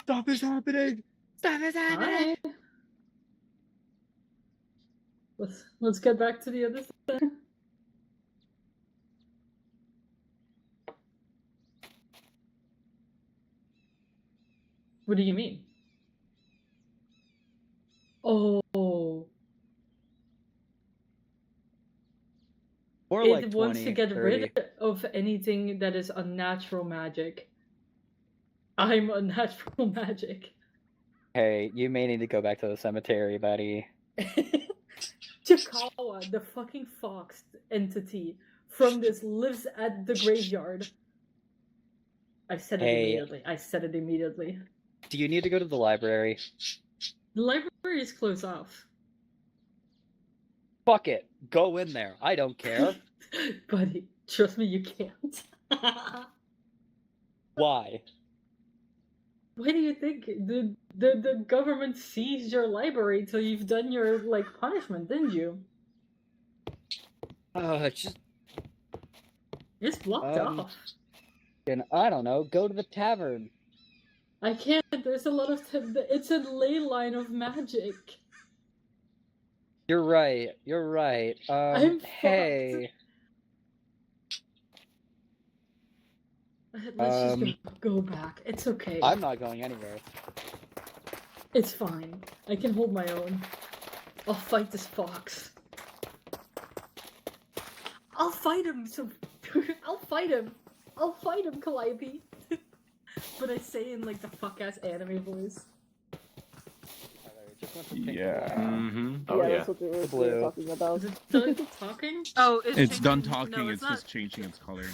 Stuff is happening! Stuff is happening! Let's get back to the other thing. What do you mean? Oh. Or It like wants 20, to get 30. rid of anything that is unnatural magic. I'm unnatural magic. Hey, you may need to go back to the cemetery, buddy. Chikawa, the fucking fox entity from this, lives at the graveyard. I said it immediately. I said it immediately. Do you need to go to the library? The library is closed off. Fuck it. Go in there. I don't care. Buddy, trust me, you can't. Why? Why do you think the government seized your library till you've done your punishment, didn't you? It's blocked off. And I don't know, go to the tavern. I can't. There's a lot of it's a ley line of magic. You're right. You're right. I'm hey. Let's just go back. It's okay. I'm not going anywhere. It's fine. I can hold my own. I'll fight this fox. I'll fight him. I'll fight him. I'll fight him, Calliope. But I say in the fuck ass anime voice. Yeah. Mm-hmm. Oh yeah, that's what we were talking about. Is it done talking? Oh, It's done talking. No, it's not. just changing its color now.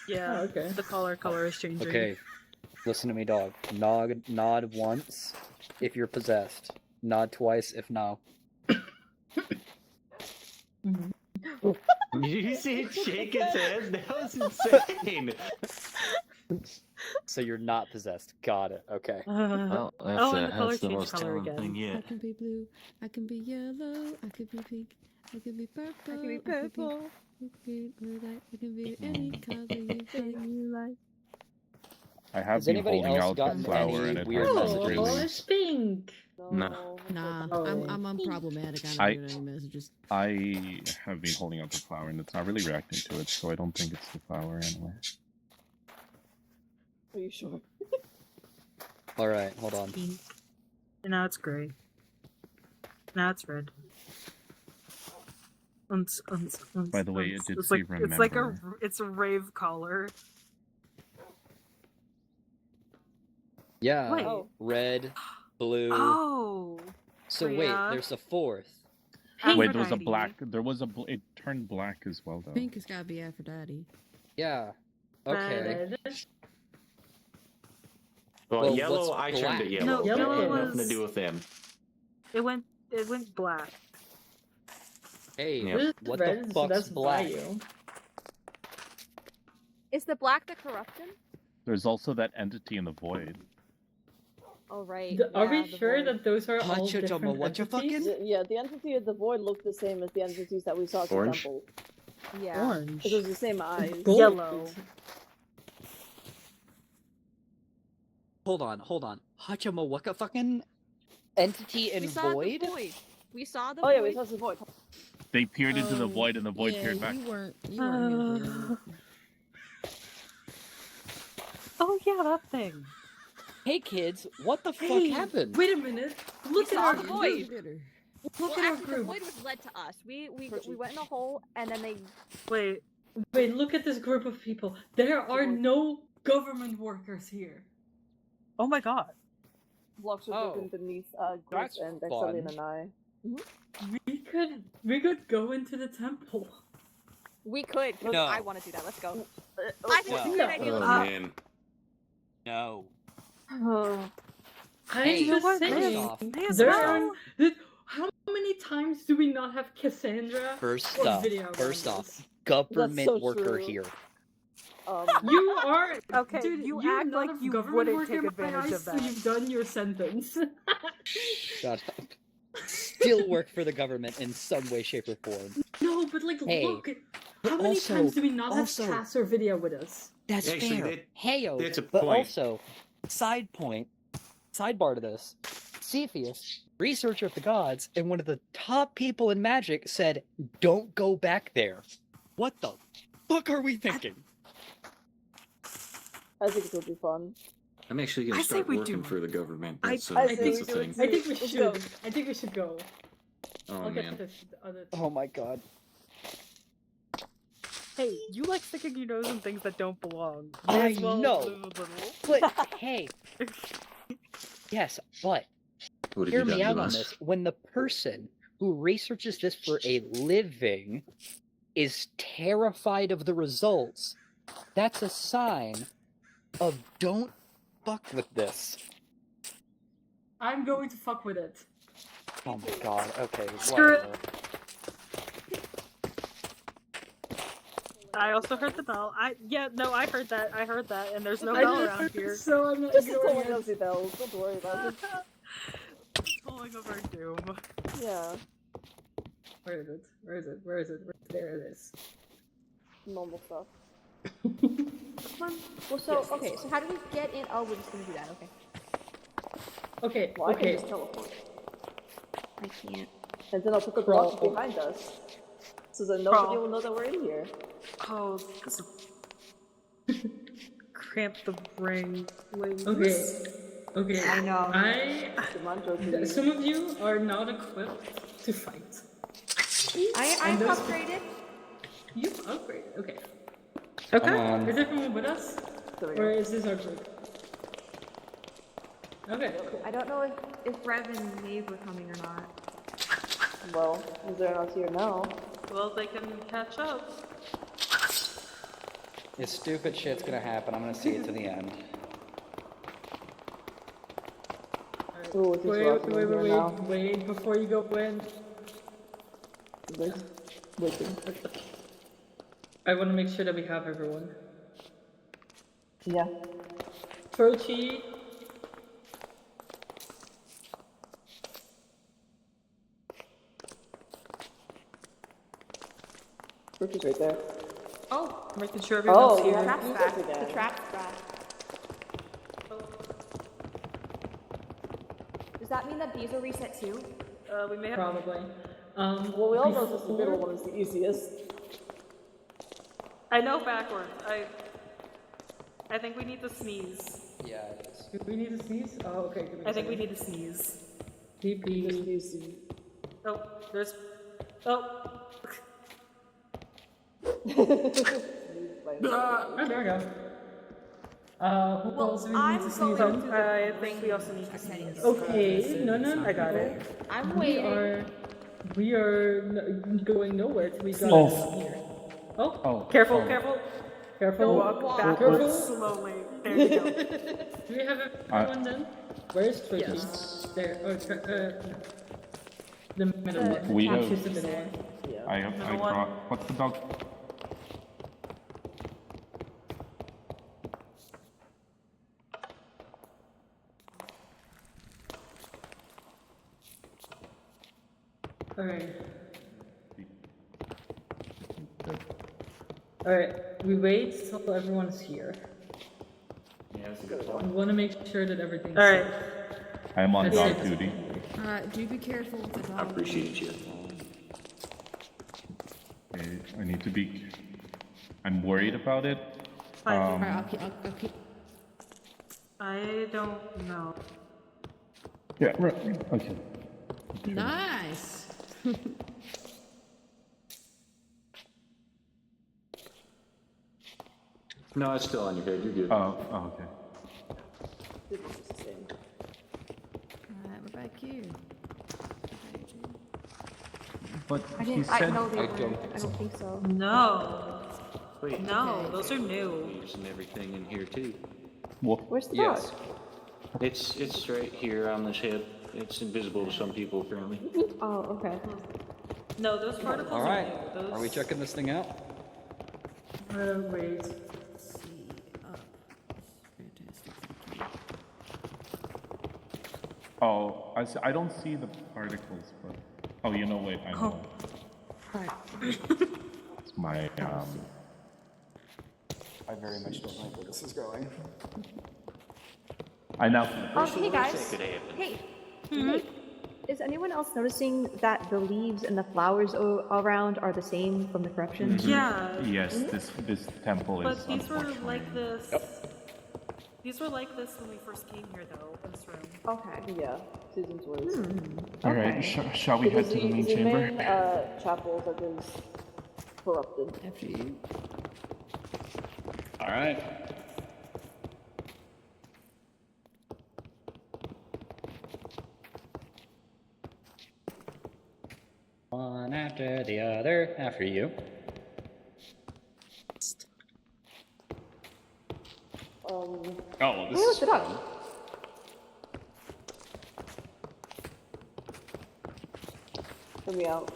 Yeah. Oh, okay. The color is changing. Okay. Listen to me, dog. Nod once if you're possessed. Nod twice if no. Did you see it shake its head? That was insane. So you're not possessed. Got it. Okay. Oh, that's, Oh, and the color that's the changed most color telling again. thing yet. I can be blue, I can be yellow, I could be pink, I can be purple, I can be purple. green, or light, I can be any color you like. I have Has been anybody holding else out the gotten flower any and it weird hasn't messages? really. Oh, it's pink. No. Nah, Oh. I'm unproblematic. I don't get any messages. I have been holding out the flower and it's not really reacting to it, so I don't think it's the flower anyway. Are you sure? Alright, hold on. Pink. And now it's gray. Now it's red. By the way, it did it's say like, it's like remember. it's a rave color. Yeah. Wait. Oh. Red, blue. Oh. So yeah. wait, there's a fourth. Wait, there was a Aphrodite. black. There was a. It turned black as well, though. Pink has gotta be Aphrodite. Yeah. Okay. Red. Well, Well, yellow, what's I turned black? it yellow. No, so yellow it had nothing was- to do with them. It went black. Hey, Yeah. what Red, the so fuck's that's black? value. Is the black the corruption? There's also that entity in the void. Oh right. Are yeah, we the sure void. that those are all Hachachama, different what you entities? Yeah, the entity of the void looked the same as the entities that we saw at the Orange? temple. Yeah. Orange. It was the same eyes. Gold. Yellow. Hold on. Hachama, what the fucking entity in We saw void? the void. We saw the Oh void. yeah, we saw the void. They peered into the Oh, void, and the void yeah, peered back. You weren't here for that. Oh yeah, that thing. Hey kids, what the fuck Hey, happened? wait a minute. Look We at saw our the group. void. Bitter. Look Well, at our actually, the group. void was led to us. We went in a hole, and then they. Wait. Wait, look at this group of people. There are no government workers here. Oh my god. Blocks were Oh, broken beneath that's Griff and fun. Dexalina and I. We could go into the temple. We could. Look, No. I want to do that. Let's go. I think it's a No. good idea. Oh Let's man. No. go. I'm Hey, just first saying. off, There are. How many times do we not have Cassandra? First or off, video first around off, this? government so worker true. here. You are. Okay, Dude, you you're act not like a you government wouldn't worker take in my advantage eyes, of that. So you've done your sentence. Shut up. Still work for the government in some way, shape, or form. No, but Hey, look. but How many also- times do we not also- have Cass or video with us? That's Actually, fair. that- Heyo. that's a But point. also, side point, sidebar to this. Cepheus, researcher of the gods, and one of the top people in magic said, don't go back there. What the fuck are we thinking? I think it would be fun. I'm actually gonna I say start we working do for the government. That's, I that's say the we do thing. it I think we Let's should. go. I think we should go. Oh I'll get man. to the other. Oh my god. Hey, you like sticking your nose in things that don't belong. I May as well know. live a little. But, hey. Yes, but What have hear you done me out to on us? this. When the person who researches this for a living is terrified of the results, that's a sign of don't fuck with this. I'm going to fuck with it. Oh my god, okay, Screw it. whatever. I also heard the bell. I heard that. I heard that, and there's no I bell didn't around heard here. it, so I'm not Just ignoring totally it. nosy bells. Don't worry about it. Pulling over doom. Yeah, Where is it? Where is it? Where is it? There it is. normal stuff. Well, so, okay, so how do we get in? Oh, we're just gonna do that, okay. Okay, Well, I okay. can just teleport. I can't. And then I'll put the block behind us. So that nobody will know that we're in here. Oh, this is cramp the brain. Okay. Okay. I know. Come on, Josie. Some of you are not equipped to fight. I'm those- upgraded. You've upgraded. Okay. Come on. Is everyone with us? There we Or go. is this our group? Okay, cool. I don't know if Rev and Maeve were coming or not. Well, they're not here now. Well, they can catch up. If stupid shit's gonna happen, I'm gonna see it to the end. Ooh, it's Wait, before you go in. Waiting. I want to make sure that we have everyone. Yeah. Trochi. Brooke is right there. Oh, making sure everyone's Oh, here. yeah. Trap's Who's back. this again? The trap's back. Does that mean that these are reset too? We may have. Probably. Well, we all know this middle one is the easiest. I know backwards. I think we need to sneeze. Yeah, it is. Do we need to sneeze? Oh, okay. Give me a I think we second. need to sneeze. DP. Just easy. Oh, there's. Oh. Oh, there we go. Who else do we need to sneeze going on? to I think we also need to sneeze. Okay, no. I got it. I'm waiting. We are going nowhere till we got Oh. here. Oh, Oh, Careful, oh. careful. careful. Walk backwards Careful. slowly. There you go. Do we have everyone then? Where's Twitchy? Yes. There. Oh, the middle one. We have- She's the middle one. I Number one. brought. What's the dog? Alright. Alright, we wait till everyone's here. Yeah, that's a good We point. want to make sure that everything's Alright. I'm on That's dog it. duty. Do be careful with the I dog. appreciate you. Okay, I need to be. I'm worried about it. Alright, I'll keep. I don't know. Yeah, right. Okay. Nice. No, it's still on your head. You're good. Oh, okay. Alright, we're back here. But I he didn't. said. No, they I weren't. don't- I don't think so. No. Wait, No, Okay. those are new. leaves and everything in here too. Well, Where's the Yes. dog? It's right here on this head. It's invisible to some people apparently. Oh, okay. No, those particles Alright, are new. Those... are we checking this thing out? wait. See up. Fantastic. oh, I don't see the particles, but. Oh, you know, wait, I know. Alright. It's my I very much don't like where this is going. I now. Hey guys. Could happen. Hey. Hey. Is anyone else noticing that the leaves and the flowers around are the same from the corruption? Yeah. Yes, this temple is. But these were unfortunately- like this. These were like this when we first came here, though. This room. Okay. Yeah, Susan's words. All right, shall we head Because to the main chamber? main chapels are just corrupted. After you. All right. One after the other, after you. Oh, Who this looked is it up? Hear me out.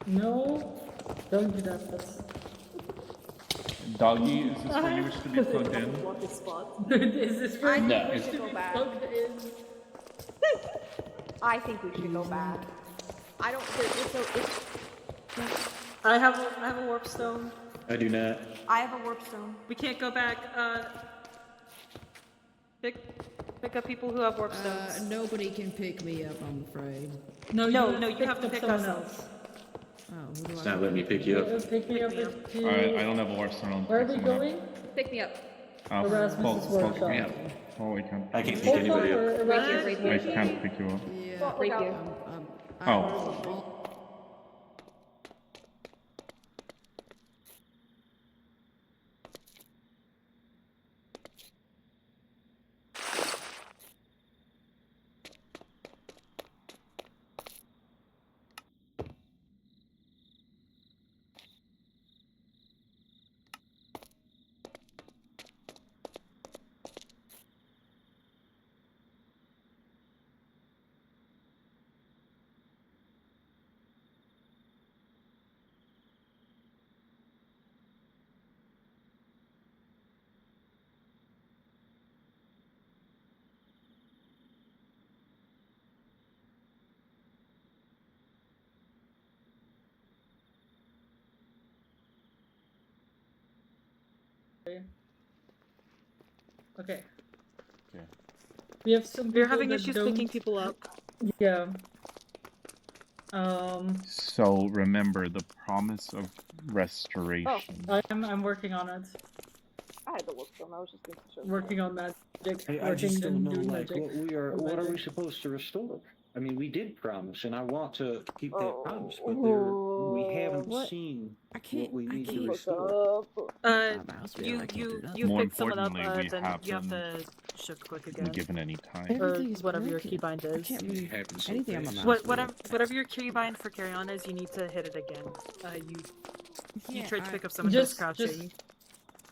No, don't do that. That's... Doggy. Is this where you wish to be plugged in? Want this spot? Is this where think you we wish should to go be back. plugged in? I think we should go back. I don't. It's I have a warp stone. I do not. I have a warp stone. We can't go back. Pick up people who have warp stones. Nobody can pick me up, I'm afraid. No, No, you have to pick someone us up. else. Oh, who do It's I not letting me pick you up. Pick me up. All right, I don't have a warp stone. I'll Where are pick we someone up. going? Pick me up. Erasmus's workshop. Yeah. Oh, I can't. I can't pick Hold anybody on, up. Right here. I can't pick you up. Yeah. Right out. here. Oh. Okay. Okay. We have some. We're people having that issues don't- picking people up. Yeah. So remember the promise of restoration. I'm working on it. I had the work stone. I was just making sure. Working on magic. I just working don't and know, doing like, magic. what are we supposed to restore? I mean, we did promise, and I want to keep that promise, but we haven't What? seen I can't. what we I need to can't. restore. You More picked someone up, importantly, we then you have haven't to shook click been again. given any time. Or Everything is whatever your broken. keybind I is. can't It move happens so anything on my fast. mouse. Whatever your keybind for carry on is, you need to hit it again. You Yeah, tried to I- pick up someone who's Just- crouching.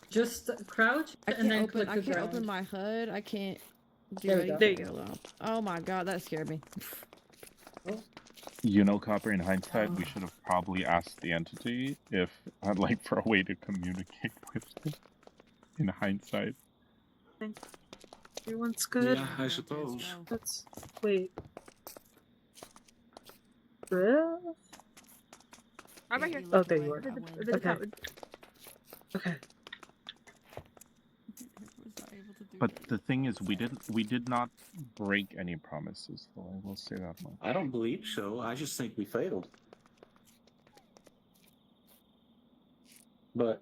Just crouch I and can't then open. click I the can't ground. open my HUD. I can't do There we go. anything. Alone. Oh my god, that scared me. You know, Copper, in hindsight, we should have probably asked the entity if, like, for a way to communicate with it. In hindsight. Everyone's good. Yeah, I suppose. Let's wait. Really? I'm right here. Oh, there you are. Under the Okay. cupboard. Okay. But the thing is, we did not break any promises, though. I will say that much. I don't believe so. I just think we failed. But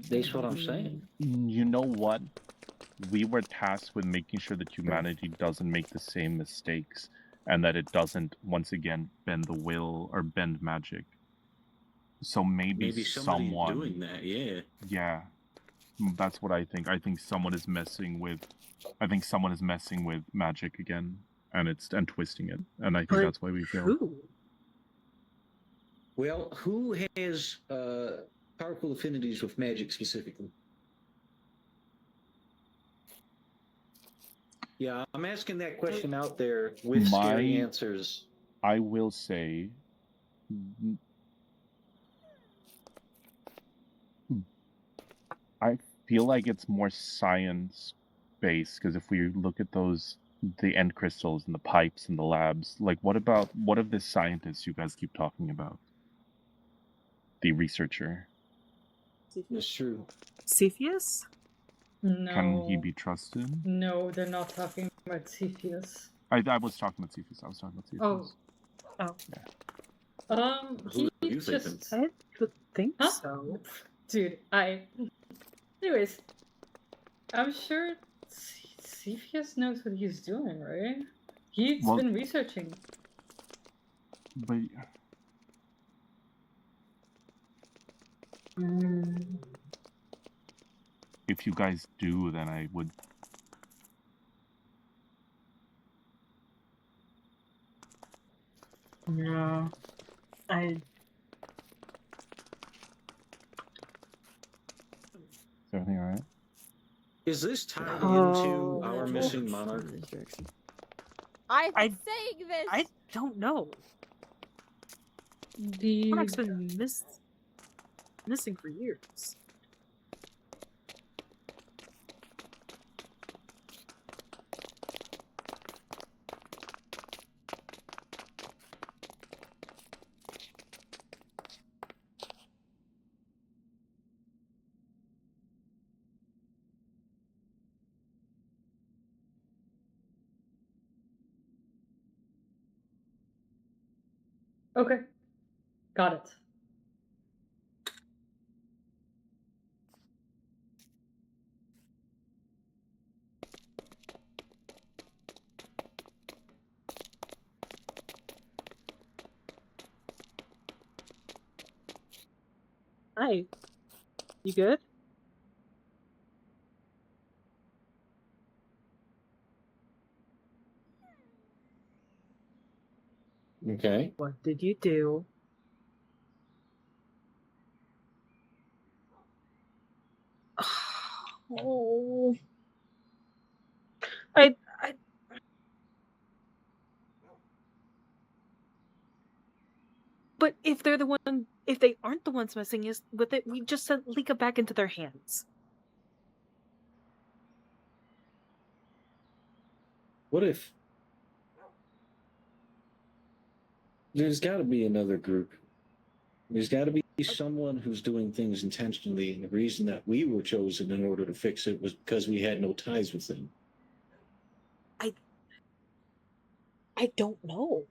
that's what I'm saying. You know what? We were tasked with making sure that humanity doesn't make the same mistakes, and that it doesn't once again bend the will or bend magic. So maybe somebody's someone doing that. Yeah. Yeah, that's what I think. I think someone is messing with magic again, and twisting it, and I think But that's why we failed. Who? Well, who has powerful affinities with magic specifically? Yeah, I'm asking that question out there with scary answers. I will say, I feel like it's more science-based, because if we look at the end crystals and the pipes and the labs, like what of this scientist you guys keep talking about? The researcher. It's true. Cepheus? No. Can he be trusted? No, they're not talking about Cepheus. I was talking about Cepheus. I was talking about Cepheus. Oh. Oh. Who are you just... thinking? I would think Huh? so. Dude, Anyways, I'm sure Cepheus knows what he's doing, right? He's Well- been researching. But if you guys do, then I would. Yeah. Is everything alright? Is this tied Oh. into our missing monarch? In this direction. I've I- been saying this. I don't know. The Monarch's been missing for years. Okay. Got it. Hi. You good? Okay. What did you do? Oh. I But if they're the one, if they aren't the ones messing is with it, we just sent Lika back into their hands. What if there's got to be another group? There's got to be someone who's doing things intentionally, and the reason that we were chosen in order to fix it was because we had no ties with them. I don't know.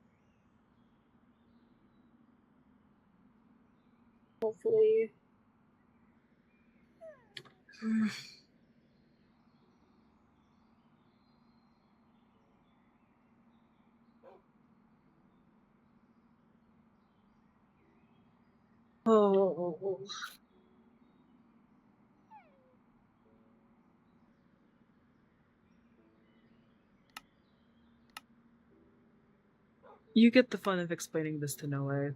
Hopefully. Oh. You get the fun of explaining this to Noe.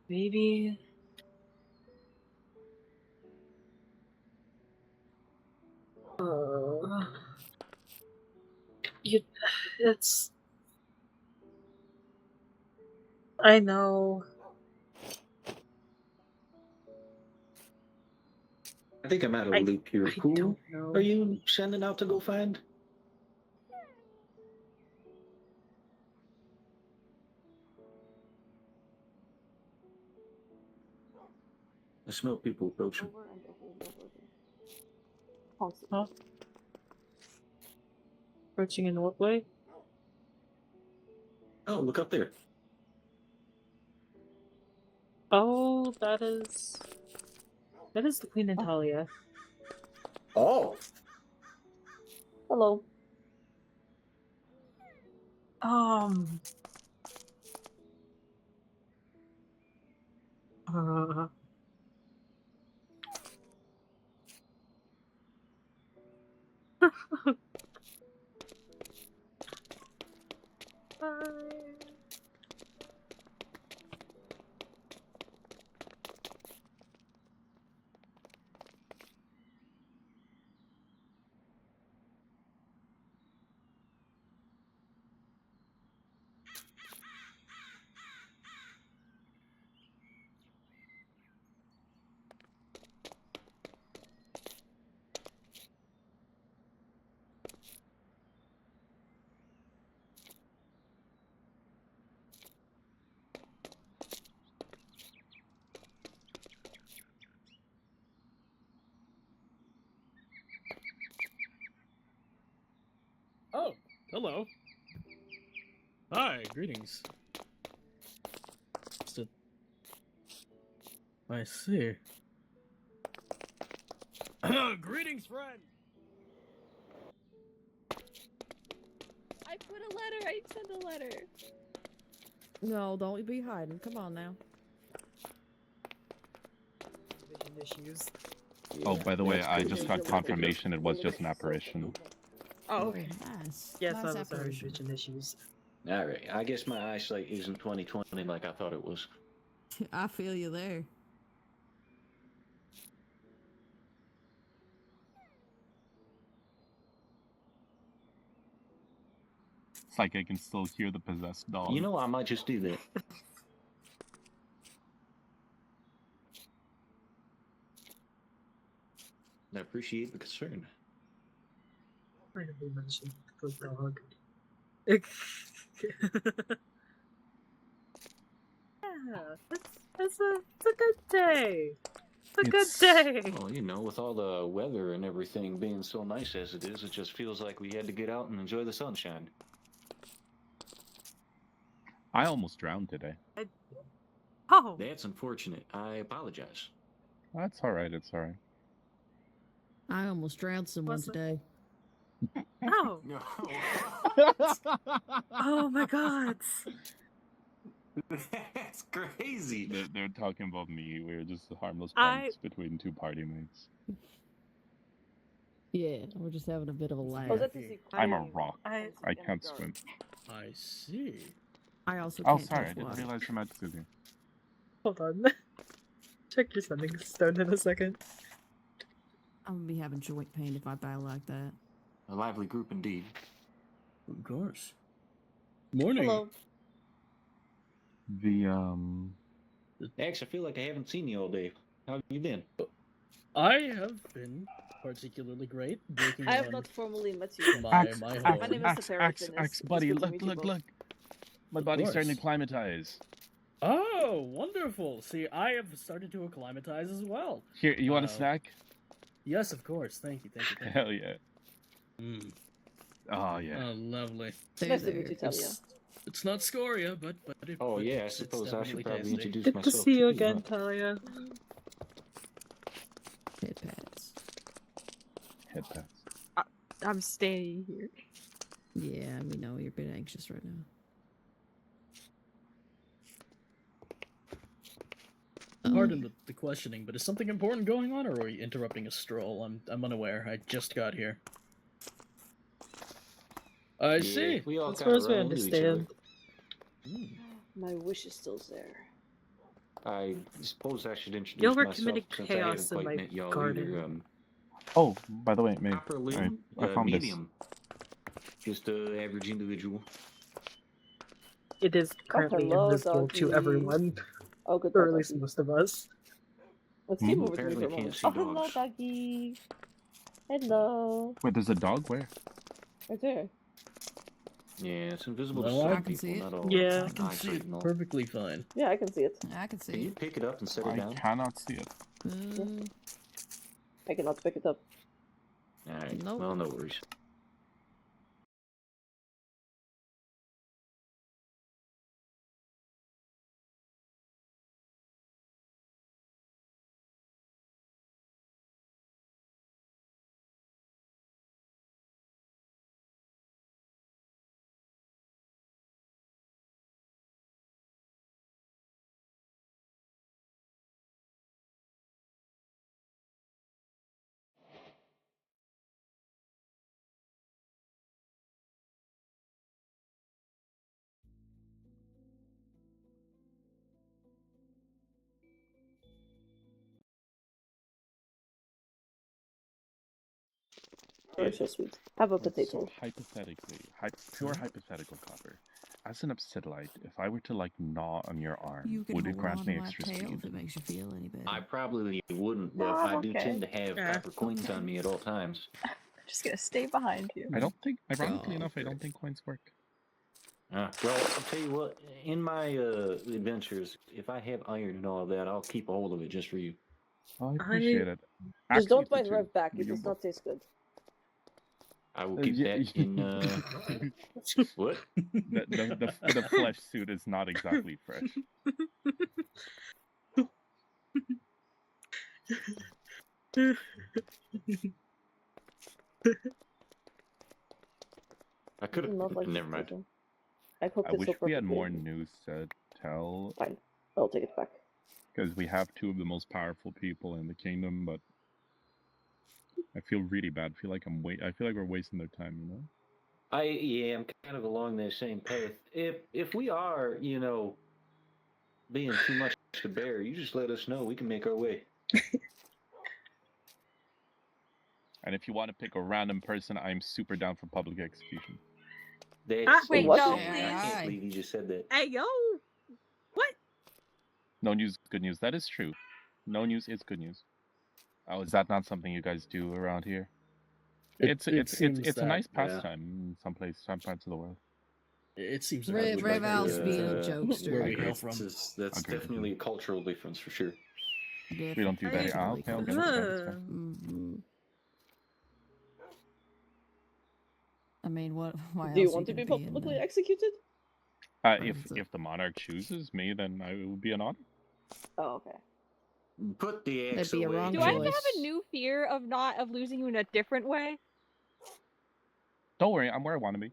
Maybe. It's. I know. I think I'm out of a loop here. I Who don't know. are you sending out to go find? I smell people approaching. Huh? Approaching in what way? Oh, look up there. Oh, that is the Queen Natalia. Oh, Hello. Uh, hello. Hi, greetings. I see. Greetings, friend! I put a letter. I sent a letter. No, don't be hiding. Come on now. Vision issues. Oh, by the way, that's I cool. just got confirmation it was just an apparition. Oh, okay. Nice. Yes, nice I was having apparition. vision issues. All right. I guess my eyesight isn't 20/20 like I thought it was. I feel you there. It's like I can still hear the possessed dog. You know, I might just do that. I appreciate the concern. Randomly mentioned the dog. Yeah, it's a good day. It's a good day. Well, you know, with all the weather and everything being so nice as it is, it just feels like we had to get out and enjoy the sunshine. I almost drowned today. Oh, That's unfortunate. I apologize. That's alright, it's alright. I almost drowned someone Was it- today. oh, oh my God. That's crazy. They're talking about me. We were just harmless I- punks between two party mates. Yeah, we're just having a bit of a laugh. Oh, that's the I'm a rock. I I can't swim. I see. I also Oh, can't sorry, I touch didn't water. realize your magic is here. hold on. Check your sending stone in a second. I'm gonna be having joint pain if I die like that. A lively group indeed. Of course. Morning. Hello. Ax, I feel like I haven't seen you all day. How have you been? I have been particularly great. Breaking I have on not formally met you. my Axe, my Axe, home. My name is Separatinus. buddy, It's good to look, meet you look, both. look. My Of body's starting to course. acclimatize. Oh, wonderful! See, I have started to acclimatize as well. Here, you want a Uh, snack? Yes, of course. Thank you. Hell yeah. Mm. Oh yeah. Oh, lovely. There, Nice to there. meet you, Talia. It's not Scoria, but it, Oh but yeah, I it's suppose I should definitely probably tasty. introduce Good to myself. see you huh? again, Talia. Head pats. Head pats. I'm staying here. Yeah, we know you're a bit anxious right now. Pardon the questioning, but is something important going on, or are we interrupting a stroll? I'm unaware. I just got here. I Yeah, see. we all As kind far of as we run into each other. understand. My wish is still there. I suppose I should introduce Y'all were myself committing since I haven't chaos in quite my met y'all garden. either. Oh, by the way, mate, Upper limb, I found this. medium. Just an average individual. It is currently hello, invisible to doggy. everyone, Oh, good. or at least most of us. Let's keep moving Apparently for a can't moment. see Oh, hello, dogs. doggy. Hello. Wait, there's a dog? Where? Right there. Yeah, it's invisible Well, to I some can see people, it. not all. Yeah. I can see eyesight it and all. perfectly fine. Yeah, I can see it. I can Can see you it. pick it up and set it I down? cannot see it. I cannot pick it up. Alright, Nope. well, no worries. Oh, it's so sweet. Have a potato. So hypothetically, pure hypothetical, Copper. As an obsidianite, if I were to like gnaw on your arm, You can would it hold grant on me to my extra tail speed? if it makes you feel any better. I probably wouldn't, but No, I I'm do okay. tend to have copper coins on me at all times. I'm just gonna stay behind you. I don't think, ironically enough, I Copper. don't think coins work. Well, I'll tell you what, in my adventures, if I have iron and all that, I'll keep a hold of it just for you. Oh, I appreciate it. Just don't Actually, bite too. right back. It You does not taste good. I will keep that in. What? The flesh suit is not exactly fresh. I could have. Not like Never mind. decision. I cooked I it wish so we had perfectly. more news to tell. Fine, I'll take it back. Because we have two of the most powerful people in the kingdom, but I feel really bad. I feel like we're wasting their time, you know? I'm kind of along the same path. If we are, being too much to bear, you just let us know. We can make our way. And if you want to pick a random person, I'm super down for public execution. Wait, what? no, I can't believe you just said that. Hey, yo! What? No news, good news. That is true. No news is good news. Oh, is that not something you guys do around here? It's a nice pastime in some parts of the world. It seems Reval's being a jokester. Where we hail from. That's definitely a cultural difference for sure. We don't do that. I mean, what? Why Do you else want to be gonna in publicly there? executed? If the monarch chooses me, then it would be an honor. Oh, okay. Put the X That'd be a away. wrong Do I have choice. a new fear of losing you in a different way? Don't worry, I'm where I want to be.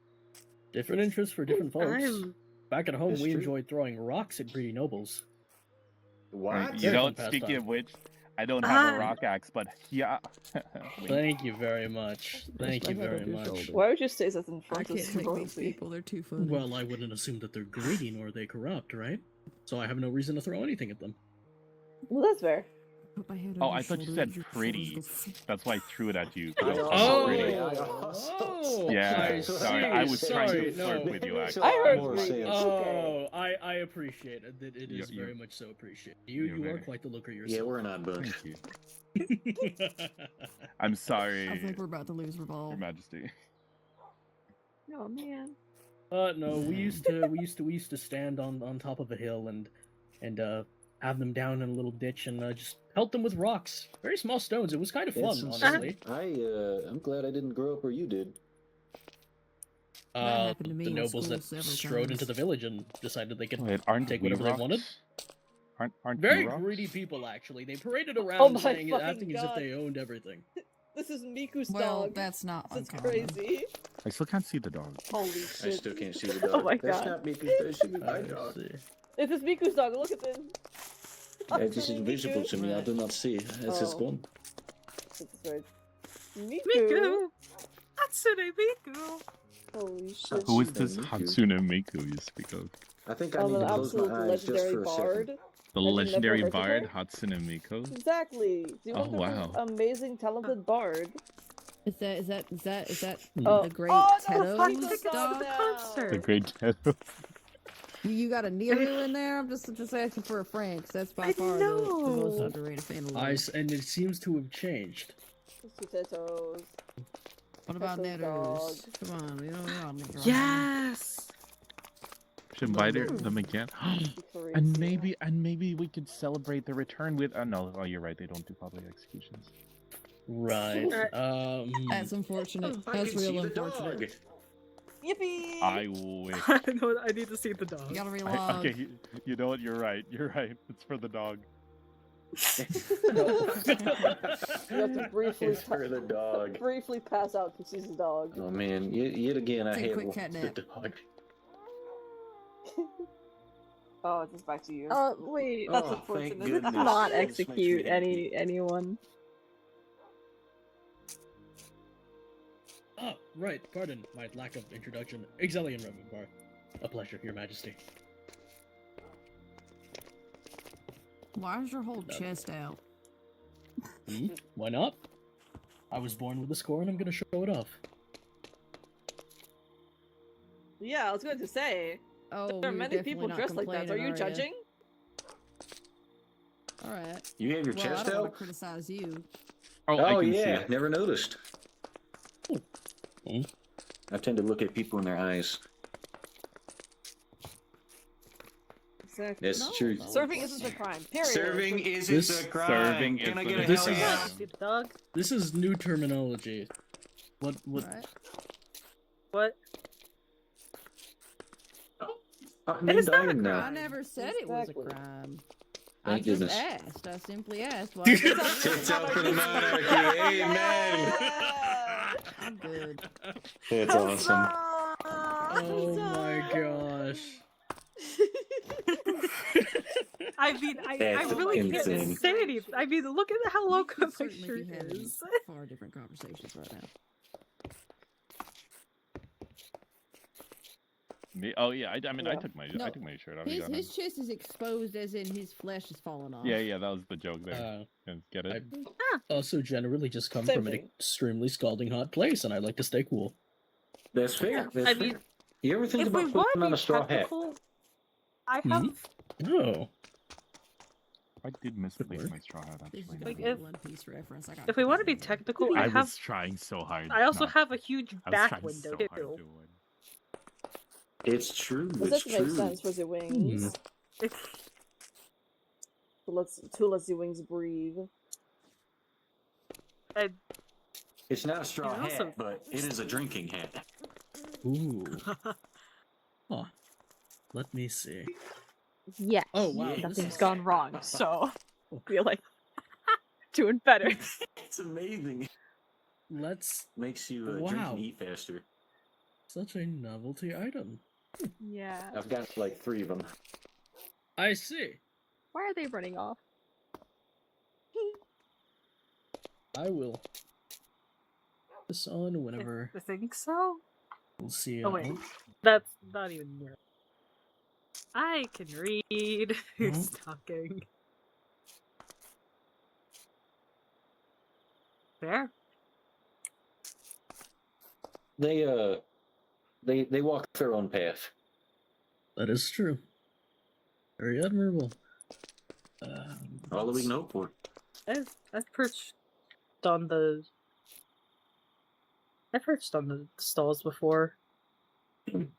Different interests for different folks. Back at home, That's we true. enjoy throwing rocks at greedy nobles. What? You don't. Pastime. Speaking of which, I don't have a rock axe, but yeah. Thank you very much. Thank you very much. Why would you say that in I front of can't take these royalty? people. They're too funny. Well, I wouldn't assume that they're greedy nor are they corrupt, right? So I have no reason to throw anything at them. Well, that's fair. Put my head Oh, on I your thought you shoulder, said your pretty. shoulders go That's why I threw it at you. Oh, Pretty. Yeah, I sorry, see. I was trying Sorry, to flirt no. with you, actually. I heard More greedy. sense. It's okay. Oh, I appreciate it. It is You're- very much so appreciated. you're You are very- quite the looker Yeah, yourself. we're an odd bunch. Thank you. I'm sorry, I think we're about to lose Revolve. Your Majesty. Oh man. No, we used to stand on top of a hill and have them down in a little ditch and just pelt them with rocks. Very small stones. It was kind of fun, honestly. I'm glad I didn't grow up where you did. happened to me The in nobles school that several strode times. into the village and decided they could Wait, aren't take we whatever they wanted. rocks? Aren't Very we rocks? greedy people, actually. They paraded Oh around my saying, fucking acting as if God. they owned everything. This is Miku's Well, dog. that's not This is uncommon. crazy. I still can't see the dog. Holy I shit. still can't see the dog. Oh my That's God. not because that should be my dog. This is Miku's dog. Look at this. It's just invisible to me. I do not see. It's just Oh. gone. That's right. Miku. Miku! Hatsune Miku! Holy shit. Who is this Miku. Hatsune Miku you speak of? I think I I'm need an to close absolute my eyes just legendary for a bard. second. The Have you legendary never heard of bard Hatsune Miku? Exactly. Do you Oh, want wow. an amazing, talented bard? Is that Oh. the great Oh, no, Tedo's fuck the dog? concert. The great Tedo. You got a Niru in there? I'm just asking for a friend, 'cause that's by far the most underrated fan of life. And it seems to have changed. Potatoes. What about Tedo's Netters? dog. Come on, we don't need to Yes! Should invite them again. Crazy. and maybe we could celebrate the return with. No, oh, you're right. They don't do public executions. Right. That's unfortunate. I That's can see real the dog. unfortunate. Yippee! I wish. I know. I need to see the dog. You gotta relog. Okay, you know what? You're right. You're right. It's for the dog. You have to briefly, It's for the dog. briefly pass out to see his dog. Oh man, yet again I Take a have quick one cat the nap. dog. Oh, it's just back to you. Wait. That's Oh, thank unfortunate. goodness. Not This makes me execute happy. anyone. Oh, right. Pardon my lack of introduction. Exelian Revenbar. A pleasure, Your Majesty. Why is your whole chest out? Why not? I was born with a score and I'm gonna show it off. Yeah, I was going to say. Oh, There are you're many definitely people not dressed like that. Are you complaining, judging? All right. You have your Well, I chest don't want out? to criticize you. I Oh can see yeah, it. never noticed. Hmm? I tend to look at people in their eyes. Exactly. That's the truth. Serving isn't a crime. Period. Serving isn't This- a crime. serving Can I isn't get a a hell crime. yeah? See the dog? This is new terminology. What? Right? What? Named It's not a Iron now. I crime. never said it was a Exactly. crime. Thank I just goodness. asked. I simply asked. Why Tits out for the monarchy. Amen. I'm good. That's awesome. Oh my gosh. I mean, I That's really insane. can't say anything. I mean, look at how low We could cut my certainly shirt be having is. far different conversations right now. Me? Oh yeah, I mean, I Yeah. took my No, shirt off. His chest is exposed, as in his flesh is falling off. Yeah, that was the joke there. Get it? I also generally just come Same from an thing. extremely scalding hot place, and I like to stay cool. That's fair. That's I fair. mean, You ever think if we about want putting to on be a straw hat? technical, I have. Oh. I did misplace work. my straw hat This is actually. gonna be a One Piece reference. I got If we want to be technical, I I have. was trying so hard. I also not- have a huge I was back trying window so hard too. to win. It's true. This It's actually makes true. sense for the wings. To let the wings breathe. It's not a straw It's hat, also- but it is a drinking hat. Ooh. Huh. Let me see. Yes. Oh, wow. Nothing's gone wrong, so I feel like doing better. It's amazing. Let's. Makes you drink Wow. and eat faster. Such a novelty item. Yeah. I've got like 3 of them. I see. Why are they running off? I will. This on whenever. I think so. We'll see. Oh wait, that's not even near. I can read. Who's talking? Fair. They walk their own path. That is true. Very admirable. All that we can hope for. I've perched on the. I've perched on the stalls before.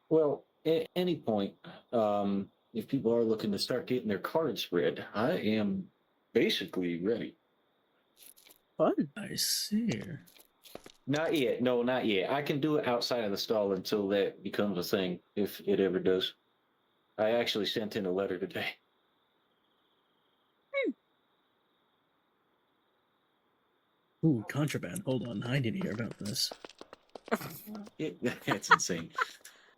Well, at any point, if people are looking to start getting their cards read, I am basically ready. Fun. I see. Not yet. No, not yet. I can do it outside of the stall until that becomes a thing, if it ever does. I actually sent in a letter today. Ooh, contraband. Hold on. I need to hear about this. That's insane.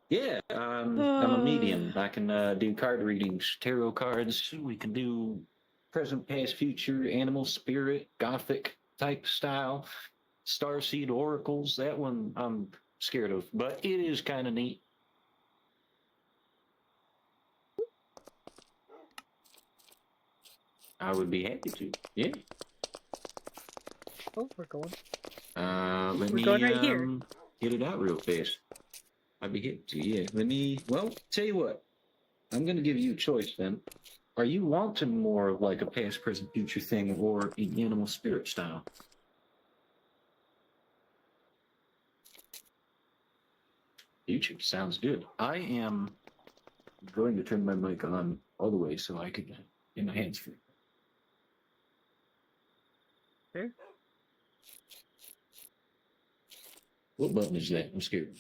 Yeah, I'm a medium. I can do card readings, tarot cards. We can do present, past, future, animal spirit, gothic type style, starseed oracles. That one I'm scared of, but it is kind of neat. I would be happy to. Yeah. Oh, we're going. Let We're me going right here. get it out real fast. I'd be happy to. Yeah. Let me. Well, tell you what. I'm gonna give you a choice then. Are you wanting more of like a past, present, future thing, or an animal spirit style? Future sounds good. I am going to turn my mic on all the way so I can get my hands free. Fair. What button is that? I'm scared.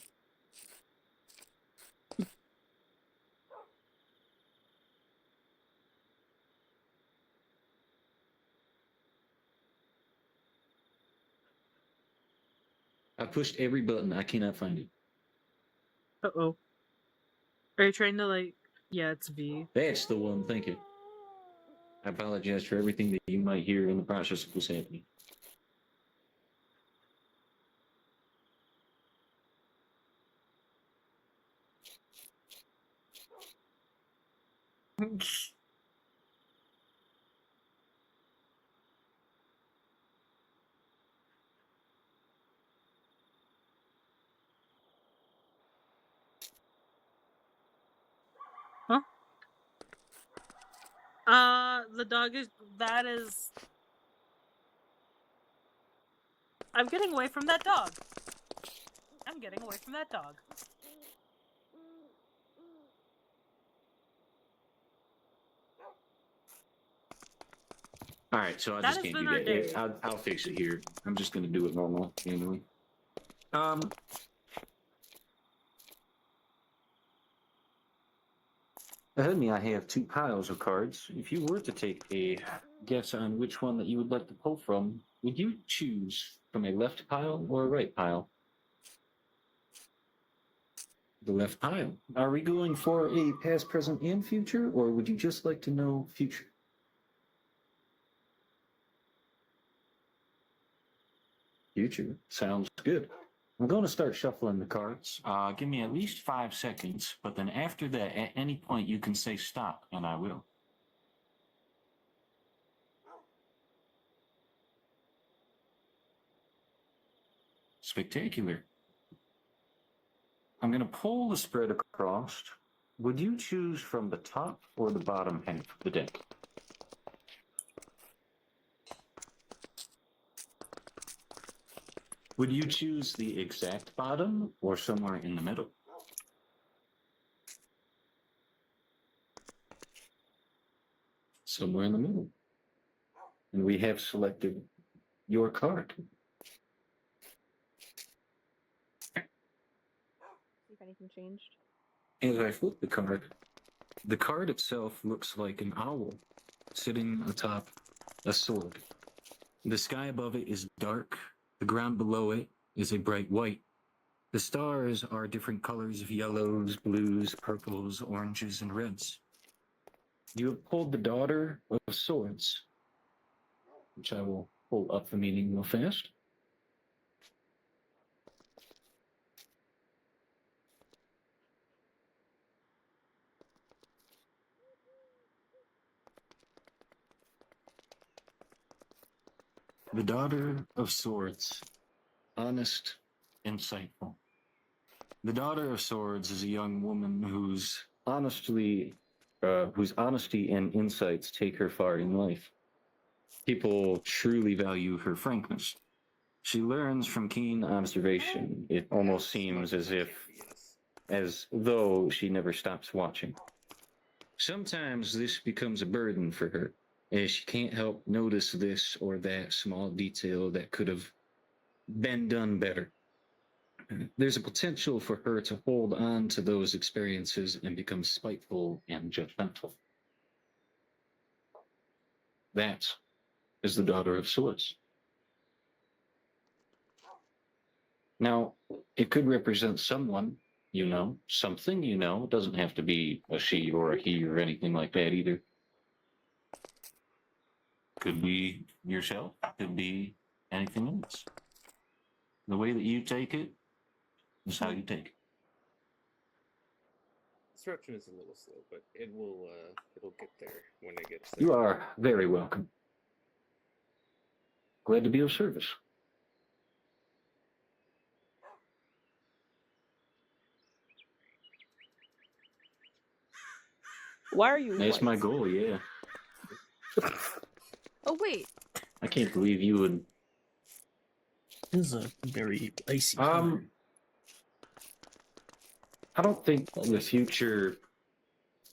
I pushed every button. I cannot find it. Uh-oh. Are you trying to, like... Yeah, it's V. That's the one. Thank you. I apologize for everything that you might hear in the process of what's happening. The dog is... That is... I'm getting away from that dog. I'm getting away from that dog. All right, so I That just has can't been our do day. that. I'll fix it here. I'm just going to do it normal, anyway. Ahead of me, I have 2 piles of cards. If you were to take a guess on which one that you would like to pull from, would you choose from a left pile or a right pile? The left pile. Are we going for a past, present, and future, or would you just like to know future? Future. Sounds good. I'm going to start shuffling the cards. Give me at least 5 seconds, but then after that, at any point, you can say stop, and I will. Spectacular. I'm going to pull the spread across. Would you choose from the top or the bottom half of the deck? Would you choose the exact bottom or somewhere in the middle? Somewhere in the middle. And we have selected your card. See if anything changed. As I flip the card itself looks like an owl sitting atop a sword. The sky above it is dark. The ground below it is a bright white. The stars are different colors of yellows, blues, purples, oranges, and reds. You have pulled the Daughter of Swords, which I will pull up the meaning real fast. The Daughter of Swords, honest, insightful. The Daughter of Swords is a young woman whose honesty and insights take her far in life. People truly value her frankness. She learns from keen observation. It almost seems as though she never stops watching. Sometimes this becomes a burden for her, as she can't help notice this or that small detail that could have been done better. There's a potential for her to hold on to those experiences and become spiteful and judgmental. That is the Daughter of Swords. Now, it could represent someone you know, something you know. It doesn't have to be a she or a he or anything like that either. Could be yourself, could be anything else. The way that you take it is how you take it. Disruption is a little slow, but it'll get there when it gets there. You are very welcome. Glad to be of service. Why are you That's white? my goal, yeah. Oh, wait. I can't believe you would... This is a very icy I don't think the future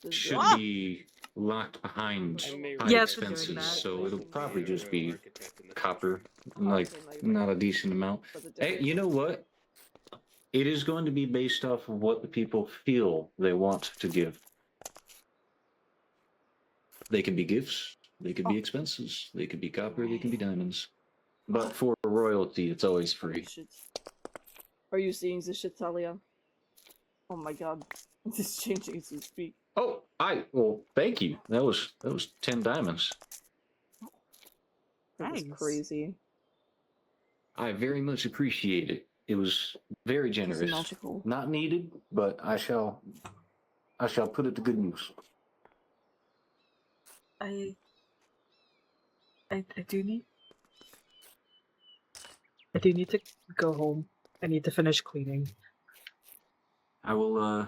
should be locked behind high expenses, so it'll probably just be copper, like not a decent amount. Hey, you know what? It is going to be based off of what the people feel they want to give. They can be gifts, they could be expenses, they could be copper, they can be diamonds. But for royalty, it's always free. Are you seeing this shit, Talia? Oh my god, this is changing as we speak. Oh, well, thank you. That was 10 diamonds. That was crazy. I very much appreciate it. It was very generous. Magical. Not needed, but I shall put it to good use. I do need to go home. I need to finish cleaning. I will,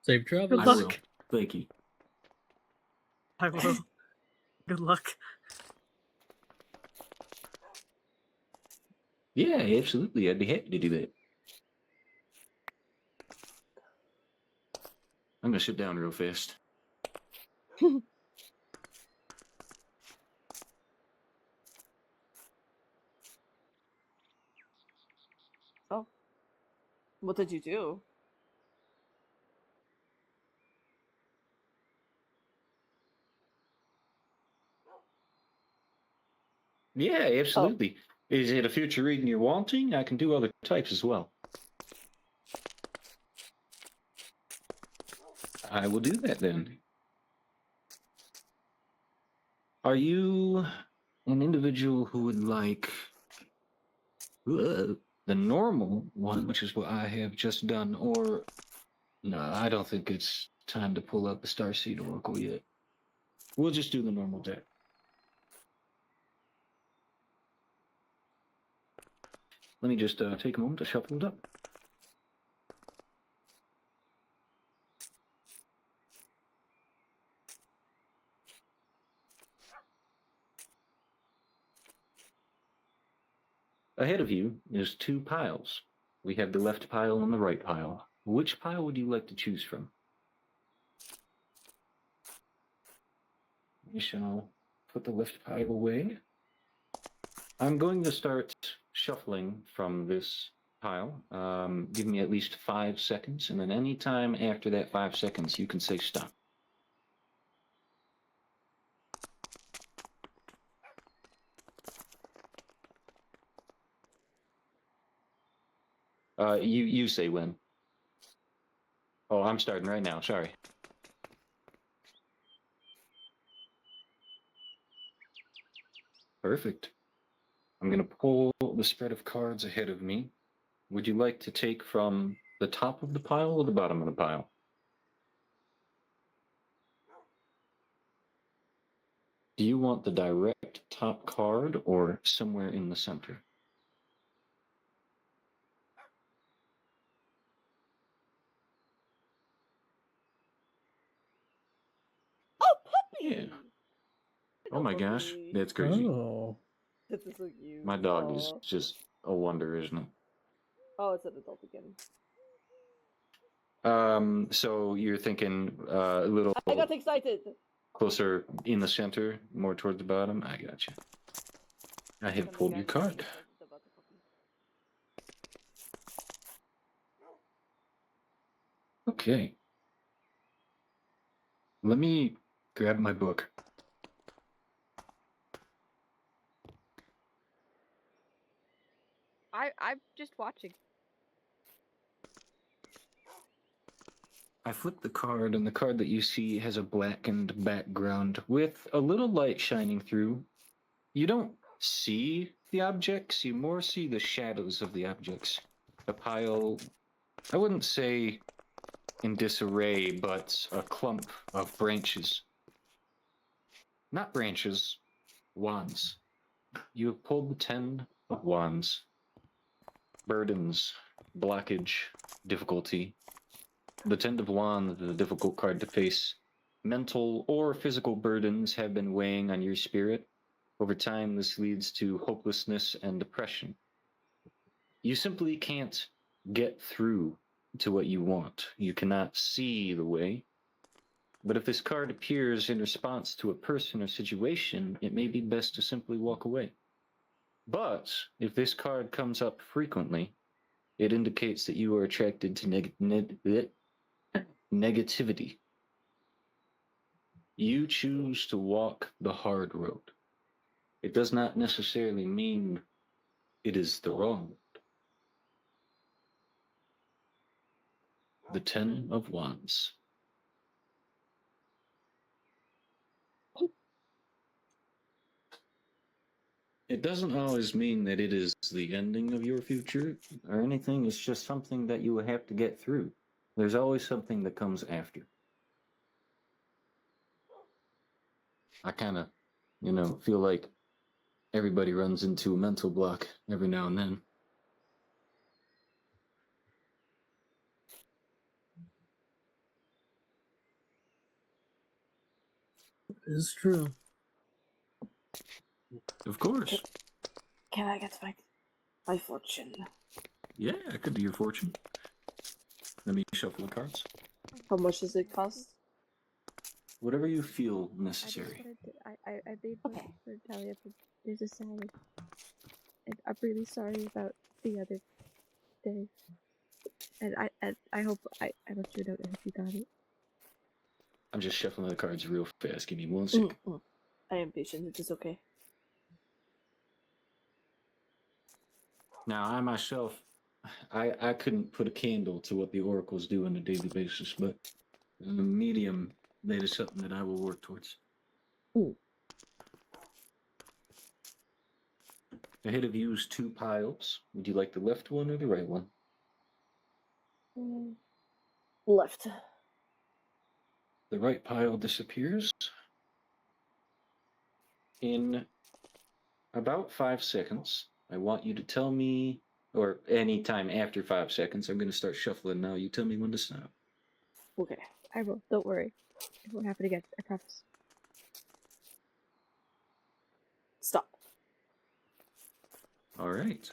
Safe travels. Good luck. Thank you. I will. Good luck. Yeah, absolutely. I'd be happy to do that. I'm gonna sit down real fast. Oh. What did you do? Yeah, absolutely. Is it a future reading you're wanting? I can do other types as well. I will do that then. Are you an individual who would like the normal one, which is what I have just done, or no, I don't think it's time to pull up the Starseed Oracle yet. We'll just do the normal deck. Let me just take a moment to shuffle it up. Ahead of you is two piles. We have the left pile and the right pile. Which pile would you like to choose from? We shall put the left pile away. I'm going to start shuffling from this pile. Give me at least 5 seconds, and then any time after that 5 seconds, you can say stop. You say when. Oh, I'm starting right now. Sorry. Perfect. I'm going to pull the spread of cards ahead of me. Would you like to take from the top of the pile or the bottom of the pile? Do you want the direct top card or somewhere in the center? Oh, puppy! Yeah. Oh my gosh, that's crazy. Oh. This is so cute. My dog is Aw. just a wonder, isn't it? Oh, it's an adult again. So you're thinking a little I got excited. closer in the center, more towards the bottom? I gotcha. I have pulled your card. Okay. Let me grab my book. I'm just watching. I flip the card, and the card that you see has a blackened background with a little light shining through. You don't see the objects, you more see the shadows of the objects. A pile, I wouldn't say in disarray, but a clump of branches. Not branches, wands. You have pulled the 10 of wands. Burdens, blockage, difficulty. The 10 of wands is a difficult card to face. Mental or physical burdens have been weighing on your spirit. Over time, this leads to hopelessness and depression. You simply can't get through to what you want. You cannot see the way. But if this card appears in response to a person or situation, it may be best to simply walk away. But if this card comes up frequently, it indicates that you are attracted to negativity. You choose to walk the hard road. It does not necessarily mean it is the wrong road. The 10 of Wands. It doesn't always mean that it is the ending of your future or anything. It's just something that you will have to get through. There's always something that comes after. I kind of, feel like everybody runs into a mental block every now and then. It's true. Of course. Can I get my fortune? Yeah, it could be your fortune. Let me shuffle the cards. How much does it cost? Whatever you feel necessary. I made one for Talia, but there's a salad. And I'm really sorry about the other birthday. And I hope I left you a note. I hope you got it. I'm just shuffling the cards real fast. Give me 1 second. I am patient. It is okay. Now, I myself, I couldn't put a candle to what the oracles do on a daily basis, but the medium, that is something that I will work towards. Ahead of you is 2 piles. Would you like the left one or the right one? Left. The right pile disappears. In about 5 seconds, I want you to tell me, or any time after 5 seconds, I'm going to start shuffling now. You tell me when to stop. Okay. I will. Don't worry. It won't happen again. I promise. Stop. All right.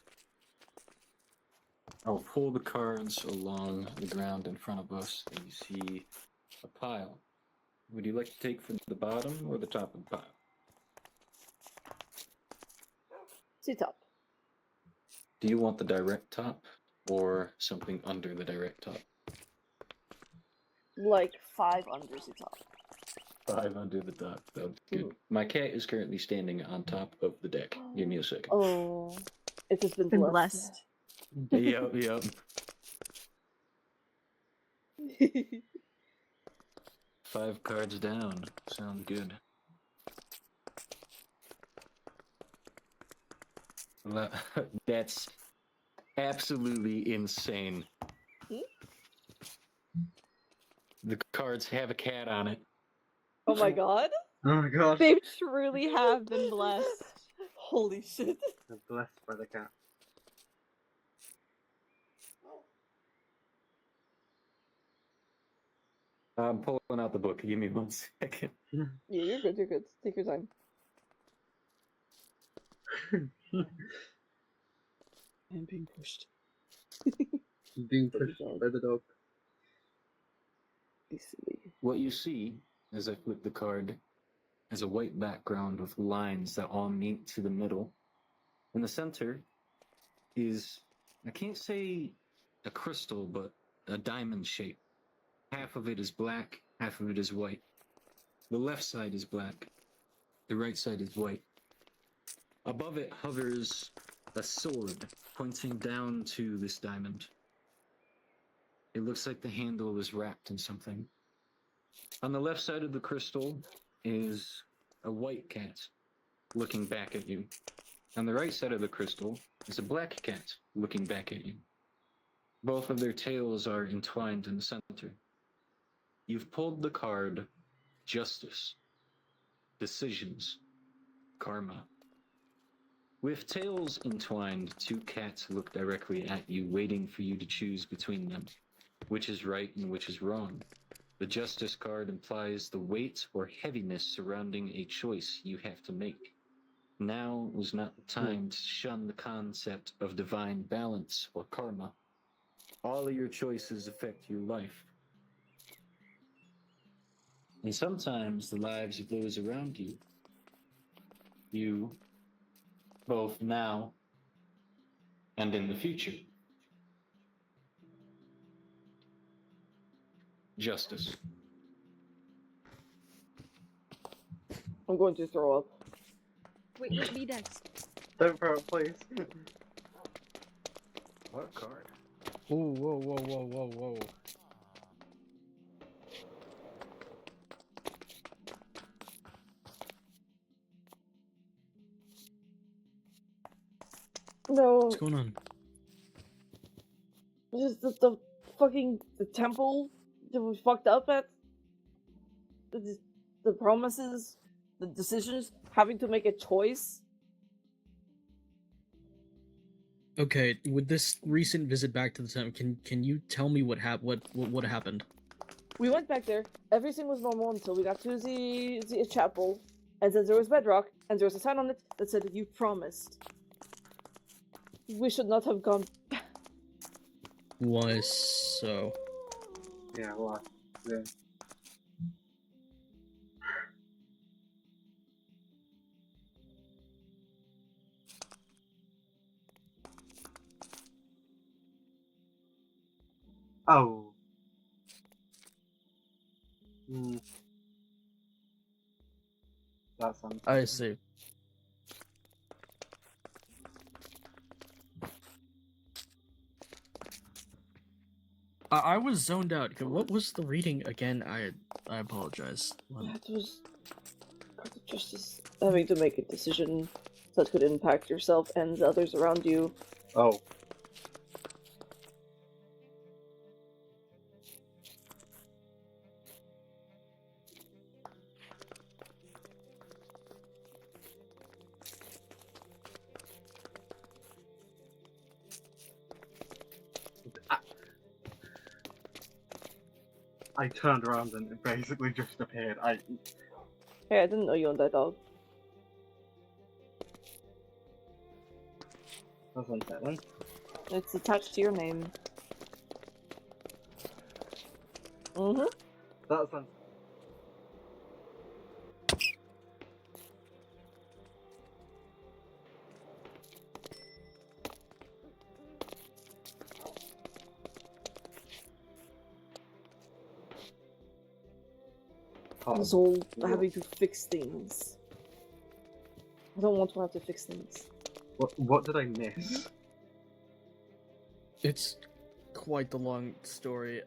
I'll pull the cards along the ground in front of us, and you see a pile. Would you like to take from the bottom or the top of the pile? See top. Do you want the direct top or something under the direct top? Like 5 under the top. 5 under the top. That's good. My cat is currently standing on top of the deck. Give me a second. Oh, it has been blessed. Yep. 5 cards down. Sounds good. That's absolutely insane. The cards have a cat on it. Oh my god. Oh my god. They truly have been blessed. Holy shit. I'm blessed by the cat. I'm pulling out the book. Give me 1 second. Yeah, you're good. You're good. Take your time. I'm being pushed. Being pushed by the dog. What you see as I flip the card is a white background with lines that all meet to the middle. In the center is, I can't say a crystal, but a diamond shape. Half of it is black, half of it is white. The left side is black, the right side is white. Above it hovers a sword pointing down to this diamond. It looks like the handle is wrapped in something. On the left side of the crystal is a white cat looking back at you. On the right side of the crystal is a black cat looking back at you. Both of their tails are entwined in the center. You've pulled the card Justice, Decisions, Karma. With tails entwined, 2 cats look directly at you, waiting for you to choose between them. Which is right and which is wrong. The Justice card implies the weight or heaviness surrounding a choice you have to make. Now was not the time to shun the concept of divine balance or karma. All of your choices affect your life. And sometimes the lives of those around you, both now and in the future. Justice. I'm going to throw up. Wait, let me next. Don't throw it, please. What card? Ooh, whoa. No. What's going on? Just the fucking the temple that we fucked up at. The promises, the decisions, having to make a choice. Okay, with this recent visit back to the temple, can you tell me what happened? We went back there. Everything was normal until we got to the chapel, and then there was bedrock, and there was a sign on it that said "You promised." We should not have gone. Why so? Yeah, what? Yeah. Oh. Hmm. That sounds. I see. I was zoned out. What was the reading again? I apologize. That was Court of Justice having to make a decision that could impact yourself and the others around you. Oh. I turned around and it basically just appeared. Hey, I didn't know you owned that dog. That's unsettling. It's attached to your name. Mm-hmm. That's unsettling. This whole having to fix things. I don't want to have to fix things. What did I miss? It's quite the long story.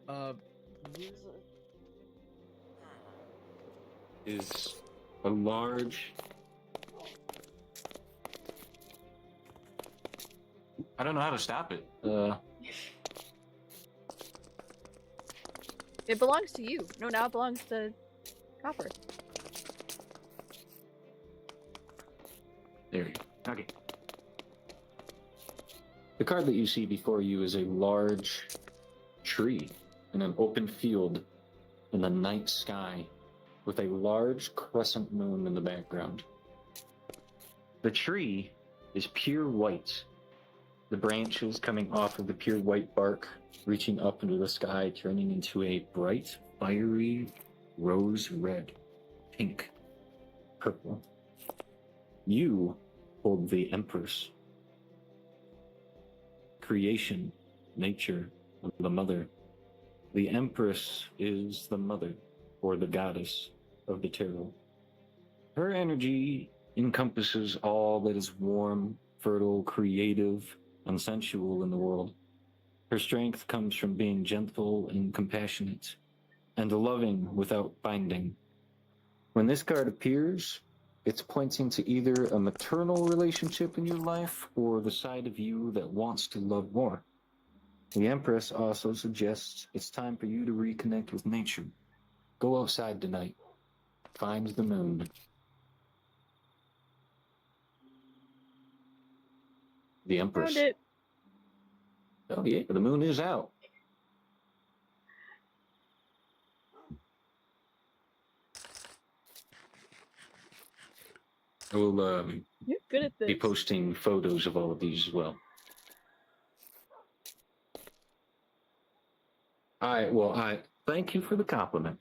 Is a large. I don't know how to stop it. It belongs to you. No, now it belongs to Copper. There you go. Okay. The card that you see before you is a large tree in an open field in the night sky with a large crescent moon in the background. The tree is pure white. The branches coming off of the pure white bark reaching up into the sky, turning into a bright, fiery rose red, pink, purple. You hold the Empress. Creation, nature, the mother. The Empress is the mother, or the goddess of the tarot. Her energy encompasses all that is warm, fertile, creative, and sensual in the world. Her strength comes from being gentle and compassionate, and loving without binding. When this card appears, it's pointing to either a maternal relationship in your life or the side of you that wants to love more. The Empress also suggests it's time for you to reconnect with nature. Go outside tonight. Find the moon. The Empress. Found it. Oh yeah, the moon is out. I will You're good at this. be posting photos of all of these as well. I thank you for the compliment.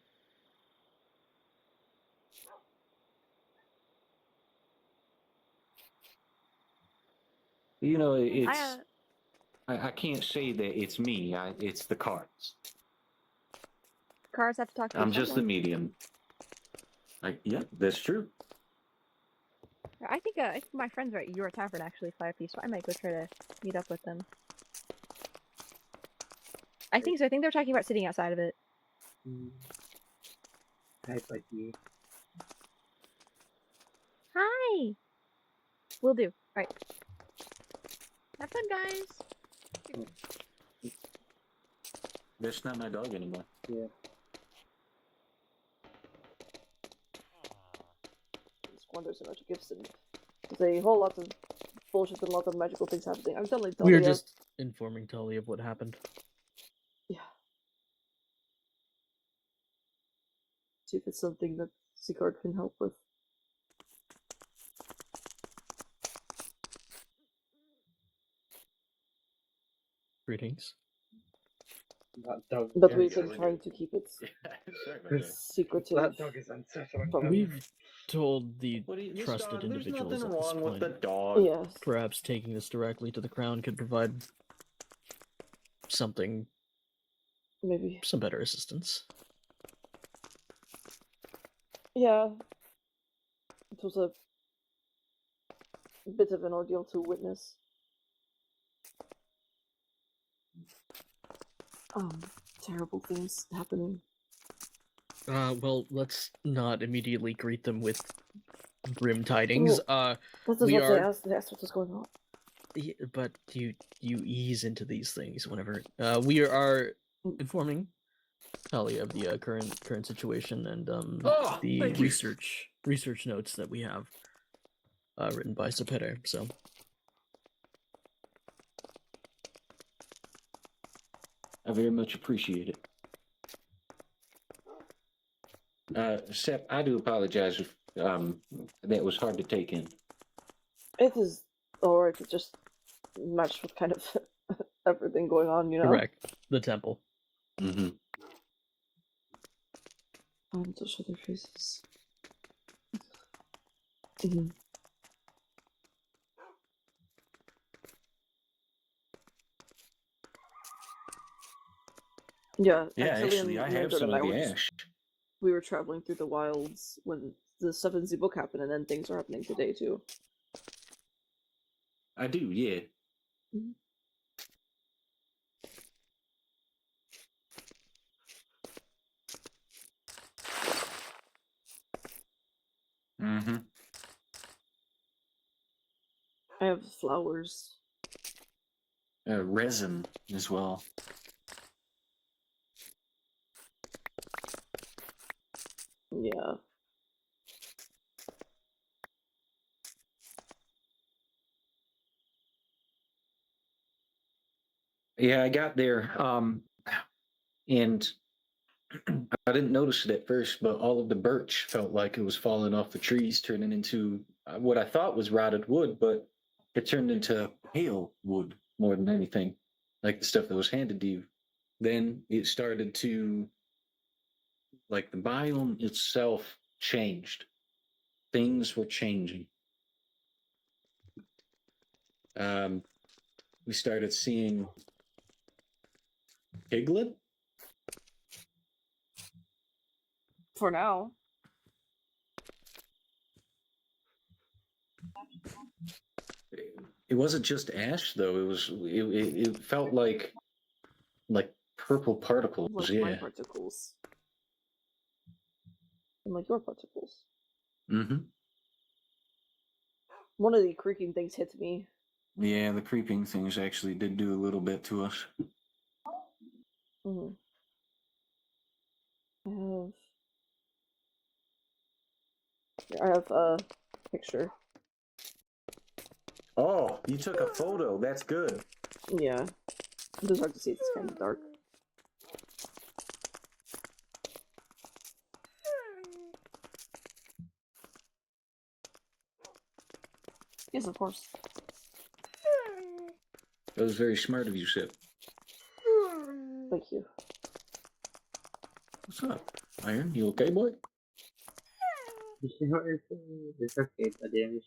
You know, it's I can't say that it's me. It's the cards. Cars have to talk to I'm just the someone. medium. Yeah, that's true. I think my friends are at your tavern actually, Firepiece, so I might go try to meet up with them. I think so. I think they're talking about sitting outside of it. Hi, buddy. Hi! Will do. Alright. Have fun, guys! That's not my dog anymore. Yeah. Squander so much gifts and there's a whole lot of bullshit and a lot of magical things happening. I'm telling We are Talia. just informing Tully of what happened. Yeah. See if it's something that Sigurd can help with. Greetings. That dog. But we've been trying to keep it secretive. That dog is unsettling. We've told the What do you- Miss trusted Dawn, there's individuals nothing at this wrong with point. the dog. Yes. Perhaps taking this directly to the crown could provide something Maybe. Some better assistance. Yeah. It was a bit of an ordeal to witness. Terrible things happening. Well, let's not immediately greet them with grim tidings. That's We what are. they asked what was going on. Yeah, but you ease into these things whenever we are informing Talia of the current situation and the research notes that we have written by Sapere. So I very much appreciate it. Sep, I do apologize if that was hard to take in. It is alright, it just matched with kind of everything going on, you know? correct. The temple. Mm-hmm. To show their faces. Mm-hmm. Yeah, actually, I have some of the ash. We were traveling through the wilds when the stuff in the book happened, and then things are happening today too. I do, yeah. Mm-hmm. Mm-hmm. I have flowers. Resin as well. Yeah. Yeah, I got there, and I didn't notice it at first, but all of the birch felt like it was falling off the trees, turning into what I thought was rotted wood, but it turned into pale wood more than anything, like the stuff that was handed to you. Then it started to, like, the biome itself changed. Things were changing. We started seeing Piglet. For now. It wasn't just ash, though. It felt like purple particles. Like yeah. my particles. And like your particles. Mm-hmm. One of the creaking things hit me. Yeah, the creeping things actually did do a little bit to us. Mm-hmm. I have a picture. Oh, you took a photo. That's good. Yeah. It was hard to see. It's kind of dark. Yes, of course. That was very smart of you, Sip. Thank you. What's up, Iron? You okay, boy? It's okay, but the end is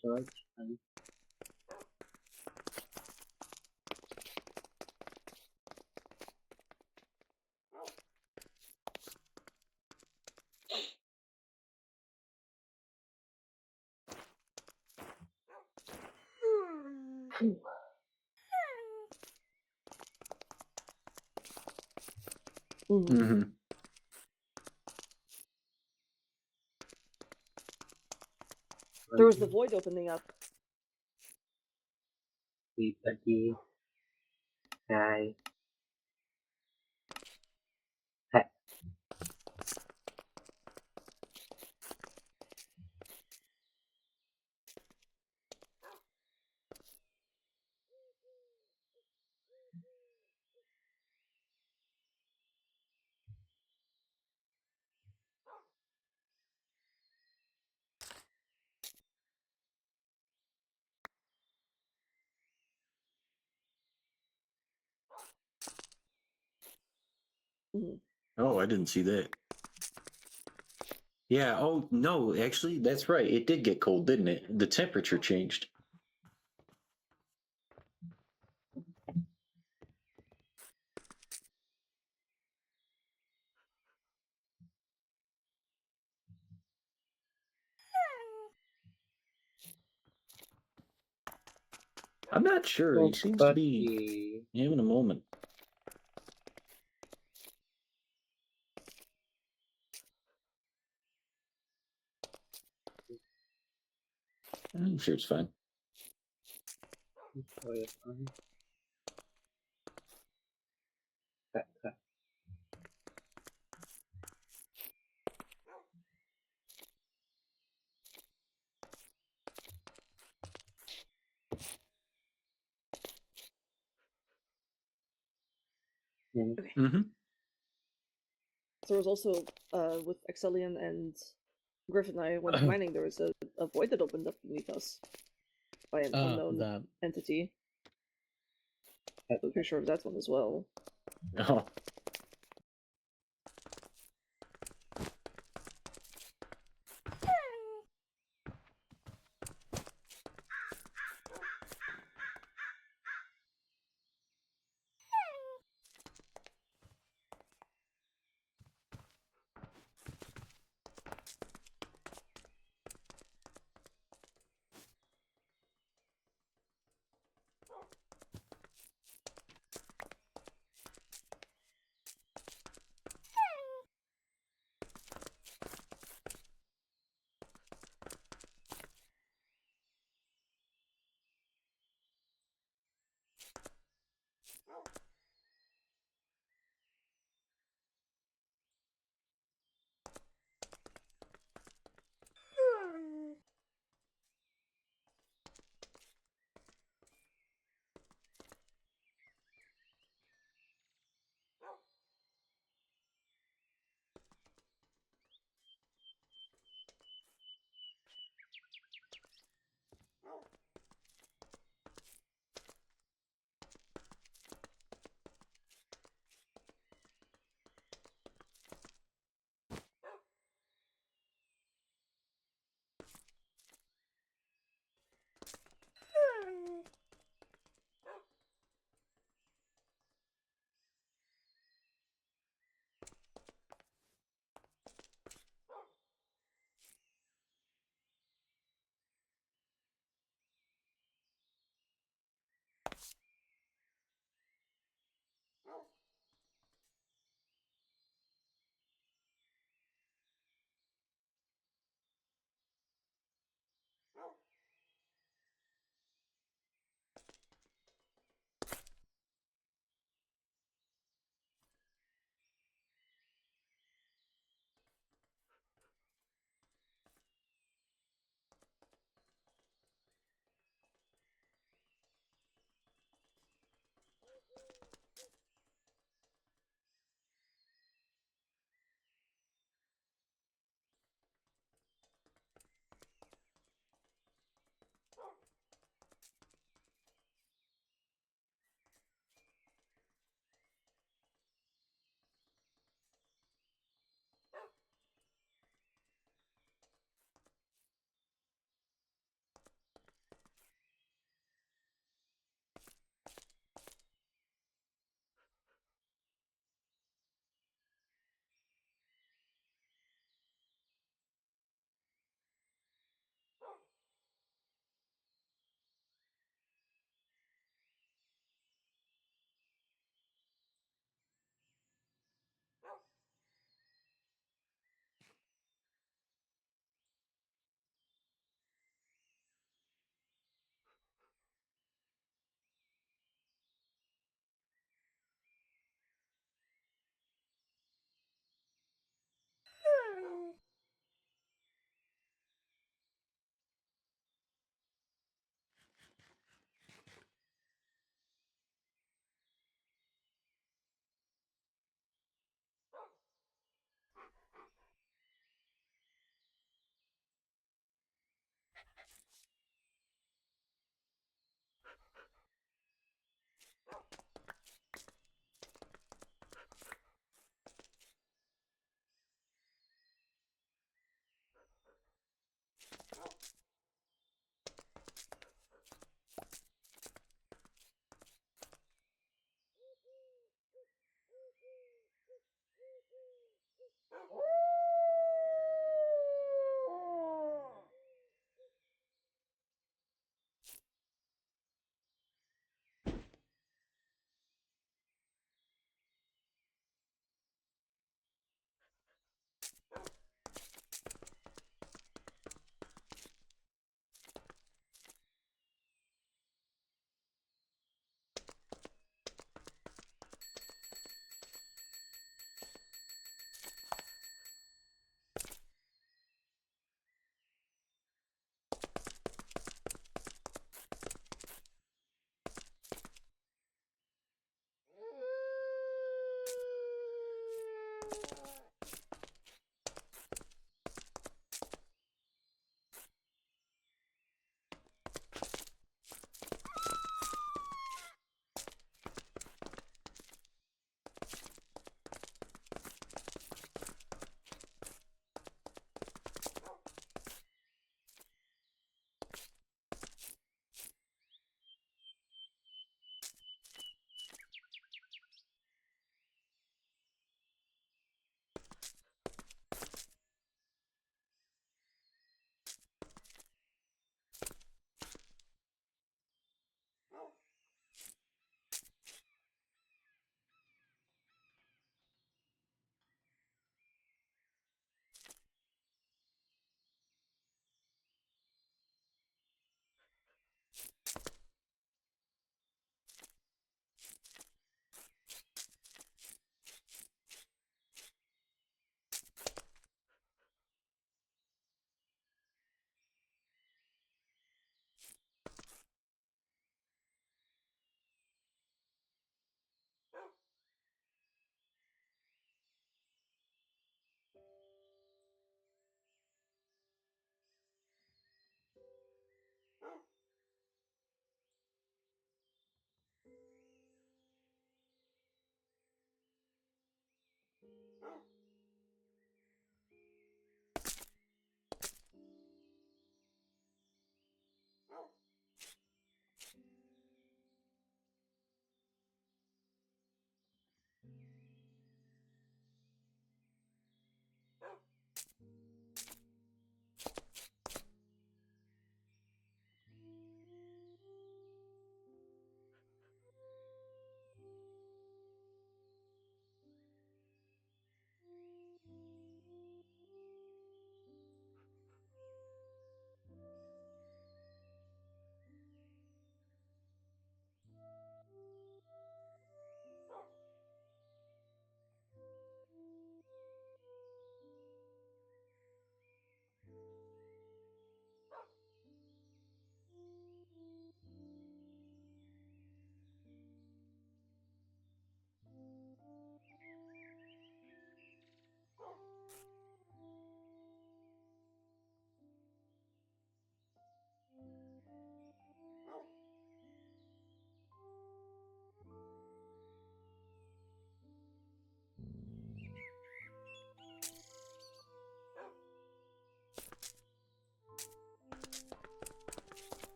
Mm-hmm. There was the void opening up. Buddy. Hi. Oh, I didn't see that. Yeah, oh, no, actually, that's right. It did get cold, didn't it? The temperature changed. I'm not sure. Oh, He seems to be having a moment. I'm sure it's fine. Cut. Okay. Mm-hmm. There was also with Exelian and Griffin and I went mining, there was a void that opened up beneath us by an unknown entity. I have a picture of that one as well. Oh.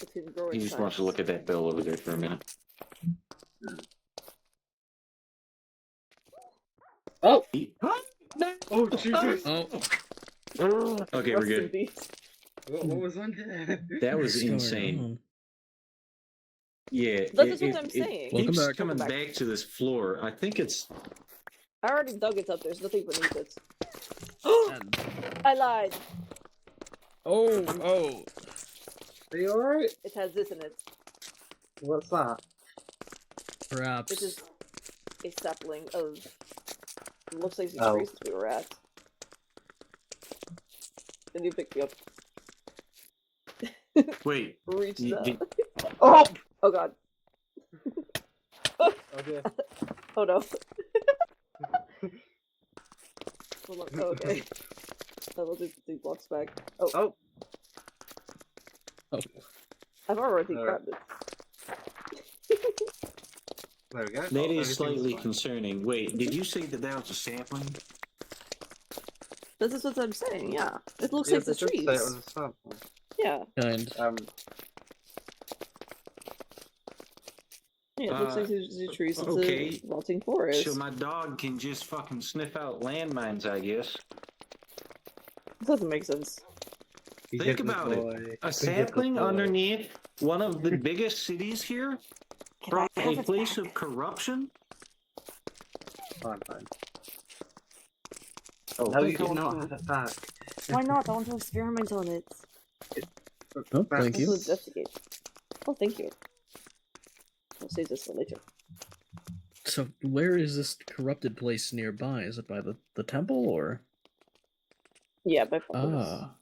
It can grow He in just wants to size. look at that bell over there for a minute. Oh! Oh, Jesus! Oh. Okay, we're good. What was on there? That was What's going insane. on? Yeah, That's what I'm saying. Welcome keeps back. coming back to this floor. I think it's. I already dug it up. There's nothing beneath it. I lied. Oh. Are you alright? It has this in it. What's that? Perhaps. This is a sapling of. It looks like the Oh. trees that we were at. And you picked me up. Wait. Reach you- that. did- Oh! Oh god. Okay. Oh no. Hold on. Oh, okay. I'll do the blocks back. Oh. Oh. Oh. I've already Alright. grabbed it. There we go. That Oh, is everything's slightly fine. concerning. Wait, did you say that that was a sapling? This is what I'm saying, yeah. It looks Yeah, like the they did trees. say it was a sample. Yeah. Kind. Yeah, it looks like the trees. It's Okay. a rotting forest. So my dog can just fucking sniff out landmines, I guess. It doesn't make sense. Think about it. A sapling underneath one of the biggest cities here from a place of corruption? Fine. Oh, No, thank you did you. not have it back. Why not? I want to experiment on it. Oh, thank I you. want to investigate. Oh, thank you. I'll save this for later. So, where is this corrupted place nearby? Is it by the temple, or? Yeah, by far. Ah.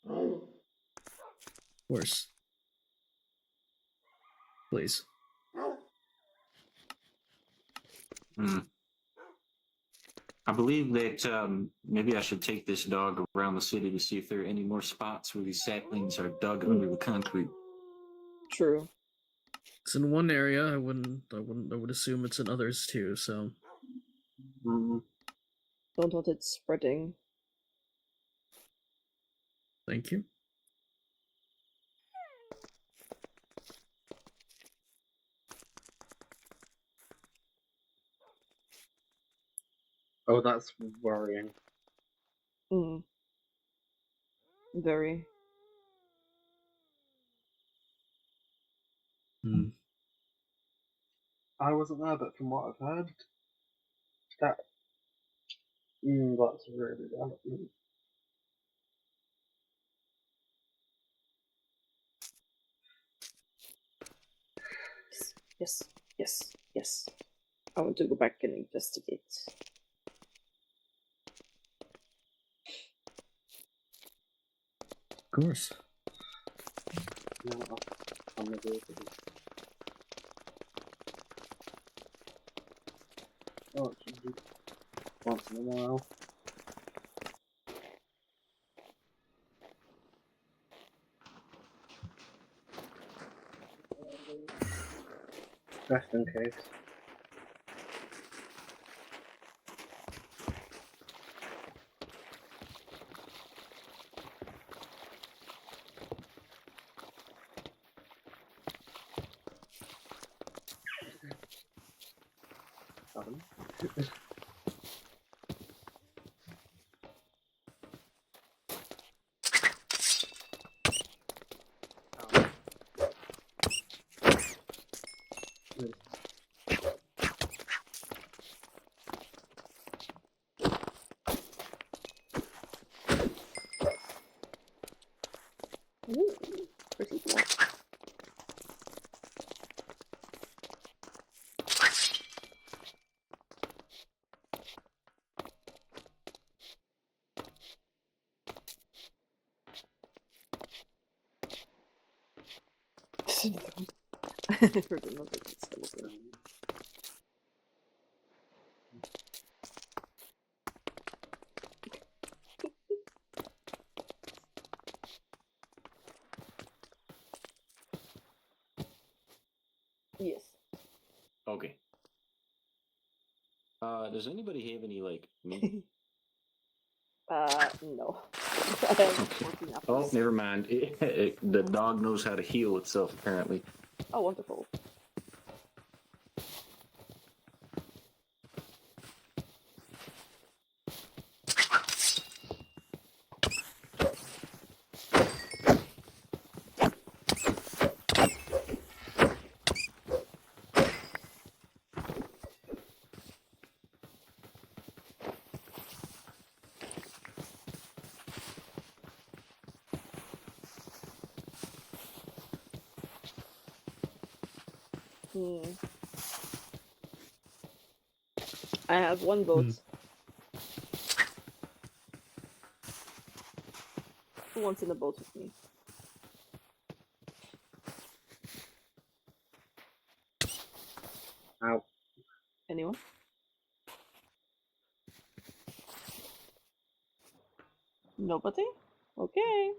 Of course. Please. I believe that maybe I should take this dog around the city to see if there are any more spots where these saplings are dug under the concrete. True. It's in one area. I would assume it's in others too. So. Don't want it spreading. Thank you. Oh, that's worrying. Very. I wasn't there, but from what I've heard, that's really bad. Yes. I want to go back and investigate. Of course. No, I'm gonna do it. Oh, it should be once in a while. Just in case. Ooh, pretty cool. I heard another skeleton. Okay. Does anybody have any like meat? No. I have 14 Oh, apples. never mind. The dog knows how to heal itself, apparently. Oh, wonderful. I have one boat. Who wants in the boat with me? Ow. Anyone? Nobody? Okay.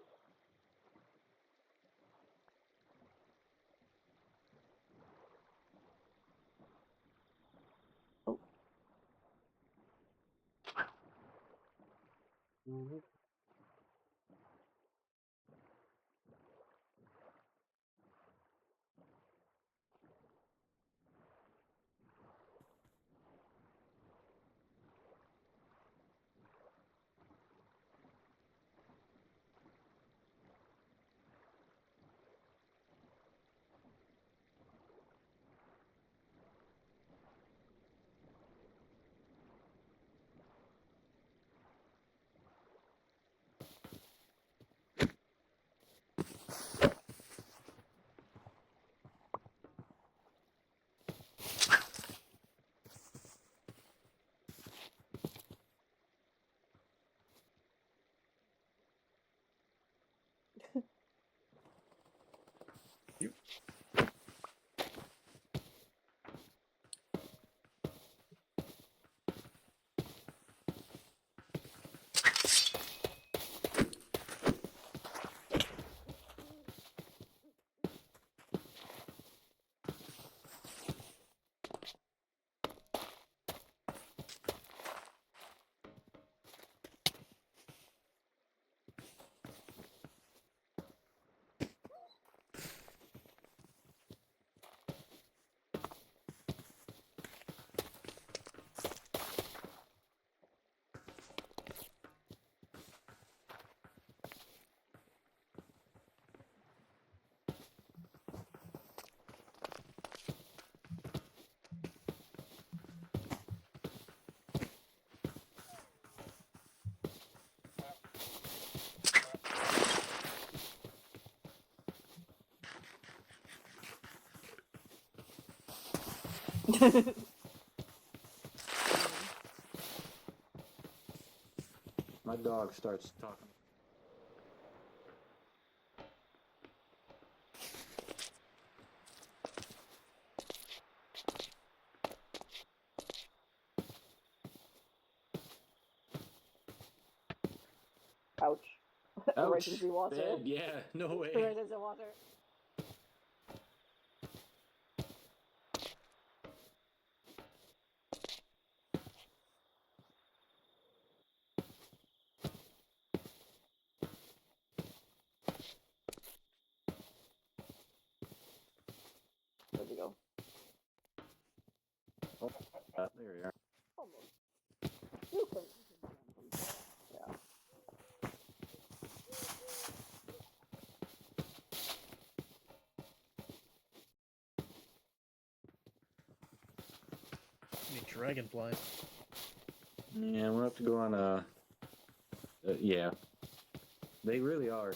Oh. My dog starts talking. Ouch. Ouch. Right into the water. Bad. Yeah, no way. Right into the water. Where'd we go? Oh, there you are. Almost. You can yeah. Need dragonflies. Yeah, we'll have to go on yeah. They really are.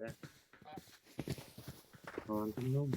Okay. On to no more.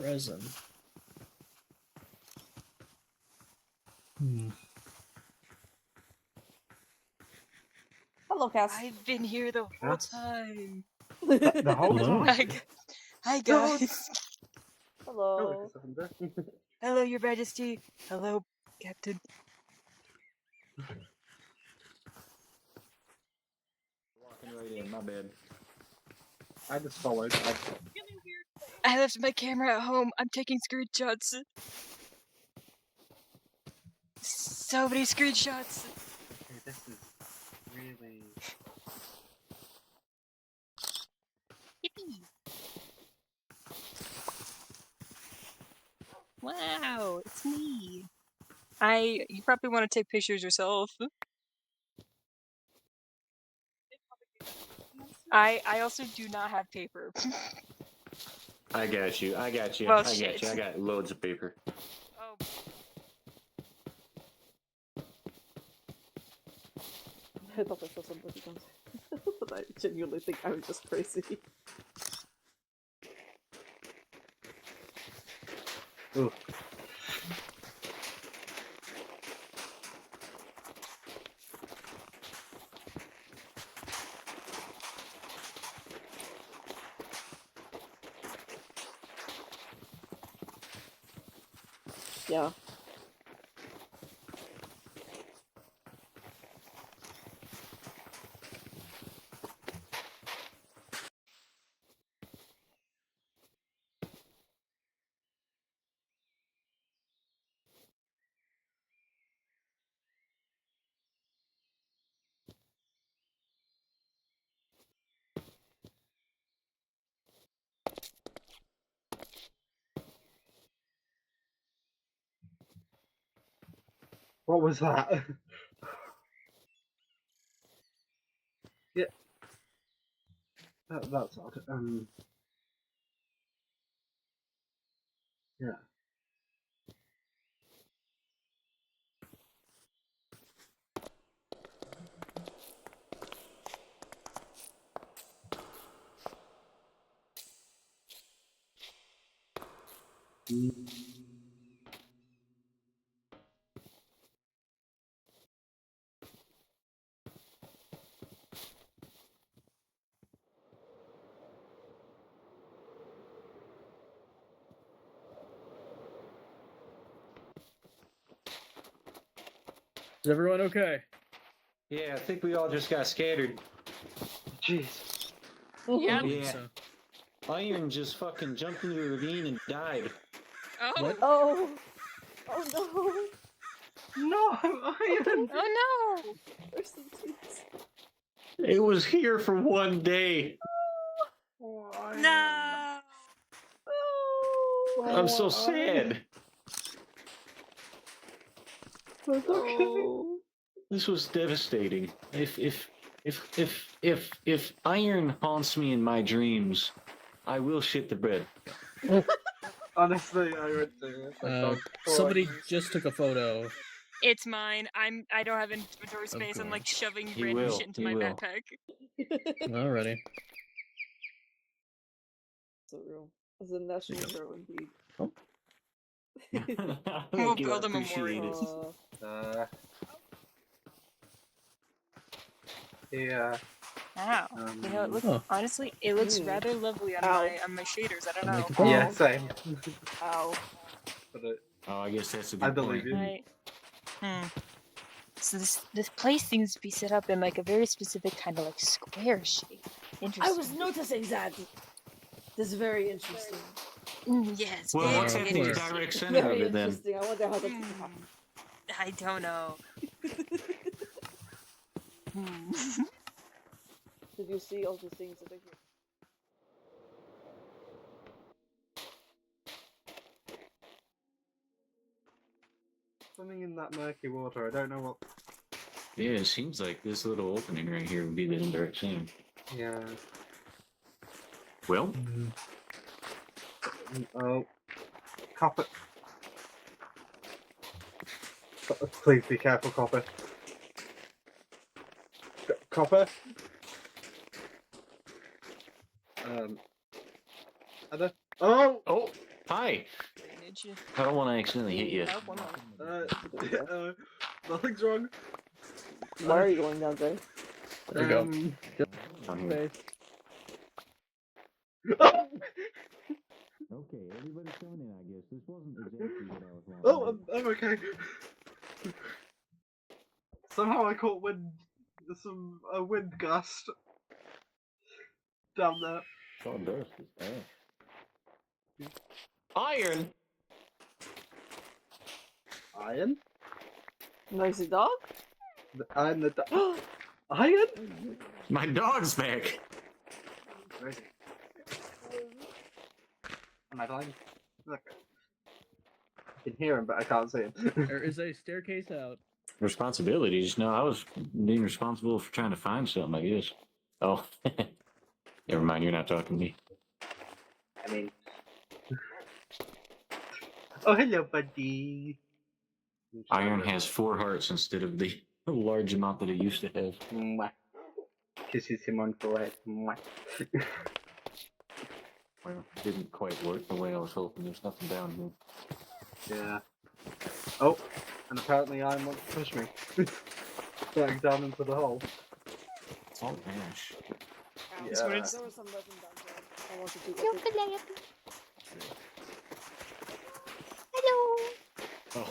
Resin. Hello, Cass. I've been here the whole time. The whole Hello. time. Hi guys. Hello. Hello, Your Majesty. Hello, Captain. Walking right in, my bad. I just followed. I left my camera at home. I'm taking screenshots. So many screenshots. Okay, this is really. Yippee. Wow, it's me. You probably want to take pictures yourself. I also do not have paper. I got you. I got you. Well, I got shit. you. I got loads of paper. Oh. I thought I saw somebody else. But I genuinely think I was just crazy. Ooh. Yeah. What was that? Yeah. That's odd. Yeah. Is everyone okay? Yeah, I think we all just got scattered. Jeez. Yeah. Yeah. Iron just fucking jumped into the ravine and died. Oh. What? Oh. Oh no. No, Iron. Oh no. Rest in peace. It was here for one day. No. I'm so sad. That's okay. This was devastating. If iron haunts me in my dreams, I will shit the bed. Honestly, I would do it. Somebody just took a photo. It's mine. I don't have inventory space. I'm like shoving He random will, shit into he my will. backpack. Alrighty. So real. As a national hero indeed. We'll Thank you, I build a appreciate it. memorial. Yeah. Wow. You know, it looks honestly, it looks rather lovely on my shaders. I don't know. Yeah, same. Ow. But Oh, I guess that's a good I believe point. you. Right. So this place seems to be set up in like a very specific kind of like square shape. Interesting. I was noticing that. This is very interesting. Yes. Well, very what's at the interesting. direct center of Very it then? interesting. I wonder how that's gonna happen. I don't know. Did you see all the things that I did? Something in that murky water. I don't know what. Yeah, it seems like this little opening right here would be the direct center. Yeah. Well, Oh. Copper. Please be careful, Copper. Copper? Ada? Oh! Hi. I don't want to accidentally hit you. Nothing's wrong. Why are you going down there? There we go. Okay, everybody's coming in, I guess. This wasn't exactly what I was wanting. Oh, I'm okay. Somehow I caught a wind gust down there. Sawdust is ash. Iron. Iron? Noisy dog? I'm the dog. Iron? My dog's back. Where is it? Am I blind? Look. I can hear him, but I can't see him. There is a staircase out. Responsibilities? No, I was being responsible for trying to find something, I guess. Oh, never mind. You're not talking to me. I mean... Oh, hello, buddy. Iron has 4 hearts instead of the large amount that it used to have. Mwah. Kisses him on forehead. Mwah. Well, it didn't quite work the way I was hoping. There's nothing down here. Yeah. Oh, and apparently Iron wants to push me. Back down into the hole. It's all ash. Yeah. There was some resin down there. I wanted to Hello. Oh.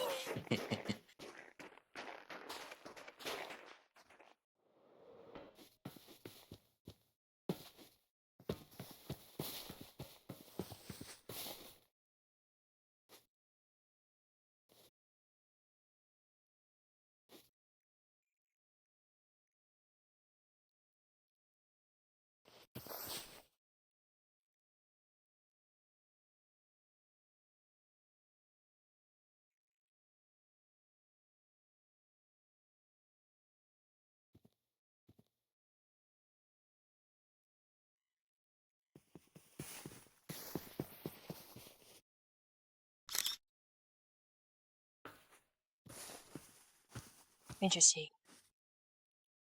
Interesting.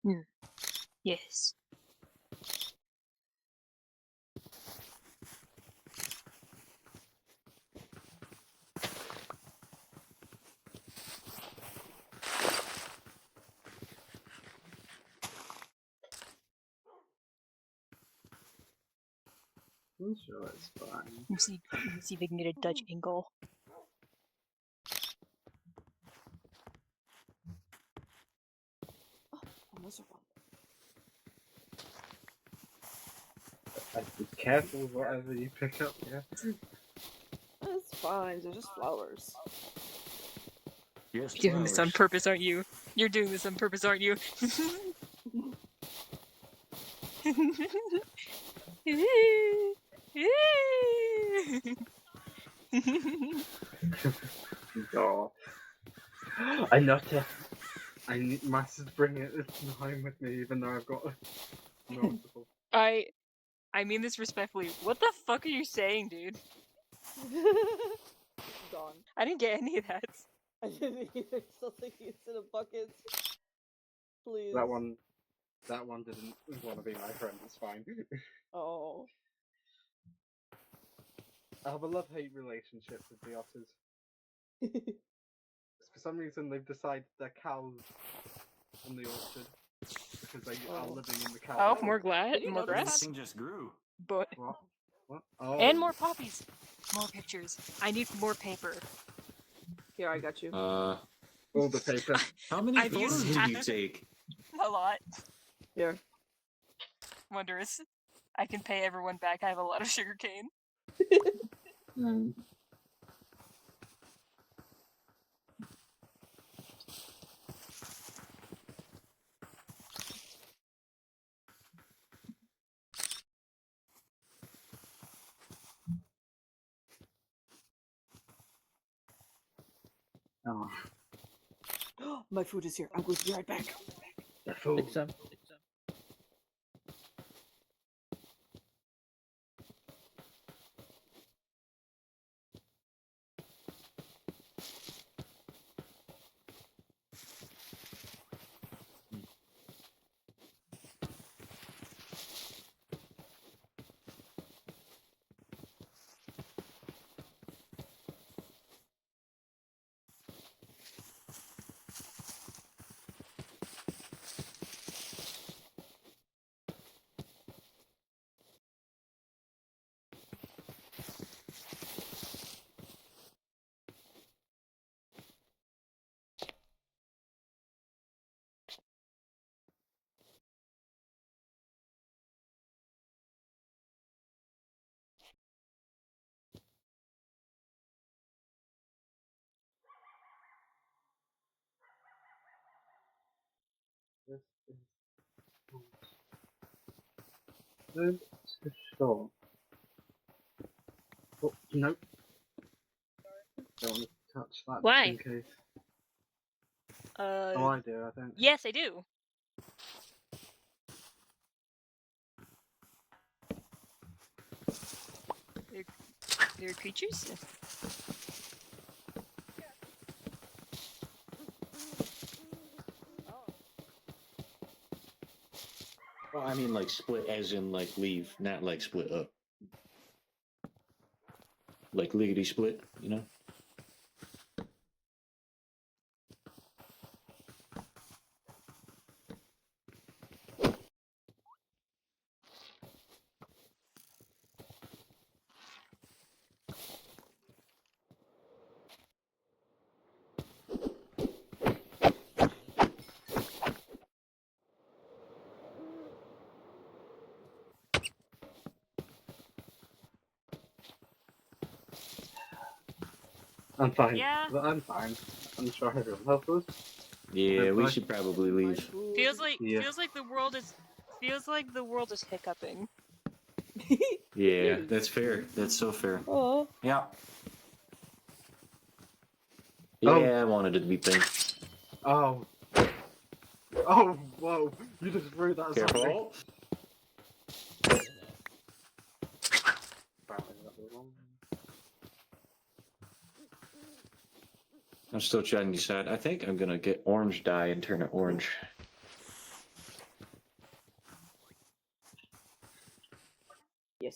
Hmm. Yes. I'm sure it's fine. Let's see if I can get a Dutch angle. I'm miserable. Be careful with whatever you pick up, yeah? It's fine, they're just flowers. Yes, You're doing this on purpose, aren't you? You're doing this on purpose, aren't you? Oh. I nutter. I must bring it home with me, even though I've got multiple. I mean this respectfully. What the fuck are you saying, dude? Gone. I didn't get any of that. I didn't either. Still thinking it's in a bucket. Please. That one didn't want to be my friend. It's fine. Oh. I have a love-hate relationship with the otters. For some reason, they've decided they're cows in the orchard because they are living in the cow. Oh, more grass. This thing just grew. But What? Oh. and more poppies. More pictures. I need more paper. Here, I got you. All the paper. How many I've photos used did you take? A lot. Here. Wondrous. I can pay everyone back. I have a lot of sugarcane. Oh. My food is here. I'm going to be right back. The food. Take some. This is good to show. Oh, nope. Don't want to touch that Why? in case. Oh, I do, I think. Yes, I do. They're creatures? Well, I mean, like split as in like leave, not like split up. Like lickety split, you know? I'm fine. Yeah. I'm fine. I'm sure everyone else is. Yeah, we should probably leave. Feels like Yeah. the world is hiccuping. Yeah, that's fair. That's so fair. Oh. Yeah. Yeah, I wanted it to be pink. Oh. Oh, whoa. You just threw that Careful. I'm still trying to decide. I think I'm gonna get orange dye and turn it orange. Yes.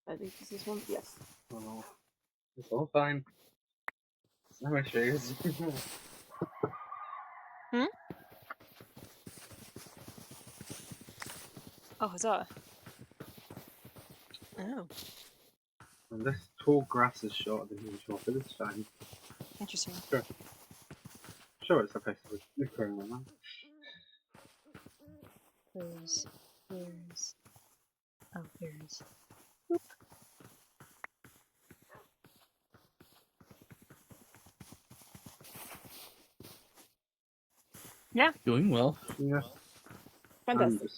I think this is one. Yes. Oh, it's all fine. No issues. Hmm? Oh, huzzah. Oh, And this tall grass is shorter than usual, but it's fine. interesting. Sure, it's okay to be growing like that. There's. Oh, there's. Yeah. Doing well. Yeah. Fantastic.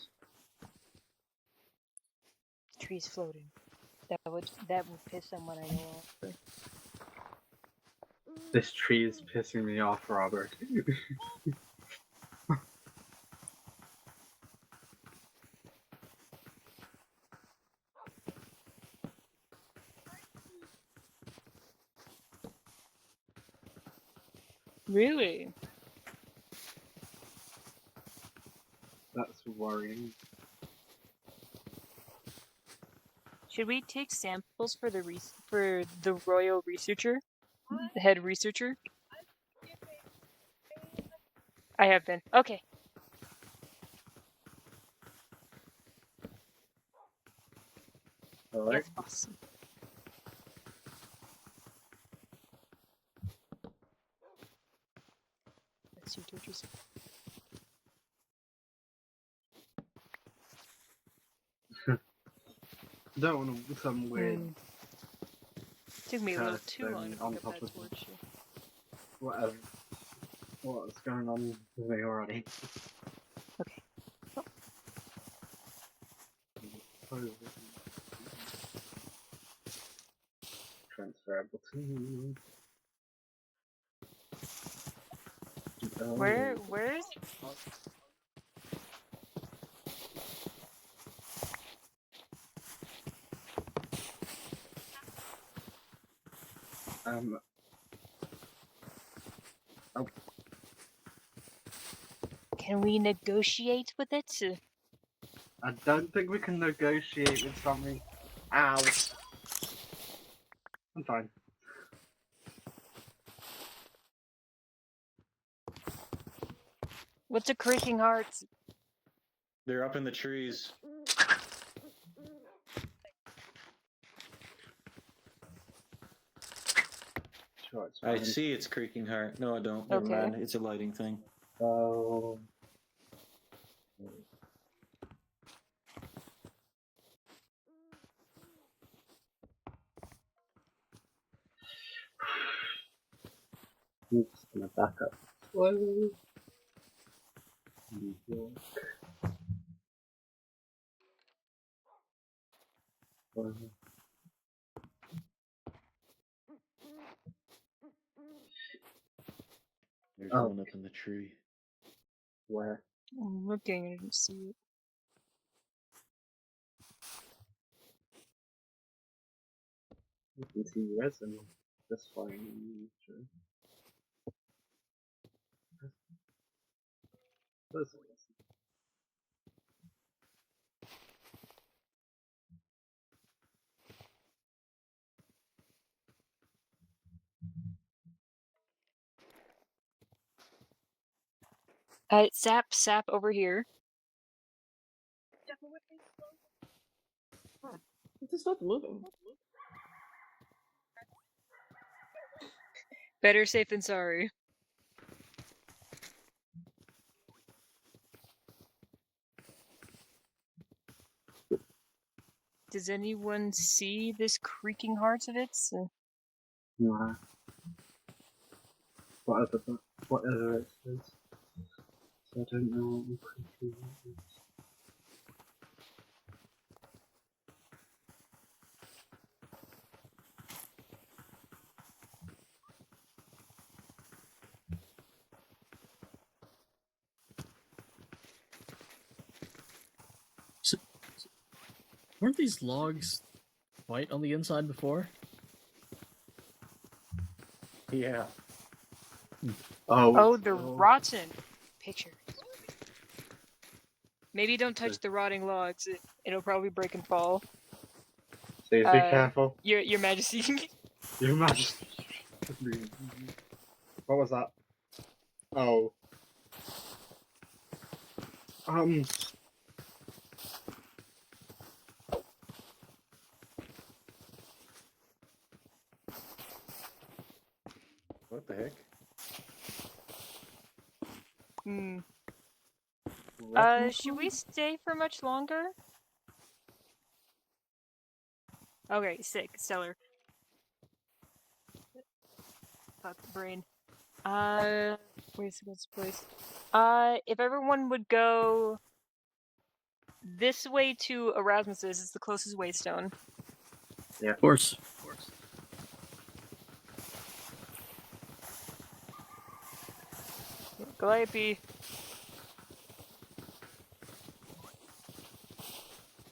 Trees floating. That would piss someone I know off. This tree is pissing me off, Robert. Really? That's worrying. Should we take samples for the royal researcher, the head researcher? I have been. Okay. Alright. Yes, boss. Let's see, torches. Don't want some weird. Took me a little too person long to on pick up top that of torch. whatever. What's going on with me already? Okay. Transferable to. Where is? Oh. Can we negotiate with it? I don't think we can negotiate with something. Ow. I'm fine. What's a creaking heart? They're up in the trees. Sure, it's I fine. see it's creaking heart. No, I don't. Never Okay. mind. It's a lighting thing. Oh. I'm just gonna back up slowly. There's Oh. one up in the tree. Where? I'm looking, I didn't see it. You can see resin just fine. Sure. There's a resin. Sap over here. It just stopped moving. Better safe than sorry. Does anyone see this creaking heart of it? Nah. Whatever it is. So I don't know what I'm creepy is. So, weren't these logs white on the inside before? Yeah. Oh, the rotten pictures. Maybe don't touch the rotting logs. It'll probably break and fall. Please be careful. Your Majesty. Your Majesty. What was that? Oh. What the heck? Hmm. Should we stay for much longer? Okay, sick, stellar. Fuck the brain. Where's this place? If everyone would go this way to Erasmus's, it's the closest waystone. Yeah. Of course. Calliope.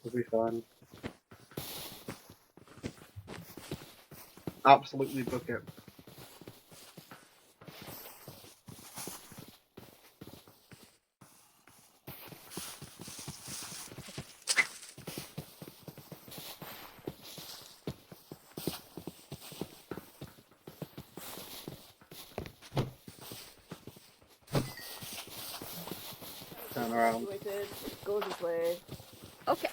It'll be fun. Absolutely book it. Turn around. It goes this way. Okay.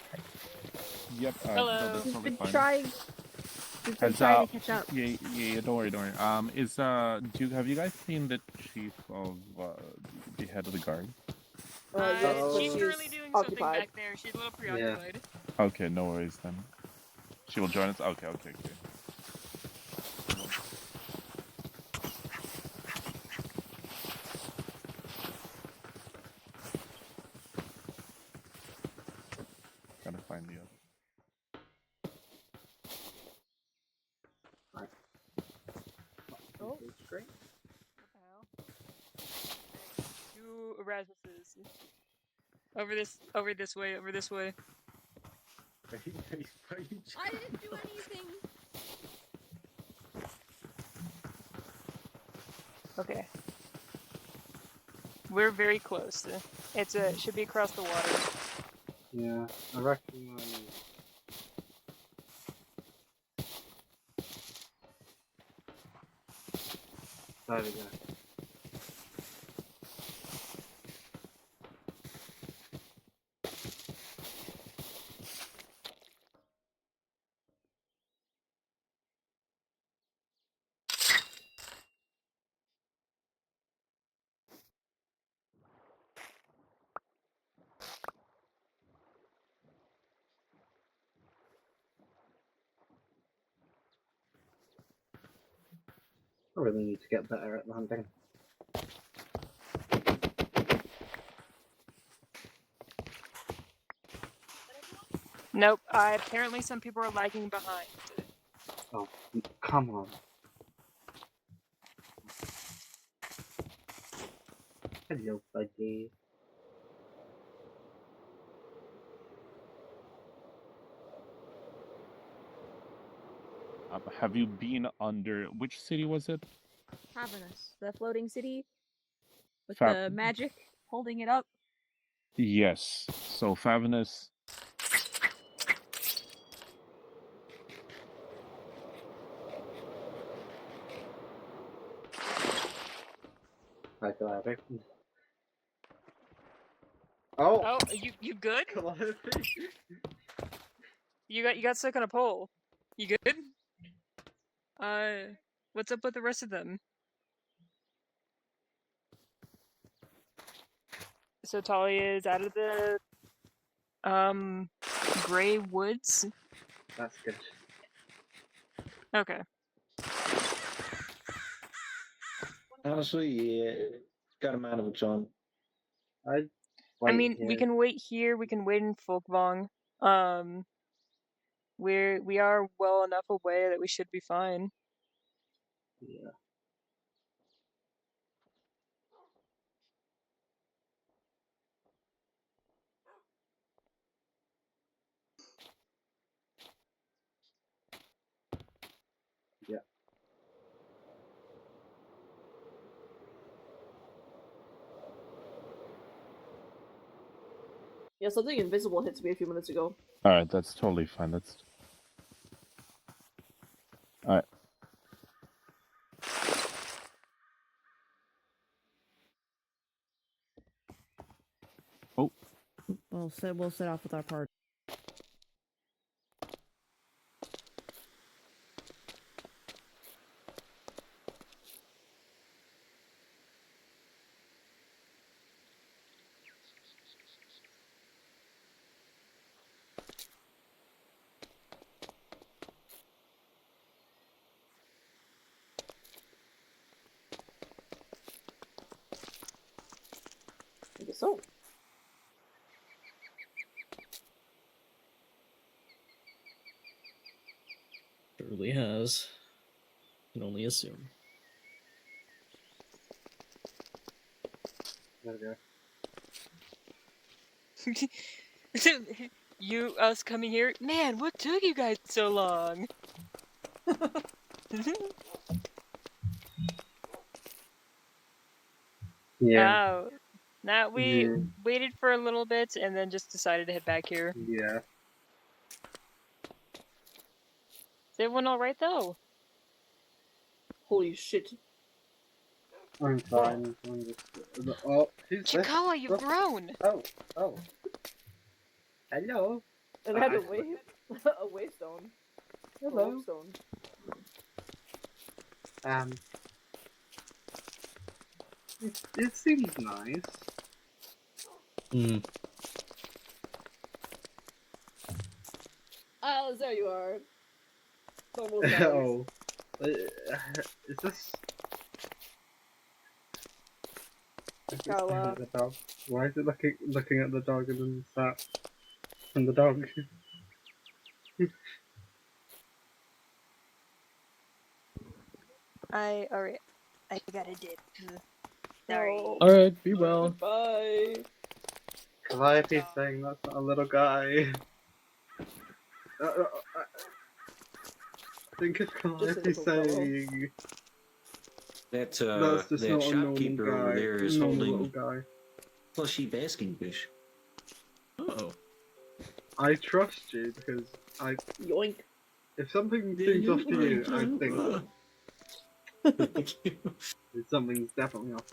Yep. Hello. No, that's We've totally been fine. trying. We've been Has, trying to catch up. Yeah, don't worry. Have you guys seen the chief of the head of the guard? She's currently doing something back there. She's a little preoccupied. Okay, no worries then. She will join us. Okay. Gotta find the other. Oh, great. To Erasmus's. Over this way. I didn't do anything. Okay. We're very close. It should be across the water. Yeah, I reckon. There we go. I really need to get better at landing. Nope. Apparently, some people are lagging behind. Oh, come on. Hello, buddy. Have you been under which city was it? Havernus, the floating city with Fab- the magic holding it up. Yes. So Favinus. I got it. Oh, you good? Calliope. You got stuck on a pole. You good? What's up with the rest of them? So Talia is out of the gray woods. That's good. Okay. Honestly, yeah, got him out of its own. I mean, we can wait here. We can wait in Folkvong. We are well enough away that we should be fine. Yeah. Yeah. Yeah, something invisible hit me a few minutes ago. Alright, that's totally fine. That's alright. Oh. We'll set off with our party. I guess so. Surely has. Can only assume. There we go. Us coming here? Man, what took you guys so long? Yeah. Oh, now we waited for a little bit and then just decided to head back here. Yeah. Is everyone alright though? Holy shit. I'm fine. I'm just. Oh, who's this? Chikawa, you've grown! Oh. Hello. And had a wave, a wavestone. Hello. A wavestone. It seems nice. Hmm. Ah, there you are. Normal size. Oh. Is this? Kawa. The dog. Why is it looking at the dog and then that and the dog? Alright. I gotta dip. Sorry. Alright, be well. Bye. Calliope's saying that's not a little guy. I think it's Calliope saying That's just that not a shopkeeper normal over guy. there is Normal holding little guy. plushy basking fish. Oh. I trust you because I. Yoink. If something seems off to you, I think something's definitely off.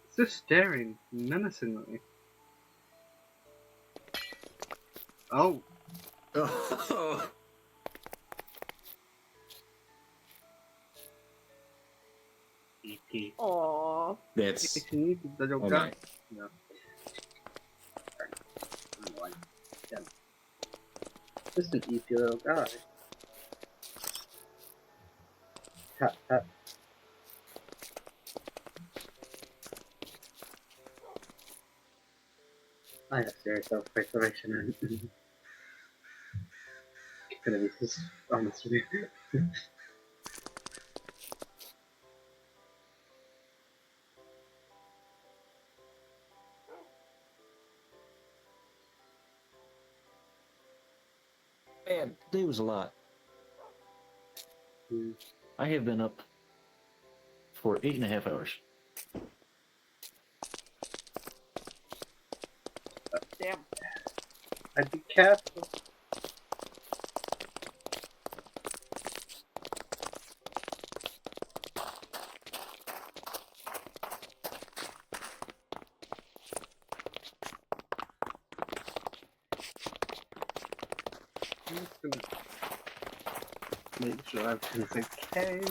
It's just staring menacingly. Oh. E.T. Aww. That's E.T. the little okay. guy. No. Just an E.T. little guy. Tap, tap. I have serious self-preservation and gonna be just honest with you. Man, today was a lot. I have been up for 8.5 hours. Damn. I'd be careful. I'm just gonna make sure everything's okay.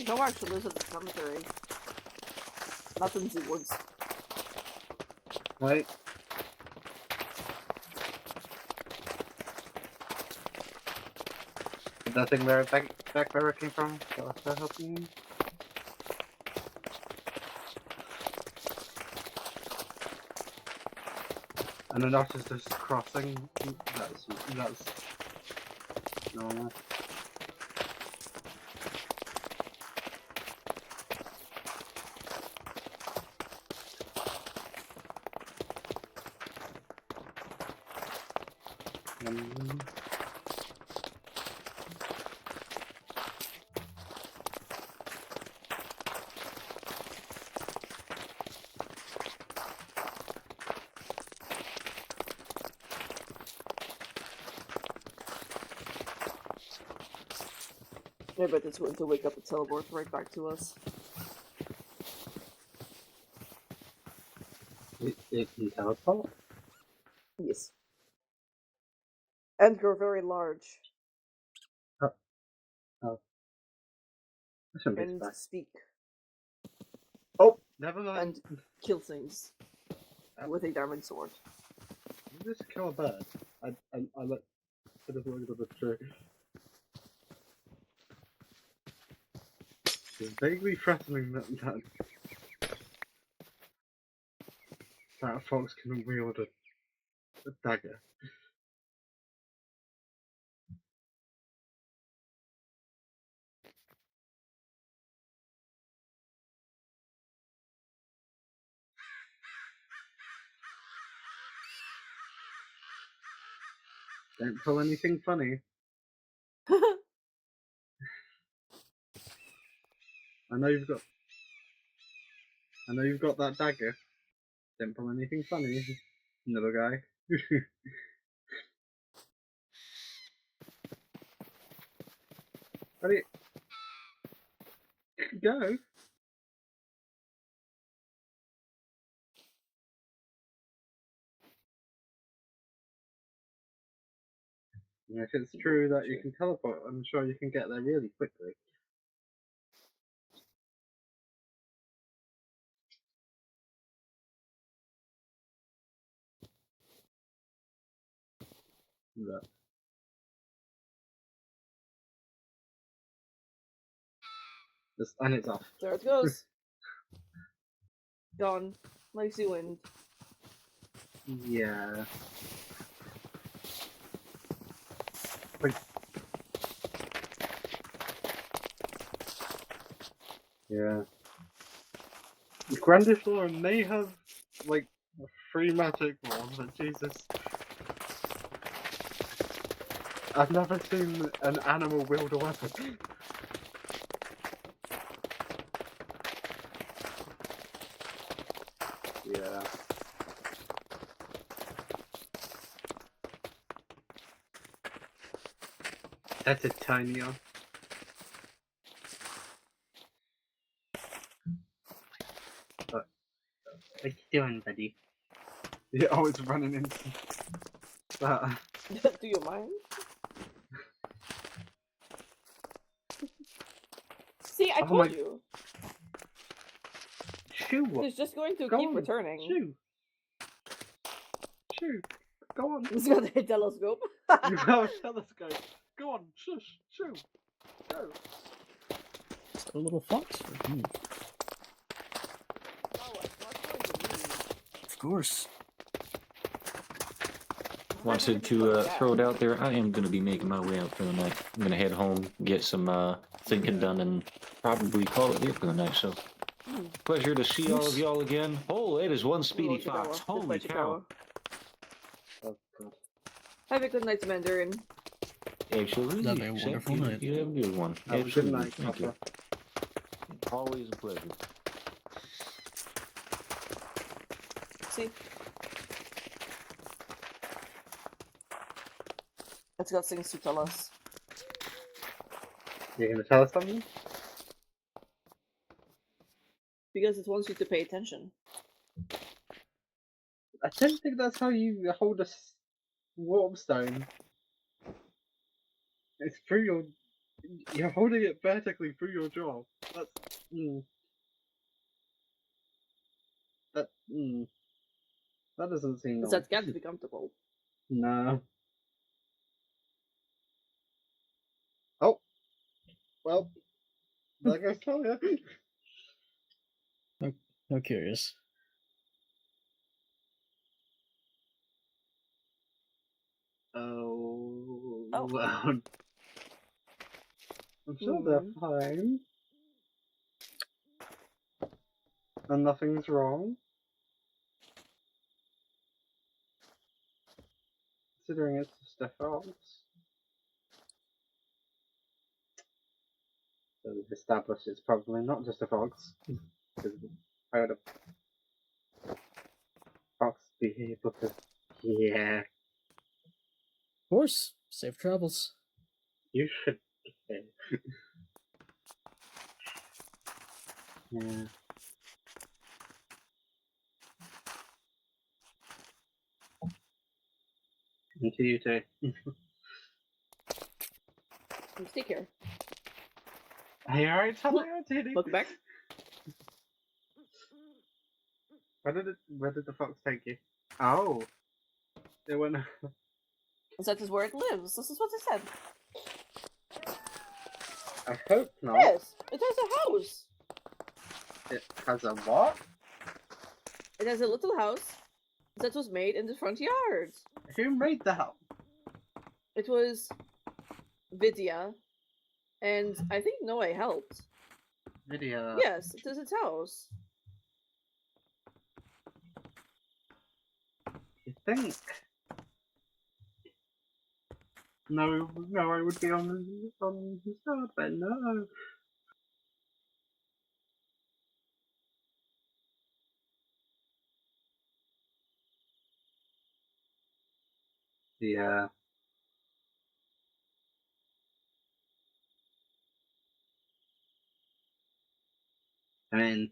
No actually lives in the cemetery. Not in the woods. Right. That thing there back where it came from? That was helping you? And the nurse is just crossing. That's normal. I bet it's going to wake up and teleport right back to us. It can teleport? Yes. And grow very large. Oh. That shouldn't be And so bad. speak. Oh, never mind. And kill things. With a diamond sword. You just kill a bird. I like it is look at the tree. It's vaguely threatening that fox can wield a dagger. Don't pull anything funny. I know you've got that dagger. Don't pull anything funny. Another guy. Ready? Go. And if it's true that you can teleport, I'm sure you can get there really quickly. Look. And it's off. There it goes. Gone. Lazy wind. Yeah. Yeah. Grandiflora may have, like, a free magic wand, but Jesus. I've never seen an animal wield a weapon. Yeah. That's a tiny one. What you doing, buddy? Yeah, oh, it's running into that. Do you mind? See, I told you. Shoo! He's just going to Go keep on. returning. Shoo! Shoo! Go on! He's got a telescope. You have a telescope. Go on, shush, shoo! go. Is that a little fox? Hmm. Oh, it's not going to leave. Of course. Wanted to throw it out there. I am going to be making my way out for the night. I'm going to head home, get some thinking done, and probably call it here for the night. So, pleasure to see all of y'all again. Oh, it is one speedy fox. Holy cow. Oh, God. Have a good night, Mandarin. Absolutely. Have a wonderful night. You have a good one. Have a good Absolutely. night, Thank you. Papa. Always a pleasure. See? It's got things to tell us. You're gonna tell us something? Because it wants you to pay attention. I don't think that's how you hold a warp stone. It's through your... You're holding it vertically through your jaw. That's... That doesn't seem Because normal. that can't be comfortable. No. Oh! Well, there goes Talia. How curious. Oh. Oh. Well. I'm sure they're fine. And nothing's wrong. Considering it's just a fox. So we've established it's probably not just a fox. Because I heard a fox be able to... Yeah. Of course. Safe travels. You should... Yeah. And to you too. Take care. Are you alright, Talia? Look back. Where did the fox take you? Oh. It went... That is where it lives. This is what I said. I hope not. Yes, it has a house. It has a what? It has a little house that was made in the front yard. Who made the house? It was Vidya, and I think Noe helped. Vidya. Yes, it is its house. You think? No, I would be on his side, but no. Yeah. I mean,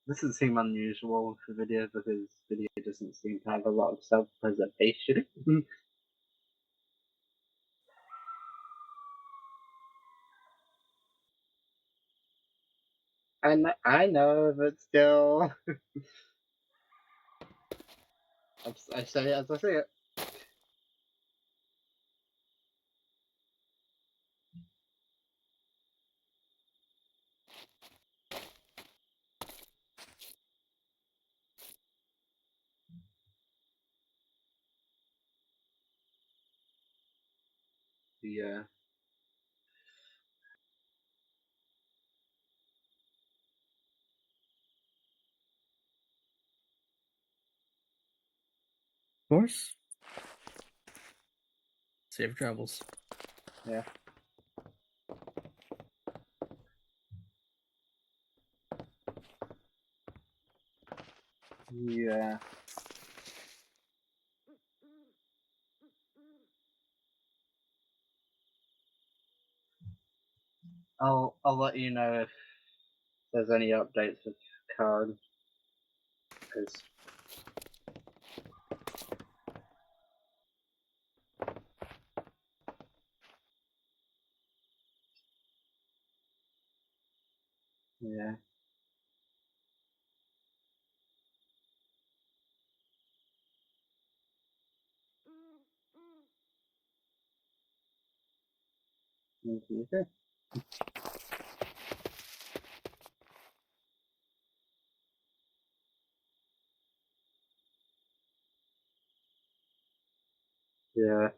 this doesn't seem unusual for Vidya because Vidya doesn't seem to have a lot of self-preservation. I know, but still. I say it as I see it. Yeah. Of course. Safe travels. Yeah. Yeah. I'll let you know if there's any updates with Card. Because yeah. Okay. Yeah.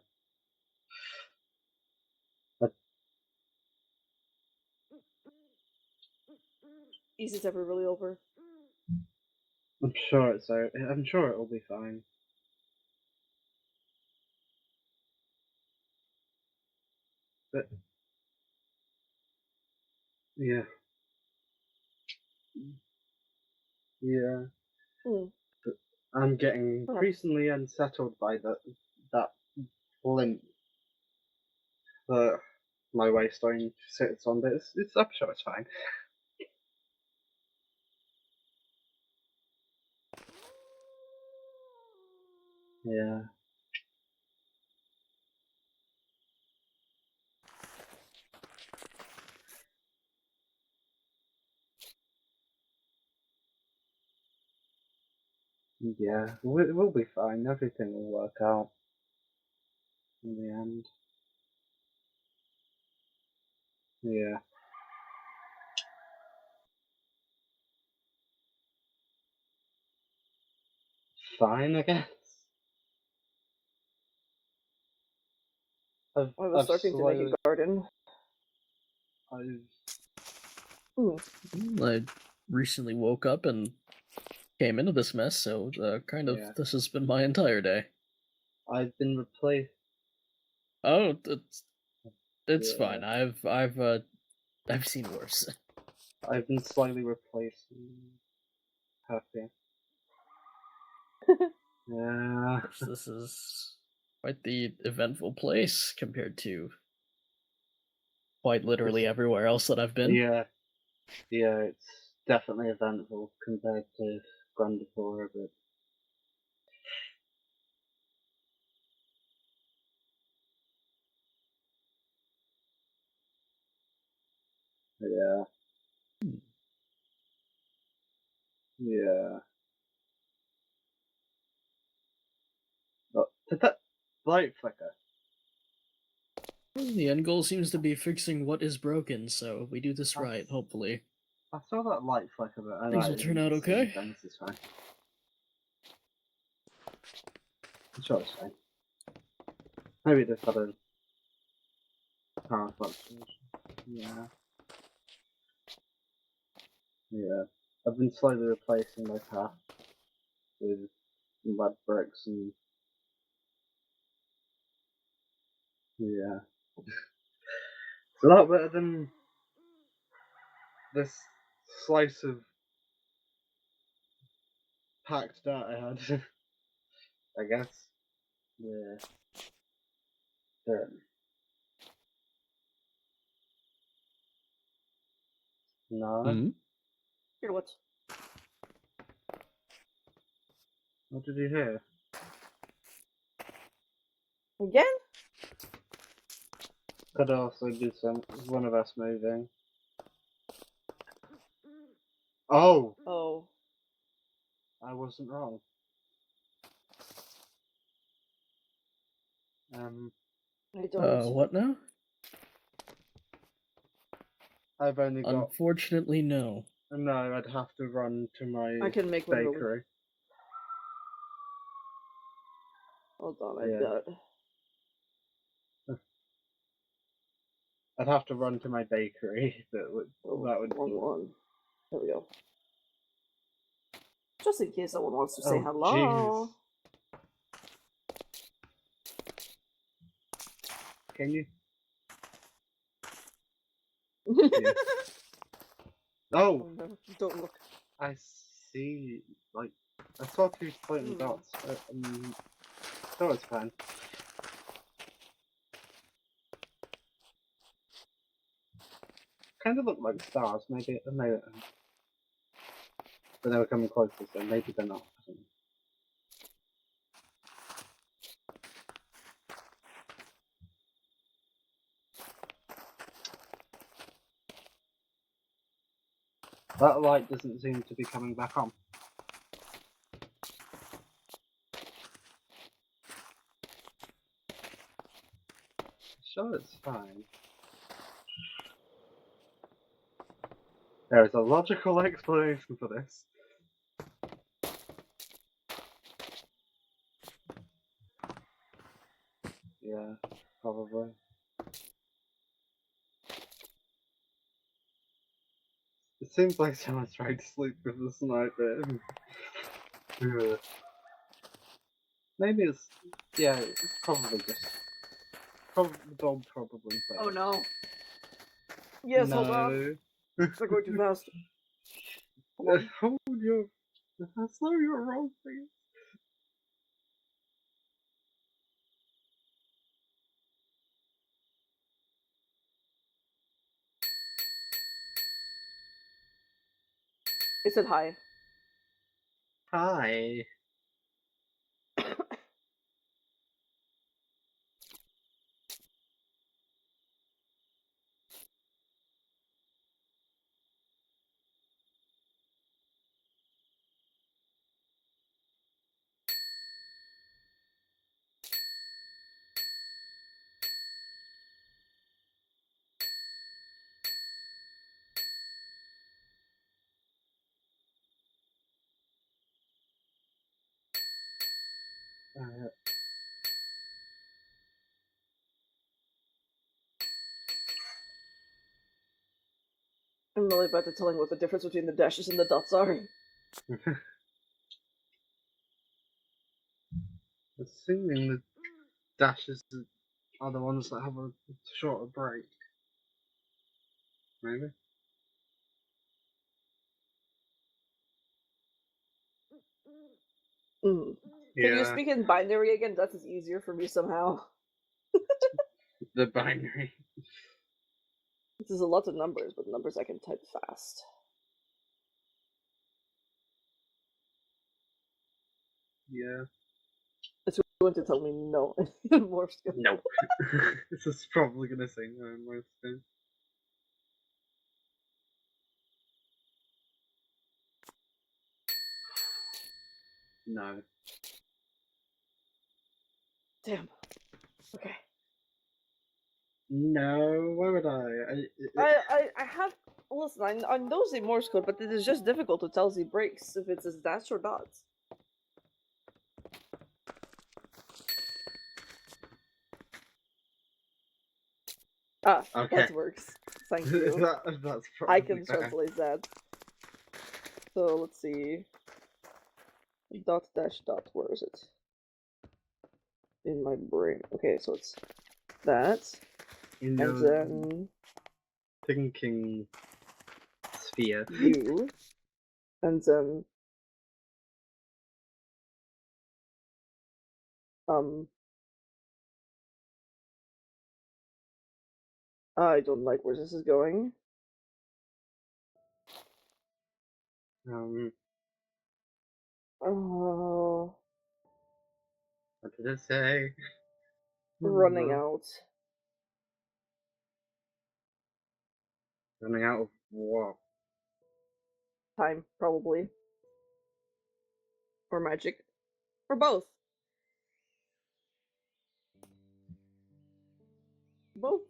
Is it ever really over? I'm sure it's out. I'm sure it'll be fine. But yeah. Yeah. But I'm getting increasingly unsettled by that blimp that my waistline sits on. But I'm sure it's fine. Yeah. Yeah, we'll be fine. Everything will work out in the end. Yeah. Fine, I guess. I was starting to make a garden. I recently woke up and came into this mess, so Yeah. this has been my entire day. I've been replaced. Oh, it's Yeah. fine. I've seen worse. I've been slightly replacing Happy. Yeah. This is quite the eventful place compared to quite literally everywhere else that I've been. Yeah. Yeah, it's definitely eventful compared to Grandiflora, but yeah. Yeah. But did that light flicker? The end goal seems to be fixing what is broken, so if we do this right, hopefully. I saw that light flicker, but Things will turn out okay. Things is fine. I'm sure it's fine. Maybe just had a power fluctuation. Yeah. Yeah. I've been slowly replacing my path with mud bricks and yeah. It's a lot better than this slice of packed dirt I had. I guess. Yeah. Dirt. No. Here, what? What did you hear? Again? Could also be one of us moving. Oh! Oh. I wasn't wrong. I don't. What now? I've only got. Unfortunately, no. No, I'd have to run to my I can make one bakery. Hold on, I'd have to run to my bakery. That would. One. There we go. Just in case someone wants to say Oh, hello. Can you? Yeah. Oh! Don't look. I see. Like, I saw two floating dots. So it's fine. Kind of look like stars. Maybe. But they were coming closer, so maybe they're not. I don't know. That light doesn't seem to be coming back on. Sure, it's fine. There is a logical explanation for this. Yeah, probably. It seems like someone's trying to sleep with the sniper. Ugh. Maybe it's... yeah, it's probably just... the dog probably fell. Oh no. Yes, hold on. They're going too fast. Hold your... slow your roll, please. It said hi. Hi. I'm really bad at telling what the difference between the dashes and the dots are. Assuming the dashes are the ones that have a shorter break. Maybe? Mm. Can you speak in binary again? That is easier for me somehow. The binary. This is a lot of numbers, but numbers I can type fast. Yeah. It's going to tell me no. Morse code. No. This is probably gonna say no in most things. No. Damn. Okay. No, why would I have. Listen, I know the Morse code, but it is just difficult to tell the breaks if it's a dash or dots. Ah, Okay. that works. Thank you. That's I can better. translate that. So let's see. Dot dash dot. Where is it? In my brain. Okay, so it's that, In and your then thinking sphere. you, and then I don't like where this is going. Oh, What did it say? running out. Running out of what? Time, probably. Or magic. Or both. Both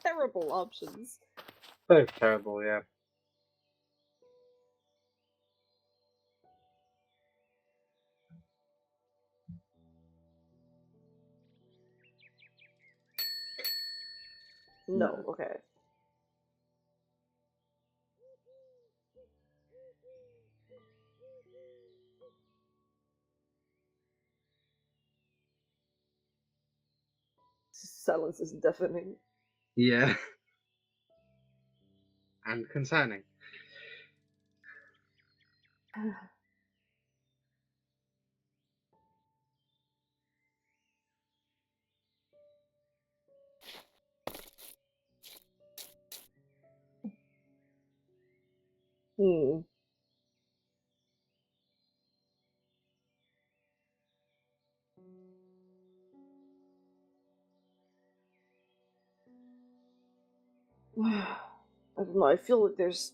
terrible options. Both terrible, yeah. No, okay. Silence is deafening. Yeah. And concerning. Hmm. I don't know, I feel like there's...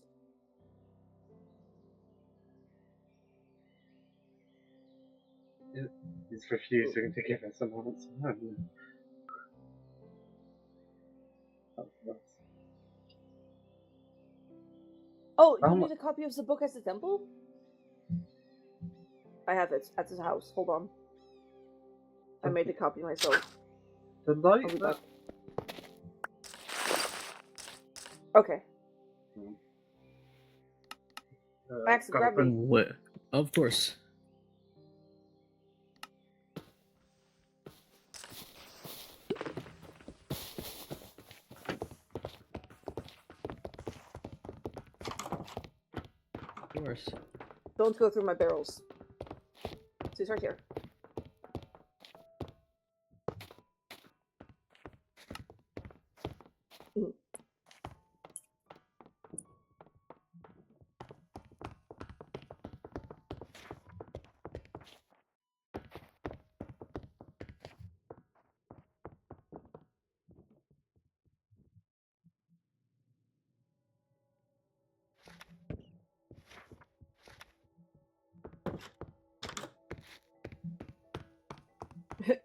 He's refusing to give us an answer. Oh, you need a copy of the book at the temple? I have it at his house. Hold on. I made a copy myself. I'll be back. Okay. Max, grab me. What? Of course. Of course. Don't go through my barrels. She's right here.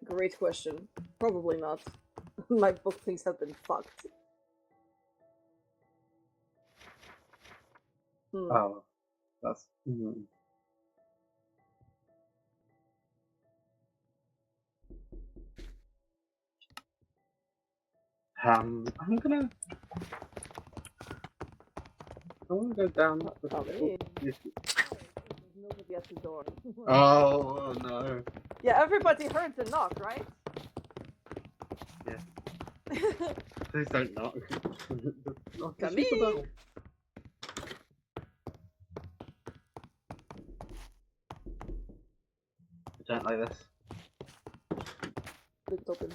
Great question. Probably not. My book things have been fucked. Oh, that's. I'm gonna go down the There's nobody at the door. Oh no. Yeah, everybody heard the knock, right? Yeah. Please don't knock. Knock Come the in. bell. I don't like this. It's open.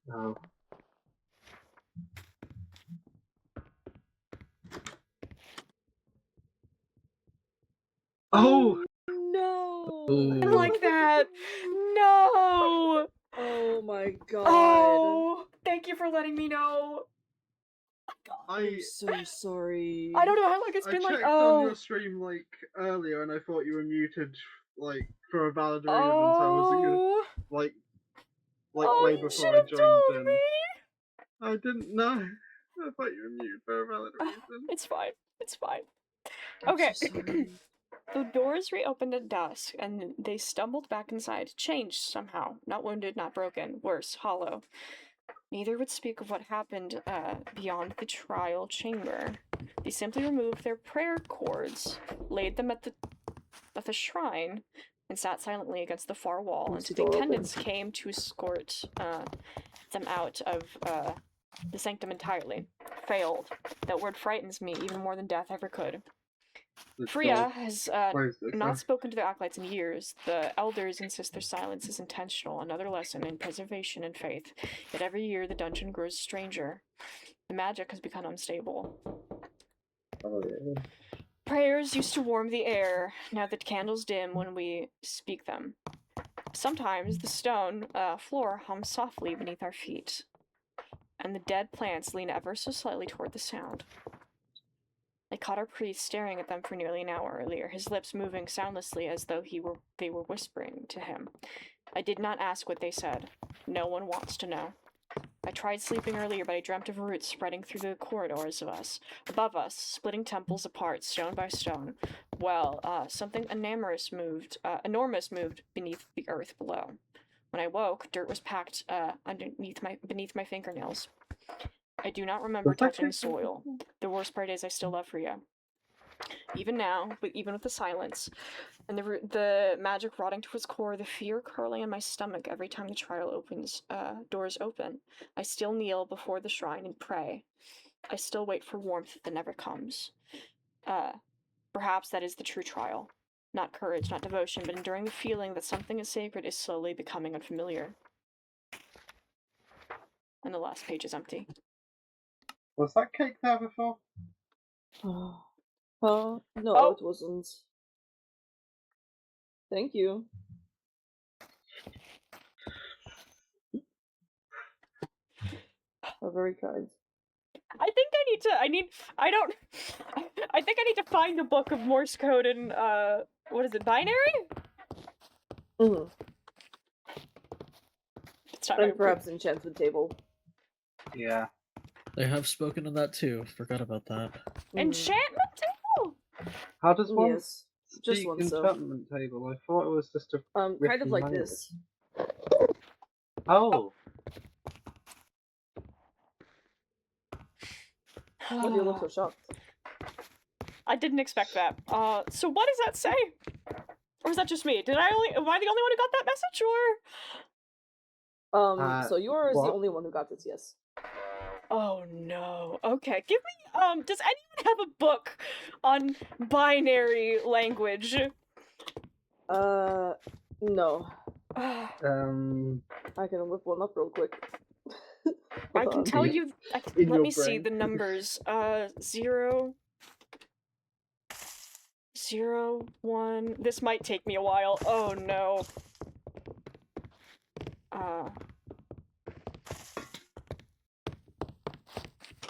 No. Oh! No! Ooh. I don't like that. No. Oh my god. Oh, thank you for letting me know. I'm so sorry. I don't know how long it's I been like. checked on your stream like earlier, and I thought you were muted like for a valid reason. So I wasn't gonna like way before I joined in. I didn't know. I thought you were muted for a valid reason. It's fine. It's fine. I'm Okay. so sorry. The doors reopened at dusk, and they stumbled back inside, changed somehow. Not wounded, not broken. Worse, hollow. Neither would speak of what happened beyond the trial chamber. They simply removed their prayer cords, laid them at the shrine, and sat silently against the far wall until the attendants came to escort them out of the sanctum entirely. Failed. That word frightens me even more than death ever could. Freya has not spoken to the acolytes in years. The elders insist their silence is intentional, another lesson in preservation and faith. Yet every year the dungeon grows stranger. The magic has become unstable. Prayers used to warm the air, now the candles dim when we speak them. Sometimes the stone floor hums softly beneath our feet, and the dead plants lean ever so slightly toward the sound. I caught our priest staring at them for nearly an hour earlier, his lips moving soundlessly as though they were whispering to him. I did not ask what they said. No one wants to know. I tried sleeping earlier, but I dreamt of roots spreading through the corridors of us, above us, splitting temples apart, stone by stone. Well, something enormous moved beneath the earth below. When I woke, dirt was packed beneath my fingernails. I do not remember touching the soil. The worst part is I still love Freya. Even now, but even with the silence, and the magic rotting to its core, the fear curling in my stomach every time the trial doors open, I still kneel before the shrine and pray. I still wait for warmth that never comes. Perhaps that is the true trial. Not courage, not devotion, but enduring the feeling that something as sacred is slowly becoming unfamiliar. And the last page is empty. Was that cake there before? No, it wasn't. Thank you. Very kind. I think I don't I think I need to find a book of Morse code in, what is it, binary? Mm-hmm. It's not And perhaps enchantment table. Yeah. They have spoken of that too. Forgot about that. Enchantment table? How does one Yes, just speak one so. enchantment table? I thought it was just a Kind of written like language. this. Oh. Why do you look so shocked? I didn't expect that. So what does that say? Or is that just me? Am I the only one who got that message, or? So yours is the what? only one who got this, yes. Oh no. Okay, give me, does anyone have a book on binary language? No. I I can whip one up real quick. can tell you, In let your me see brain. the numbers. 0, 0, 1, this might take me a while. Oh no.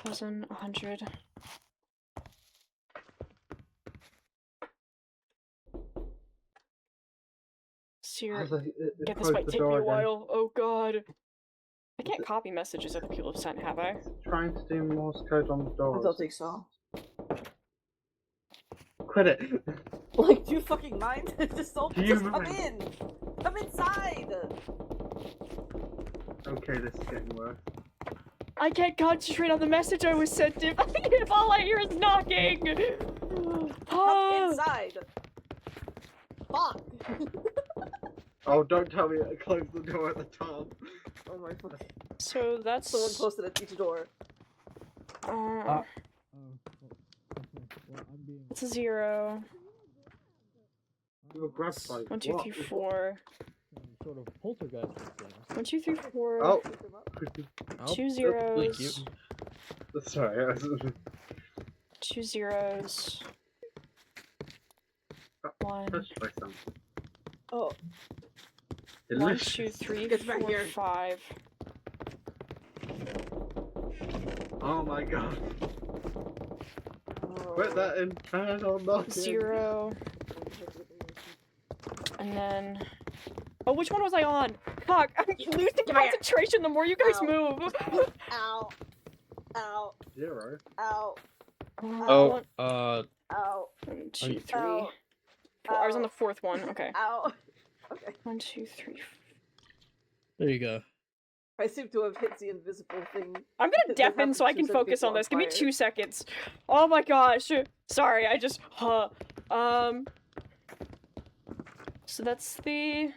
1,000, 100. Zero. Yeah, this might take me a while. Oh god. I can't copy messages that people have sent, have I? Trying to do Morse code on the doors. I don't think so. Quit it. Like, do you fucking mind? Just don't. Do you Just come mind? in. Come inside. Okay, this is getting worse. I can't concentrate on the message I was sent if all I hear is knocking! Come inside. Fuck. Oh, don't tell me I closed the door at the top. Oh my fuck. So that's... Someone posted at each door. It's a 0. You were grabbed by 1, 2, 3, 4. Sort of poltergeist things. 1, 2, 3, 4. Oh. 2 zeros. Thank you. Sorry, I was... 2 zeros. 1. Touched by something. Oh. 1, 2, 3, Get back 4, here. 5. Oh my god. Put that in pan or not. 0. And then... Oh, which one was I on? Fuck, I'm losing concentration the more you guys move. Ow. Ow. 0. Ow. Oh, Ow. 1, 2, 3. Ow. 4. I was on the 4th one. Okay. Ow. Okay. 1, 2, 3. There you go. I seem to have hit the invisible thing. I'm gonna deafen so I can focus on this. Give me 2 seconds. Oh my gosh. Sorry, I just... So that's the...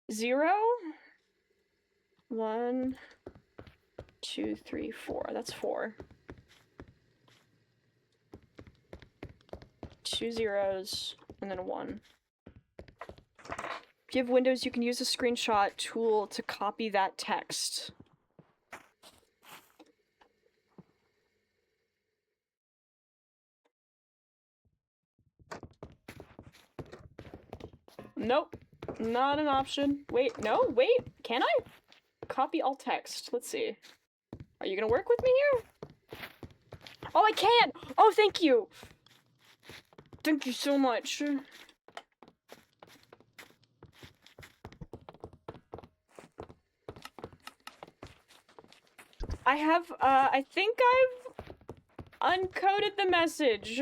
0? 1, 2, 3, 4. That's 4. 2 zeros, and then a 1. If you have Windows, you can use the screenshot tool to copy that text. Nope, not an option. Wait, no, wait, can I? Copy all text. Let's see. Are you gonna work with me here? Oh, I can! Oh, thank you! Thank you so much. I have, I think I've uncoded the message.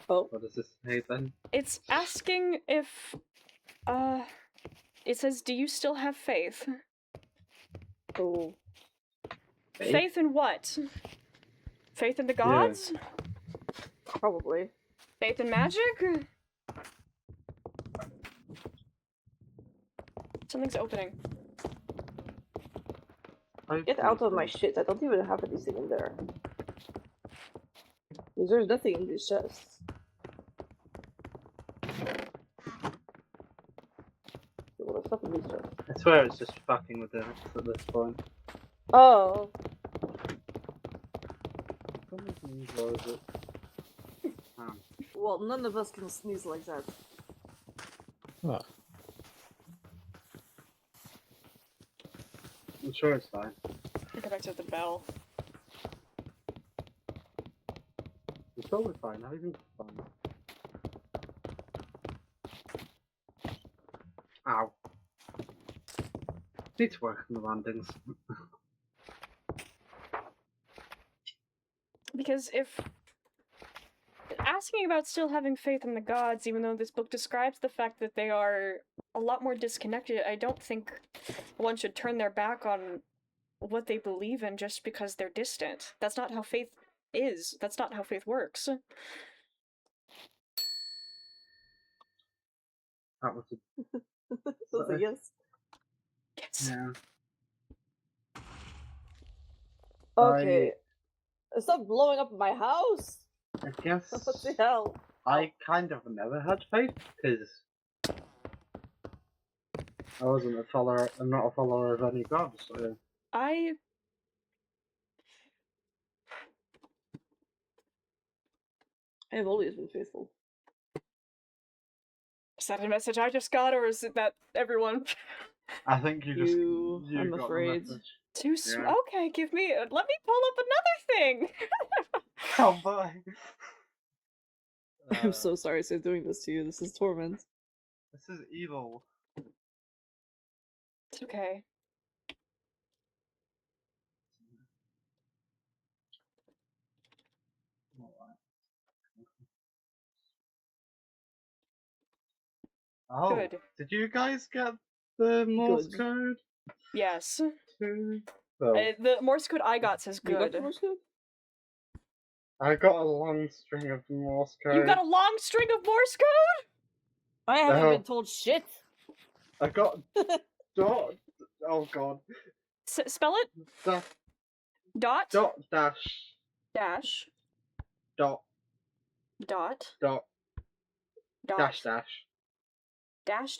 Oh. What does this say then? It's asking if, it says, do you still have faith? Oh. Faith in what? Faith in the gods? Probably. Faith in magic? Something's opening. Get out of my shit. I don't even have anything in there. There's nothing in these chests. What the fuck in these chests? I swear it's just fucking with us at this point. Oh. Or is it? Well, none of us can sneeze like that. Oh. I'm sure it's fine. Go back to the bell. totally fine. Everything's fine. Ow. Need to work on the landings. Because if asking about still having faith in the gods, even though this book describes the fact that they are a lot more disconnected, I don't think one should turn their back on what they believe in just because they're distant. That's not how faith is. That's not how faith works. That was a... So it's a yes. Yes. Yeah. Okay. Stop blowing up my house! I guess What the hell? I kind of never had faith, because I wasn't a follower, I'm not a follower of any gods, so... I have always been faithful. Is that a message I just got, or is it that everyone? I think you just... I'm got the afraid. message. Too sweet. Yeah. Okay, give me. Let me pull up another thing. Oh boy. I'm so sorry for doing this to you. This is torment. This is evil. It's okay. Oh, Good. did you guys get the Morse Good. code? Yes. Oh. The Morse code I got says You got good. the Morse code? I got a long string of Morse code. You got a long string of Morse code? I haven't No. been told shit. I got dot. Oh god. Spell it. Dot dash Dash. dot Dot. dot Dot. dash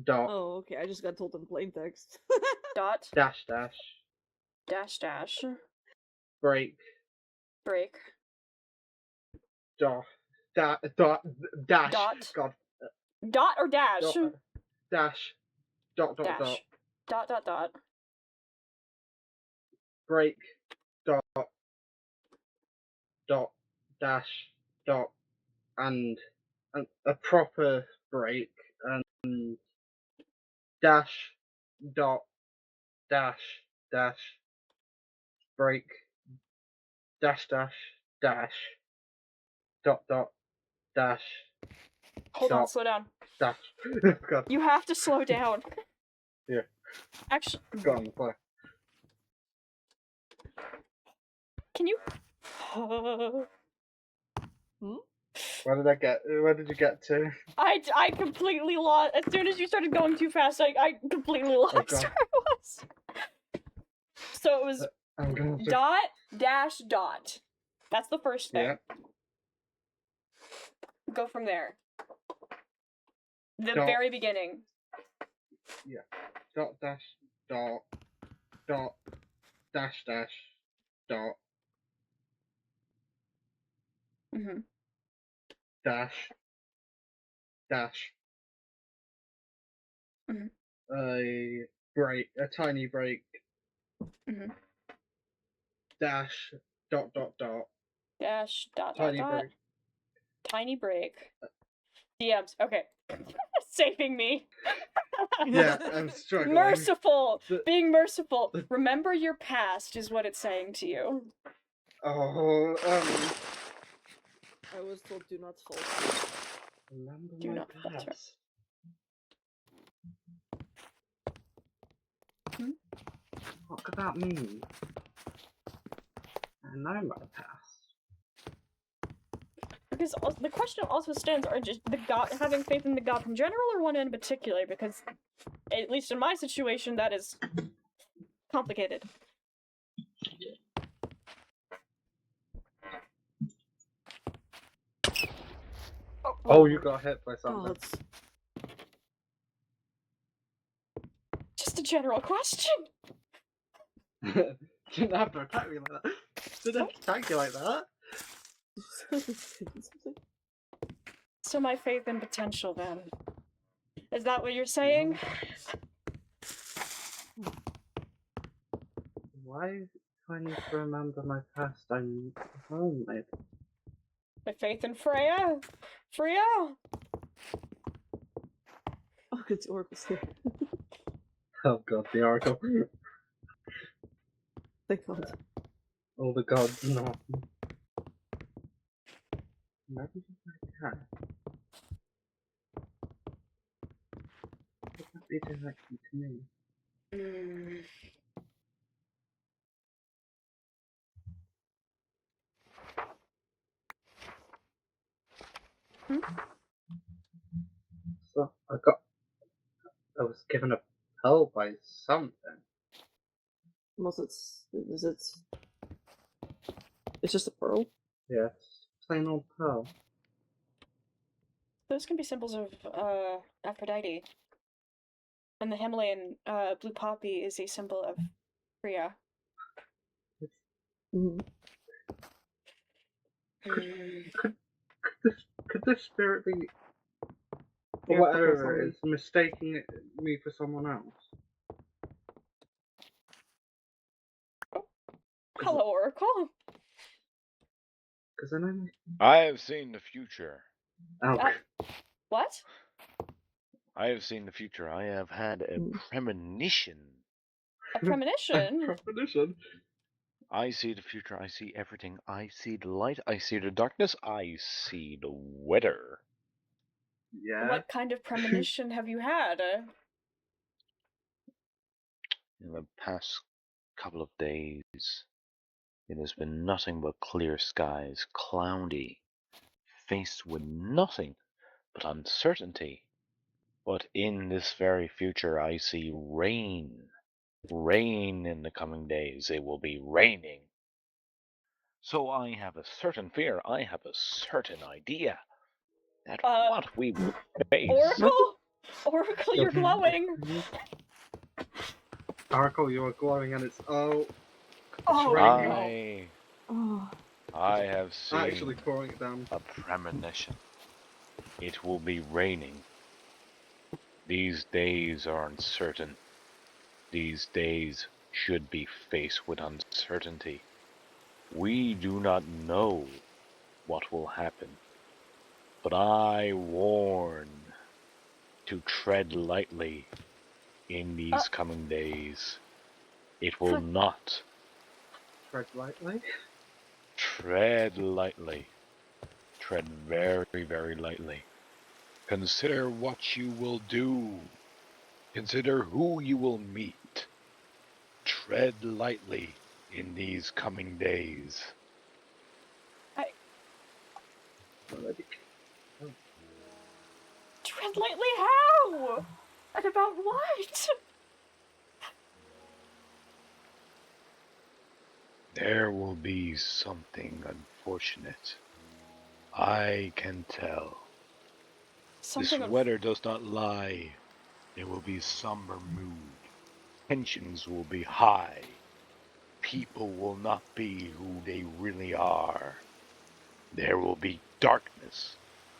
Dot. Oh, okay. I just got told in plain text. Dot. dash Dash. break Break. dash dash. Dot. God. Dot or dash? Dash dot Dash. Dot. break dot dash dot and a proper break and dash dot dash break dash dot dash Hold on, slow down. dash. God. You have to slow down. Yeah. Actually, Go on the play. can you? Where did you get to? I completely lost. As soon as you started going too fast, I completely lost God. where I was. So it was I'm going to... dot dash dot. That's the first thing. Yeah. Go from there. The Dot. very beginning. Yeah. Dot dash dot dash dot Mm-hmm. dash Mhm. a tiny break Mm-hmm. dash dot Dash dot tiny dot. break. Tiny break. DMs. Okay. Saving me. Yeah, I'm struggling. Merciful. Being merciful. Remember your past is what it's saying to you. Oh, I was told do not falter. remember Do my not falter. past. What could that mean? I know my past. Because the question also stands: are just the god having faith in the god in general, or one in particular? Because, at least in my situation, that is complicated. Oh, you got hit by something. Just a general question. Didn't have to attack me like that. Didn't have to attack you like that. So my faith in potential, then. Is that what you're saying? Why do I need to remember my past? I'm home, maybe. My faith in Freya! Freya! Oh, good, the Oracle's here. Oh god, the Oracle. Thank God. All the gods, no. Maybe just like that. Would that be directly to me? So I was given a pearl by something. It's just a pearl? Yes, plain old pearl. Those can be symbols of Aphrodite. And the Himalayan blue poppy is a symbol of Freya. Could this spirit be, or whatever it is, mistaking me for someone else? Hello, Oracle. Because I know. I have seen the future. Oh. What? I have seen the future. I have had a premonition. A premonition? Premonition? I see the future. I see everything. I see the light. I see the darkness. I see the weather. Yeah. What kind of premonition have you had? In the past couple of days, it has been nothing but clear skies, cloudy, faced with nothing but uncertainty. But in this very future, I see rain. Rain in the coming days. It will be raining. So I have a certain fear. I have a certain idea that what we will face. Oracle? Oracle, you're glowing. Oracle, you are glowing, and it's Oh, raining. I have seen Actually pouring it down. a premonition. It will be raining. These days are uncertain. These days should be faced with uncertainty. We do not know what will happen, but I warn to tread lightly in these coming days. It will not. Tread lightly? Tread lightly. Tread very, very lightly. Consider what you will do. Consider who you will meet. Tread lightly in these coming days. Tread lightly how? And about what? There will be something unfortunate. I can tell. Something This weather does not lie. There will be somber mood. Tensions will be high. People will not be who they really are. There will be darkness.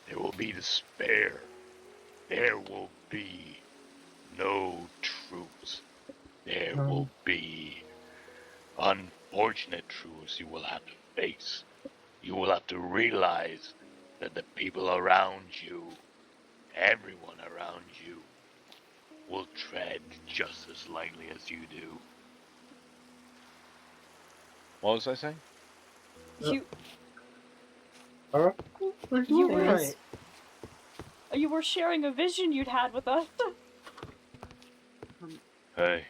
There will be despair. There will be no truth. There will be unfortunate truths you will have to face. You will have to realize that the people around you, everyone around you, will tread just as lightly as you do. What was I saying? You were sharing a vision you'd had with us. Hey,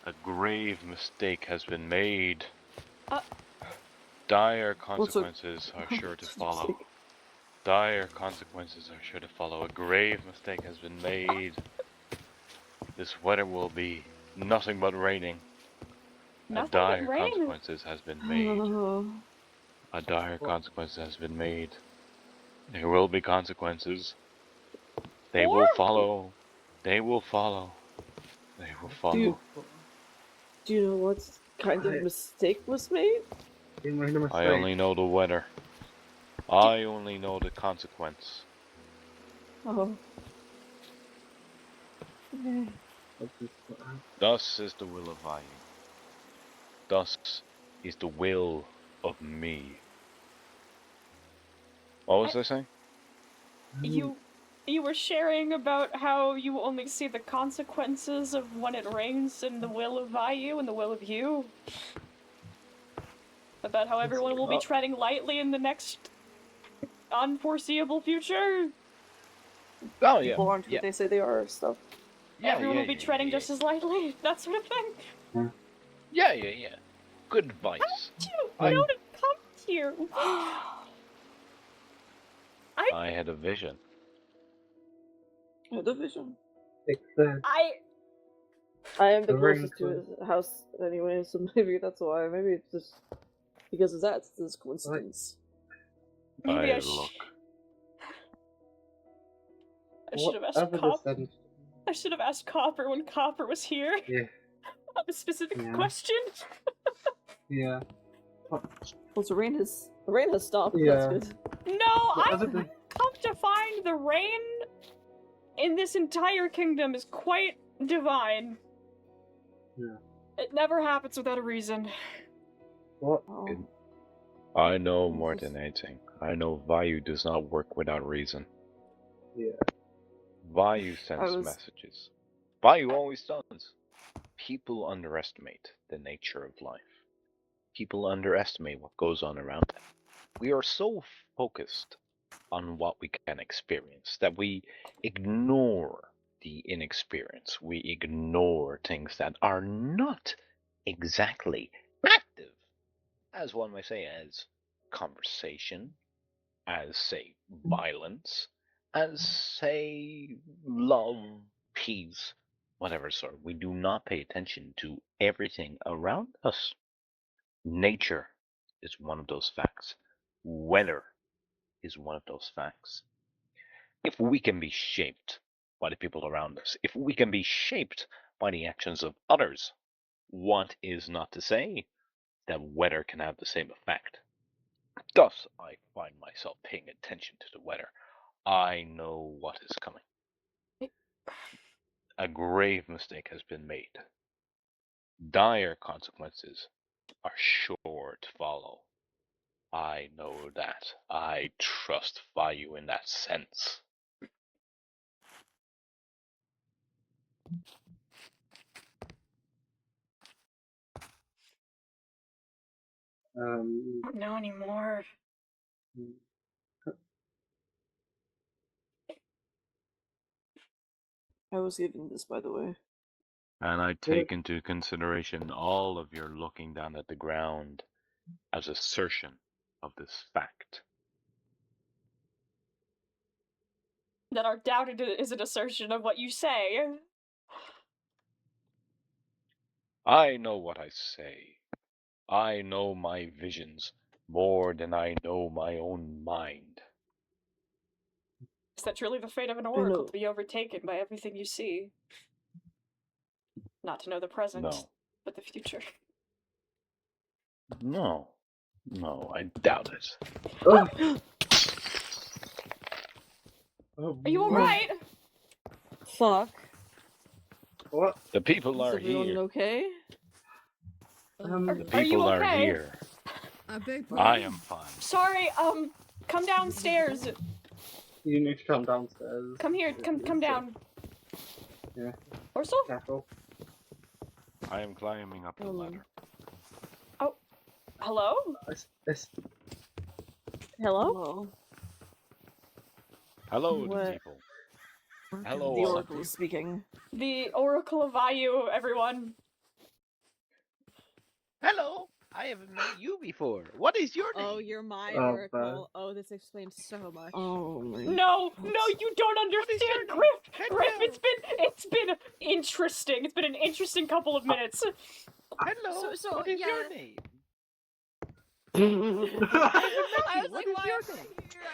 a grave mistake has been made. Dire consequences are sure to follow. Dire consequences are sure to follow. A grave mistake has been made. This weather will be nothing but raining. A dire consequences has been made. A dire consequence has been made. There will be consequences. They will follow. They will follow. They will follow. Do you know what kind of mistake was made? I only know the weather. I only know the consequence. Oh. Thus is the will of I. Thus is the will of me. What was I saying? You were sharing about how you only see the consequences of when it rains and the will of Vayu and the will of you. About how everyone will be treading lightly in the next unforeseeable future. Oh yeah. People aren't what they say they are or stuff. Everyone will be treading just as lightly, that sort of thing. Yeah. Good advice. You know to come here. I had a vision. Oh, the vision. I am the The ring closest to his house anyway, so maybe that's why. Maybe it's just because of that. It's this coincidence. Maybe I look. should have asked Copper. I should have asked Copper when Copper was here. Yeah. A specific question. Yeah. Well, the rain has stopped. Yeah. That's good. No, I've come to find the rain in this entire kingdom is quite divine. Yeah. It never happens without a reason. What? I know more than anything. I know Vayu does not work without reason. Yeah. Vayu sends messages. Vayu always does. People underestimate the nature of life. People underestimate what goes on around them. We are so focused on what we can experience that we ignore the inexperience. We ignore things that are not exactly active, as one may say, as conversation, as, say, violence, as, say, love, peace, whatever sort. We do not pay attention to everything around us. Nature is one of those facts. Weather is one of those facts. If we can be shaped by the people around us, if we can be shaped by the actions of others, what is not to say that weather can have the same effect? Thus, I find myself paying attention to the weather. I know what is coming. A grave mistake has been made. Dire consequences are sure to follow. I know that. I trust Vayu in that sense. I don't know anymore. I was given this, by the way. And I take into consideration all of your looking down at the ground as assertion of this fact. That our doubt is an assertion of what you say. I know what I say. I know my visions more than I know my own mind. Is that truly the fate of an oracle to be overtaken by everything you see? Not to know the present, but the future. No, I doubt it. Are you alright? Fuck. What? The people Is are everyone here. okay? The people are here. I am fine. Sorry, come downstairs. You need to come downstairs. Come here, come down. Yeah. Ursel? Careful. I am climbing up the ladder. Oh, hello? Hello? Hello, What? people. Hello, The all of Oracle you. is speaking. The Oracle of Vayu, everyone. Hello, I haven't met you before. What is your name? Oh, you're my oracle. Oh, this explains so much. Oh my. No, you don't understand, Griff. Griff, it's been interesting. It's been an interesting couple of minutes. Hello. So what is yeah. your name? I was like, why am I here?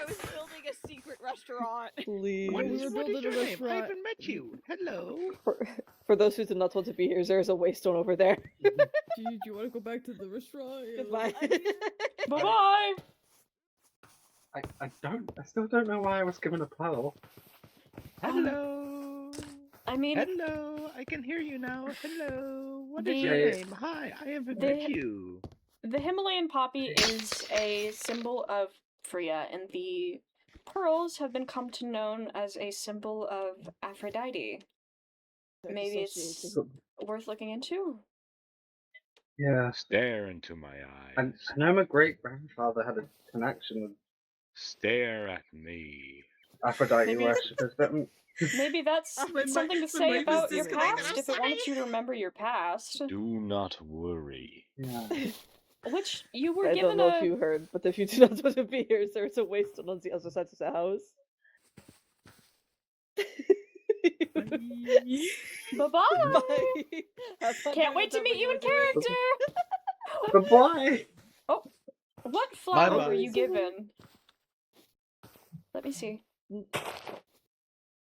I was building a secret restaurant. Please. What is your name? I haven't met you. Hello. For those who do not want to be here, there's a waystone over there. Do you want to go back to the restaurant? Goodbye. Bye-bye. I still don't know why I was given a pearl. Hello. I mean... Hello. I can hear you now. Hello. What is The- your name? Hi. I haven't the- met you. The Himalayan poppy is a symbol of Freya, and the pearls have been come to known as a symbol of Aphrodite. Maybe it's worth looking into. Yeah. Stare into my eyes. And I know my great-grandfather had a connection with Stare at me. Aphrodite Maybe worshippers, but maybe that's something to say mic about was your past if it disconnected. wanted you to remember your past. Do not worry. Yeah. Which you were I given don't know a. if you heard, but if you do not want to be here, there's a wasteland on the other side of the house. Bye-bye! Can't wait to meet you in character! Bye-bye! Oh, what flower Bye-bye. were you given? Let me see. A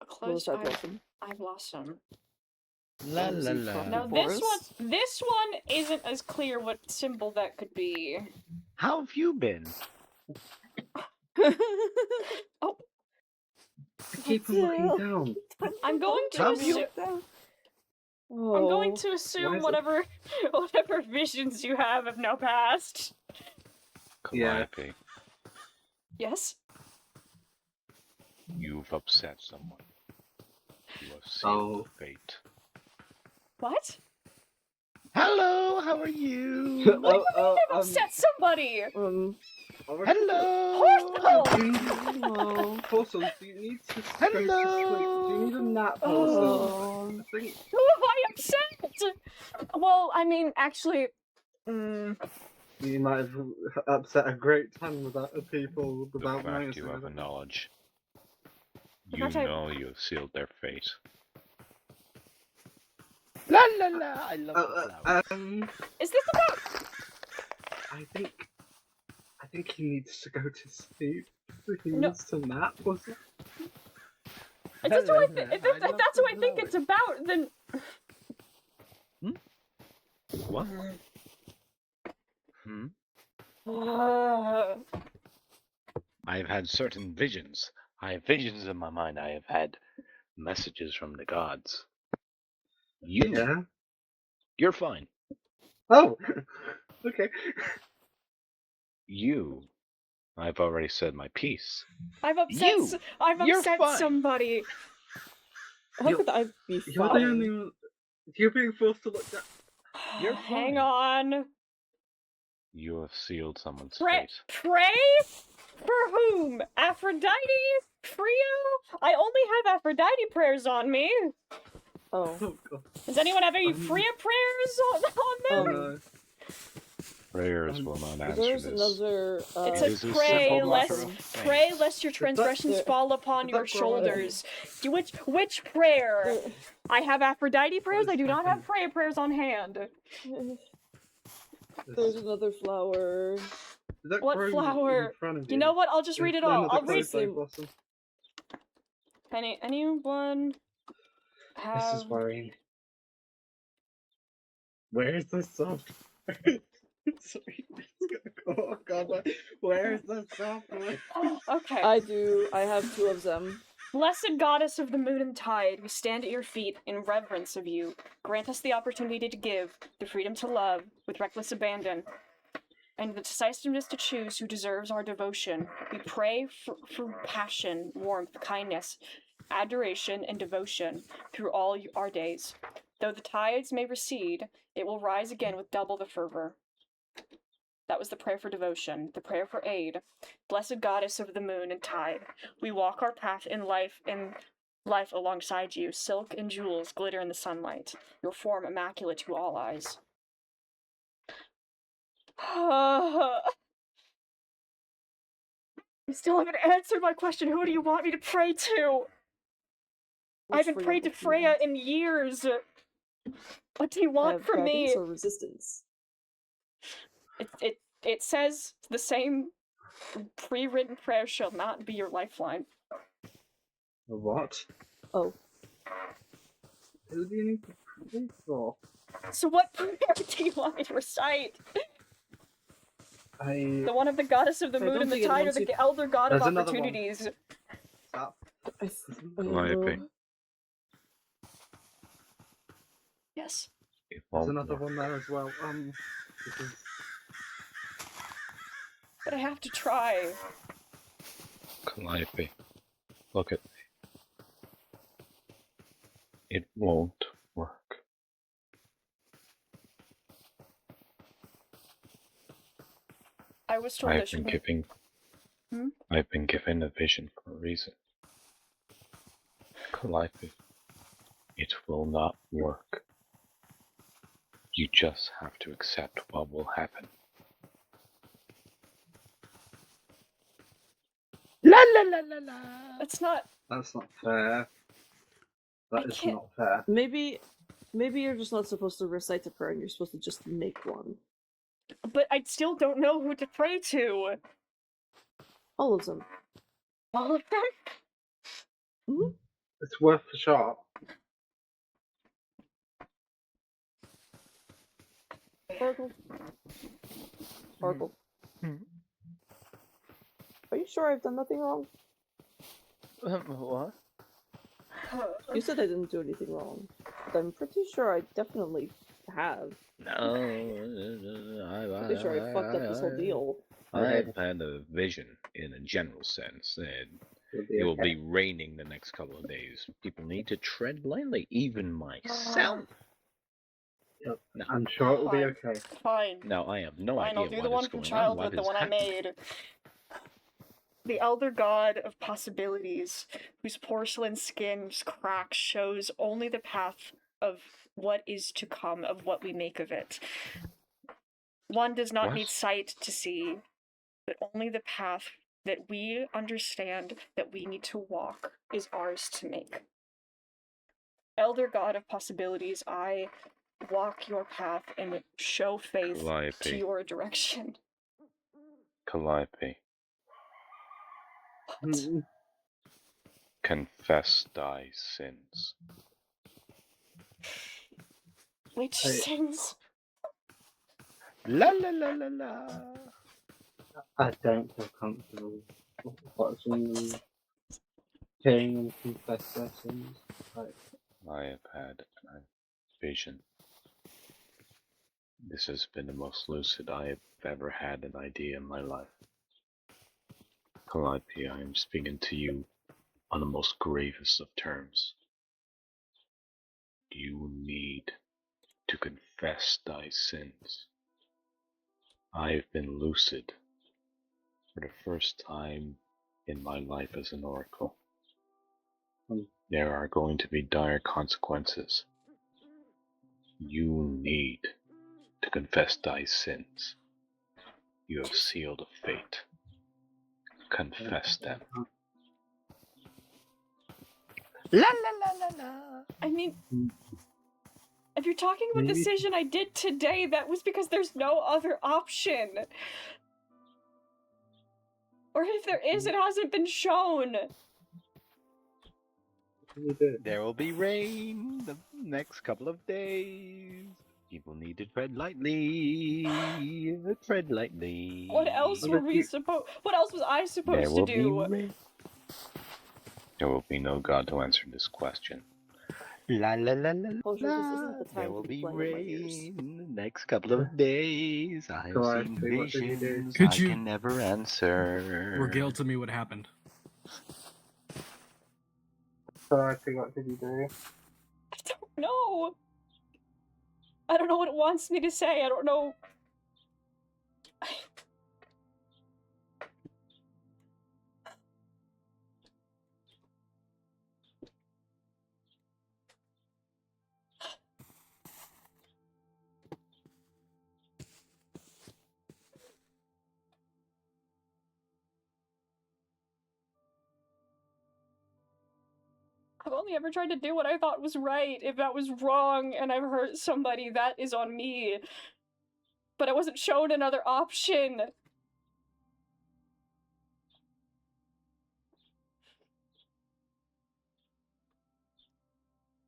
closed Rose eye. blossom. Eye blossom. La la la. Now this one isn't as clear what symbol that could be. How have you been? Oh, Keep on looking down. I'm going to Have you? assume. I'm going to assume whatever visions you have no past. Calliope, Yes. you've upset someone. You have sealed fate. What? Hello, how are you? What do you mean I've upset somebody? Hello. Oh, Porcelain, do you need to go to sleep? Do you need a nap, Porcelain? I think... Who have I upset? Well, I mean, actually, You might have upset a great ton without people without The fact noticing you have it. knowledge. The You fact I- know you have sealed their fate. La la la! I love the flowers. Is this about? I think he needs to go to sleep. He No. needs to nap or something. If that's what I think it's about, then. What? Hmm? I've had certain visions. I have visions in my mind. I have had messages from the gods. You're fine. Oh, okay. I've already said my piece. I've upset. I've You're upset fine. somebody. How could I be You're the only one. You're being forced to look down. You're Hang on. You have sealed someone's Pray? fate. Pray? For whom? Aphrodite? Frio? I only have Aphrodite prayers on me. Oh. God. Does anyone have any Freya prayers on them? Prayers will not answer There's this. another. It It is says a pray simple lest matter of faith. pray lest your transgressions fall upon your shoulders. Which prayer? I have Aphrodite prayers. I do not have Freya prayers on hand. There's another flower. What flower? You know what? I'll just read it all. I'll read. Anyone have? This is worrying. Where is the software? Sorry, oh god, where is the software? Okay. I have two of them. Blessed goddess of the moon and tide, we stand at your feet in reverence of you. Grant us the opportunity to give, the freedom to love, with reckless abandon, and the decisiveness to choose who deserves our devotion. We pray for passion, warmth, kindness, adoration, and devotion through all our days. Though the tides may recede, it will rise again with double the fervor. That was the prayer for devotion, the prayer for aid. Blessed goddess of the moon and tide, we walk our path in life alongside you. Silk and jewels glitter in the sunlight, your form immaculate to all eyes. You still haven't answered my question. Who do you want me to pray to? I haven't prayed to Freya in years. What do you want from me? Or resistance? It says the same pre-written prayer shall not be your lifeline. What? Oh. Who do you need to pray for? So what prayer do you want me to recite? The one of the goddess of the moon and the tide, or the elder god of opportunities? Stop. Calliope. Yes. There's another one there as well. Because... But I have to try. Calliope, look at me. It won't work. I was told I shouldn't. I've been given a vision for a reason. Calliope, it will not work. You just have to accept what will happen. La la la la la. That's not. That's not fair. That is not fair. Maybe you're just not supposed to recite a prayer and you're supposed to just make one. But I still don't know who to pray to. All of them. All of them? Mm-hmm. It's worth a shot. Oracle. Oracle. Are you sure I've done nothing wrong? What? You said I didn't do anything wrong. But I'm pretty sure I definitely have. No, Pretty sure I fucked up this whole deal. I've had a vision in a general sense that it will be raining the next couple of days. People need to tread lightly, even myself. Yep. No. I'm sure it will be okay. Fine. Now, I have no Fine, idea I'll do what the one is from going on, childhood, what the is one I happening. made. The elder god of possibilities, whose porcelain skin's crack shows only the path of what is to come, of what we make of it. One does not need sight to see, but only the path that we understand that we need to walk is ours to make. Elder god of possibilities, I walk your path and show faith to Calliope. your direction. Calliope. What? Confess thy sins. Which sins? La la la la la. I don't feel comfortable watching them king and confess their sins. I have had a vision. This has been the most lucid I have ever had an idea in my life. Calliope, I am speaking to you on the most gravest of terms. You need to confess thy sins. I have been lucid for the first time in my life as an oracle. There are going to be dire consequences. You need to confess thy sins. You have sealed a fate. Confess them. La la la la la. I mean, if you're talking about the decision I did today, that was because there's no other option. Or if there is, it hasn't been shown. There will be rain the next couple of days. People need to tread lightly. Tread lightly. What else were we supposed? What else was I There supposed to will do? be rain. There will be no God to answer this question. La la la la Closure, this isn't the There time will to be be playing with my ears. rain the next couple of days. I've seen Calliope, what did you do? visions Could I you can never answer. regale to me what happened? Calliope, what did you do? No. I don't know what it wants me to say. I don't know. I've only ever tried to do what I thought was right. If that was wrong and I've hurt somebody, that is on me. But I wasn't shown another option.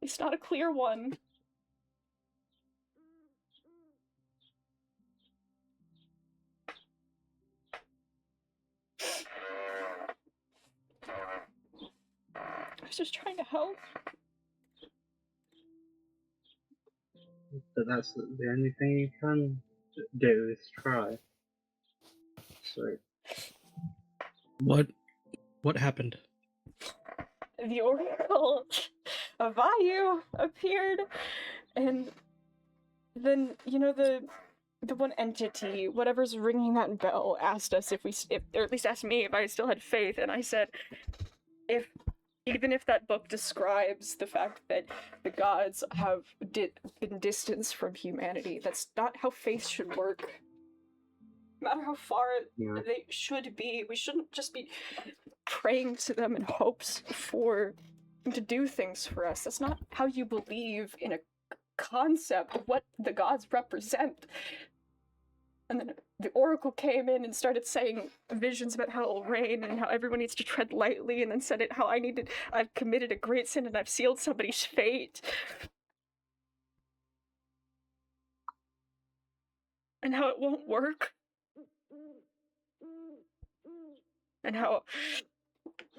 It's not a clear one. I was just trying to help. But that's the only thing you can do is try. So What What happened? The Oracle of Vayu appeared, and then, you know, the one entity, whatever's ringing that bell, asked us if or at least asked me if I still had faith, and I said, even if that book describes the fact that the gods have been distanced from humanity, that's not how faith should work. No matter how far they should be, we shouldn't just be praying to them in hopes for them to do things for us. That's not how you believe in a concept of what the gods represent. And then the Oracle came in and started saying visions about how it'll rain and how everyone needs to tread lightly, and then said it how I've committed a great sin and I've sealed somebody's fate. And how it won't work. And how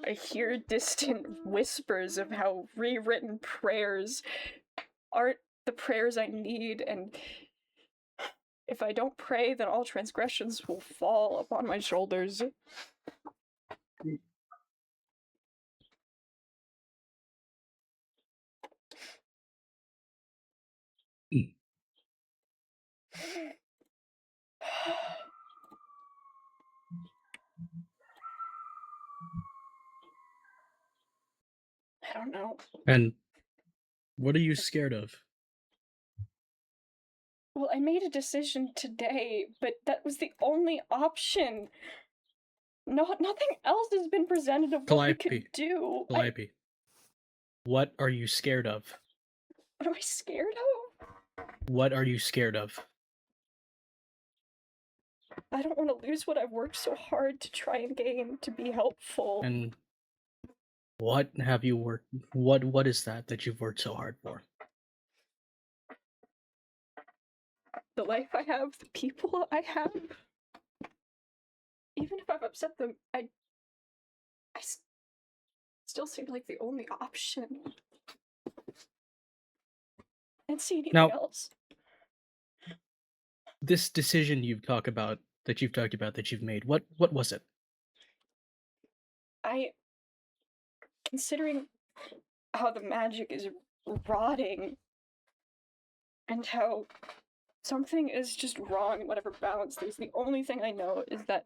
I hear distant whispers of how rewritten prayers aren't the prayers I need, and if I don't pray, then all transgressions will fall upon my shoulders. I don't know. And what are you scared of? Well, I made a decision today, but that was the only option. Nothing else has been presented of what we could do. Calliope. What are you scared of? What am I scared of? What are you scared of? I don't want to lose what I've worked so hard to try and gain to be helpful. And what have you worked? What is that you've worked so hard for? The life I have, the people I have. Even if I've upset them, I still seem like the only option. I didn't see anything else. This decision you've talked about that you've made, what was it? Considering how the magic is rotting and how something is just wrong in whatever balance there's, the only thing I know is that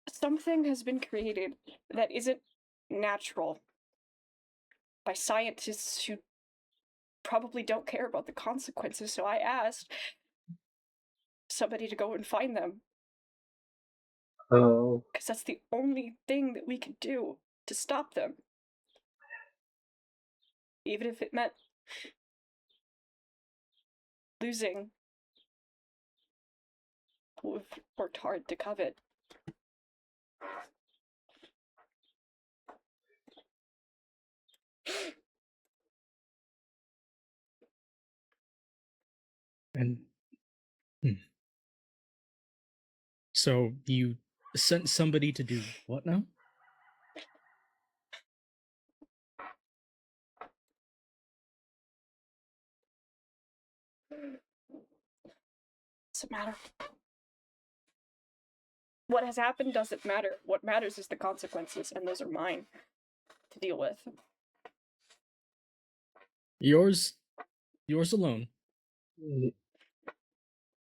something has been created that isn't natural by scientists who probably don't care about the consequences, so I asked somebody to go and find them. Oh. Because that's the only thing that we could do to stop them. Even if it meant losing what we've worked hard to covet. And so you sent somebody to do what now? Doesn't matter. What has happened doesn't matter. What matters is the consequences, and those are mine to deal with. Yours alone.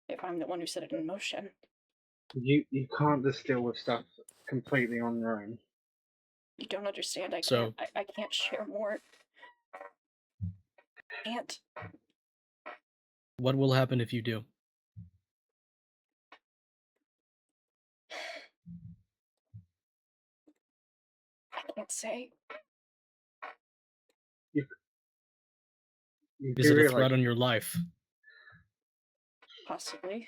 If I'm the one who set it in motion. You can't just deal with stuff completely on your own. You don't understand. I can't share more. Can't. What will happen if you do? I can't say. Is it a threat on your life? Possibly.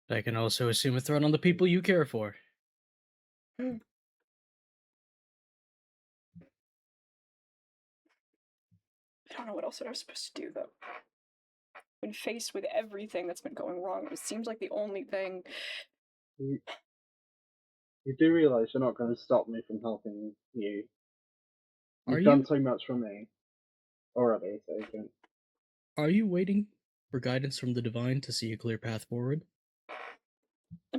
I can also assume a threat on the people you care for. I don't know what else I was supposed to do, though. When faced with everything that's been going wrong, it seems like the only thing... You do realise you're not going to stop me from helping you. You've done so much for me already, so you can... Are you waiting for guidance from the Divine to see a clear path forward?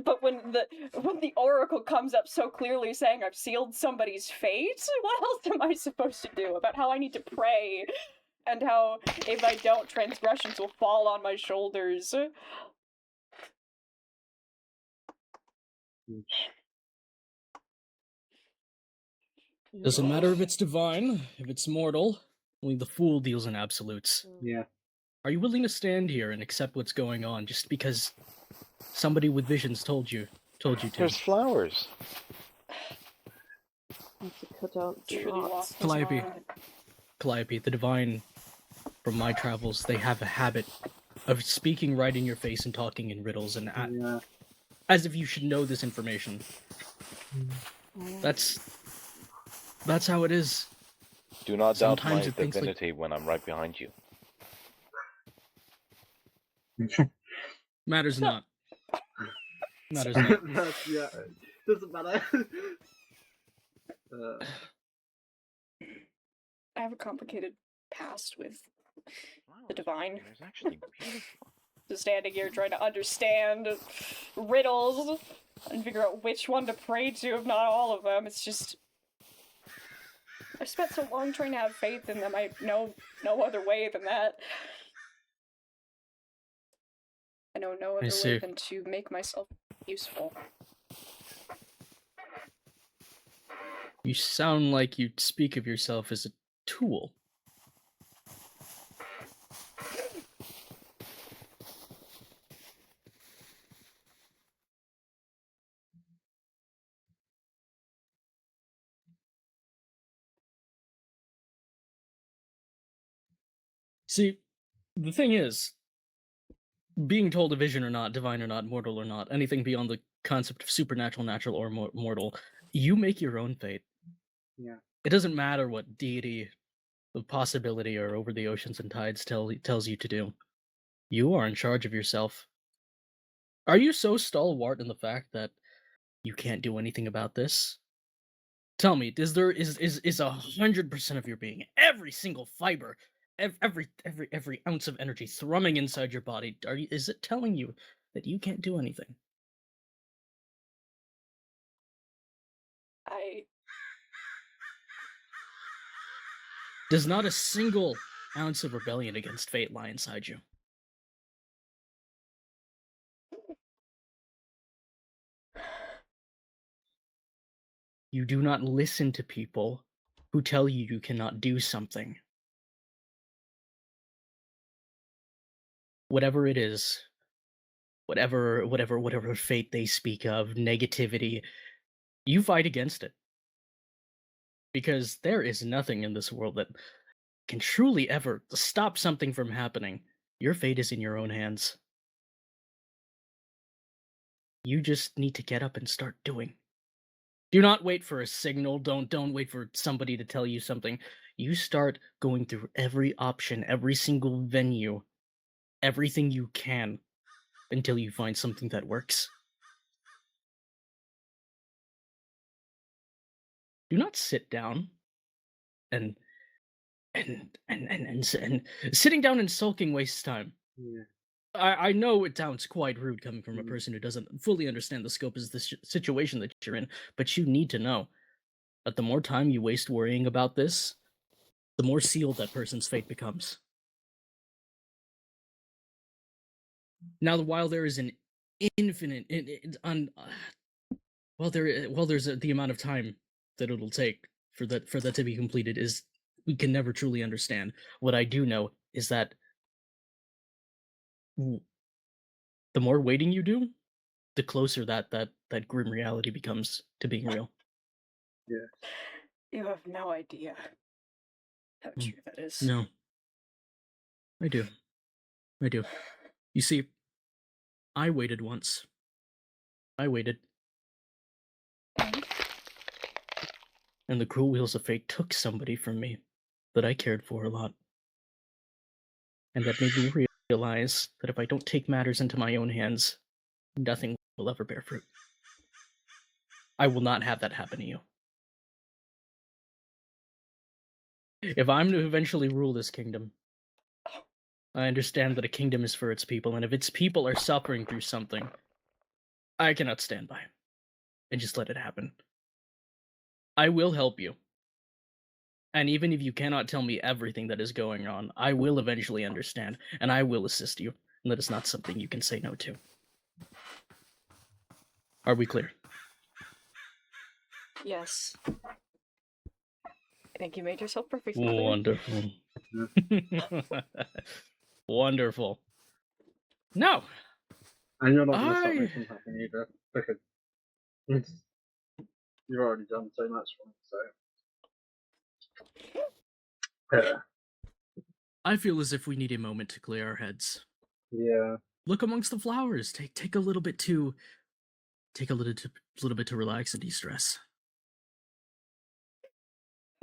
But when the oracle comes up so clearly saying I've sealed somebody's fate, what else am I supposed to do about how I need to pray and how if I don't, transgressions will fall on my shoulders? Doesn't matter if it's divine, if it's mortal. Only the fool deals in absolutes. Yeah. Are you willing to stand here and accept what's going on just because somebody with visions told you to? There's flowers. Have to cut out the Truly rocks. lost his Calliope. mind. Calliope, the divine, from my travels, they have a habit of speaking right in your face and talking in riddles, and as if you should know this information. That's how it is. Do not doubt my Sometimes it thinks like- divinity when I'm right behind you. Matters not. Matters not. Yeah, doesn't matter. I have a complicated past with the divine. It's actually beautiful. Just standing here trying to understand riddles and figure out which one to pray to, if not all of them. It's just... I've spent so long trying to have faith in them, I know no other way than that. I know no other way than to make myself useful. You sound like you speak of yourself as a tool. See, the thing is, being told a vision or not, divine or not, mortal or not, anything beyond the concept of supernatural, natural, or mortal, you make your own fate. Yeah. It doesn't matter what deity of possibility or over the oceans and tides tells you to do. You are in charge of yourself. Are you so stalwart in the fact that you can't do anything about this? Tell me, is 100% of your being, every single fiber, every ounce of energy thrumming inside your body, is it telling you that you can't do anything? Does not a single ounce of rebellion against fate lie inside you? You do not listen to people who tell you you cannot do something. Whatever it is, whatever fate they speak of, negativity, you fight against it. Because there is nothing in this world that can truly ever stop something from happening. Your fate is in your own hands. You just need to get up and start doing. Do not wait for a signal. Don't wait for somebody to tell you something. You start going through every option, every single venue, everything you can, until you find something that works. Do not sit down and sitting down and sulking wastes time. Yeah. I know it sounds quite rude coming from a person who doesn't fully understand the scope of this situation that you're in, but you need to know that the more time you waste worrying about this, the more sealed that person's fate becomes. Now, while there is an infinite, there's the amount of time that it'll take for that to be completed is we can never truly understand. What I do know is that the more waiting you do, the closer that grim reality becomes to being real. Yeah. You have no idea how true that is. No. I do. You see, I waited once. I waited. And the cruel wheels of fate took somebody from me that I cared for a lot. And that made me realize that if I don't take matters into my own hands, nothing will ever bear fruit. I will not have that happen to you. If I'm to eventually rule this kingdom, I understand that a kingdom is for its people, and if its people are suffering through something, I cannot stand by and just let it happen. I will help you. And even if you cannot tell me everything that is going on, I will eventually understand, and I will assist you, and that is not something you can say no to. Are we clear? Yes. I think you made yourself perfectly clear. Wonderful. Wonderful. No! And you're not going to stop me from having either, because you've already done so much for me, so... Yeah. I feel as if we need a moment to clear our heads. Yeah. Look amongst the flowers. Take a little bit to relax and de-stress.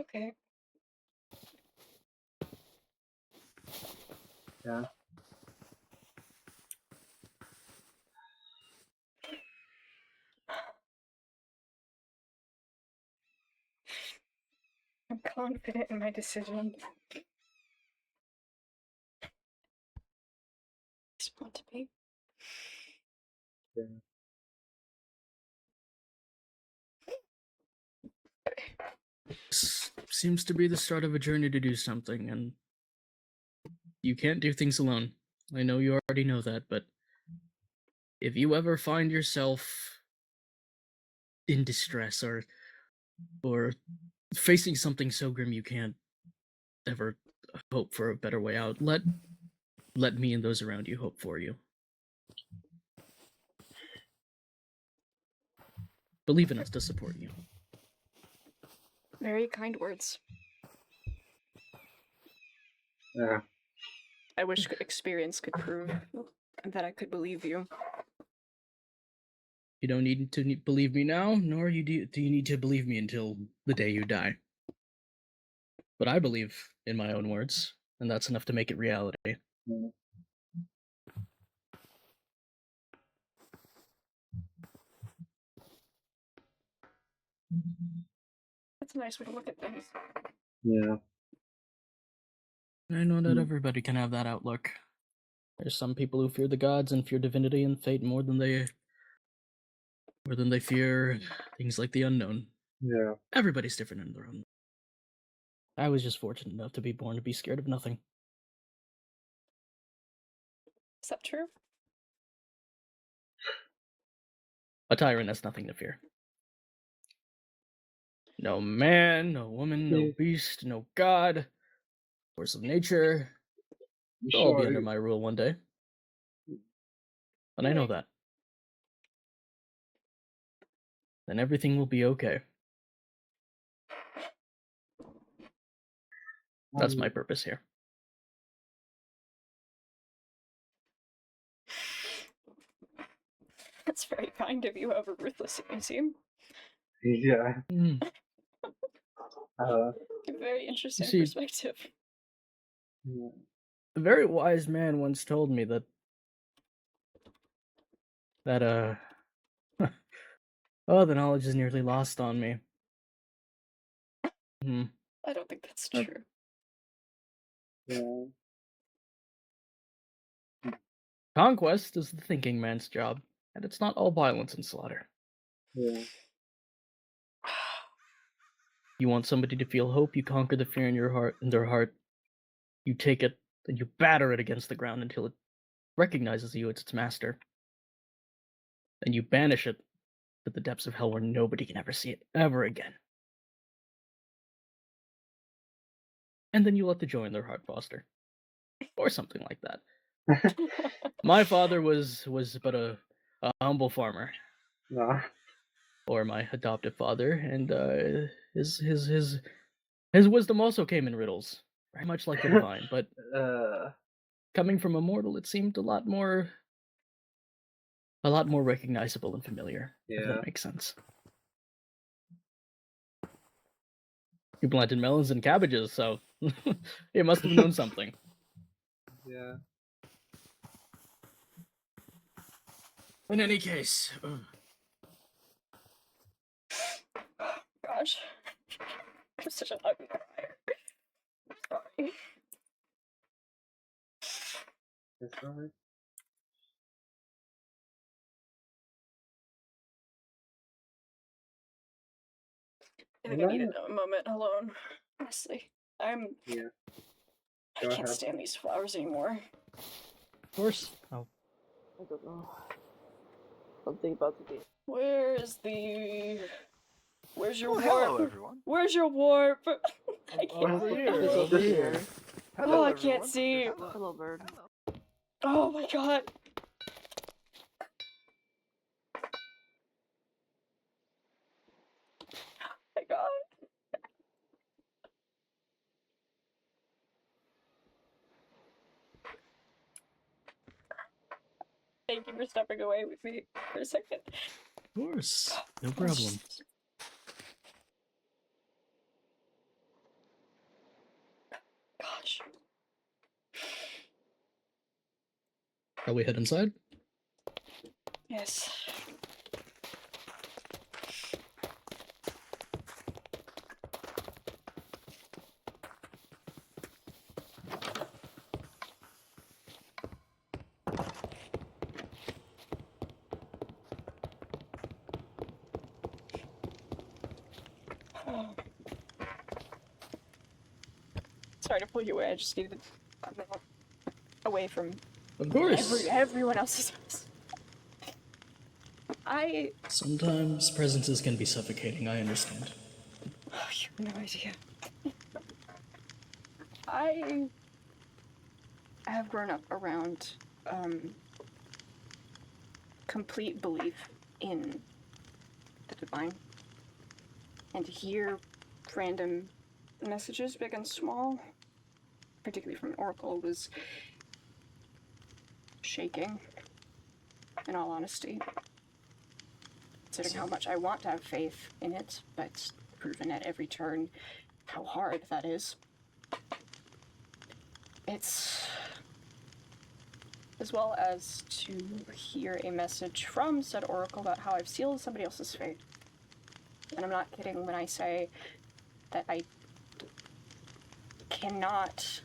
Okay. Yeah. I'm confident in my decision. Just want to be. Yeah. Seems to be the start of a journey to do something, and you can't do things alone. I know you already know that, but if you ever find yourself in distress or facing something so grim you can't ever hope for a better way out, let me and those around you hope for you. Believe in us to support you. Very kind words. Yeah. I wish experience could prove that I could believe you. You don't need to believe me now, nor do you need to believe me until the day you die. But I believe in my own words, and that's enough to make it reality. That's a nice way to look at things. Yeah. I know that everybody can have that outlook. There's some people who fear the gods and fear divinity and fate more than they fear things like the unknown. Yeah. Everybody's different in their own. I was just fortunate enough to be born to be scared of nothing. Is that true? A tyrant has nothing to fear. No man, no woman, no beast, no god, force of nature. They'll all be under my rule one day. And I know that. Then everything will be okay. That's my purpose here. That's very kind of you, however ruthless it may seem. Yeah. Very interesting see, perspective. A very wise man once told me that oh, the knowledge is nearly lost on me. I don't think that's true. Yeah. Conquest is the thinking man's job, and it's not all violence and slaughter. Yeah. You want somebody to feel hope, you conquer the fear in their heart. You take it, and you batter it against the ground until it recognizes you as its master. Then you banish it to the depths of hell where nobody can ever see it ever again. And then you let the joy in their heart foster. Or something like that. My father was but a humble farmer. Nah. Or my adoptive father, and his wisdom also came in riddles, very much like the divine, but coming from a mortal, it seemed a lot more recognizable and familiar. If Yeah. that makes sense. You planted melons and cabbages, so you must have known something. Yeah. In any case, Gosh, I'm such an ugly crier. Sorry. That's right. think I need a moment alone. Honestly, Yeah. I can't stand these flowers anymore. Of course. Oh. I don't know. Something about the game. Where's your warp? Hello, everyone. Where's your warp? I can't Over see. here. It's over here. Hello, Oh, I can't everyone. see. Hello, bird. Oh my god. Oh my god. Thank you for stepping away with me for a second. Of course. No problem. Gosh. Shall we head inside? Yes. Sorry to pull you away, I just needed away from Of course. everyone else's house. Sometimes presences can be suffocating, I understand. Oh, you have no idea. I have grown up around complete belief in the divine. And to hear random messages, big and small, particularly from Oracle, was shaking, in all honesty. Considering how much I want to have faith in it, but proven at every turn how hard that is. It's... as well as to hear a message from said Oracle about how I've sealed somebody else's fate. And I'm not kidding when I say that I cannot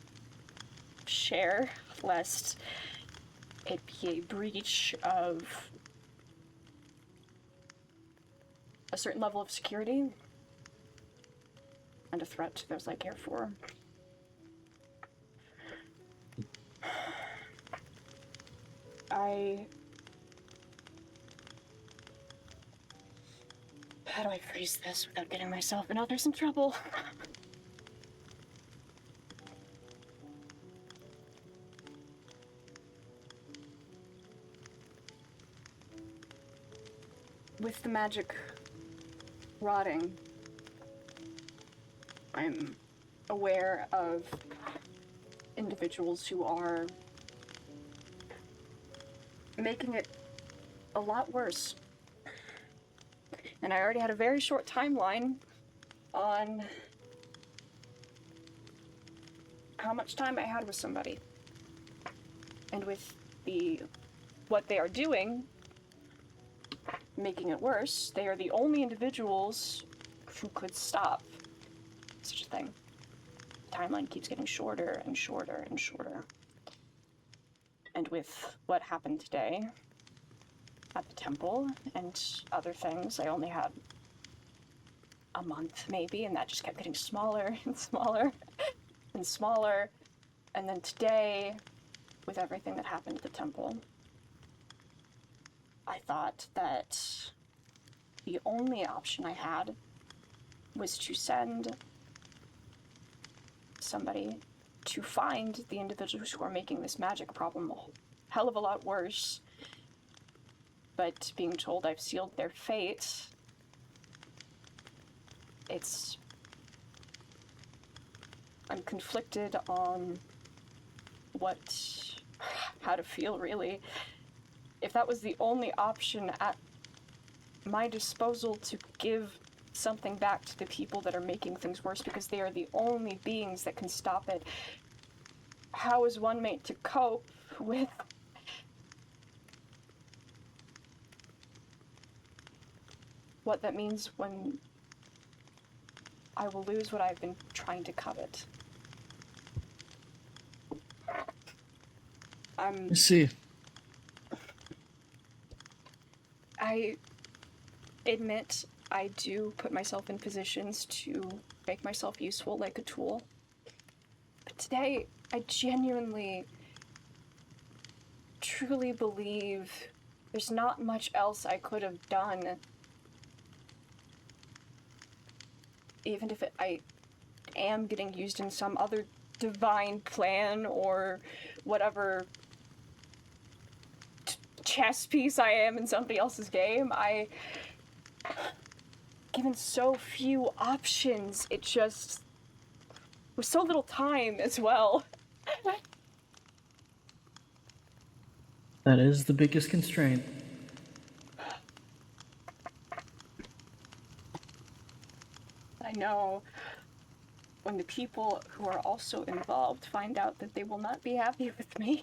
share, lest it be a breach of a certain level of security and a threat to those I care for. How do I phrase this without getting myself in some trouble? With the magic rotting, I'm aware of individuals who are making it a lot worse. And I already had a very short timeline on how much time I had with somebody. And with what they are doing, making it worse, they are the only individuals who could stop such a thing. The timeline keeps getting shorter and shorter and shorter. And with what happened today at the temple and other things, I only had a month maybe, and that just kept getting smaller and smaller and smaller. And then today, with everything that happened at the temple, I thought that the only option I had was to send somebody to find the individuals who are making this magic problem a hell of a lot worse. But being told I've sealed their fate, I'm conflicted on how to feel, really. If that was the only option at my disposal to give something back to the people that are making things worse because they are the only beings that can stop it, how is one made to cope with what that means when I will lose what I've been trying to covet? I see. I admit I do put myself in positions to make myself useful like a tool. But today, I genuinely, truly believe there's not much else I could have done. Even if I am getting used in some other divine plan or whatever chess piece I am in somebody else's game, given so few options, it just, with so little time as well. That is the biggest constraint. I know when the people who are also involved find out that they will not be happy with me,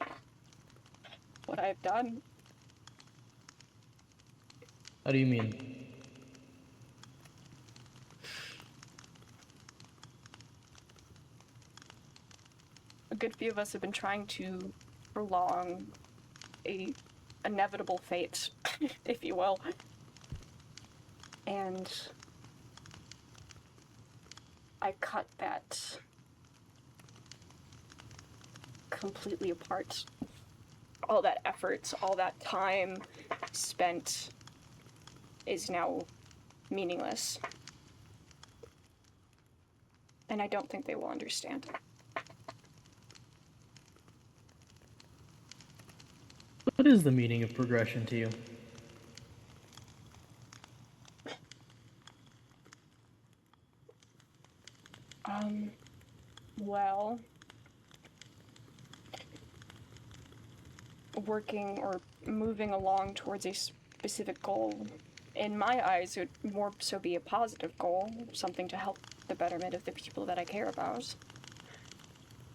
what I've done. How do you mean? A good few of us have been trying to prolong a inevitable fate, if you will. And I cut that completely apart. All that effort, all that time spent is now meaningless. And I don't think they will understand. What is the meaning of progression to you? Well, working or moving along towards a specific goal, in my eyes, it would more so be a positive goal, something to help the betterment of the people that I care about,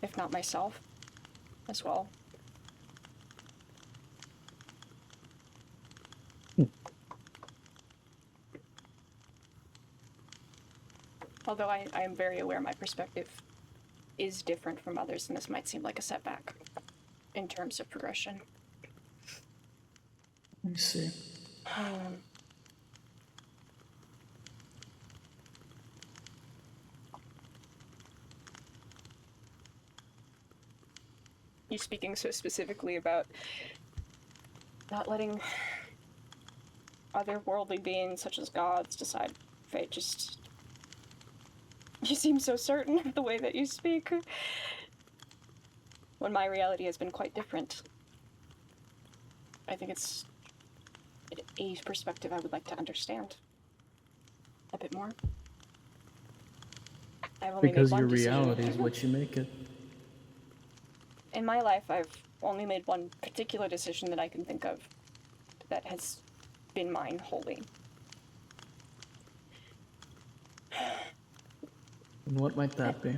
if not myself, as well. Although I am very aware my perspective is different from others, and this might seem like a setback in terms of progression. I see. You speaking so specifically about not letting otherworldly beings such as gods decide fate, just... You seem so certain of the way that you speak. When my reality has been quite different. I think it's a perspective I would like to understand a bit more. I've only Because made one your decision. reality is what you make it. In my life, I've only made one particular decision that I can think of that has been mine wholly. And what might that be?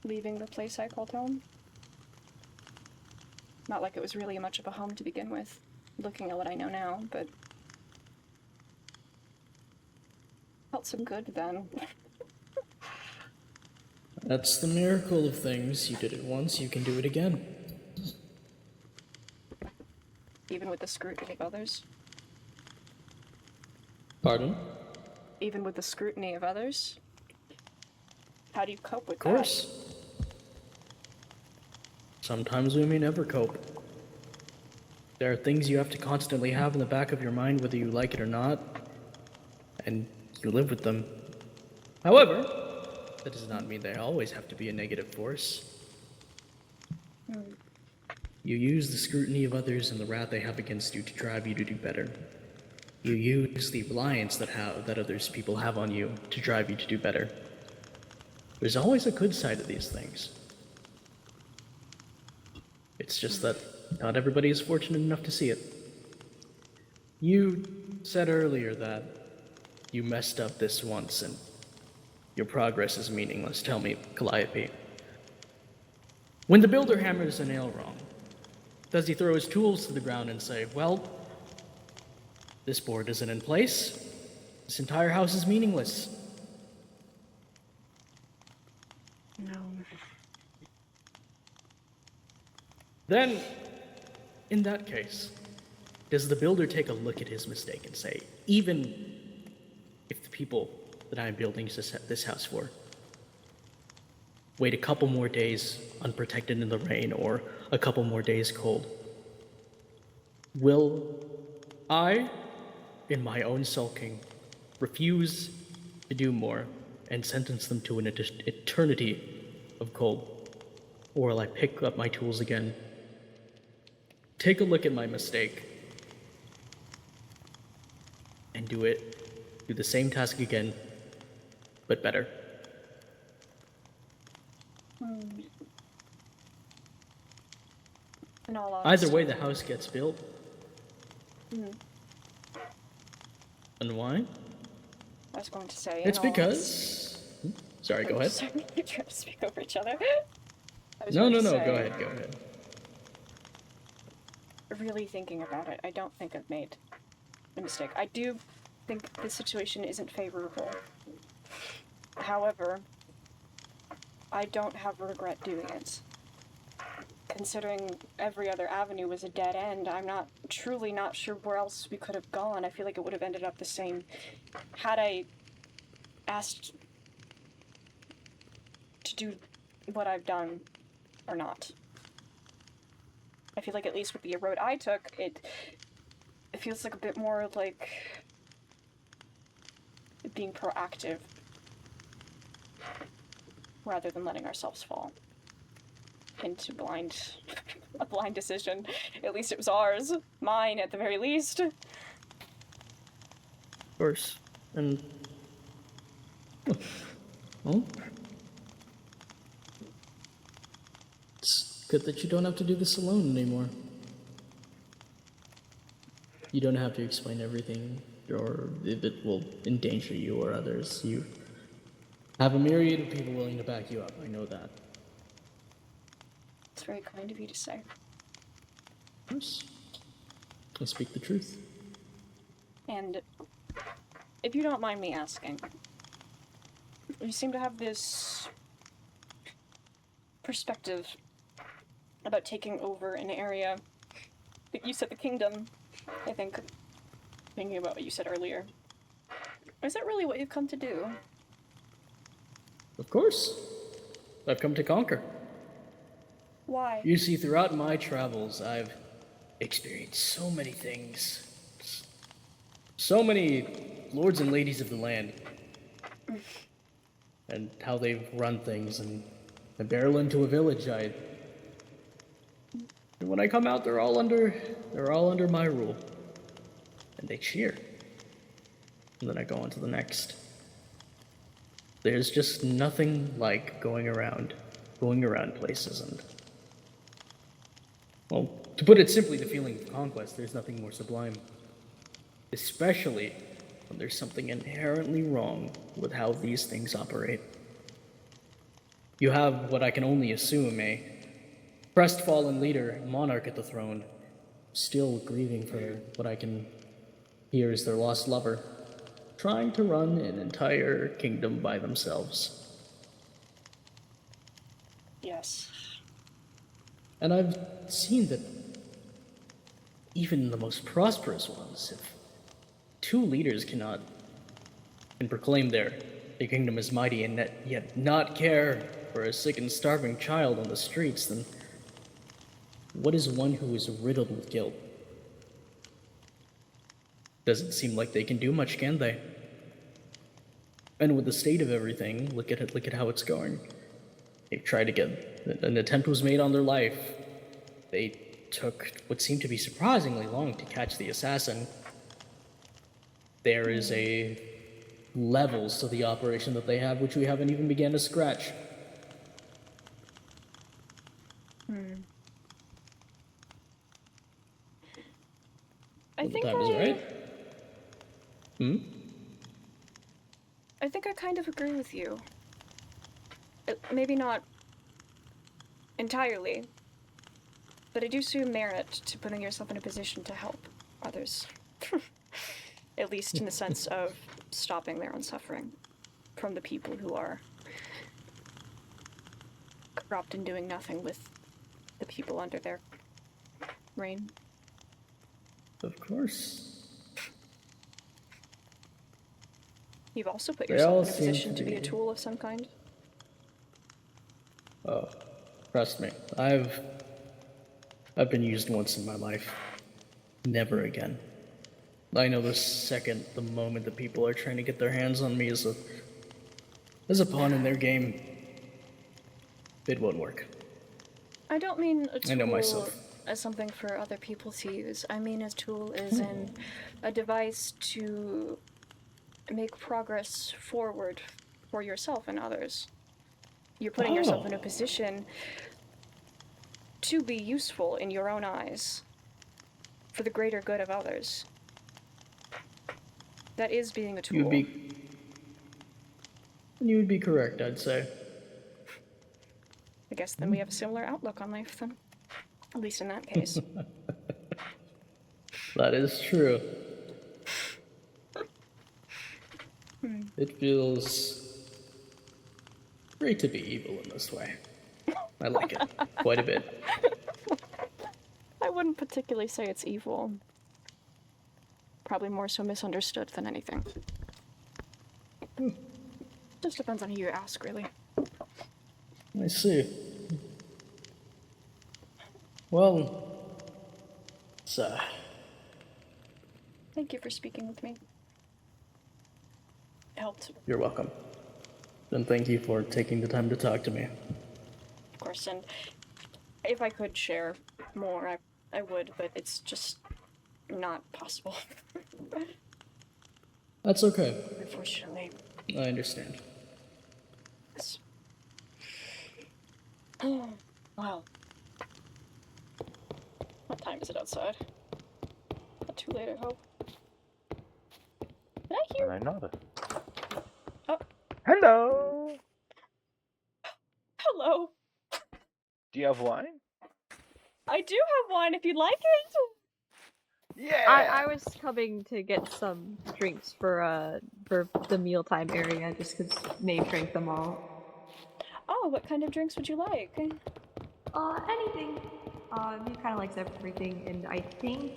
Leaving the place I called home. Not like it was really much of a home to begin with, looking at what I know now, but felt so good then. That's the miracle of things. You did it once, you can do it again. Even with the scrutiny of others. Pardon? Even with the scrutiny of others. How do you cope with that? Of course. Sometimes we may never cope. There are things you have to constantly have in the back of your mind, whether you like it or not, and you live with them. However, that does not mean they always have to be a negative force. You use the scrutiny of others and the wrath they have against you to drive you to do better. You use the reliance that others people have on you to drive you to do better. There's always a good side of these things. It's just that not everybody is fortunate enough to see it. You said earlier that you messed up this once and your progress is meaningless. Tell me, Calliope. When the builder hammers a nail wrong, does he throw his tools to the ground and say, well, this board isn't in place. This entire house is meaningless. No. Then, in that case, does the builder take a look at his mistake and say, even if the people that I'm building this house for wait a couple more days unprotected in the rain or a couple more days cold, will I, in my own sulking, refuse to do more and sentence them to an eternity of cold? Or will I pick up my tools again, take a look at my mistake, and do the same task again, but better? In all Either honesty. way, the house gets built. And why? I was going to say. It's in all because... Sorry, go ahead. Sorry, we're trying to speak over each other. No, go ahead. Really thinking about it, I don't think I've made a mistake. I do think the situation isn't favorable. However, I don't have regret doing it. Considering every other avenue was a dead end, I'm truly not sure where else we could have gone. I feel like it would have ended up the same had I asked to do what I've done or not. I feel like at least with the road I took, it feels like a bit more like being proactive rather than letting ourselves fall into a blind decision. At least it was ours. Mine, at the very least. Of course. And... well... it's good that you don't have to do this alone anymore. You don't have to explain everything, or if it will endanger you or others. You have a myriad of people willing to back you up, I know that. It's very kind of you to say. Of course. I speak the truth. And if you don't mind me asking, you seem to have this perspective about taking over an area. You said the kingdom, I think, thinking about what you said earlier. Is that really what you've come to do? Of course. I've come to conquer. Why? You see, throughout my travels, I've experienced so many things. So many lords and ladies of the land. And how they've run things, and I barrel into a village, and when I come out, they're all under my rule. And they cheer. And then I go on to the next. There's just nothing like going around places and... well, to put it simply, the feeling of conquest, there's nothing more sublime. Especially when there's something inherently wrong with how these things operate. You have what I can only assume a crestfallen leader, monarch at the throne, still grieving for what I can hear is their lost lover, trying to run an entire kingdom by themselves. Yes. And I've seen that even the most prosperous ones, if two leaders can proclaim their kingdom as mighty and yet not care for a sick and starving child on the streets, then what is one who is riddled with guilt? Doesn't seem like they can do much, can they? And with the state of everything, look at how it's going. They've tried to get... an attempt was made on their life. They took what seemed to be surprisingly long to catch the assassin. There is a levels to the operation that they have, which we haven't even began to scratch. I think the time is right. I think I kind of agree with you. Maybe not entirely, but I do see merit to putting yourself in a position to help others. At least in the sense of stopping their own suffering from the people who are corrupt and doing nothing with the people under their reign. Of course. You've also put They yourself all in a seem position to be a be- tool of some kind. Oh, trust me. I've been used once in my life. Never again. I know the moment that people are trying to get their hands on me as a pawn in their game, it won't work. I don't mean a I know tool myself. as something for other people to use. I mean a tool as in a device to make progress forward for yourself and others. You're putting yourself in a position to be useful in your own eyes for the greater good of others. That is being a tool. You would be correct, I'd say. I guess then we have a similar outlook on life then. At least in that case. That is true. It feels great to be evil in this way. I like it quite a bit. I wouldn't particularly say it's evil. Probably more so misunderstood than anything. Just depends on who you ask, really. I see. Well, so. Thank you for speaking with me. It helped. You're welcome. And thank you for taking the time to talk to me. Of course, and if I could share more, I would, but it's just not possible. That's okay. Unfortunately. I understand. Yes. Oh, wow. What time is it outside? Not too late, I hope. Did I hear? And I nodded. Oh. Hello! Hello. Do you have wine? I do have wine if you'd like it. Yeah. I was coming to get some drinks for the mealtime area just because Maeve drank them all. Oh, what kind of drinks would you like? Anything. He kind of likes everything, and I think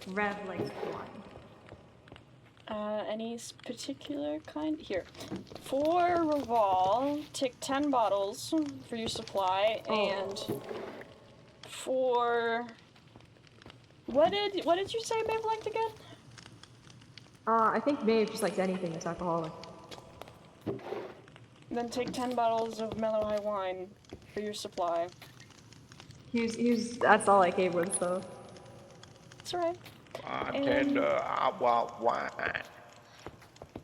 Rev likes wine. Any particular kind? Here. For Reval, take 10 bottles for your supply, and for... What did you say Maeve liked again? I think Maeve just likes anything that's alcoholic. Then take 10 bottles of mellow high wine for your supply. That's all I came with, so. That's alright. Bartender, I want wine.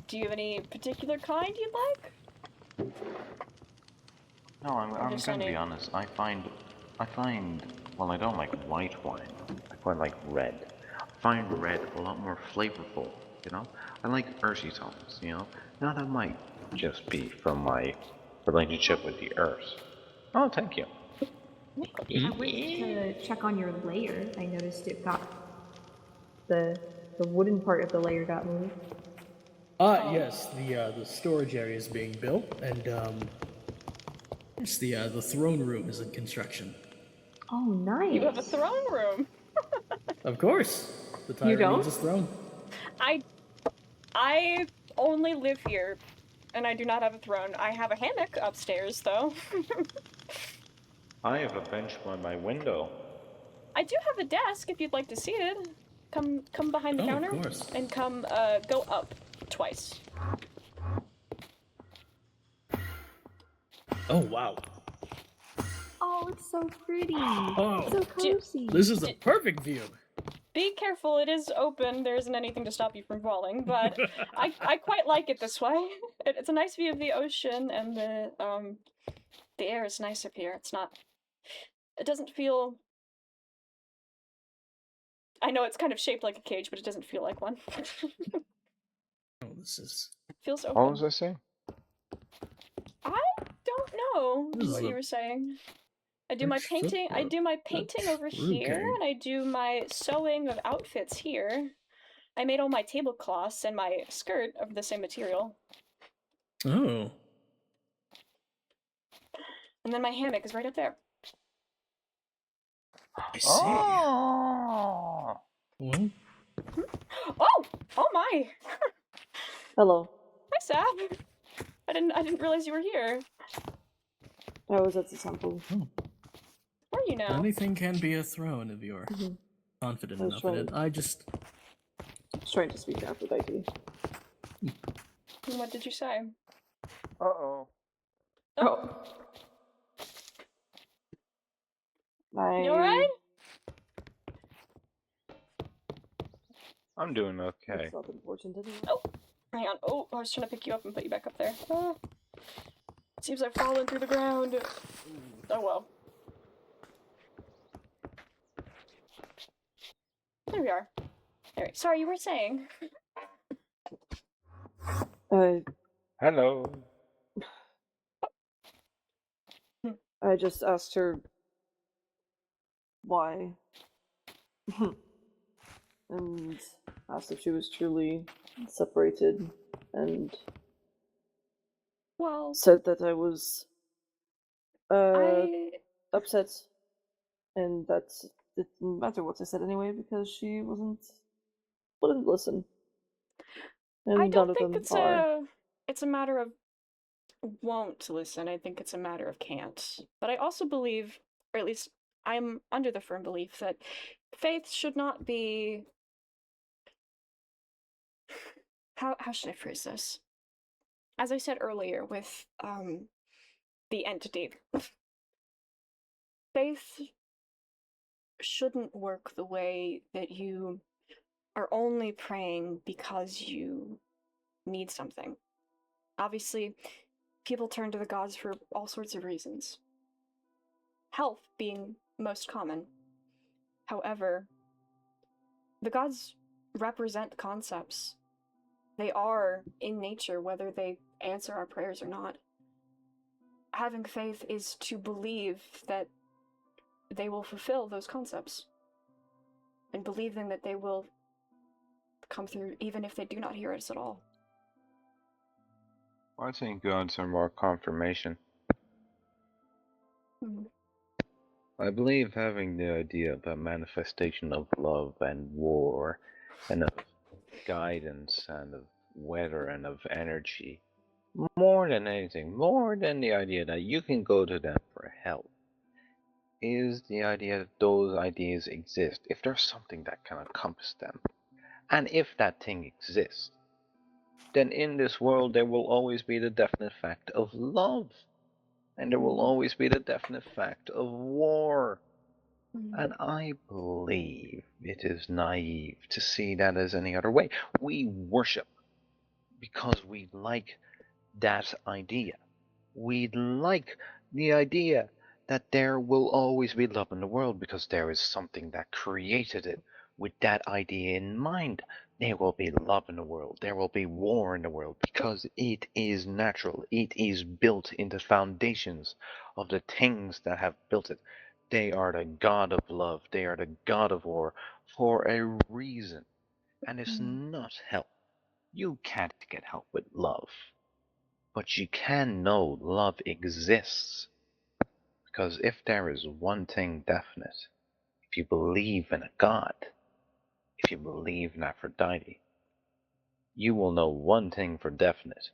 Do you have any particular kind you'd like? No, I'm just gonna be any- honest. I find, well, I don't like white wine. I quite like red. I find red a lot more flavorful, you know? I like earthy tones, you know? Now that might just be from my relationship with the earth. Oh, thank you. I went to check on your layer. I noticed it got the wooden part of the layer got moved. Yes, the storage area is being built, and it's the throne room is in construction. Oh, nice. You have a throne room. Of course, the You tyrant don't? needs his throne. I only live here, and I do not have a throne. I have a hammock upstairs, though. I have a bench by my window. I do have a desk if you'd like to see it. Come behind the Oh, of counter course. and come go up twice. Oh wow. Oh, it's so pretty. Oh, so cozy. This is a perfect view. Be careful, it is open. There isn't anything to stop you from falling, but I quite like it this way. It's a nice view of the ocean, and the air is nice up here. It doesn't feel... I know it's kind of shaped like a cage, but it doesn't feel like one. Oh, this is... Feels open. What was I saying? I don't know This is what a you were saying. I do my rich painting. I footwork. do my painting over here, okay. and I do my sewing of outfits here. I made all my tablecloths and my skirt of the same material, Oh. and then my hammock is right up there. I see. Oh. Well, Oh my! Hello. Hi, Sap. I didn't realize you were here. I was at the temple. Where are you now? Anything can be a throne if you're confident I was enough in it. I just trying to speak to Aphrodite. And what did you say? Uh-oh. Oh. You alright? I'm doing okay. It's not important anymore. Oh, hang on. Oh, I was trying to pick you up and put you back up there. Oh. Seems I've fallen through the ground. Oh well. There we are. Alright, sorry, you were saying. Hello. I just asked her why. And asked if she was truly separated, and well, said that I was upset, and that it didn't matter what I said anyway because she wouldn't listen. And I none don't of think them are. it's a matter of won't listen. I think it's a matter of can't. But I also believe, or at least I'm under the firm belief that faith should not be how should I phrase this? As I said earlier with the entity, faith shouldn't work the way that you are only praying because you need something. Obviously, people turn to the gods for all sorts of reasons. Health being most common. However, the gods represent concepts. They are in nature, whether they answer our prayers or not. Having faith is to believe that they will fulfill those concepts. And believing that they will come through even if they do not hear us at all. I think gods are more confirmation. I believe having the idea of a manifestation of love and war and of guidance and of weather and of energy, more than anything, more than the idea that you can go to them for help, is the idea that those ideas exist. If there's something that can encompass them, and if that thing exists, then in this world there will always be the definite fact of love. And there will always be the definite fact of war. And I believe it is naive to see that as any other way. We worship because we like that idea. We like the idea that there will always be love in the world because there is something that created it with that idea in mind. There will be love in the world. There will be war in the world because it is natural. It is built in the foundations of the things that have built it. They are the god of love. They are the god of war for a reason. And it's not help. You can't get help with love. But you can know love exists. Because if there is one thing definite, if you believe in a god, if you believe in Aphrodite, you will know one thing for definite.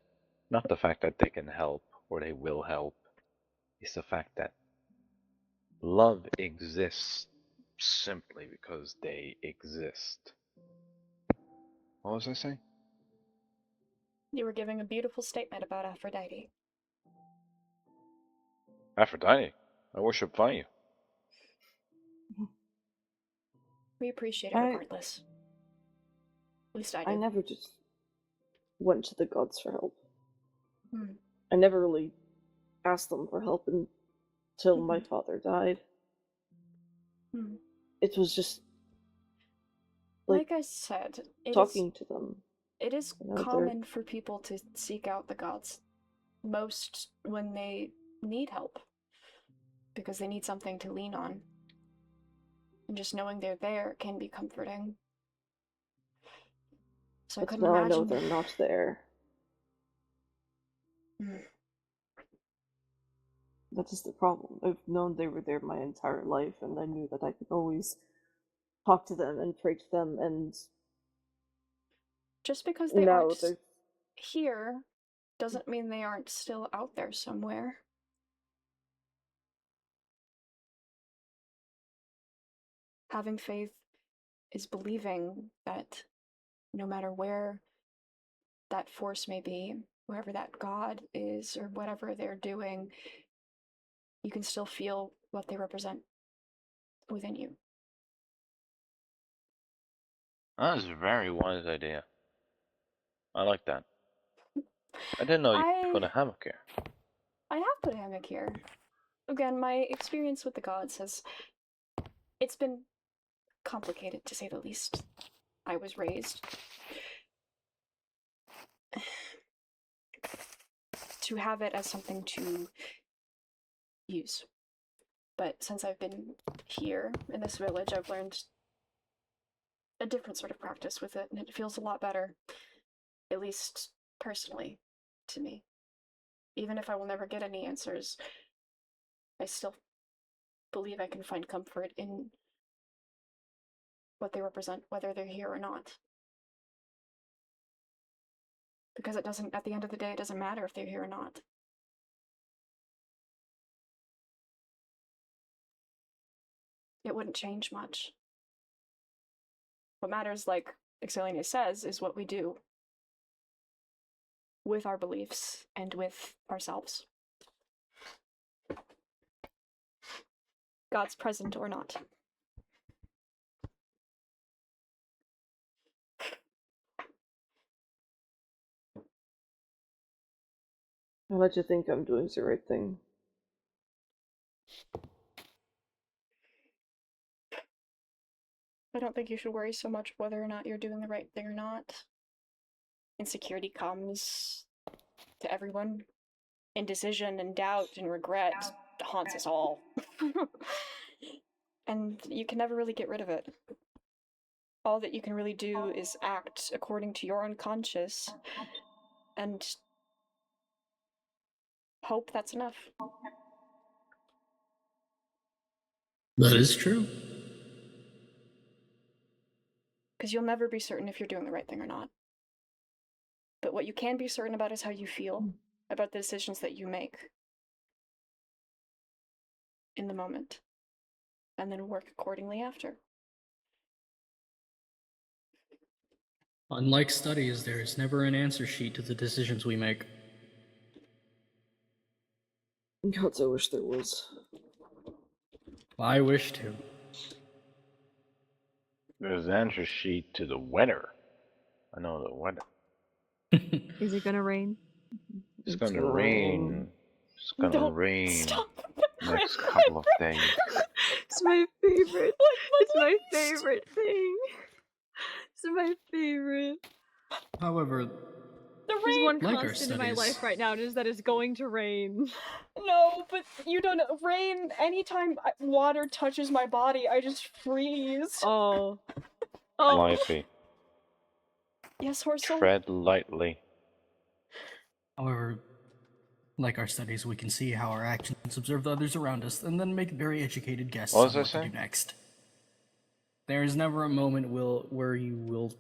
Not the fact that they can help or they will help. It's the fact that love exists simply because they exist. What was I saying? You were giving a beautiful statement about Aphrodite. Aphrodite? I worship Vanya. We appreciate it regardless. At least I do. I never just went to the gods for help. Hmm. I never really asked them for help until my father died. It was just like I said, talking to them. It is common for people to seek out the gods, most when they need help, because they need something to lean on. And just knowing they're there can be comforting. So I But couldn't now imagine. I know they're not there. That is the problem. I've known they were there my entire life, and I knew that I could always talk to them and pray to them and Just because they No, aren't there's here doesn't mean they aren't still out there somewhere. Having faith is believing that no matter where that force may be, wherever that God is, or whatever they're doing, you can still feel what they represent within you. That is a very wise idea. I like that. I didn't know you put a hammock here. I have put a hammock here. Again, my experience with the gods it's been complicated, to say the least. I was raised to have it as something to use. But since I've been here in this village, I've learned a different sort of practice with it, and it feels a lot better, at least personally, to me. Even if I will never get any answers, I still believe I can find comfort in what they represent, whether they're here or not. Because it doesn't, at the end of the day, it doesn't matter if they're here or not. It wouldn't change much. What matters, like Exiliane says, is what we do with our beliefs and with ourselves. God's present or not. I'll let you think I'm doing the right thing. I don't think you should worry so much whether or not you're doing the right thing or not. Insecurity comes to everyone. Indecision and doubt and regret haunts us all. And you can never really get rid of it. All that you can really do is act according to your unconscious and hope that's enough. That is true. Because you'll never be certain if you're doing the right thing or not. But what you can be certain about is how you feel about the decisions that you make in the moment, and then work accordingly after. Unlike studies, there is never an answer sheet to the decisions we make. God, I wish there was. I wish to. There's an answer sheet to the weather. I know the weather. Is it gonna rain? It's gonna rain. It's gonna rain next couple of days. It's my favorite. It's my favorite thing. It's my favorite. However, There's one like our constant in my studies. life right now, and is that it's going to rain. No, but you don't know. Rain, anytime water touches my body, I just freeze. Oh. Lively. Yes, Horsel? Tread lightly. However, like our studies, we can see how our actions observe the others around us, and then make very educated guesses What on was I what to saying? do next. There is never a moment where you will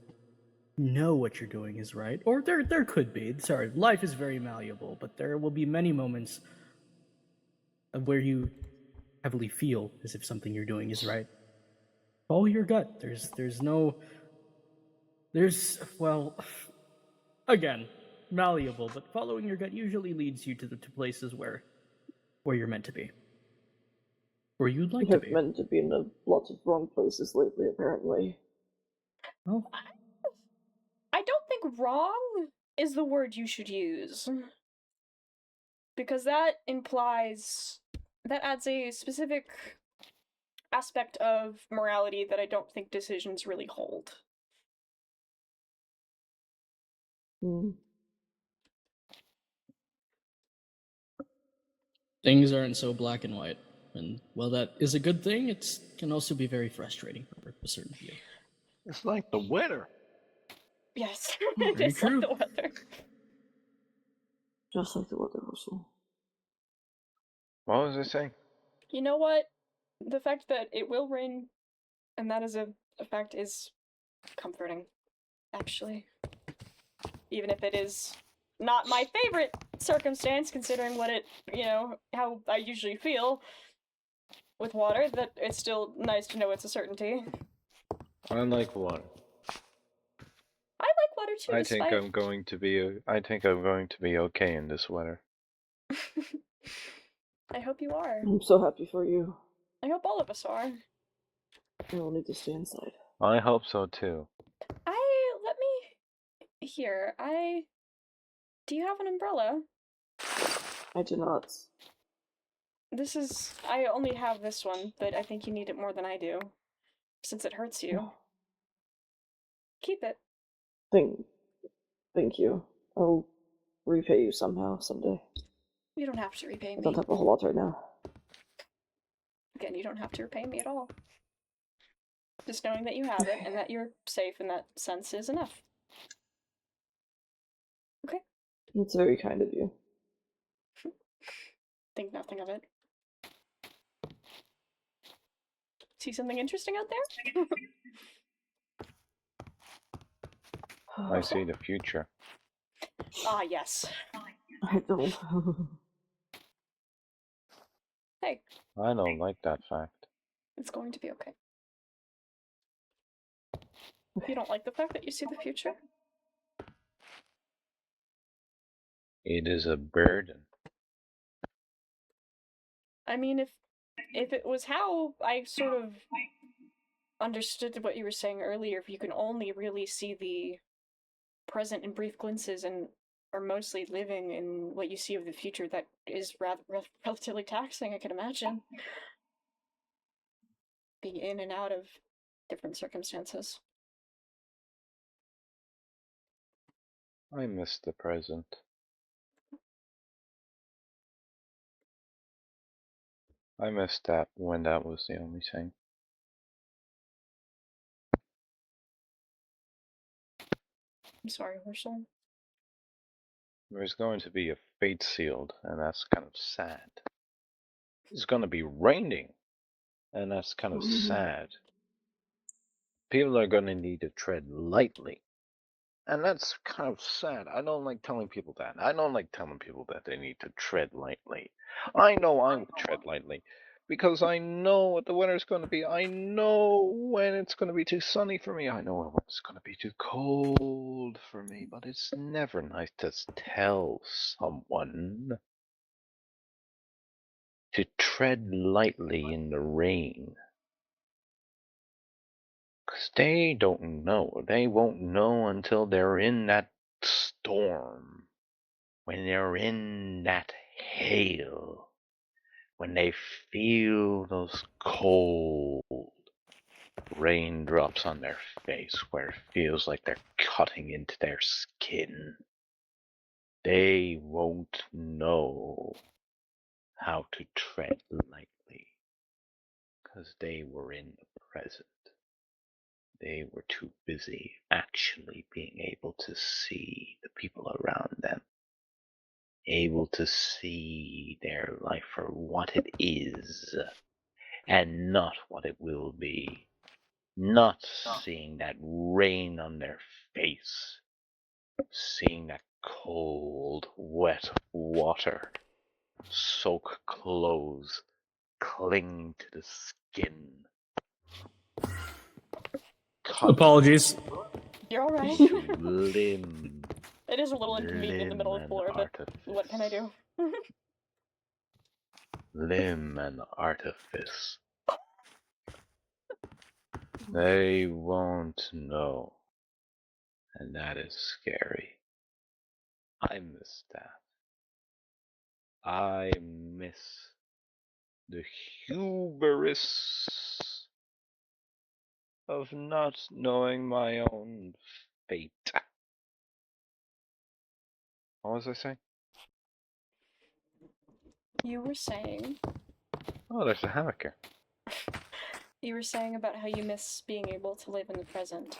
know what you're doing is right, or there could be. Sorry, life is very malleable, but there will be many moments of where you heavily feel as if something you're doing is right. Follow your gut. Well, again, malleable, but following your gut usually leads you to places where you're meant to be. Where you'd like to be. Meant to be in a lot of wrong places lately, apparently. Oh. I don't think wrong is the word you should use. Because that adds a specific aspect of morality that I don't think decisions really hold. Things aren't so black and white. And while that is a good thing, it can also be very frustrating for a certain view. It's like the weather. Yes, Very it's true. like the weather. Just like the weather, Russell. What was I saying? You know what? The fact that it will rain, and that is a fact, is comforting, actually. even if it is not my favorite circumstance, considering what it, how I usually feel with water, that it's still nice to know it's a certainty. I like water. I like water too. I think I'm going to be okay in this weather. I hope you are. I'm so happy for you. I hope all of us are. I will need to stay inside. I hope so too. Do you have an umbrella? I do not. I only have this one, but I think you need it more than I do, since it hurts you. Keep it. Thank you. I'll repay you somehow, someday. You don't have to repay I me. don't have a whole lot right now. Again, you don't have to repay me at all. Just knowing that you have it, and that you're safe in that sense is enough. Okay. It's very kind of you. Think nothing of it. See something interesting out there? I see the future. Ah, yes. I don't. Hey. I don't like that fact. It's going to be okay. You don't like the fact that you see the future? It is a burden. I mean, if it was how I sort of understood what you were saying earlier, if you can only really see the present in brief glimpses and are mostly living in what you see of the future, that is relatively taxing, I can imagine. Being in and out of different circumstances. I miss the present. I missed that when that was the only thing. I'm sorry, Herschel. There's going to be a fate sealed, and that's kind of sad. It's going to be raining, and that's kind of sad. People are going to need to tread lightly, and that's kind of sad. I don't like telling people that. I don't like telling people that they need to tread lightly. I know I would tread lightly, because I know what the weather's going to be. I know when it's going to be too sunny for me. I know when it's going to be too cold for me, but it's never nice to tell someone to tread lightly in the rain. Because they don't know. They won't know until they're in that storm. When they're in that hail. When they feel those cold raindrops on their face where it feels like they're cutting into their skin. They won't know how to tread lightly. Because they were in the present. They were too busy actually being able to see the people around them. Able to see their life for what it is, and not what it will be. Not seeing that rain on their face. Seeing that cold, wet water soak clothes, cling to the skin. Apologies. You're alright. Limb. It is a little inconvenient in the middle of the floor, but what can I do? Limb and artifice. They won't know. And that is scary. I miss that. I miss the hubris of not knowing my own fate. What was I saying? You were saying... Oh, there's a hammock here. You were saying about how you miss being able to live in the present.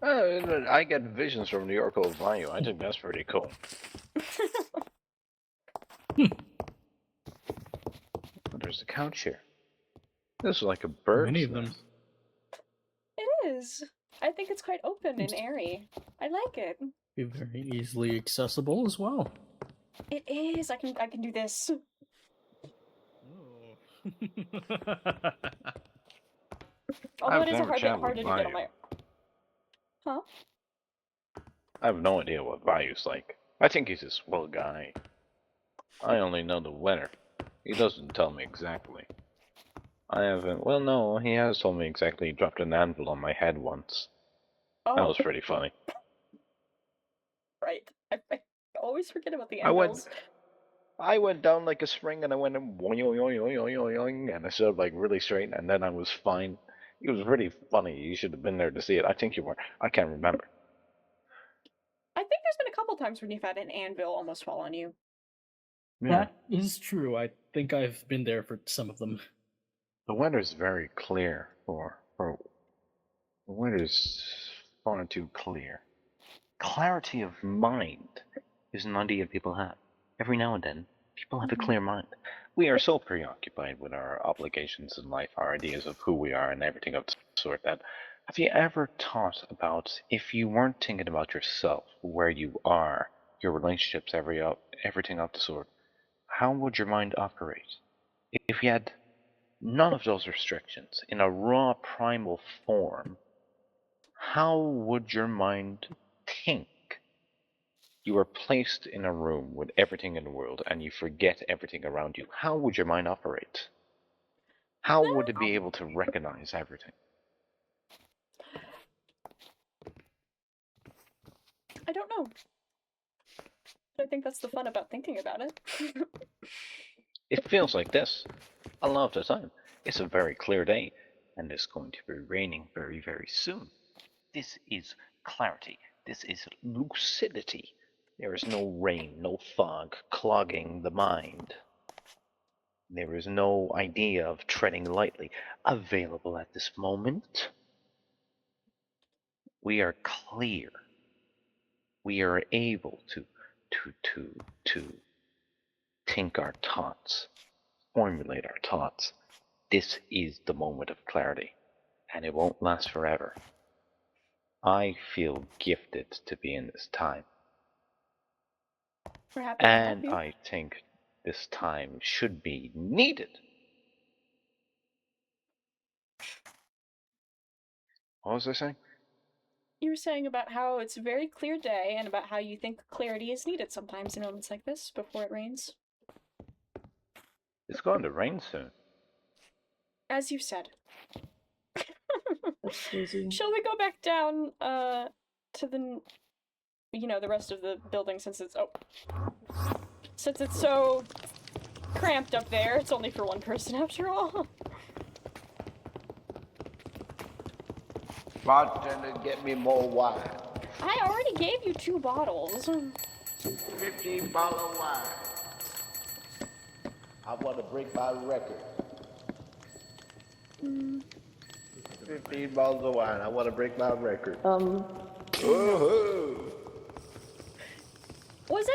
I get visions from the Oracle of Value. I think that's pretty cool. There's a couch here. This is like a bird's Many of them. nest. It is. I think it's quite open and airy. I like it. Be very easily accessible as well. It is. I can do this. Although it is a hard bit harder to get on my. Huh? I have no idea what Value's like. I think he's a swell guy. I only know the weather. He doesn't tell me exactly. I haven't. Well, no, he has told me exactly. He dropped an anvil on my head once. Oh. That was pretty funny. Right. I always forget about the anvils. I went down like a spring and I went and I stood like really straight and then I was fine. It was really funny. You should have been there to see it. I think you were. I can't remember. I think there's been a couple times when you've had an anvil almost fall on you. Yeah. That is true. I think I've been there for some of them. The weather's very clear the weather's far too clear. Clarity of mind is an idea people have. Every now and then, people have a clear mind. We are so preoccupied with our obligations in life, our ideas of who we are and everything of the sort that have you ever thought about if you weren't thinking about yourself, where you are, your relationships, everything of the sort, how would your mind operate? If you had none of those restrictions in a raw primal form, how would your mind think? You are placed in a room with everything in the world and you forget everything around you. How would your mind operate? How would it be able to recognize everything? I don't know. I think that's the fun about thinking about it. It feels like this a lot of the time. It's a very clear day and it's going to be raining very, very soon. This is clarity. This is lucidity. There is no rain, no fog clogging the mind. There is no idea of treading lightly available at this moment. We are clear. We are able to think our thoughts, formulate our thoughts. This is the moment of clarity, and it won't last forever. I feel gifted to be in this time. We're happy And I think this time should be needed. What was I saying? You were saying about how it's a very clear day and about how you think clarity is needed sometimes in moments like this before it rains. It's going to rain soon. As you said. That's crazy. Shall we go back down to the the rest of the building since it's so cramped up there? It's only for one person after all. Bartender, get me more wine. I already gave you 2 bottles. 15 bottle of wine. I want to break my record. 15 bottles of wine. I want to break my record. Woohoo! Was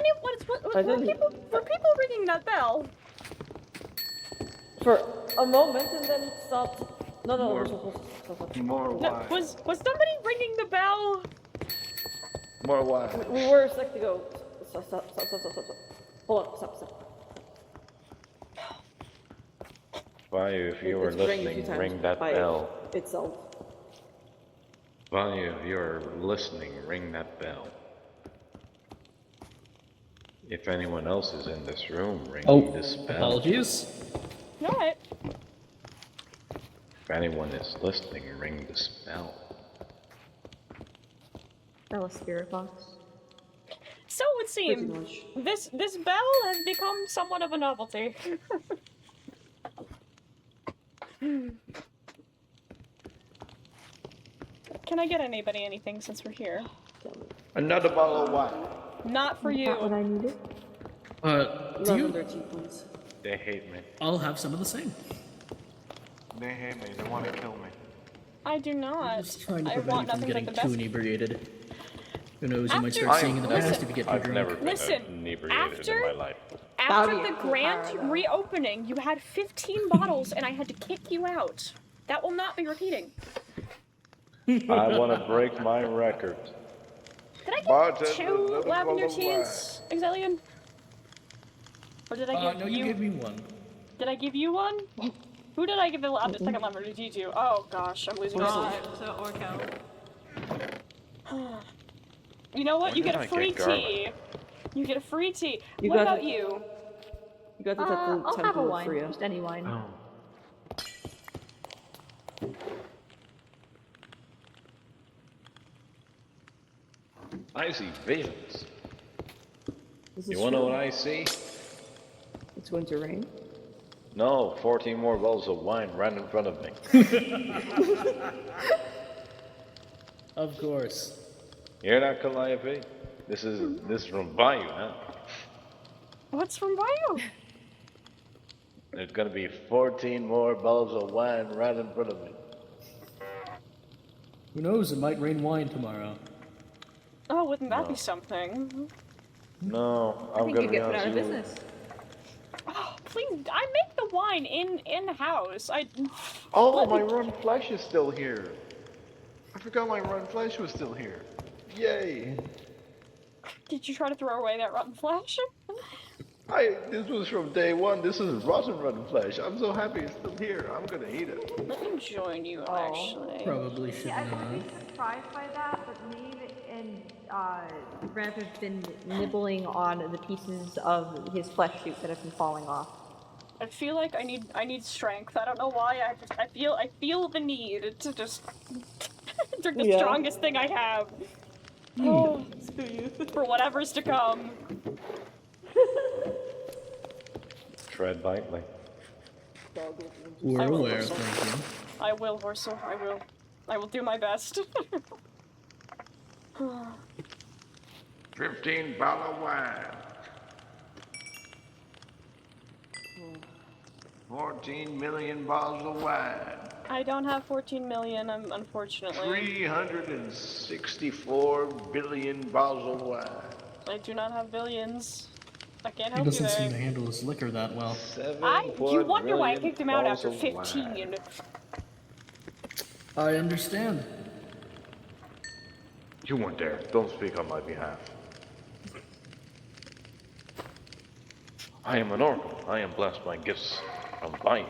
were people ringing that bell? For a moment and then it stopped. No. More wine. No, was somebody ringing the bell? More wine. We were a sec to go. Stop. Hold on, stop. Vayu, if you are listening, ring that bell. Itself. Vayu, if you are listening, ring that bell. If anyone else is in this room, ring this bell. Apologies. Alright. If anyone is listening, ring this bell. That was Spirit Box. So it would seem this bell has become somewhat of a novelty. Can I get anybody anything since we're here? Another bottle of wine. Not for you. Not what I needed. Do you? They hate me. I'll have some of the same. They hate me. They want to kill me. I do not. Just trying to I prevent want you from nothing but getting the too best. inebriated. Who knows, you might After- start seeing in the past if you get too I've drunk. never been Listen, inebriated in my life. After That'd be the a cool grand power, though. reopening, you had 15 bottles and I had to kick you out. That will not be repeating. I want to break my record. Did I give Bartender, two another lavender bottle of wine. teas, Exelian? Or did I give No, you gave me one. Did I give you one? Who did I give the second lavender tea to? Oh gosh, I'm losing myself. To Orcal. You know what? When You did get a I free get garlic? tea. You get a free tea. You What got about it. you? You got this at the I'll have a Temple of wine, Freya. just any wine. Oh. I see visions. This You is want to know true. what I see? It's going to rain. No, 14 more bottles of wine right in front of me. Of course. Hear that, Calliope? This is from Bayou now. What's from Bayou? There's gonna be 14 more bottles of wine right in front of me. Who knows? It might rain wine tomorrow. Oh, wouldn't that No. be something? No, I I'm think gonna you be get put honest out of with you. Oh, please! I make the wine in house. Oh, my rotten flesh is still here. I forgot my rotten flesh was still here. Yay! Did you try to throw away that rotten flesh? This was from day one. This is rotten flesh. I'm so happy it's still here. I'm gonna eat it. Let me join you, actually. Probably should Yeah, not. I'd be surprised by that, but Maeve and Rev have been nibbling on the pieces of his flesh suit that have been falling off. I feel like I need strength. I don't know why. I feel the need to just drink the strongest thing I have. Oh, for whatever's to come. Tread lightly. We're I will, aware, Horsel. thank you. I will, Horsel. I will. I will do my best. 15 bottle of wine. 14 million bottles of wine. I don't have 14 million, unfortunately. 364 billion bottles of wine. I do not have billions. I can't He help you doesn't seem to there. handle his liquor that well. You wonder why I kicked him out after 15. I understand. You weren't there. Don't speak on my behalf. I am an oracle. I am blessed by gifts from Bayou.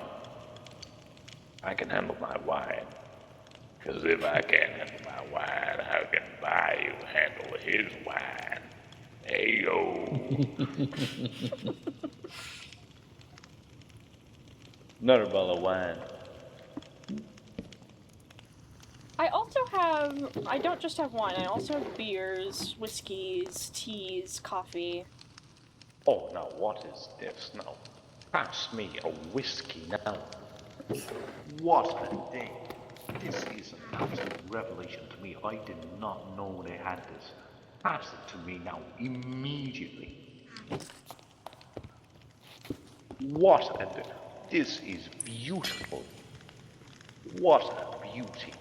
I can handle my wine. Because if I can't handle my wine, how can Bayou handle his wine? Hey, yo. Another bottle of wine. I don't just have wine, I also have beers, whiskeys, teas, coffee. Oh, now what is this? Now, pass me a whiskey now. What a day. This is an absolute revelation to me. I did not know they had this. Pass it to me now, immediately. What a day. This is beautiful. What a beauty.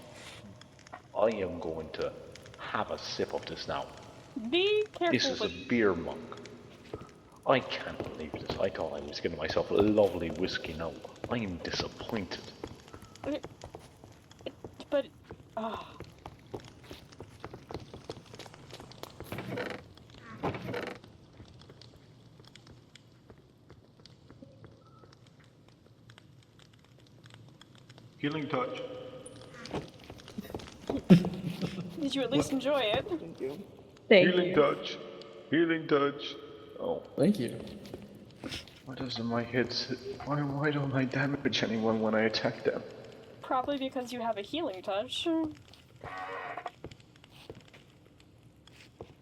I am going to have a sip of this now. Be careful. This is a beer mug. I can't believe this. I thought I was getting myself a lovely whiskey now. I am disappointed. But, oh. Healing touch. Did you at least enjoy it? Thank you. Healing touch. Healing touch. Oh. Thank you. Why doesn't my hits... Why don't I damage anyone when I attack them? Probably because you have a healing touch.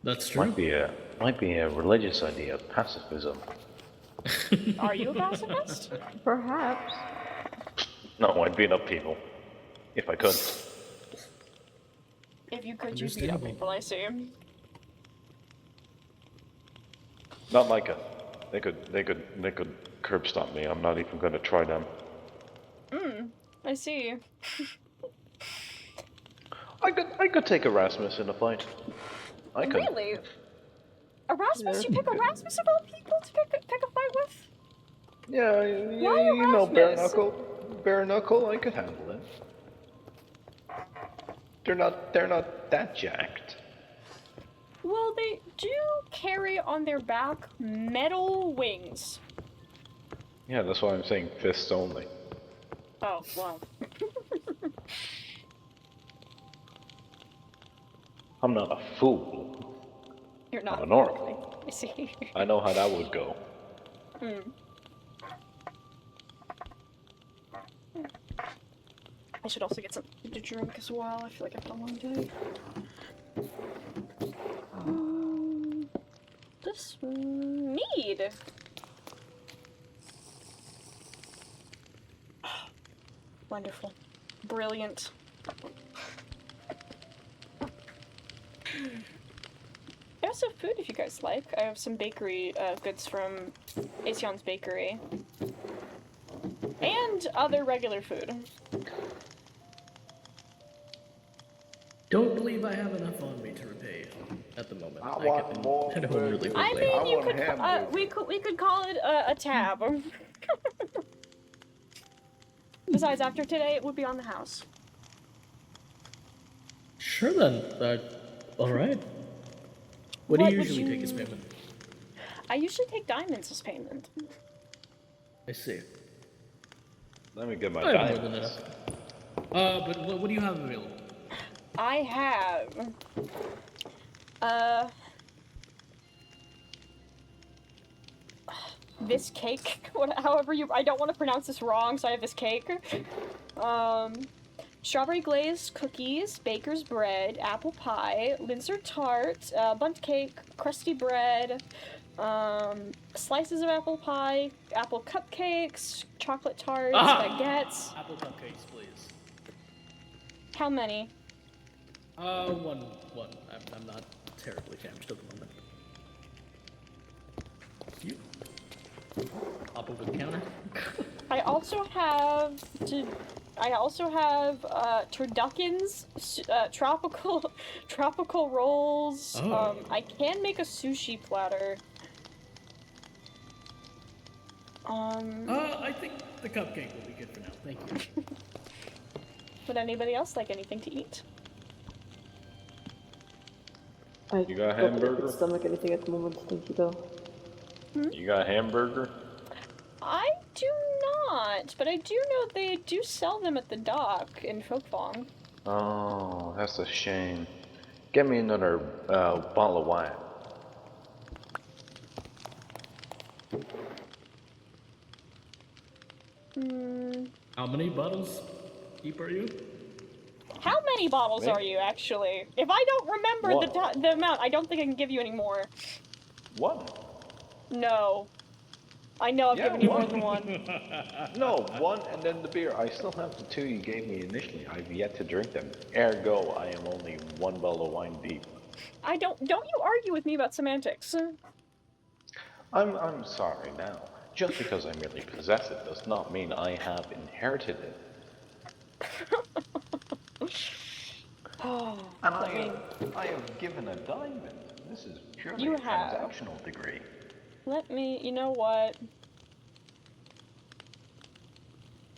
That's true. Might be a religious idea, pacifism. Are you a pacifist? Perhaps. No, I'd beat up people. If I could. If you could, you'd beat up people, I see. Not Micah. They could curb stomp me. I'm not even gonna try them. I see. I could take Erasmus in a fight. I could. Really? Erasmus? You pick Erasmus of all people to pick a fight with? Yeah, you know, bare knuckle. Bare knuckle, I could handle it. They're not that jacked. Well, they do carry on their back metal wings. Yeah, that's why I'm saying fists only. Oh, wow. I'm not a fool. You're not. I'm an oracle. I see. I know how that would go. I should also get something to drink as well. I feel like I've had a long day. This mead. Wonderful. Brilliant. I also have food if you guys like. I have some bakery goods from Asion's Bakery. And other regular food. Don't believe I have enough on me to repay at the moment. I want more. At home really I quickly. mean, you could we could call it a tab. Besides, after today, it would be on the house. Sure then. All right. What do you usually take as payment? I usually take diamonds as payment. I see. Let me get my I have more than diamonds. enough. But what do you have available? I have this cake. However I don't want to pronounce this wrong, so I have this cake. Strawberry glazed cookies, baker's bread, apple pie, Linzer tart, bundt cake, crusty bread, slices of apple pie, apple cupcakes, chocolate tarts, baguettes. Apple cupcakes, please. How many? One. I'm not terribly famished at the moment. You. Hop over the counter. I also have turduckens, tropical rolls. Oh. I can make a sushi platter. I think the cupcake will be good for now. Thank you. Would anybody else like anything to eat? You got a I don't hamburger? stomach anything at the moment, thank you though. You got a hamburger? I do not, but I do know they do sell them at the dock in Folkfong. Oh, that's a shame. Get me another bottle of wine. How many bottles deep are you? How many bottles Wait. are you, actually? If I don't remember the amount, I don't think I can give you any more. One. No. I know I've given you more than one. No, one and then the beer. I still have the two you gave me initially. I've yet to drink them. Ergo, I am only one bottle of wine deep. Don't you argue with me about semantics. I'm sorry now. Just because I merely possess it does not mean I have inherited it. Oh, And I have given a diamond. This is purely You a have. transactional degree. you know what?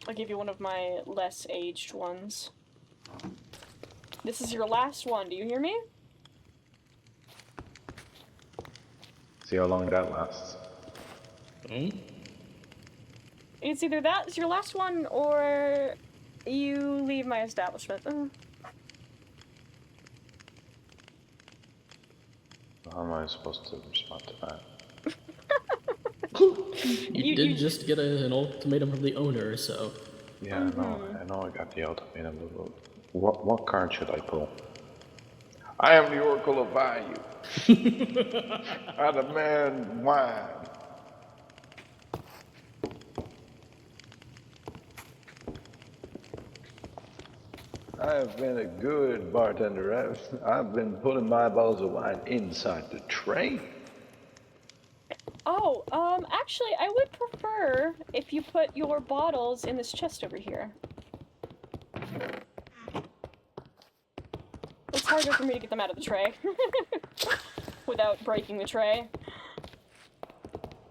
I'll give you one of my less aged ones. This is your last one, do you hear me? See how long that lasts. It's either that is your last one, or you leave my establishment. How am I supposed to respond to that? You did just get an ultimatum from the owner, so... Yeah, I know I got the ultimatum. What card should I pull? I am the Oracle of Value. I demand wine. I have been a good bartender. I've been putting my bottles of wine inside the tray. Oh, actually, I would prefer if you put your bottles in this chest over here. It's harder for me to get them out of the tray without breaking the tray.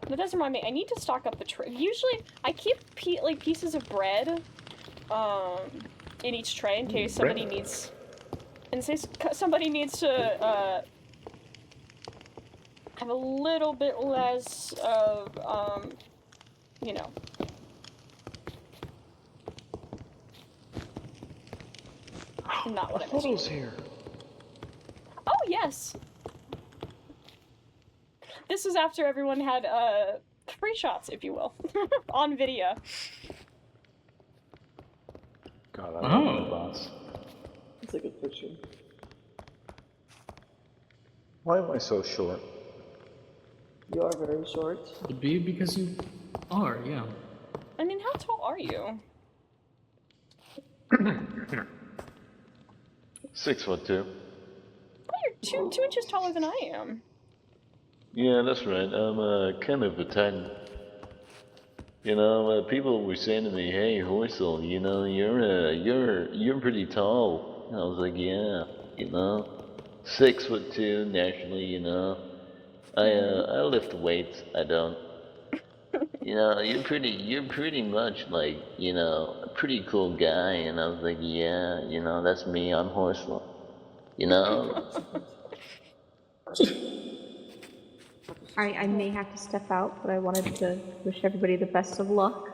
That does remind me, I need to stock up the tray. Usually, I keep pieces of bread in each tray in case somebody needs And say somebody needs to have a little bit less of you know. Not what I meant. Photos here. Oh yes. This is after everyone had free shots, if you will, on video. God, I love my boss. It's a good picture. Why am I so short? You are very short. Could be because you are, yeah. I mean, how tall are you? 6'2". Oh, you're two inches taller than I am. Yeah, that's right. I'm kind of a titan. You know, people were saying to me, "Hey, Horsel, you know, you're pretty tall." And I was like, "Yeah, you know, 6'2" naturally. You know, I lift weights. I don't. You know, you're pretty much like, you know, a pretty cool guy." And I was like, "Yeah, you know, that's me. I'm Horsel. You know." I may have to step out, but I wanted to wish everybody the best of luck.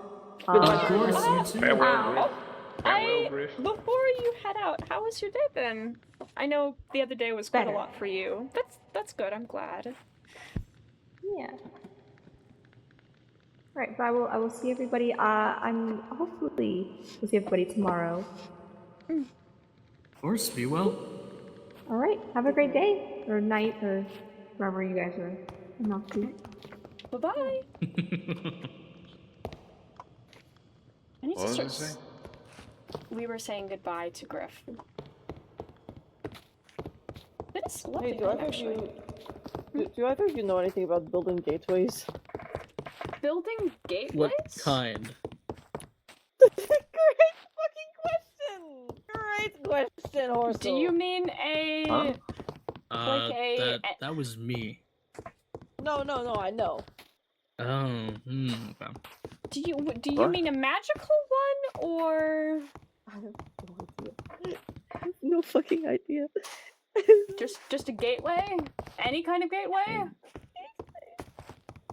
Of course, you too. Farewell, Before you head out, how was your day then? I know the other day was quite a lot for you. That's good. I'm glad. Yeah. Right, but I will see everybody. I'm hopefully we'll see everybody tomorrow. Of course, be well. All right, have a great day or night or wherever you guys are up to. Bye bye. I need What to was start. it? We were saying goodbye to Griff. It is lovely Hey, do night, either of actually. do either of you know anything about building gateways? Building gateways? What kind? Great fucking question! Great question, Horsel. Do you mean a That was me. No, I know. Oh, okay. Do you What? mean a magical one or I have no idea. I have no fucking idea. just a gateway? Any kind of gateway?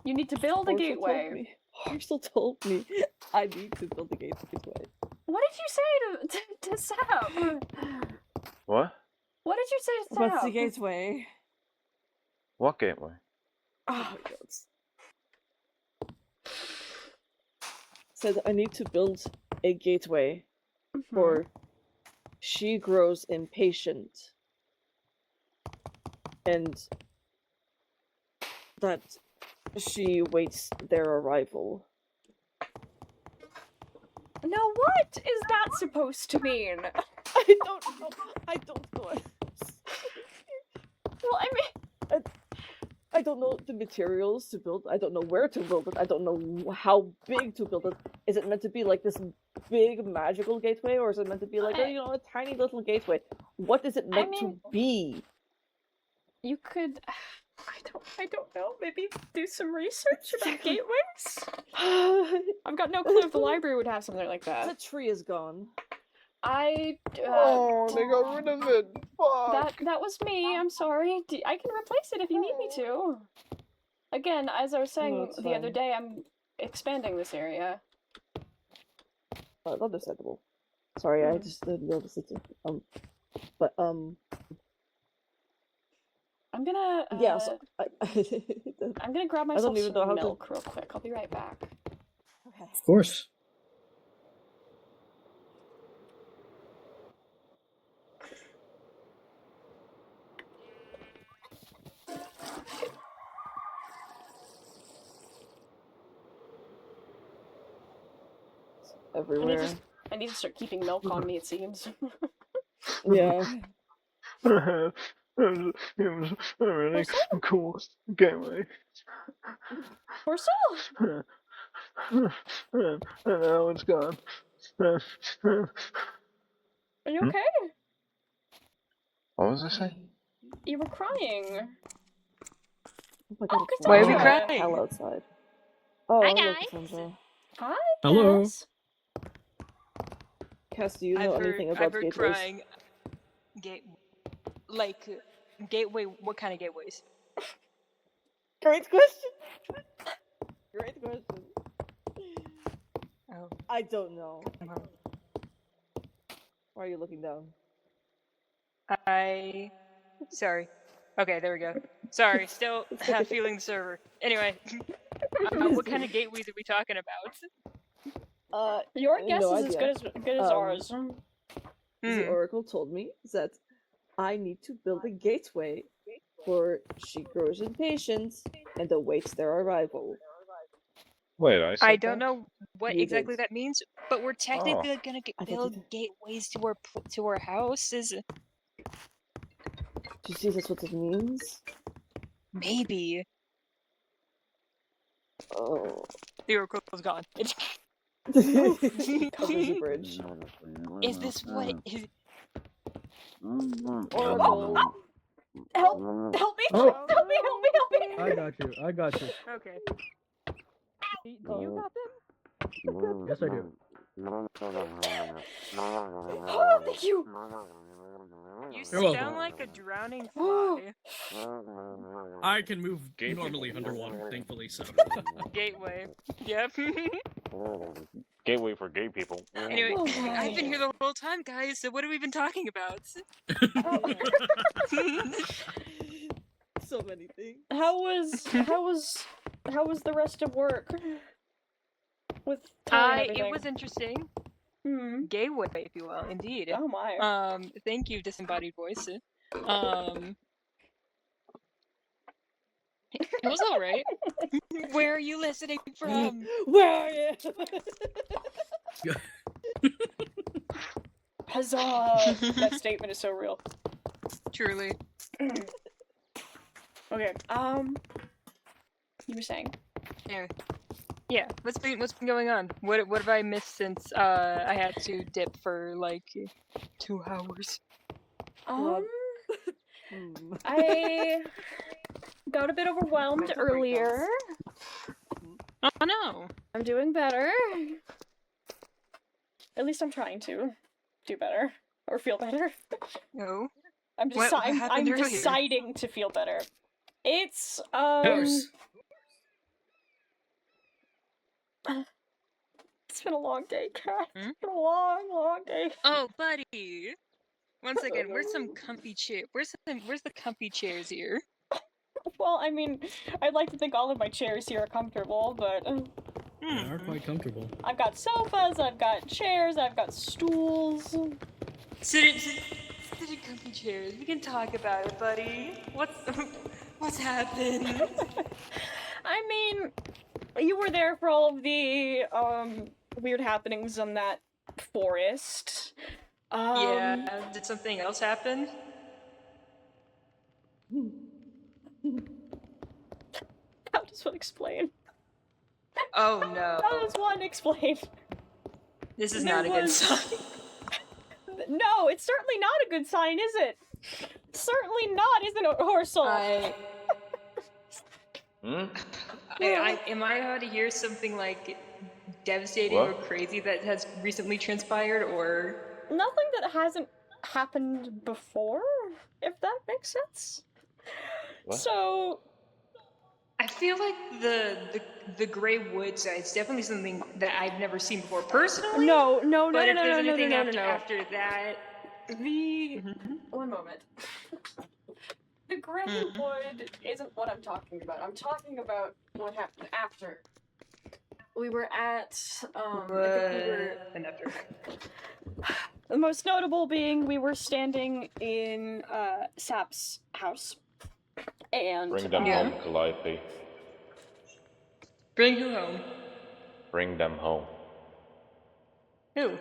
You need to build a gateway. Horsel told me I need to build a gateway. What did you say to Sap? What? What did you say to Sap? What's the gateway? What gateway? Oh my god. Said I need to build a gateway for she grows impatient and that she waits their arrival. Now what is that supposed to mean? I don't know. Well, I mean, I don't know the materials to build. I don't know where to build it. I don't know how big to build it. Is it meant to be like this big magical gateway, or is it meant to be like a tiny little gateway? What is it meant to be? You could. I don't know. Maybe do some research about gateways. I've got no clue if the library would have something like that. The tree is gone. I. Oh, they got rid of it. Fuck. That was me. I'm sorry. I can replace it if you need me to. Again, as I was saying it's the other fine. day, I'm expanding this area. Understandable. Sorry, I just didn't notice it. But I'm gonna. yeah. So I'm gonna grab I myself don't even know some how milk real quick. I'll be right back. Okay. Of course. Everywhere. I need to start keeping milk on me, it seems. Yeah. It was a really cool gateway. Horsel! And now it's gone. Are you okay? What was I saying? You were crying. Oh my god, it's why are we Cassandra. crying? Hell outside. Oh, Hi, hello, guys. Cassandra. Hi. Hello. Cass. Cass, do you know anything about I've heard gateways? crying. like gateway? What kind of gateways? Great question. Great question. Oh. I don't know. Why are you looking down? Sorry. Okay, there we go. Sorry, still feeling the server. Anyway, what kind of gateways are we talking about? Your guess no is as idea. good as ours. The Oracle told me that I need to build a gateway for she grows impatient and awaits their arrival. Wait, I said I don't know what You exactly did. that means, but we're technically gonna I thought you build did. gateways to our houses. Do you see that's what it means? Maybe. Oh. The Oracle is gone. Covers the bridge. Is this what it is? Oracle. Help! Help me! Oh. Help me! Help me! Help me! I got you. I got you. Okay. Do you got them? Yes, I do. Oh, thank you! You You're sound welcome. like a drowning fly. I can move normally underwater, thankfully, so. Gateway. Yep. Gateway for gay people. Anyway, I've been here the whole time, guys, so what have we been talking about? So many things. How was the rest of work? With Tony and everything? It was interesting. Hmm. Gateway, if you will, indeed. Oh my. Thank you, disembodied voice. It was alright. Where are you listening from? Where are you? Huzzah! That statement is so real. Truly. Okay, you were saying? Yeah, what's been going on? What have I missed since I had to dip for like 2 hours? I got a bit overwhelmed earlier. Oh no! I'm doing better. At least I'm trying to do better or feel better. No. I'm I'm deciding to feel better. It's it's been a long day, Kat. It's been a long day. Oh, buddy. One second. Where's some comfy chair? Where's the comfy chairs here? Well, I mean, I'd like to think all of my chairs here are comfortable, but They are quite comfortable. I've got sofas, I've got chairs, I've got stools. Sit in comfy chairs. We can talk about it, buddy. What's happened? I mean, you were there for all of the weird happenings on that forest. Yeah. Did something else happen? How does one explain? Oh no. How does one explain? This is not a good sign. No, it's certainly not a good sign, is it? Certainly not, isn't it, Horsel? Am I about to hear something like devastating or crazy that has recently transpired, or nothing that hasn't happened before, if that makes sense. What? So I feel like the Grey Woods is definitely something that I've never seen before personally. No. But if there's anything after that, One moment. The Grey Wood isn't what I'm talking about. I'm talking about what happened after. We were at the most notable being we were standing in Sap's house. And Bring them home, Calliope. Bring who home? Bring them home. Who?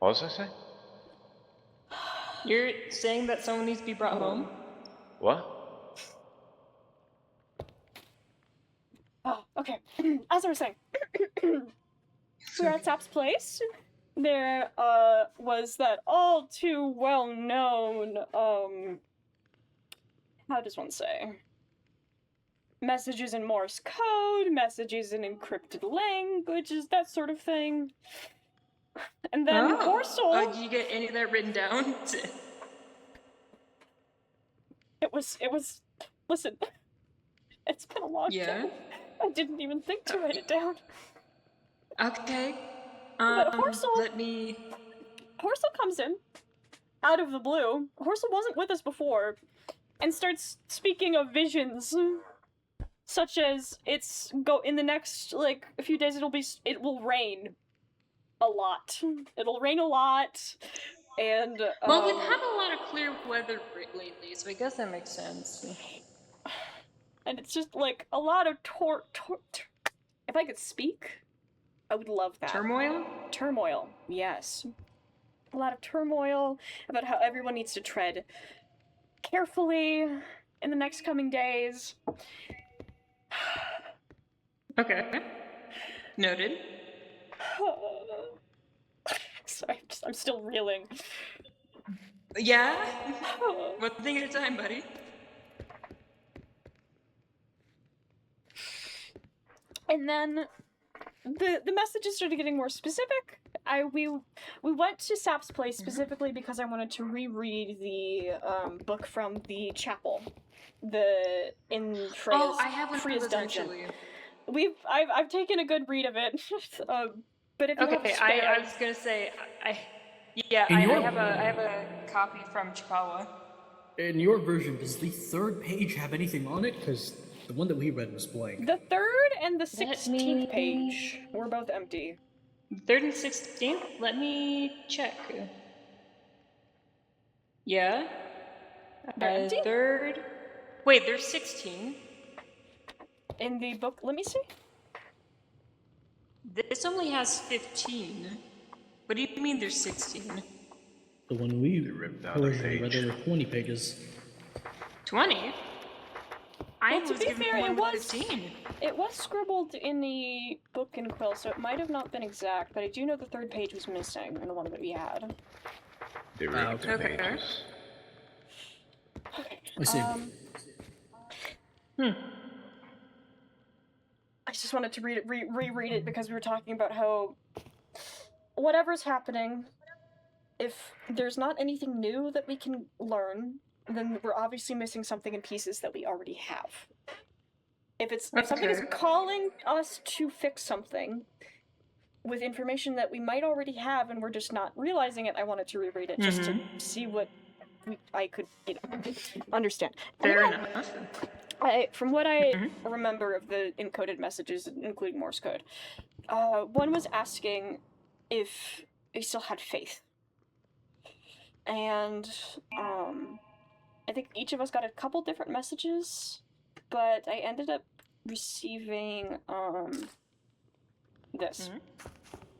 What was I saying? You're saying that someone needs to be brought home? What? Oh, okay. As I was saying, we were at Sap's place. There was that all too well-known, how does one say? Messages in Morse code, messages in encrypted languages, that sort of thing. And then Horsel... Did you get any of that written down? It was. Listen, it's been a long day. I didn't even think to write it down. Okay. But Horsel. Let me. Horsel comes in, out of the blue. Horsel wasn't with us before, and starts speaking of visions, such as in the next like a few days it will rain a lot. It'll rain a lot, and Well, we've had a lot of clear weather lately, so I guess that makes sense. And it's just like a lot of if I could speak, I would love that. Turmoil? Turmoil, yes. A lot of turmoil about how everyone needs to tread carefully in the next coming days. Okay. Noted. Sorry, I'm still reeling. Yeah? One thing at a time, buddy. And then the messages started getting more specific. We went to Sap's place specifically because I wanted to reread the book from the chapel, in Freya's. Oh, I have one of those dungeon. actually. I've taken a good read of it, but if you have a spare, I was gonna say I have a copy from Chikawa. In your version, does the third page have anything on it? Because the one that we read was blank. The 3rd and the 16th page were both empty. 3rd and 16th? Let me check. Yeah. They're empty? 3rd. Wait, there's 16. In the book, let me see. This only has 15. What do you mean there's 16? The one we originally read, there were 20 pages. 20? I Well, to was be given fair, one it with was 15. It was scribbled in the book and quill, so it might have not been exact, but I do know the 3rd page was missing in the one that we had. They were empty pages. I see. I just wanted to reread it because we were talking about how whatever's happening, if there's not anything new that we can learn, then we're obviously missing something in pieces that we already have. If something is calling us to fix something with information that we might already have and we're just not realizing it, I wanted to reread it just to see what I could, understand. Fair enough. From what I remember of the encoded messages, including Morse code, one was asking if we still had faith. And I think each of us got a couple different messages, but I ended up receiving this.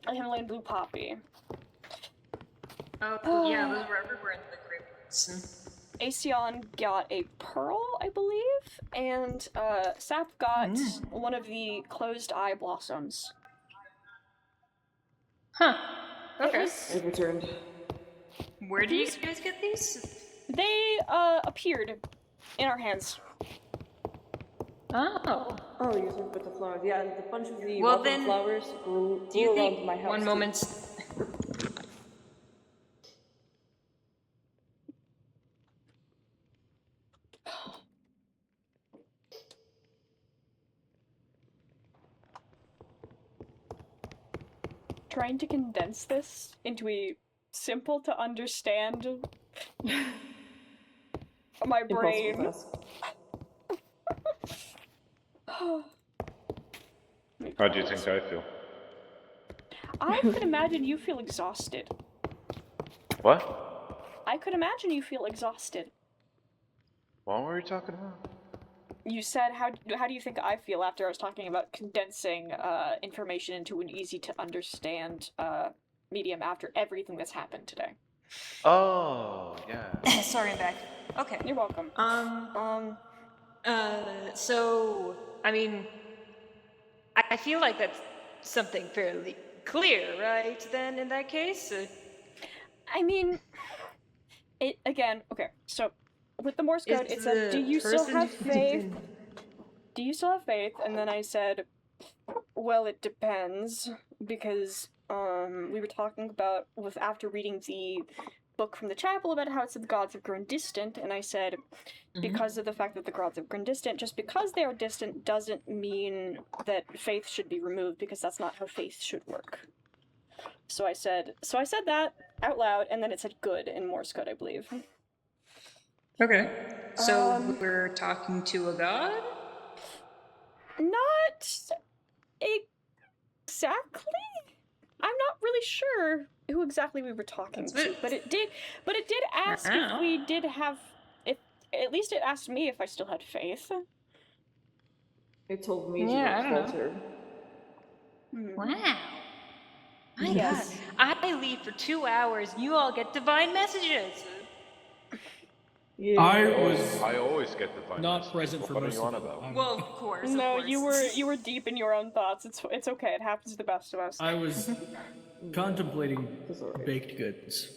A Himalayan blue poppy. Oh, yeah, those were everywhere in the graveyards. Aesion got a pearl, I believe, and Sap got one of the closed eye blossoms. Huh. Okay. I've returned. Where do you guys get these? They appeared in our hands. Oh. Oh, you think with the flowers? Yeah, and a bunch of the then, flowers grew do you around think my house. one moment? Trying to condense this into a simple to understand my brain. How do you think I feel? I could imagine you feel exhausted. What? I could imagine you feel exhausted. What were you talking about? You said, how do you think I feel after I was talking about condensing information into an easy-to-understand medium after everything that's happened today? Oh, yeah. Sorry, I'm back. Okay. You're welcome. So, I mean, I feel like that's something fairly clear, right, then, in that case? I mean, it, again, okay, so, with the Morse code, it said, do you still have faith? Do you still have faith? And then I said, well, it depends, because, we were talking about, after reading the book from the chapel about how it said the gods have grown distant, and I said, because of the fact that the gods have grown distant, just because they are distant doesn't mean that faith should be removed, because that's not how faith should work. So I said that out loud, and then it said good in Morse code, I believe. Okay. So we're talking to a god? Not exactly. I'm not really sure who exactly we were talking to, but it did ask if we did have, if at least it asked me if I still had faith. It told me to Yeah, not I don't know. falter. Wow. My Yes. God, I leave for 2 hours and you all get divine messages. Yeah. I always get divine not messages. present for What are most you of on it. about? Well, of course. No, you were deep in your own thoughts. It's okay. It happens to the best of us. I was contemplating baked goods.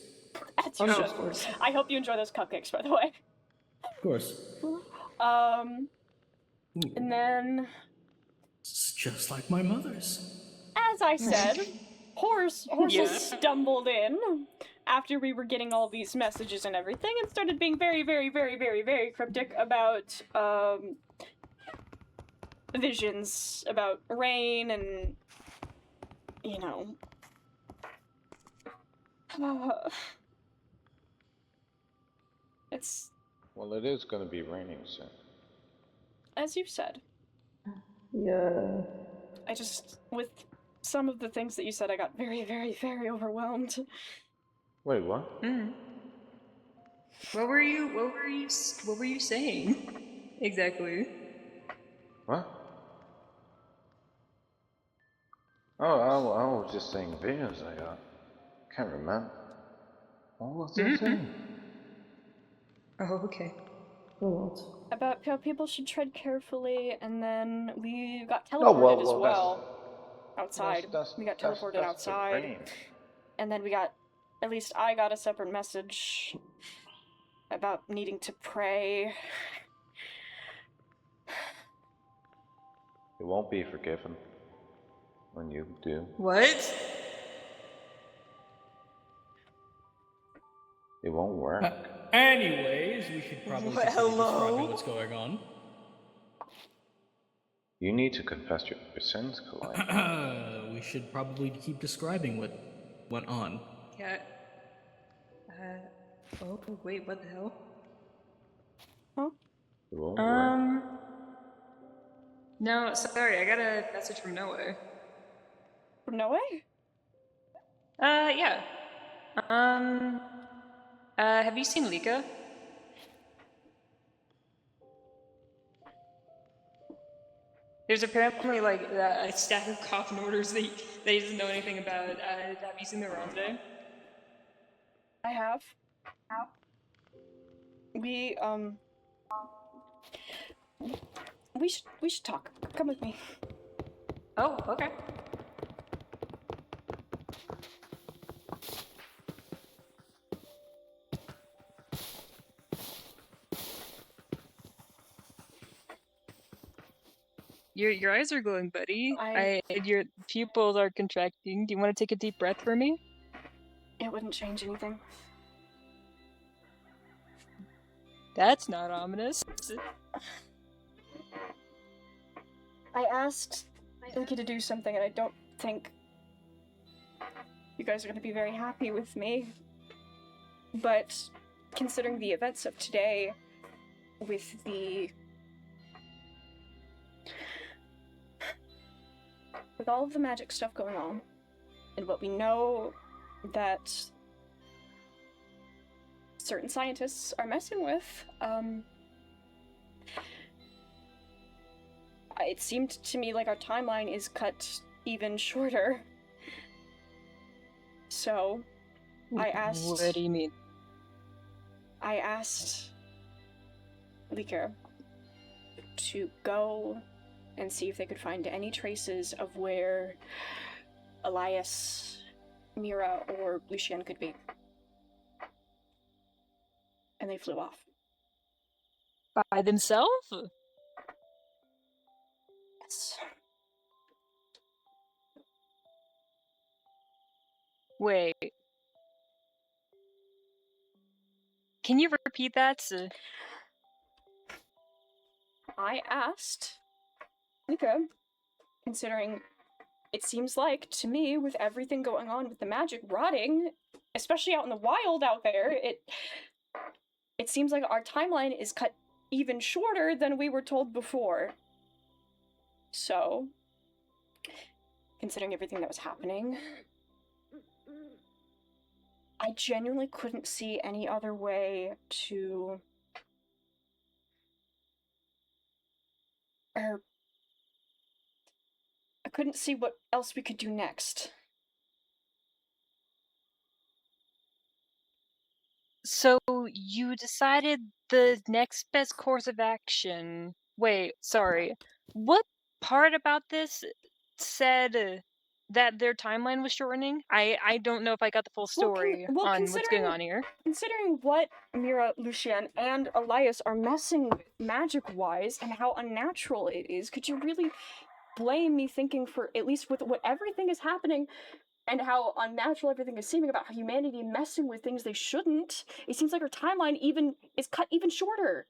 As you should. I hope you enjoy those cupcakes, by the way. Of course. And then, It's just like my mother's. as I said, Horse stumbled in after we were getting all these messages and everything, and started being very, very, very, very, very cryptic about visions about rain and, you know. It's, Well, it is going to be raining soon. as you said. Yeah. I just, with some of the things that you said, I got very, very, very overwhelmed. Wait, what? What were you saying? Exactly. What? Oh, I was just saying visions I got. Can't remember. What was I saying? Oh, okay. About how people should tread carefully, and then we got Oh, teleported well, as well. Outside. We got that's teleported the outside. rain. And then we got, at least I got a separate message about needing to pray. You won't be forgiven when you do. What? It won't work. Anyways, we should probably continue describing what's going on. You need to confess your sins, Kalai. We should probably keep describing what went on. Yeah. Oh, wait, what the hell? It won't work. No, sorry, I got a message from Noah. From Noah? Yeah. Have you seen Lika? There's apparently, like, a stack of coffin orders that he doesn't know anything about. Have you seen them around today? I have. We should talk. Come with me. Oh, okay. Your eyes are glowing, buddy. Your pupils are contracting. Do you want to take a deep breath for me? It wouldn't change anything. That's not ominous. I asked Ilky to do something, and I don't think you guys are going to be very happy with me. But considering the events of today, with all of the magic stuff going on, and what we know that certain scientists are messing with, it seemed to me like our timeline is cut even shorter. So, I asked... What do you mean? I asked Leaker to go and see if they could find any traces of where Elias, Mira, or Lucienne could be. And they flew off. By themselves? Yes. Wait. Can you repeat that? I asked Nika, considering it seems like, to me, with everything going on with the magic rotting, especially out in the wild out there, it seems like our timeline is cut even shorter than we were told before. So, considering everything that was happening, I genuinely couldn't see any other way to... I couldn't see what else we could do next. So you decided the next best course of action. Wait, sorry. What part about this said that their timeline was shortening? I don't know if I got the full story on what's going on here. Considering what Mira, Lucien, and Elias are messing with magic-wise and how unnatural it is, could you really blame me thinking for, at least with what everything is happening and how unnatural everything is seeming about how humanity messing with things they shouldn't, it seems like our timeline is cut even shorter.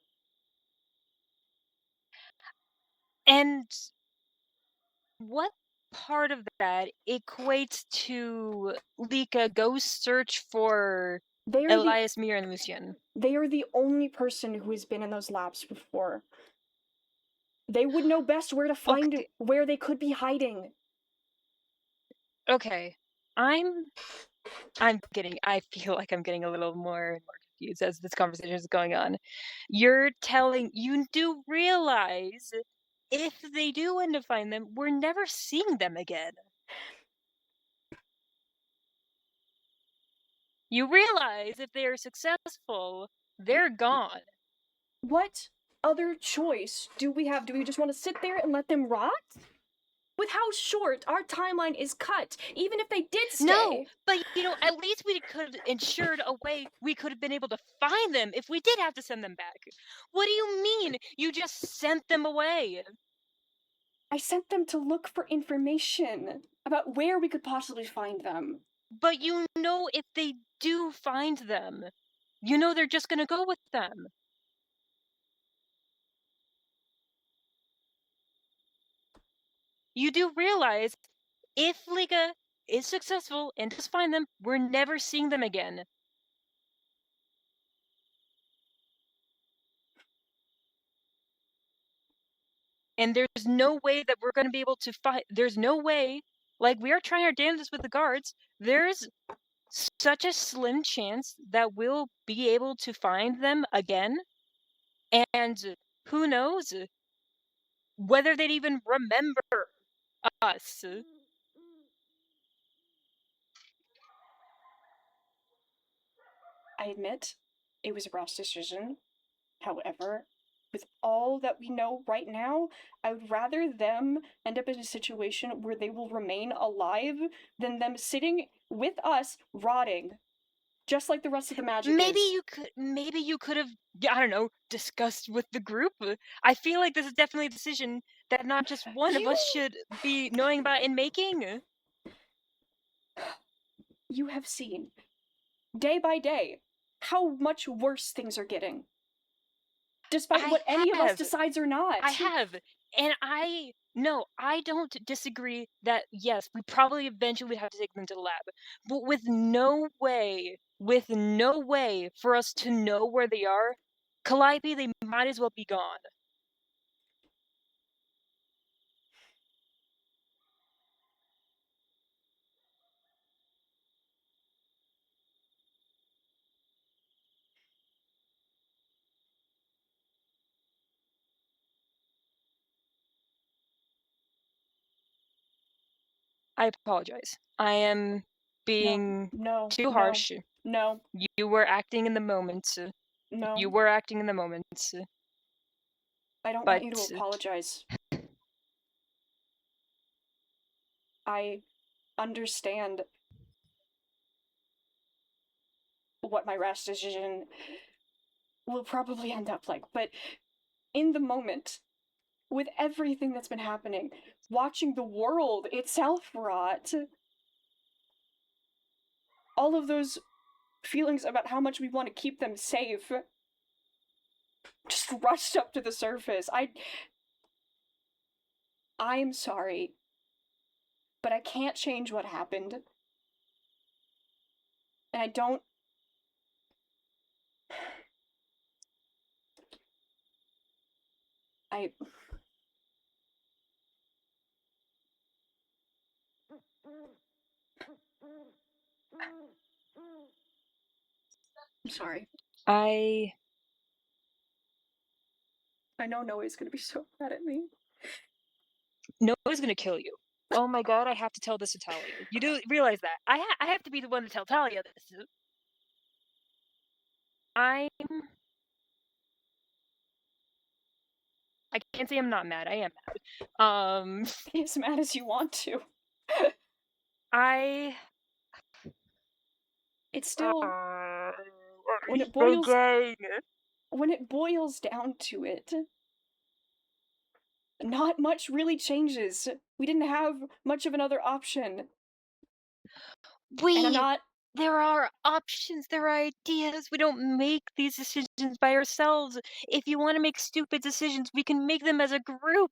And what part of that equates to Lika go search for Elias, Mira, and Lucien? They are the only person who has been in those labs before. They would know best where to find where they could be hiding. Okay. I feel like I'm getting a little more and more confused as this conversation is going on. You do realize if they do end up finding them, we're never seeing them again. You realize if they are successful, they're gone. What other choice do we have? Do we just want to sit there and let them rot? With how short our timeline is cut, even if they did stay. No, but at least we could have ensured a way we could have been able to find them if we did have to send them back. What do you mean you just sent them away? I sent them to look for information about where we could possibly find them. But if they do find them, they're just gonna go with them. You do realize if Liga is successful and does find them, we're never seeing them again. And there's no way that we're going to be able to fight. There's no way, we are trying our damnedest with the guards. There's such a slim chance that we'll be able to find them again. And who knows whether they'd even remember us. I admit, it was a rash decision. However, with all that we know right now, I would rather them end up in a situation where they will remain alive than them sitting with us rotting, just like the rest of the magic Maybe you could have, I don't know, discussed with the group. I feel like this is definitely a decision that not just one of us should be knowing about and making. You have seen, day by day, how much worse things are getting. Despite what any of us decides or not. I have. And I don't disagree that, yes, we probably eventually would have to take them to the lab. But with no way for us to know where they are, Calliope, they might as well be gone. I apologize. I am being too harsh. No. You were acting in the moment. No. You were acting in the moment. I don't want you to apologize. I understand what my rash decision will probably end up like, but in the moment, with everything that's been happening, watching the world itself rot, all of those feelings about how much we want to keep them safe just rushed up to the surface. I'm sorry, but I can't change what happened. And I don't... I'm sorry. I know Noah's gonna be so mad at me. Noah's gonna kill you. Oh my god, I have to tell this to Talia. You do realize that. I have to be the one to tell Talia this. I can't say I'm not mad. I am mad. Be as mad as you want to. It's still when it boils down to it, not much really changes. We didn't have much of another option. There are options, there are ideas. We don't make these decisions by ourselves. If you want to make stupid decisions, we can make them as a group.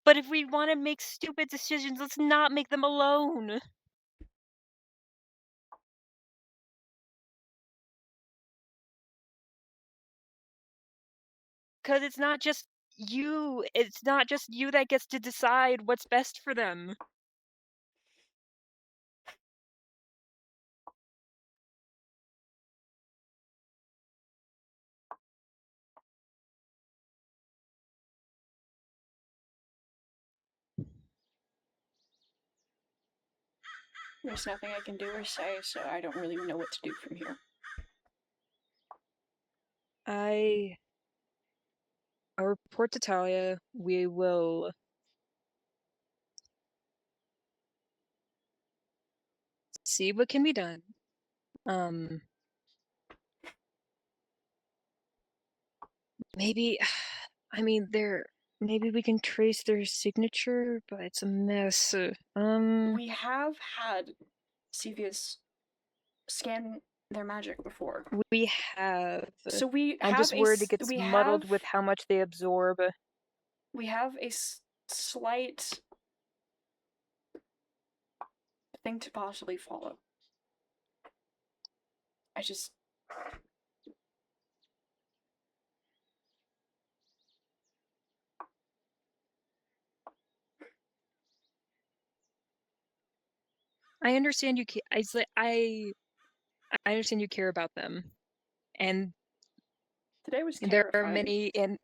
But if we want to make stupid decisions, let's not make them alone. Because it's not just you that gets to decide what's best for them. There's nothing I can do or say, so I don't really know what to do from here. I'll report to Talia. We will see what can be done. Maybe, I mean, maybe we can trace their signature, but it's a mess. We have had Cevius scan their magic before. We have. So I'm just worried it gets muddled with how much they absorb. We have a slight thing to possibly follow. I understand you. I understand you care about them, and today was there are terrifying. many. And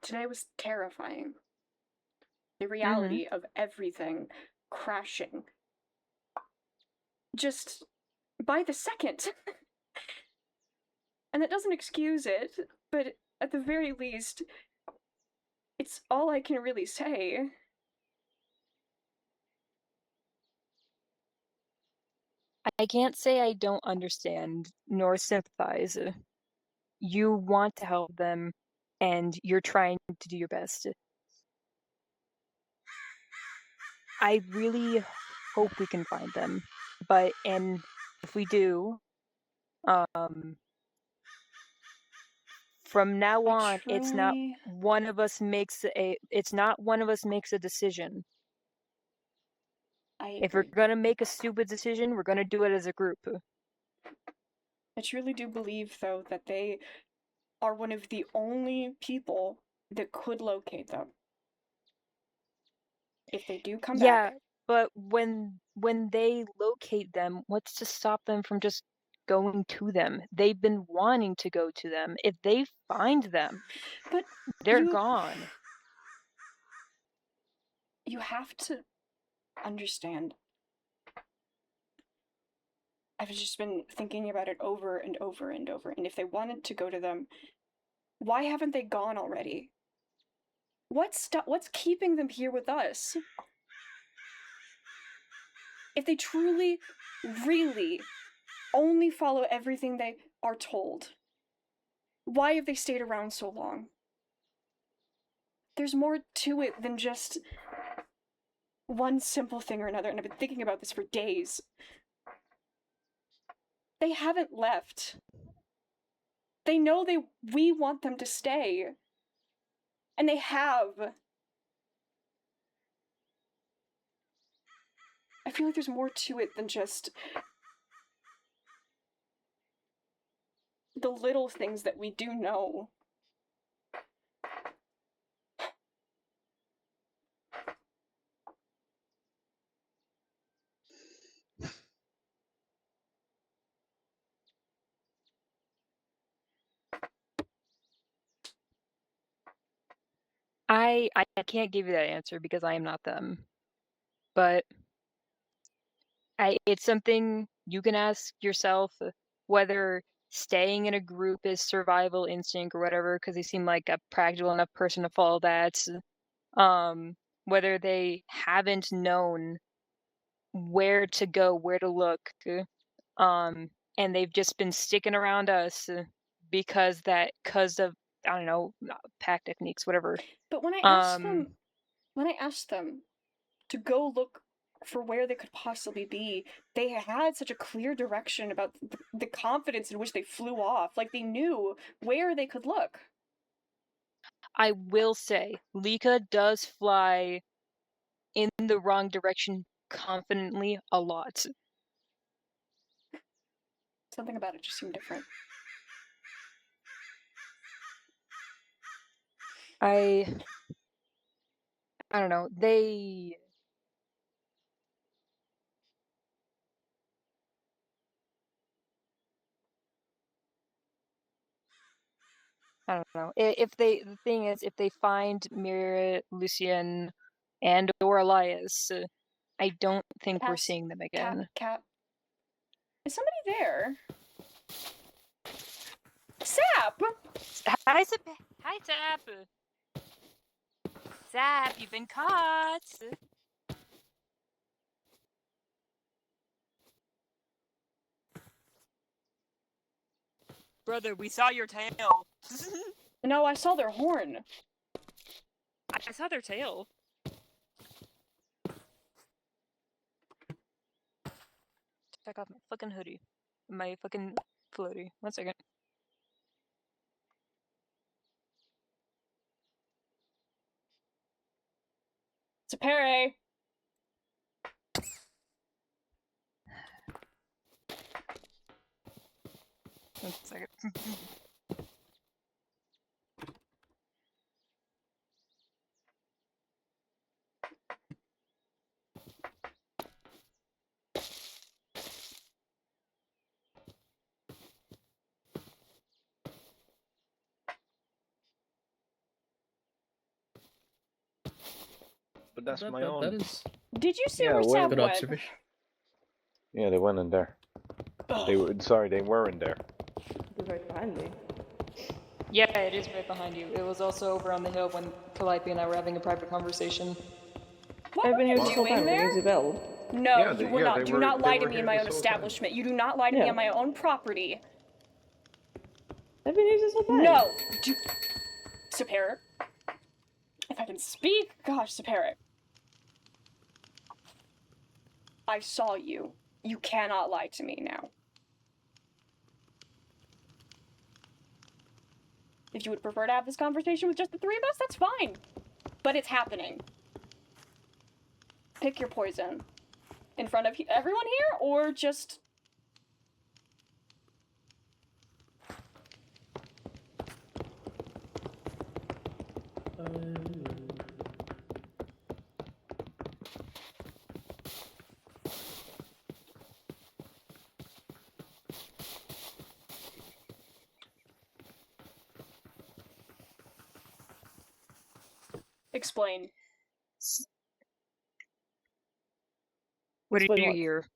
today was terrifying. The reality of everything crashing, just by the second. And that doesn't excuse it, but at the very least, it's all I can really say. I can't say I don't understand nor sympathize. You want to help them, and you're trying to do your best. I really hope we can find them, and if we do, from now on, it's not one of us makes a decision. If we're gonna make a stupid decision, we're gonna do it as a group. I truly do believe, though, that they are one of the only people that could locate them. If they do come back. Yeah, but when they locate them, what's to stop them from just going to them? They've been wanting to go to them. If they find them, but they're gone. You have to understand. I've just been thinking about it over and over and over, and if they wanted to go to them, why haven't they gone already? What's keeping them here with us? If they truly, really only follow everything they are told, why have they stayed around so long? There's more to it than just one simple thing or another, and I've been thinking about this for days. They haven't left. They know we want them to stay. And they have. I feel like there's more to it than just the little things that we do know. I can't give you that answer because I am not them. But it's something you can ask yourself whether staying in a group is survival instinct or whatever, because they seem like a practical enough person to follow that. Whether they haven't known where to go, where to look, and they've just been sticking around us because of, I don't know, pack techniques, whatever. But when I asked them to go look for where they could possibly be, they had such a clear direction about the confidence in which they flew off. Like, they knew where they could look. I will say, Lika does fly in the wrong direction confidently a lot. Something about it just seemed different. I don't know. I don't know. The thing is, if they find Mira, Lucian, and or Elias, I don't think we're seeing them again. Cap. Is somebody there? Sap! Hi, Sap! Hi, Sap! Sap, you've been caught! Brother, we saw your tail. No, I saw their horn. I saw their tail. Take off my fucking hoodie. My fucking floaty. 1 second. Sapere! 1 second. But that's my own. That is... Did you see where Sap Good went? observation. Yeah, they went in there. They were in there. They're right behind me. Yeah, it is right behind you. It was also over on the hill when Calliope and I were having a private conversation. What I've been here were this you whole doing time. there? Rings a bell. No, Yeah, you were not. Do not they lie to were me here in my this own whole establishment. You do not lie to me on my own property. I've been here this whole time. No! Sapere. If I can speak, gosh, Sapere. I saw you. You cannot lie to me now. If you would prefer to have this conversation with just the three of us, that's fine. But it's happening. Pick your poison. In front of everyone here, or just... Explain. What did Explain you what? hear?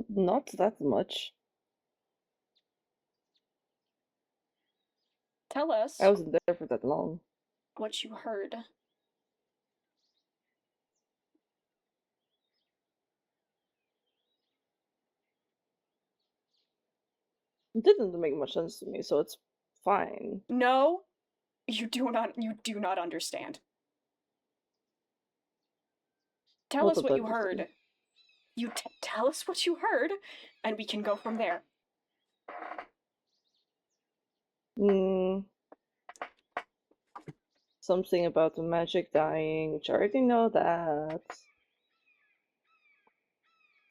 Not that much. Tell us I wasn't there for that long. what you heard. It didn't make much sense to me, so it's fine. No, you do not understand. Tell us what you heard. You tell us what you heard, and we can go from there. Something about the magic dying, which I already know that.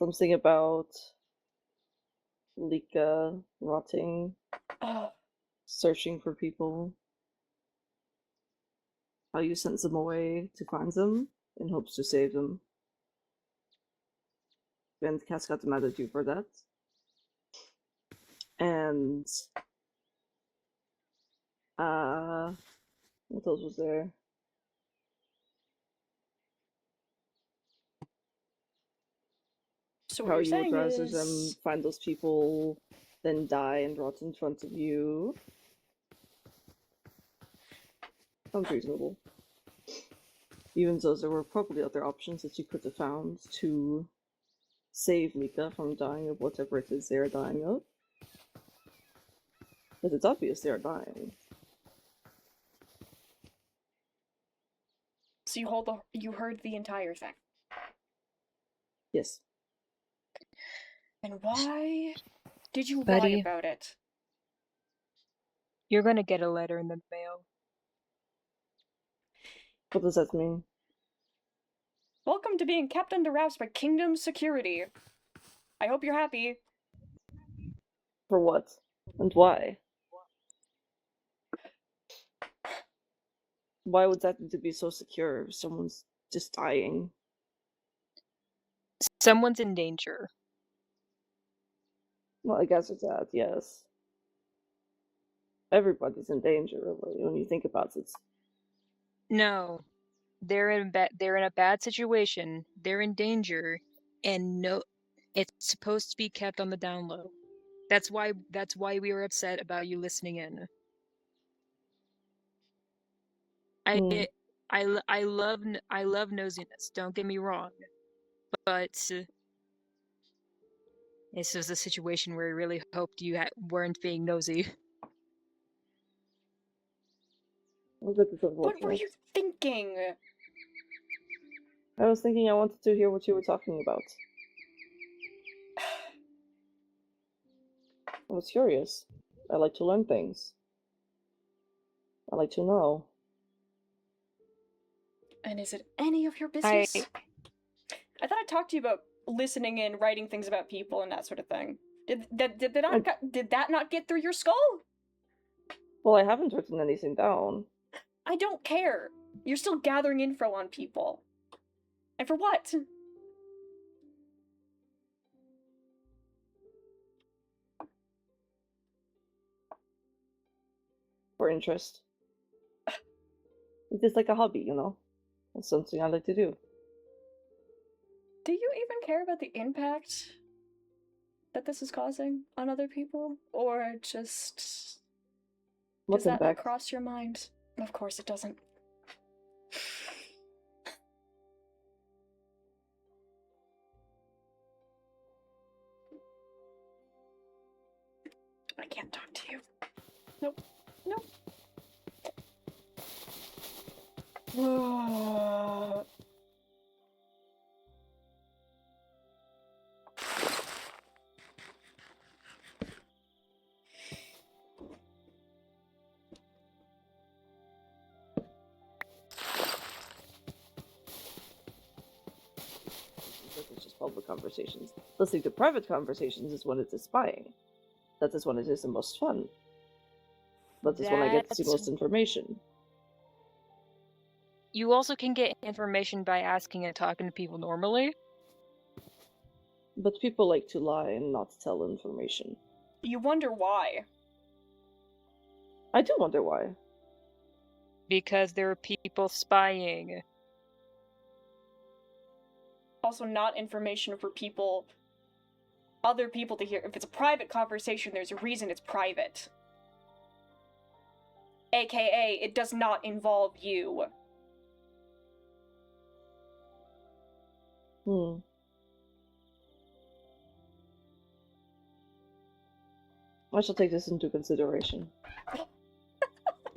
Something about Lika rotting, searching for people. How you sent them away to find them in hopes to save them. And Cass got mad at you for that. And what else was there? So how you would rather them find those people than die and rot in front of you. Sounds reasonable. Even though there were probably other options that you could have found to save Mika from dying of whatever it is they're dying of. Because it's obvious they're dying. So you heard the entire thing? Yes. And why did you lie Buddy. about it? You're gonna get a letter in the mail. What does that mean? Welcome to being kept under wraps by Kingdom Security. I hope you're happy. For what? And why? Why would that need to be so secure if someone's just dying? Someone's in danger. Well, I guess it's that, yes. Everybody's in danger, really, when you think about it. No, they're in a bad situation. They're in danger, and no, it's supposed to be kept on the down low. That's why we were upset about you listening in. I love nosiness. Don't get me wrong, but this was a situation where I really hoped you weren't being nosy. What were you thinking? I was thinking I wanted to hear what you were talking about. I was curious. I like to learn things. I like to know. And is it any of your business? I thought I talked to you about listening in, writing things about people, and that sort of thing. Did that not get through your skull? Well, I haven't written anything down. I don't care. You're still gathering info on people. And for what? For interest. It's just like a hobby, you know? It's something I like to do. Do you even care about the impact that this is causing on other people? Or just... What does that not impact? cross your mind? Of course it doesn't. I can't talk to you. Nope. Nope. It's just public conversations. Listening to private conversations is when it is spying. That is when it is the most fun. That is when I get the most information. You also can get information by asking and talking to people normally. But people like to lie and not tell information. You wonder why. I do wonder why. Because there are people spying. Also not information for other people to hear. If it's a private conversation, there's a reason it's private. AKA, it does not involve you. I shall take this into consideration.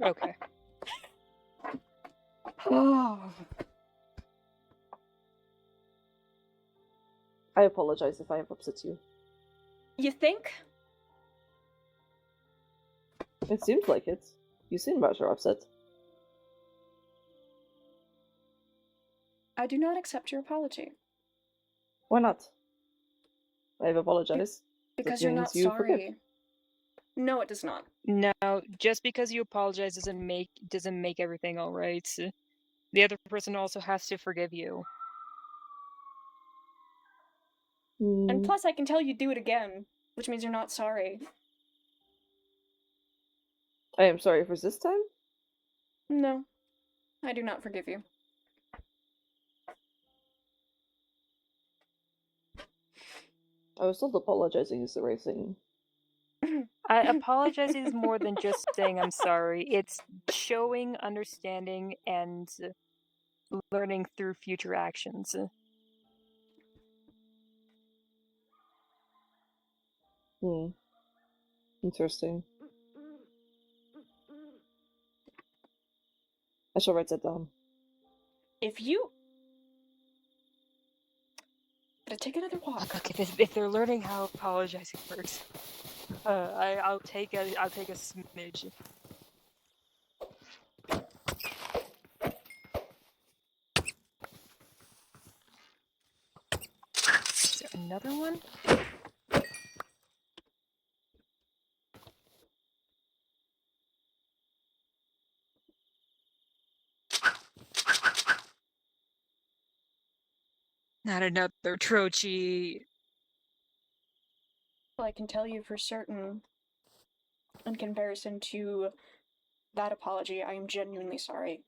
Okay. I apologize if I have upset you. You think? It seems like it. You seem rather upset. I do not accept your apology. Why not? I've apologized. Because That you're means not you forgive. sorry. No, it does not. No, just because you apologize doesn't make everything all right. The other person also has to forgive you. And plus, I can tell you do it again, which means you're not sorry. I am sorry for this time? No, I do not forgive you. I was told apologizing is the right thing. Apologizing is more than just saying I'm sorry. It's showing understanding and learning through future actions. Interesting. I shall write that down. If you... Gotta take another walk. Look, if they're learning how apologizing works, I'll take a smidge. Is there another one? Not another Trochi. Well, I can tell you for certain, in comparison to that apology, I am genuinely sorry.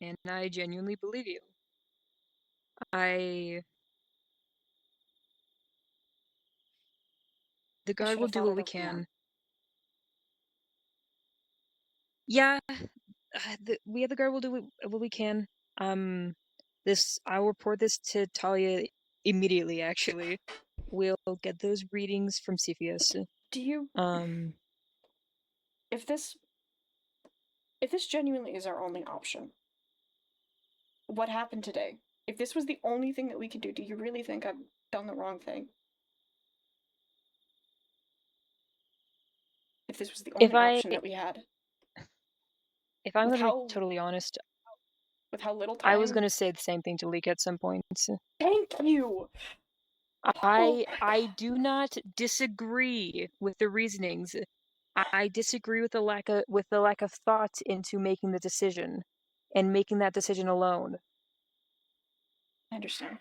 And I genuinely believe you. The guard will do what we can. Yeah, we at the guard will do what we can. I'll report this to Talia immediately. Actually, we'll get those readings from Cepheus. Do you? If this genuinely is our only option, what happened today? If this was the only thing that we could do you really think I've done the wrong thing? If this was the only option that we had. If I'm going to be totally honest, with how little time... I was going to say the same thing to Leek at some point. Thank you! I do not disagree with the reasonings. I disagree with the lack of thought into making the decision, and making that decision alone. I understand.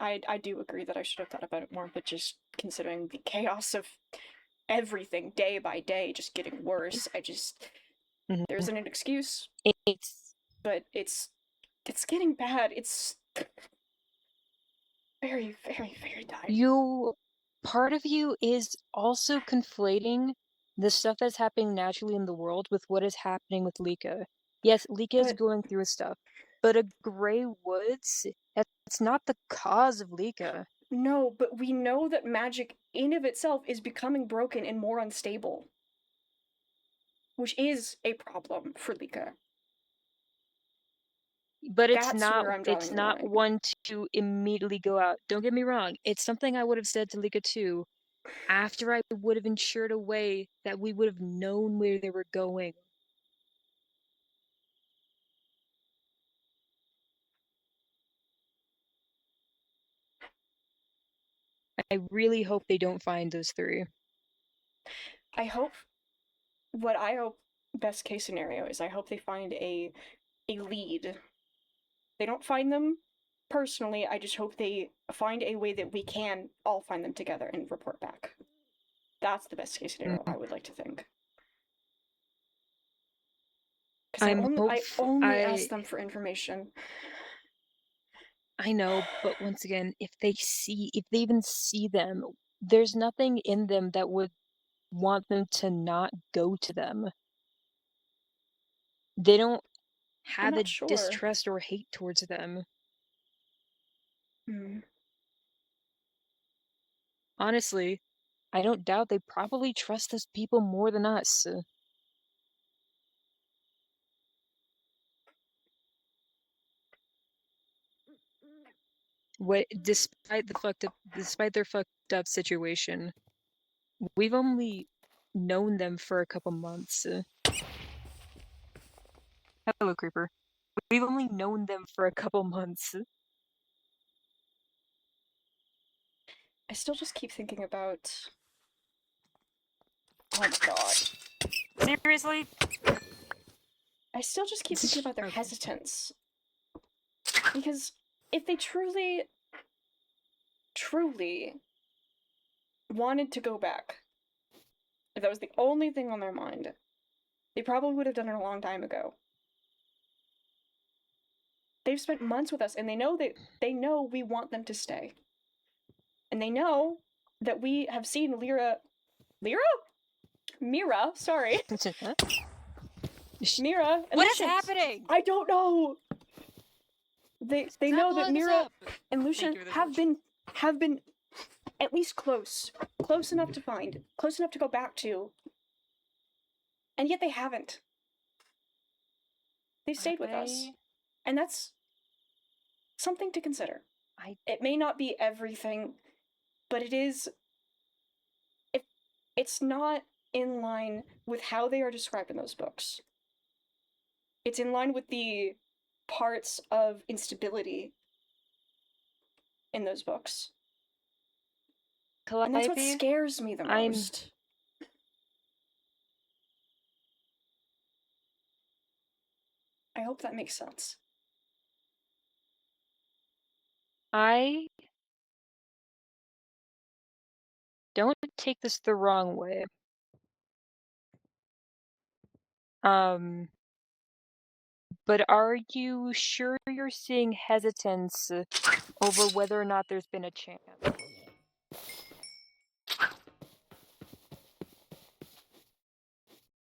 I do agree that I should have thought about it more, but just considering the chaos of everything day by day just getting worse, there isn't an excuse. But it's getting bad. It's very, very, very tired. Part of you is also conflating the stuff that's happening naturally in the world with what is happening with Lika. Yes, Lika is going through stuff, but a Grey Woods, that's not the cause of Lika. No, but we know that magic in of itself is becoming broken and more unstable. Which is a problem for Lika. But it's not one to immediately go out. Don't get me wrong. It's something I would have said to Lika too, after I would have ensured a way that we would have known where they were going. I really hope they don't find those three. What I hope best case scenario is I hope they find a lead. They don't find them personally, I just hope they find a way that we can all find them together and report back. That's the best case scenario I would like to think. Because I only ask them for information. I know, but once again, if they even see them, there's nothing in them that would want them to not go to them. They don't have a distrust or hate towards them. Honestly, I don't doubt they probably trust those people more than us. Despite their fucked up situation, we've only known them for a couple months. Hello, Creeper. We've only known them for a couple months. I still just keep thinking about. Oh my god. Seriously? I still just keep thinking about their hesitance. Because if they truly wanted to go back, if that was the only thing on their mind, they probably would have done it a long time ago. They've spent months with us, and they know we want them to stay. And they know that we have seen Mira, sorry. Mira and What is Lucian. happening? I don't know. They know that Mira and Lucian have been at least close enough to find, close enough to go back to, and yet they haven't. They've stayed with us, and that's something to consider. It may not be everything, but it is. It's not in line with how they are described in those books. It's in line with the parts of instability in those books. And that's what scares me the most. I hope that makes sense. I don't take this the wrong way. But are you sure you're seeing hesitance over whether or not there's been a chance?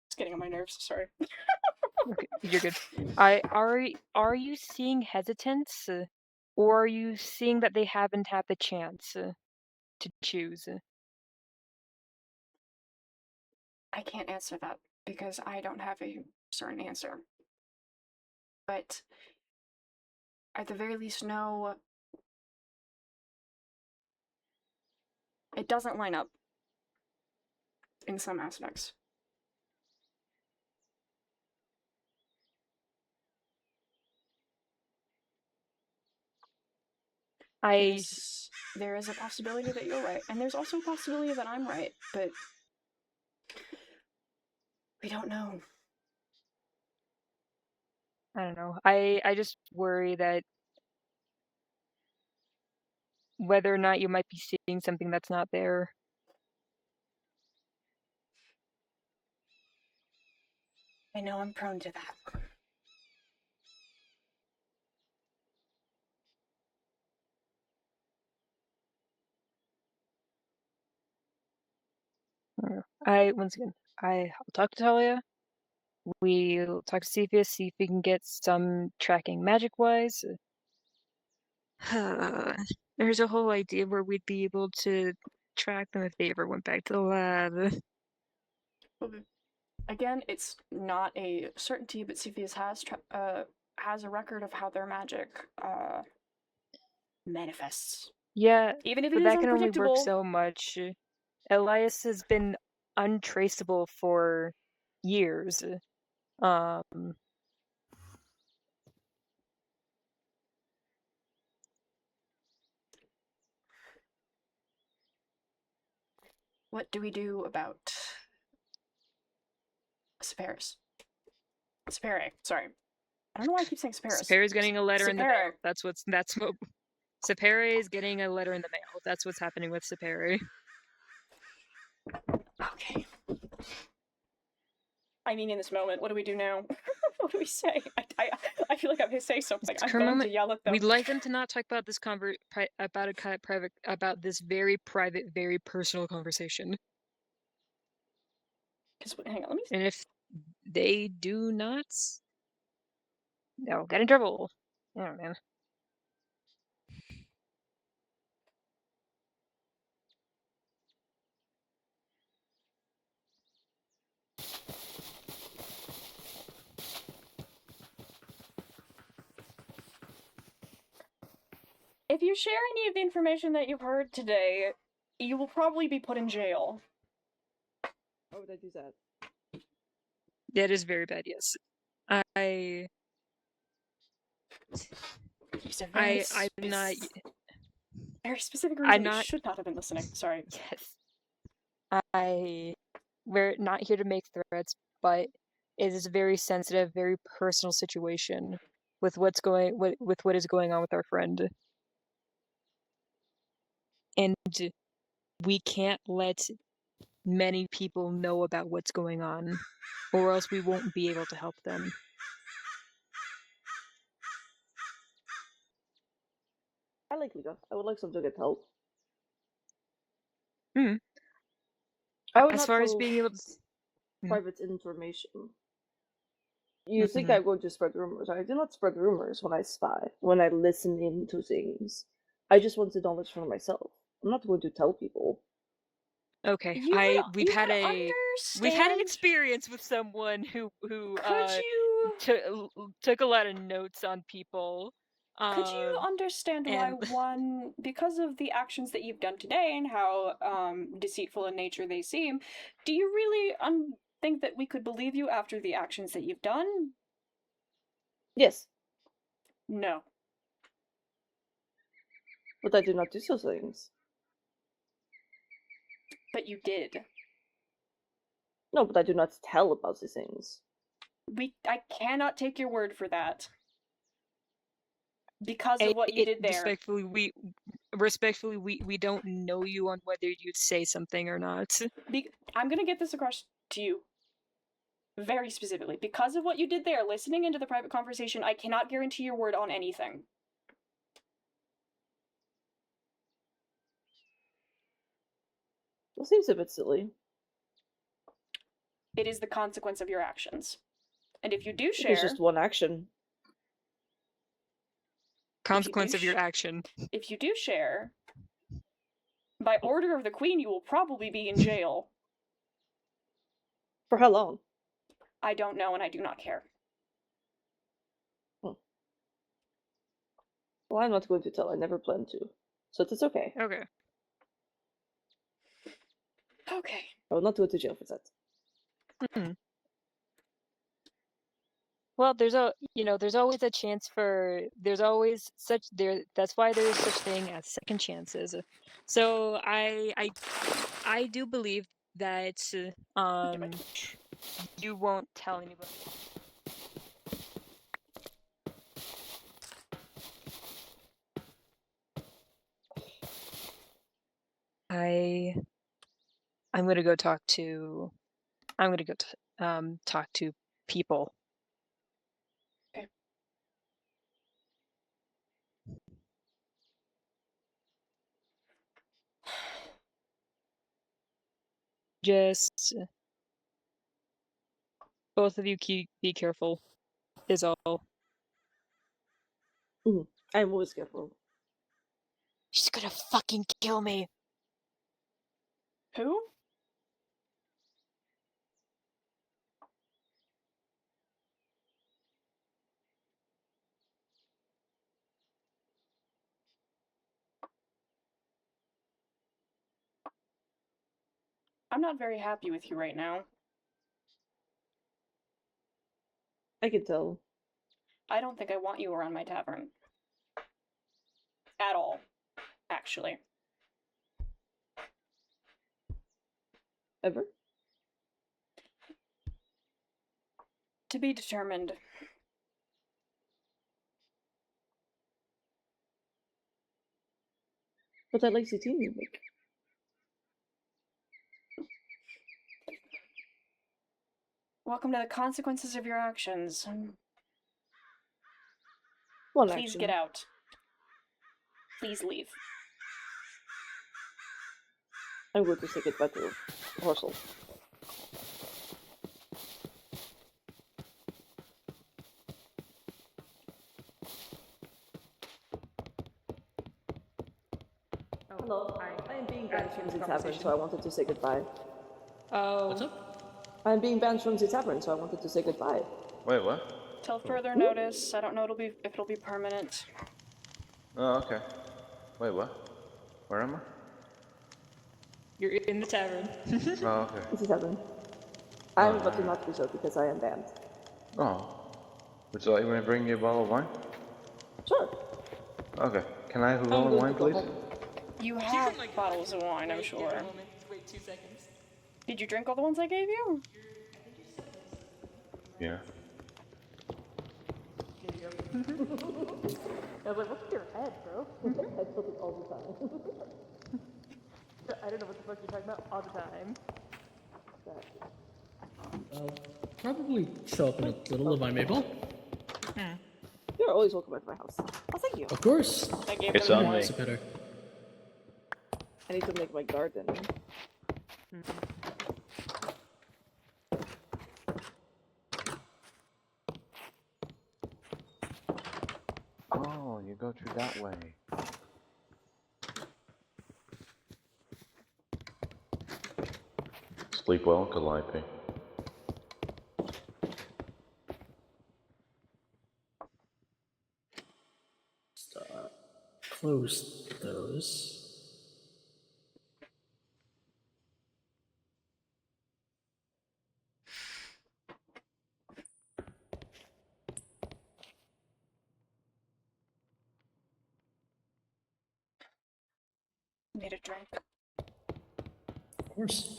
It's getting on my nerves, sorry. Okay, you're good. Are you seeing hesitance, or are you seeing that they haven't had the chance to choose? I can't answer that because I don't have a certain answer. But at the very least, no, it doesn't line up in some aspects. There is a possibility that you're right, and there's also a possibility that I'm right, but we don't know. I don't know. I just worry that whether or not you might be seeing something that's not there. I know I'm prone to that. Once again, I'll talk to Talia. We'll talk to Cepheus, see if we can get some tracking magic-wise. There's a whole idea where we'd be able to track them if they ever went back to the lab. Again, it's not a certainty, but Cepheus has a record of how their magic manifests. Yeah, even if but it that is can only work unpredictable. so much. Elias has been untraceable for years. What do we do about Separis? Separe, sorry. I don't know why I keep saying Separis. Separa's getting a letter in the mail. That's what Separe is getting a letter in the mail. That's what's happening with Separe. Okay. I mean, in this moment, what do we do now? What do we say? I feel like I'm gonna say something. I'm going to yell at them. We'd like them to not talk about this about this very private, very personal conversation. Hang on, let me. And if they do not, they'll get in trouble. Oh man. If you share any of the information that you've heard today, you will probably be put in jail. Why would I do that? That is very bad, yes. I'm not. Very specific reason I'm you not. should not have been listening. Sorry. Yes. We're not here to make threats, but it is a very sensitive, very personal situation with what is going on with our friend. And we can't let many people know about what's going on, or else we won't be able to help them. I like Lika. I would like some to get help. Hmm. I would As not far as tell being able private information. You think I'm going to spread rumors. I do not spread rumors when I spy, when I listen into things. I just want the knowledge for myself. I'm not going to tell people. Okay, we've had an experience with someone who took a lot of notes on people. Could you understand why, one, because of the actions that you've done today and how deceitful in nature they seem, do you really think that we could believe you after the actions that you've done? Yes. No. But I do not do such things. But you did. No, but I do not tell about these things. I cannot take your word for that. Because of what you did there. Respectfully, we don't know you on whether you'd say something or not. I'm gonna get this across to you. Very specifically. Because of what you did there, listening into the private conversation, I cannot guarantee your word on anything. It seems a bit silly. It is the consequence of your actions. And if you do share... It's just one action. Consequence of your action. If you do share, by order of the Queen, you will probably be in jail. For how long? I don't know, and I do not care. Well, I'm not going to tell. I never planned to. So it's okay. Okay. Okay. I will not go to jail for that. Mm-hmm. Well, there's always a chance for, that's why there is such thing as second chances. So I do believe that you won't tell anybody. I'm gonna go talk to talk to people. Okay. Just both of you be careful is all. I'm always careful. She's gonna fucking kill me. Who? I'm not very happy with you right now. I can tell. I don't think I want you around my tavern. At all, actually. Ever? To be determined. But I like the team you make. Welcome to the consequences of your actions. One Please action. get out. Please leave. I'm going to say goodbye to Horsel. Hello. I am being banned from the tavern, so I wanted to say goodbye. Oh. What's up? I'm being banned from the tavern, so I wanted to say goodbye. Wait, what? Till further notice. I don't know if it'll be permanent. Oh, okay. Wait, what? Where am I? You're in the tavern. Oh, okay. This is heaven. I'm about to not do so because I am banned. Oh. Would you like me to bring you a bottle of wine? Sure. Okay. Can I have a bottle of wine, please? You have bottles of wine, I'm sure. Wait 2 seconds. Did you drink all the ones I gave you? Yeah. I was like, what's with your head, bro? Your head tilted all the time. I don't know what the fuck you're talking about all the time. I'll probably show up in a little if I'm able. You're always welcome at my house. Oh, thank you. Of course. I gave It's them on one. me. It's better. I need to make my garden. Oh, you go through that way. Sleep well, Calliope. Close those. Need a drink. Of course.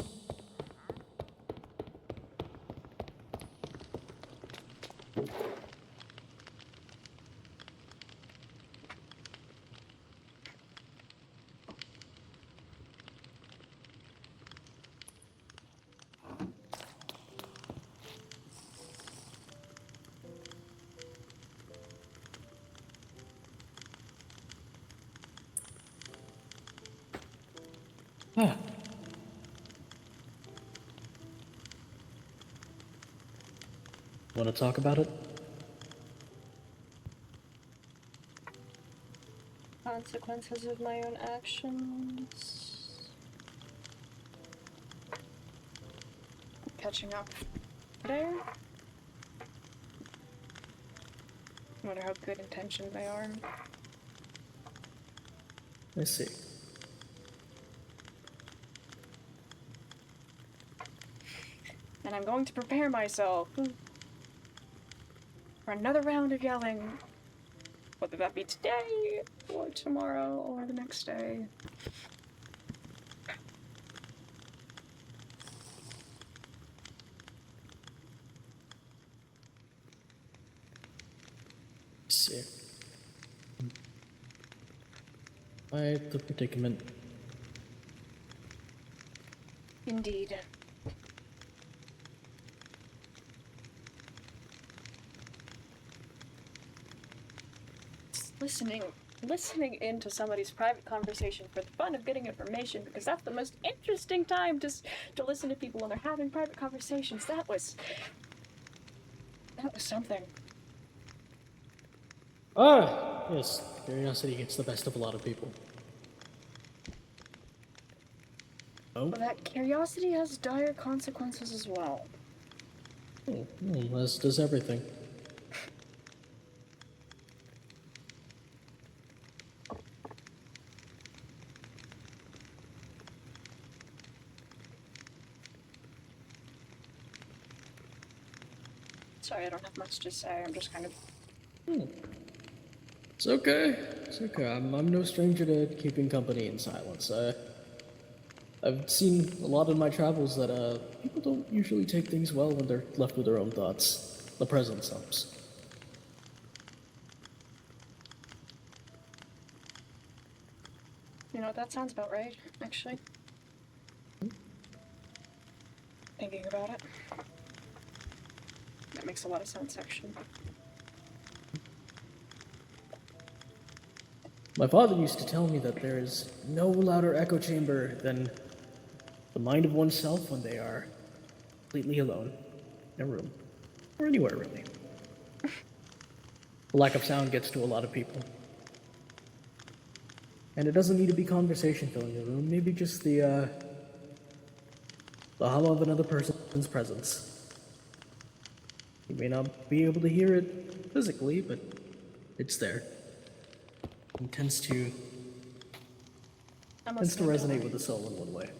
Ah. Want to talk about it? Consequences of my own actions. Catching up there. Wonder how good intentioned they are. Let's see. And I'm going to prepare myself for another round of yelling. Whether that be today, or tomorrow, or the next day. Let's see. Quite the predicament. Indeed. Listening into somebody's private conversation for the fun of getting information, because that's the most interesting time to listen to people when they're having private conversations. That was something. Ah, yes. Curiosity gets the best of a lot of people. Oh? But that curiosity has dire consequences as well. As does everything. Sorry, I don't have much to say. I'm just kind of... It's okay. It's okay. I'm no stranger to keeping company in silence. I've seen a lot in my travels that people don't usually take things well when they're left with their own thoughts. The presence helps. You know, that sounds about right, actually. Thinking about it. That makes a lot of sense, actually. My father used to tell me that there is no louder echo chamber than the mind of oneself when they are completely alone in a room. Or anywhere, really. The lack of sound gets to a lot of people. And it doesn't need to be conversation filling the room, maybe just the hollow of another person's presence. You may not be able to hear it physically, but it's there. It tends to tends to resonate with the soul in one way.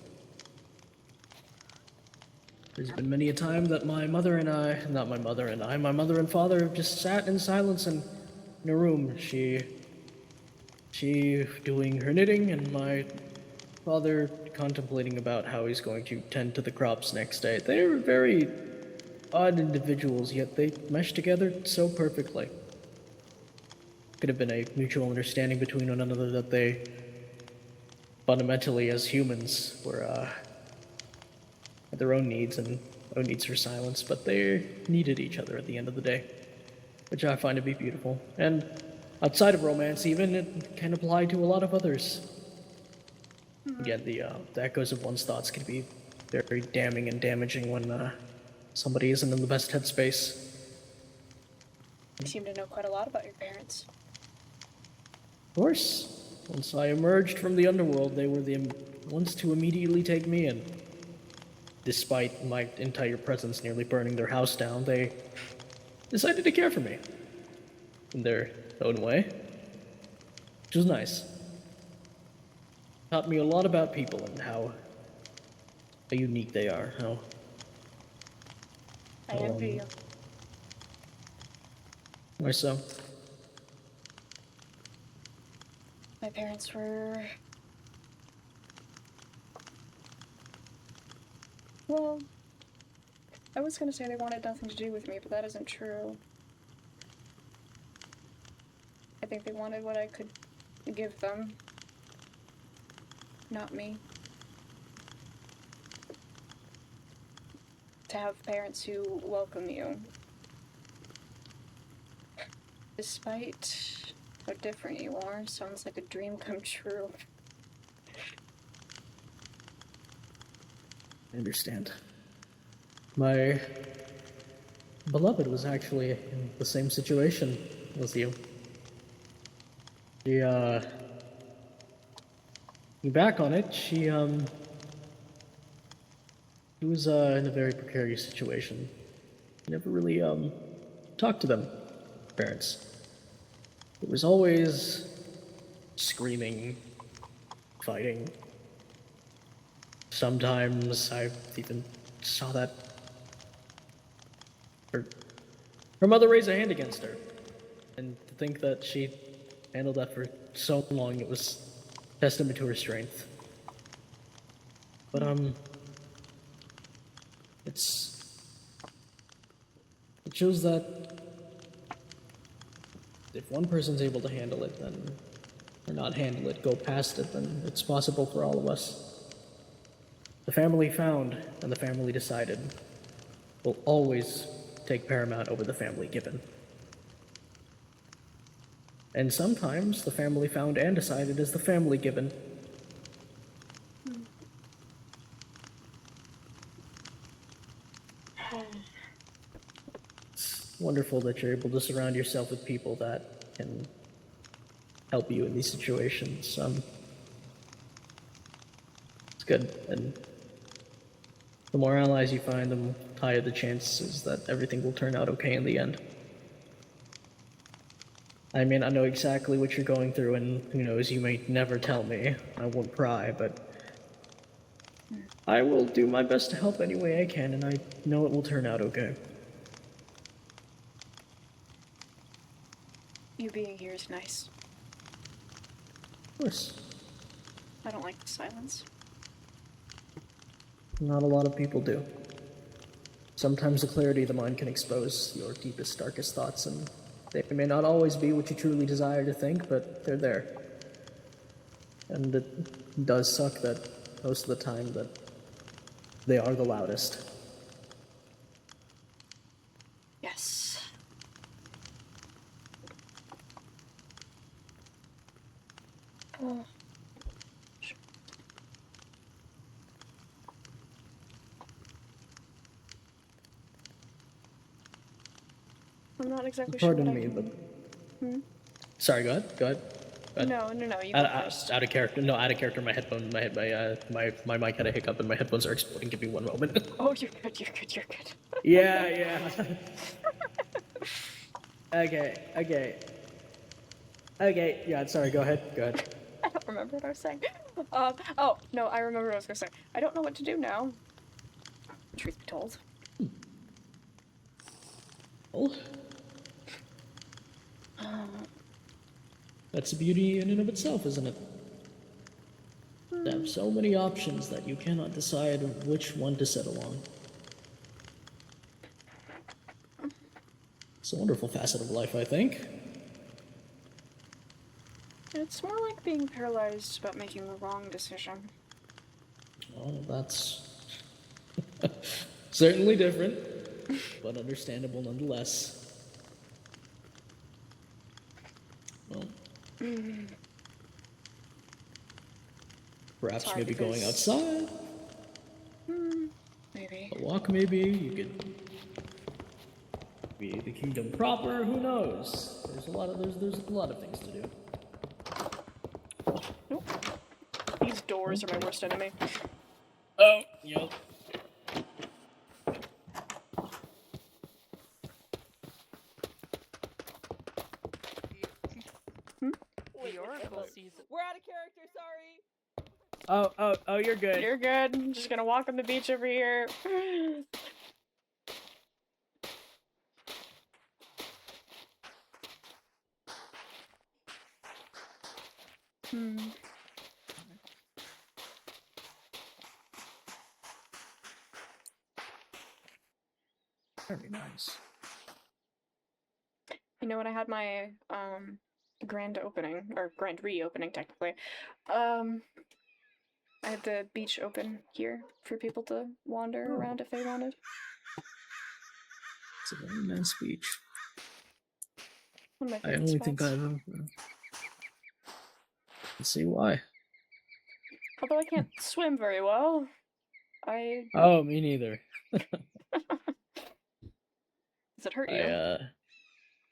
There's been many a time that my mother and father have just sat in silence in a room. She doing her knitting, and my father contemplating about how he's going to tend to the crops next day. They're very odd individuals, yet they mesh together so perfectly. Could have been a mutual understanding between one another that they fundamentally, as humans, were had their own needs and own needs for silence, but they needed each other at the end of the day, which I find to be beautiful. And outside of romance, even, it can apply to a lot of others. Again, the echoes of one's thoughts can be very damning and damaging when somebody isn't in the best headspace. You seem to know quite a lot about your parents. Of course, once I emerged from the underworld, they were the ones to immediately take me in. Despite my entire presence nearly burning their house down, they decided to care for me. In their own way. Which was nice. Taught me a lot about people and how unique they are. I envy you. Why so? My parents were... Well, I was gonna say they wanted nothing to do with me, but that isn't true. I think they wanted what I could give them. Not me. To have parents who welcome you. Despite how different you are, sounds like a dream come true. I understand. My beloved was actually in the same situation as you. Back on it, she was in a very precarious situation. Never really talked to them, parents. It was always screaming, fighting. Sometimes I even saw that her mother raised a hand against her. And to think that she handled that for so long, it was testament to her strength. But it shows that if one person's able to handle it, then, or not handle it, go past it, then it's possible for all of us. The family found and the family decided will always take paramount over the family given. And sometimes the family found and decided is the family given. It's wonderful that you're able to surround yourself with people that can help you in these situations. It's good, and the more allies you find, the higher the chances that everything will turn out okay in the end. I mean, I know exactly what you're going through, and who knows, you may never tell me. I won't pry, but I will do my best to help any way I can, and I know it will turn out okay. You being here is nice. Of course. I don't like the silence. Not a lot of people do. Sometimes the clarity of the mind can expose your deepest, darkest thoughts, and they may not always be what you truly desire to think, but they're there. And it does suck that most of the time that they are the loudest. Yes. Oh. I'm not exactly Pardon sure what me, I but... can... Sorry, go ahead. Go ahead. No, you go first. Out of character. No, out of character. My headphone. My mic had a hiccup, and my headphones are exploding. Give me one moment. Oh, you're good. You're good. You're good. Yeah. Okay. Yeah. Sorry. Go ahead. I don't remember what I was saying. Oh, no, I remember what I was gonna say. I don't know what to do now. Truth be told. Well, that's a beauty in and of itself, isn't it? To have so many options that you cannot decide which one to settle on. It's a wonderful facet of life, I think. It's more like being paralyzed about making the wrong decision. Well, that's certainly different, but understandable nonetheless. Well, perhaps maybe going outside. Maybe. A walk, maybe. You could be the kingdom proper. Who knows? There's a lot of things to do. These doors are my worst enemy. Oh, yep. The Oracle sees it. We're out of character, sorry! Oh, you're good. You're good. I'm just gonna walk on the beach over here. Very nice. You know, when I had my grand opening, or grand reopening technically, I had the beach open here for people to wander around if they wanted. It's a very nice beach. One of my I favorite only spots. think I've let's see why. Although I can't swim very well, Oh, me neither. Does it hurt you?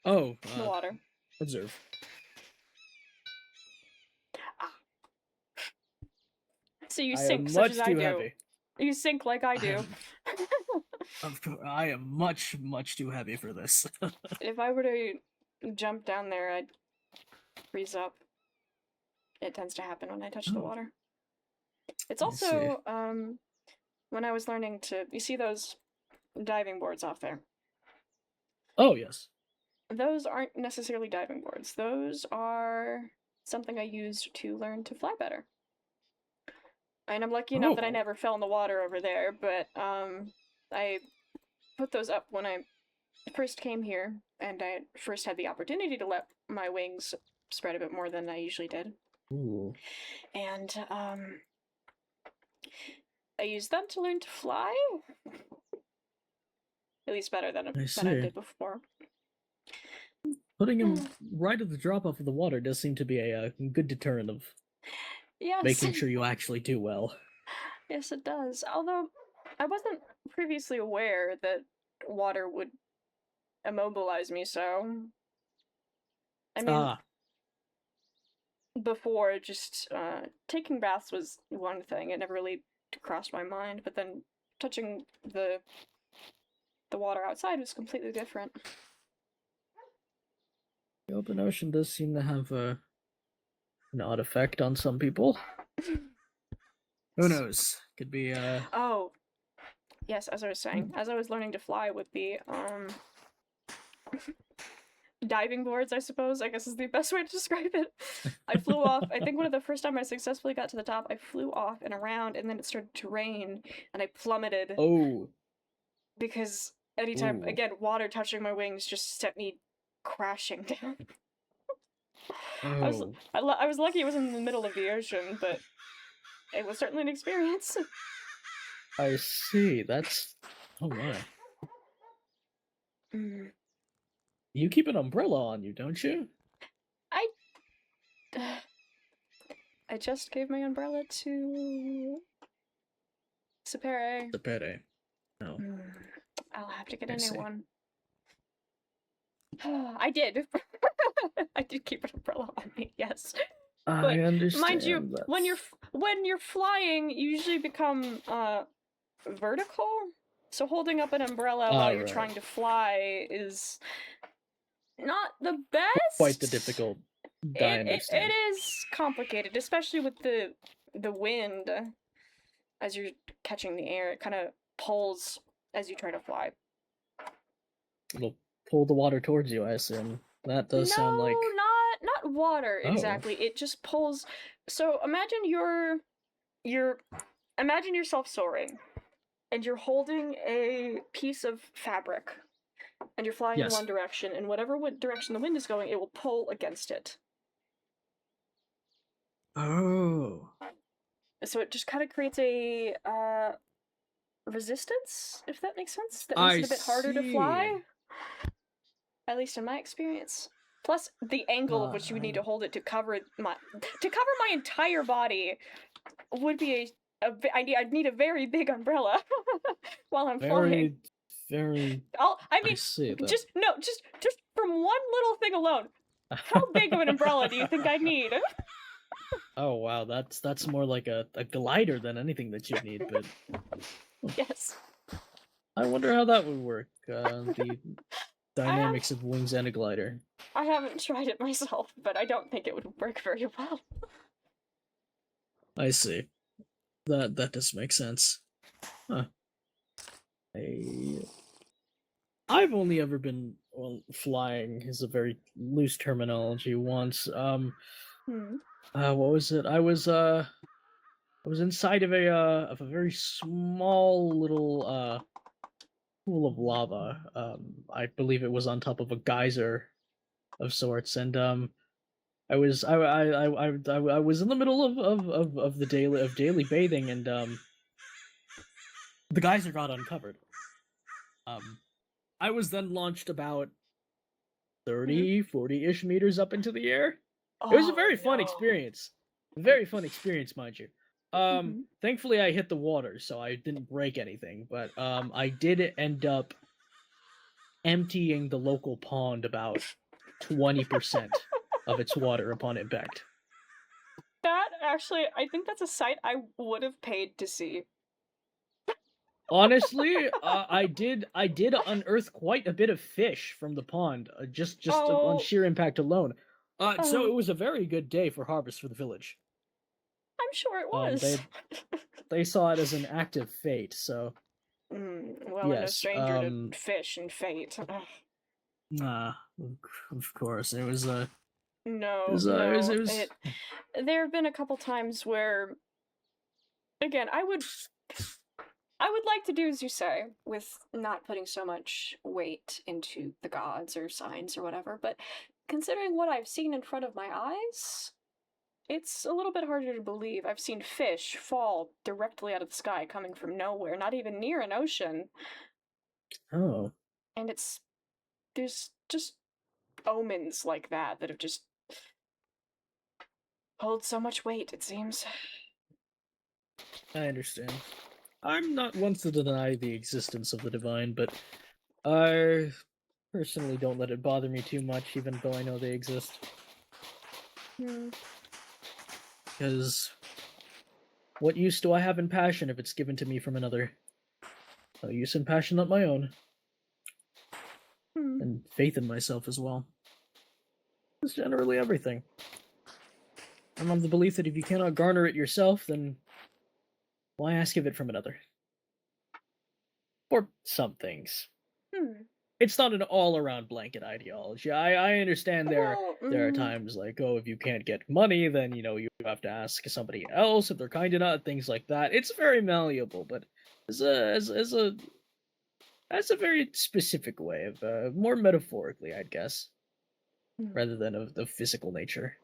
The water. Observe. So you I sink am such much as I too do. heavy. You sink like I do. Of course, I am much too heavy for this. If I were to jump down there, I'd freeze up. It tends to happen when I touch the water. It's also, when I was learning to... You see those diving boards off there? Oh, yes. Those aren't necessarily diving boards. Those are something I used to learn to fly better. And I'm lucky enough that I never fell in the water over there, but I put those up when I first came here, and I first had the opportunity to let my wings spread a bit more than I usually did. Ooh. And I used them to learn to fly. At least better than I see. did before. Putting him right at the drop off of the water does seem to be a good deterrent of Yes. making sure you actually do well. Yes, it does. Although I wasn't previously aware that water would immobilize me so. I mean, before, just taking baths was one thing. It never really crossed my mind, but then touching the water outside was completely different. The open ocean does seem to have an odd effect on some people. Who knows? Could be Oh, yes, as I was saying, as I was learning to fly with the diving boards, I suppose, I guess is the best way to describe it. I flew off. I think one of the first time I successfully got to the top, I flew off and around, and then it started to rain, and I plummeted. Oh. Because anytime, again, water touching my wings just sent me crashing down. I was lucky it was in the middle of the ocean, but it was certainly an experience. I see. That's... Oh my. You keep an umbrella on you, don't you? I just gave my umbrella to Sapere. Sapere. No. I'll have to get a new one. I did. I did keep an umbrella on me, yes. I understand. Mind you, when you're flying, you usually become vertical. So holding up an umbrella while you're trying to fly is not the best. Quite the difficult It is complicated, especially with the wind. As you're catching the air, it kind of pulls as you try to fly. It'll pull the water towards you, I assume. That does sound like... not water exactly. It just pulls. So imagine imagine yourself soaring, and you're holding a piece of fabric, and you're flying in one direction, and whatever direction the wind is going, it will pull against it. Oh. So it just kind of creates a resistance, if that makes sense. That makes it a bit harder to fly. At least in my experience. Plus, the angle of which you would need to hold it to cover my entire body would be I'd need a very big umbrella while I'm flying. Very. Just from one little thing alone. How big of an umbrella do you think I need? Oh wow, that's more like a glider than anything that you need, but yes. I wonder how that would work. The dynamics of wings and a glider. I haven't tried it myself, but I don't think it would work very well. I see. That does make sense. Huh. I've only ever been flying is a very loose terminology once. What was it? I was inside of a very small little pool of lava. I believe it was on top of a geyser of sorts, and I was in the middle of the daily bathing, and the geyser got uncovered. I was then launched about 30, 40-ish meters up into the air. It was a very fun experience. Very fun experience, mind you. Thankfully I hit the water, so I didn't break anything, but I did end up emptying the local pond about 20% of its water upon impact. That actually, I think that's a sight I would have paid to see. Honestly, I did unearth quite a bit of fish from the pond, just on sheer impact alone. So it was a very good day for harvest for the village. I'm sure it was. They saw it as an act of fate, so... well, yes, no stranger to fish and fate. Of course, it was No. There have been a couple times where, again, I would like to do as you say, with not putting so much weight into the gods or signs or whatever, but considering what I've seen in front of my eyes, it's a little bit harder to believe. I've seen fish fall directly out of the sky, coming from nowhere, not even near an ocean. Oh. And there's just omens like that have just hold so much weight, it seems. I understand. I'm not one to deny the existence of the divine, but I personally don't let it bother me too much, even though I know they exist. Because what use do I have in passion if it's given to me from another? No use in passion not my own. And faith in myself as well. It's generally everything. I'm of the belief that if you cannot garner it yourself, then why ask of it from another? For some things. It's not an all-around blanket ideology. I understand there are times like, oh, if you can't get money, then, you have to ask somebody else if they're kind enough, things like that. It's very malleable, but as a very specific way of, more metaphorically, I'd guess, rather than of the physical nature.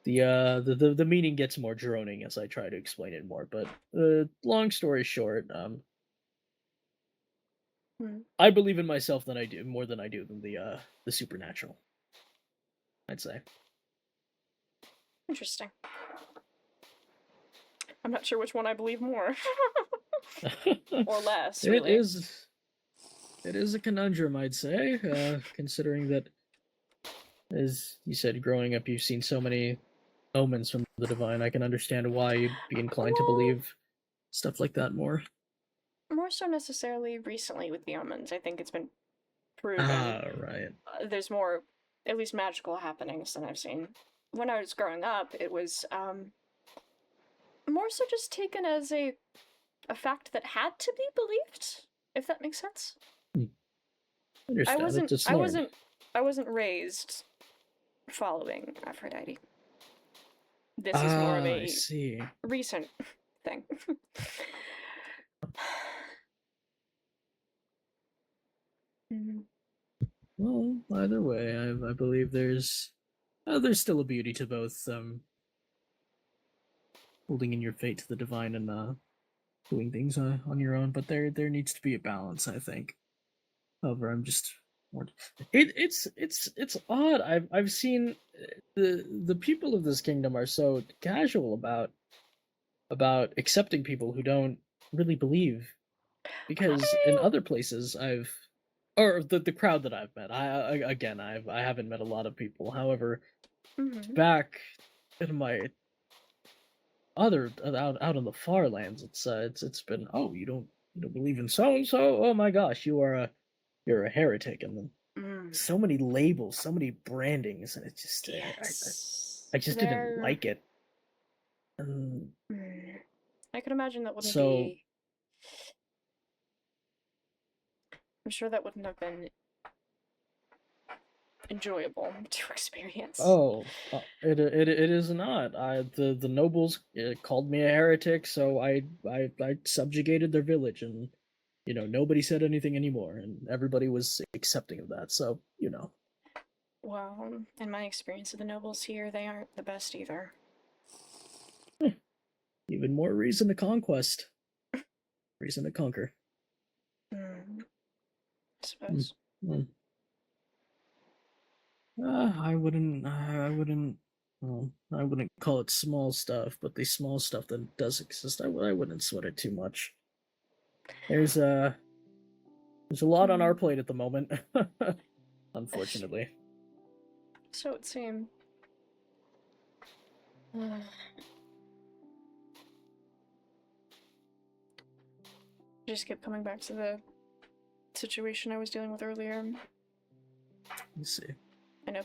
The meaning gets more droning as I try to explain it more, but long story short, I believe in myself more than I do than the supernatural, I'd say. Interesting. I'm not sure which one I believe more. Or less, really. It is a conundrum, I'd say, considering that, as you said, growing up you've seen so many omens from the divine. I can understand why you'd be inclined to believe stuff like that more. More so necessarily recently with the omens. I think it's been proven. Right. There's more at least magical happenings that I've seen. When I was growing up, it was more so just taken as a fact that had to be believed, if that makes sense. I wasn't raised following Aphrodite. This is more of I a see. recent thing. Well, either way, I believe there's still a beauty to both holding in your fate to the divine and doing things on your own, but there needs to be a balance, I think. However, I'm just it's odd. I've seen the people of this kingdom are so casual about accepting people who don't really believe, because in other places or the crowd that I've met, I haven't met a lot of people. However, back in my other out in the far lands, it's been, oh, you don't believe in so and so, oh my gosh, you're a heretic, and then so many labels, so many brandings, and it's just I just didn't like it. I could imagine that wouldn't So be. I'm sure that wouldn't have been enjoyable to experience. It is not. The nobles called me a heretic, so I subjugated their village, and nobody said anything anymore, and everybody was accepting of that. So Well, in my experience of the nobles here, they aren't the best either. Even more reason to conquest, reason to conquer. I suppose. I wouldn't call it small stuff, but the small stuff that does exist, I wouldn't sweat it too much. There's a lot on our plate at the moment, unfortunately. So it seemed. Just kept coming back to the situation I was dealing with earlier. Let's see. I know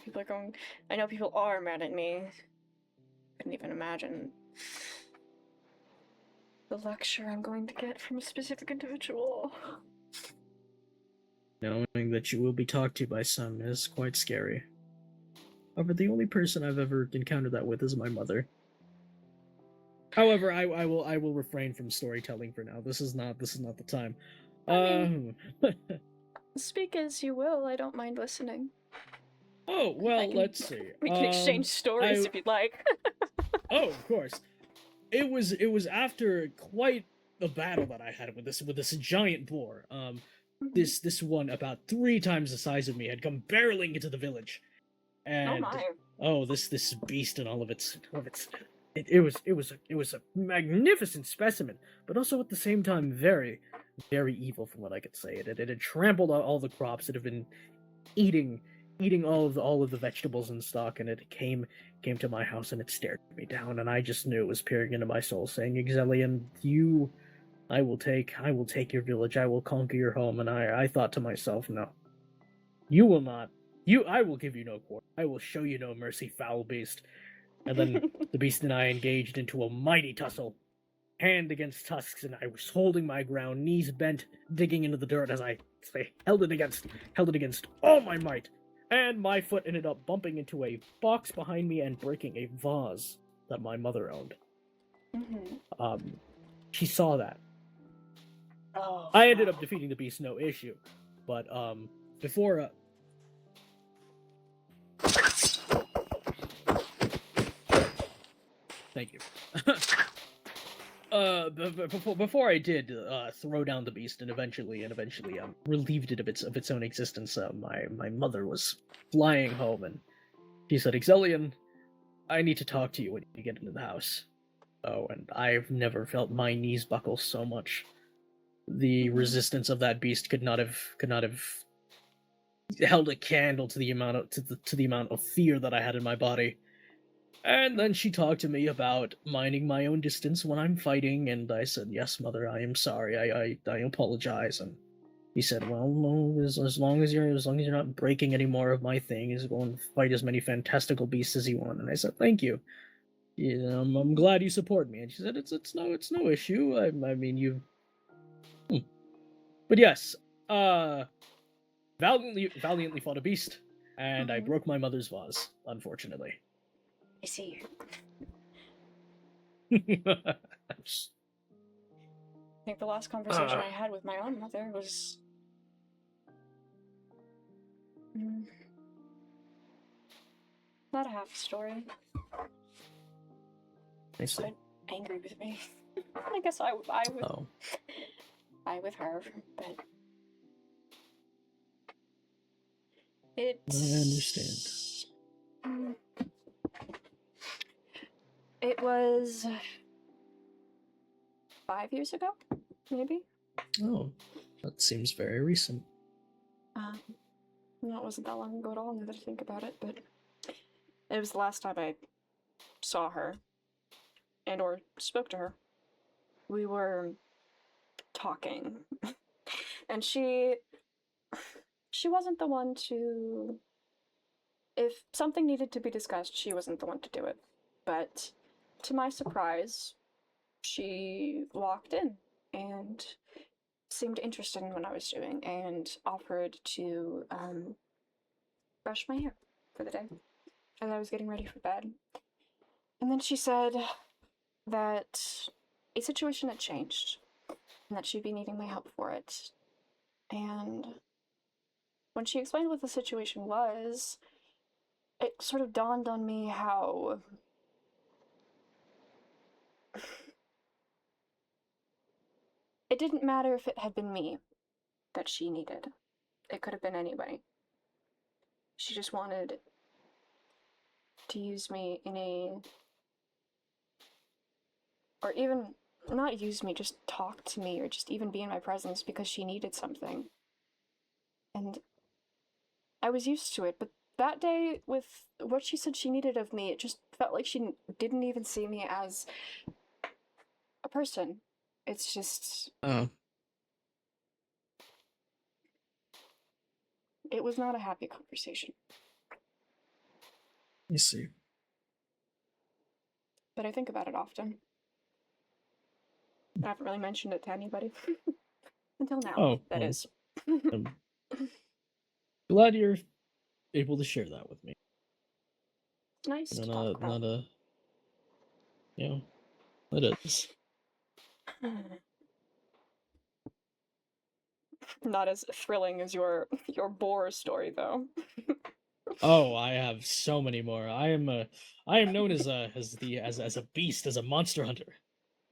people are mad at me. Couldn't even imagine the lecture I'm going to get from a specific individual. Knowing that you will be talked to by some is quite scary. However, the only person I've ever encountered that with is my mother. However, I will refrain from storytelling for now. This is not the time. Speak as you will. I don't mind listening. Oh well, let's see. We can exchange stories if you'd like. Oh, of course. It was after quite a battle that I had with this giant boar. This one about 3 times the size of me had come barreling into the village, and this beast and all of its it was a magnificent specimen, but also at the same time very, very evil from what I could say. It had trampled all the crops. It had been eating all of the vegetables in stock, and it came to my house and it stared me down, and I just knew it was peering into my soul, saying, Exelian, I will take your village, I will conquer your home. And I thought to myself, no, you will not. I will give you no quarter. I will show you no mercy, foul beast. And then the beast and I engaged into a mighty tussle, hand against tusks, and I was holding my ground, knees bent, digging into the dirt as I held it against all my might. And my foot ended up bumping into a box behind me and breaking a vase that my mother owned. She saw that. I ended up defeating the beast, no issue. But before thank you. Before I did throw down the beast and eventually relieved it of its own existence, my mother was flying home, and she said, Exelian, I need to talk to you when you get into the house. Oh, and I've never felt my knees buckle so much. The resistance of that beast could not have held a candle to the amount of fear that I had in my body. And then she talked to me about minding my own distance when I'm fighting, and I said, yes, mother, I am sorry, I apologize. And He said, "Well, no, as long as you're not breaking any more of my things, go and fight as many fantastical beasts as you want." And I said, "Thank you. Yeah, I'm glad you support me." And she said, "It's no issue. I mean, you." But yes, valiantly fought a beast, and I broke my mother's vase, unfortunately. I see. I I think the last conversation I had with my own mother was not a half story. She's quite angry with me. I guess I with her, but it. I understand. It was 5 years ago, maybe. Oh, that seems very recent. No, it wasn't that long ago at all, now that I think about it, but it was the last time I saw her and or spoke to her. We were talking, and she wasn't the one to... If something needed to be discussed, she wasn't the one to do it. But to my surprise, she walked in and seemed interested in what I was doing and offered to brush my hair for the day as I was getting ready for bed. And then she said that a situation had changed and that she'd be needing my help for it. And when she explained what the situation was, it sort of dawned on me how it didn't matter if it had been me that she needed. It could have been anybody. She just wanted to use me in a... Or even not use me, just talk to me or just even be in my presence because she needed something. And I was used to it, but that day, with what she said she needed of me, it just felt like she didn't even see me as a person. It's just... Oh. It was not a happy conversation. I see. But I think about it often. I haven't really mentioned it to anybody. Until now, Oh, that well, is. I'm glad you're able to share that with me. It's nice to talk about. Yeah, it is. Not as thrilling as your boar story, though. Oh, I have so many more. I am known as a beast, as a monster hunter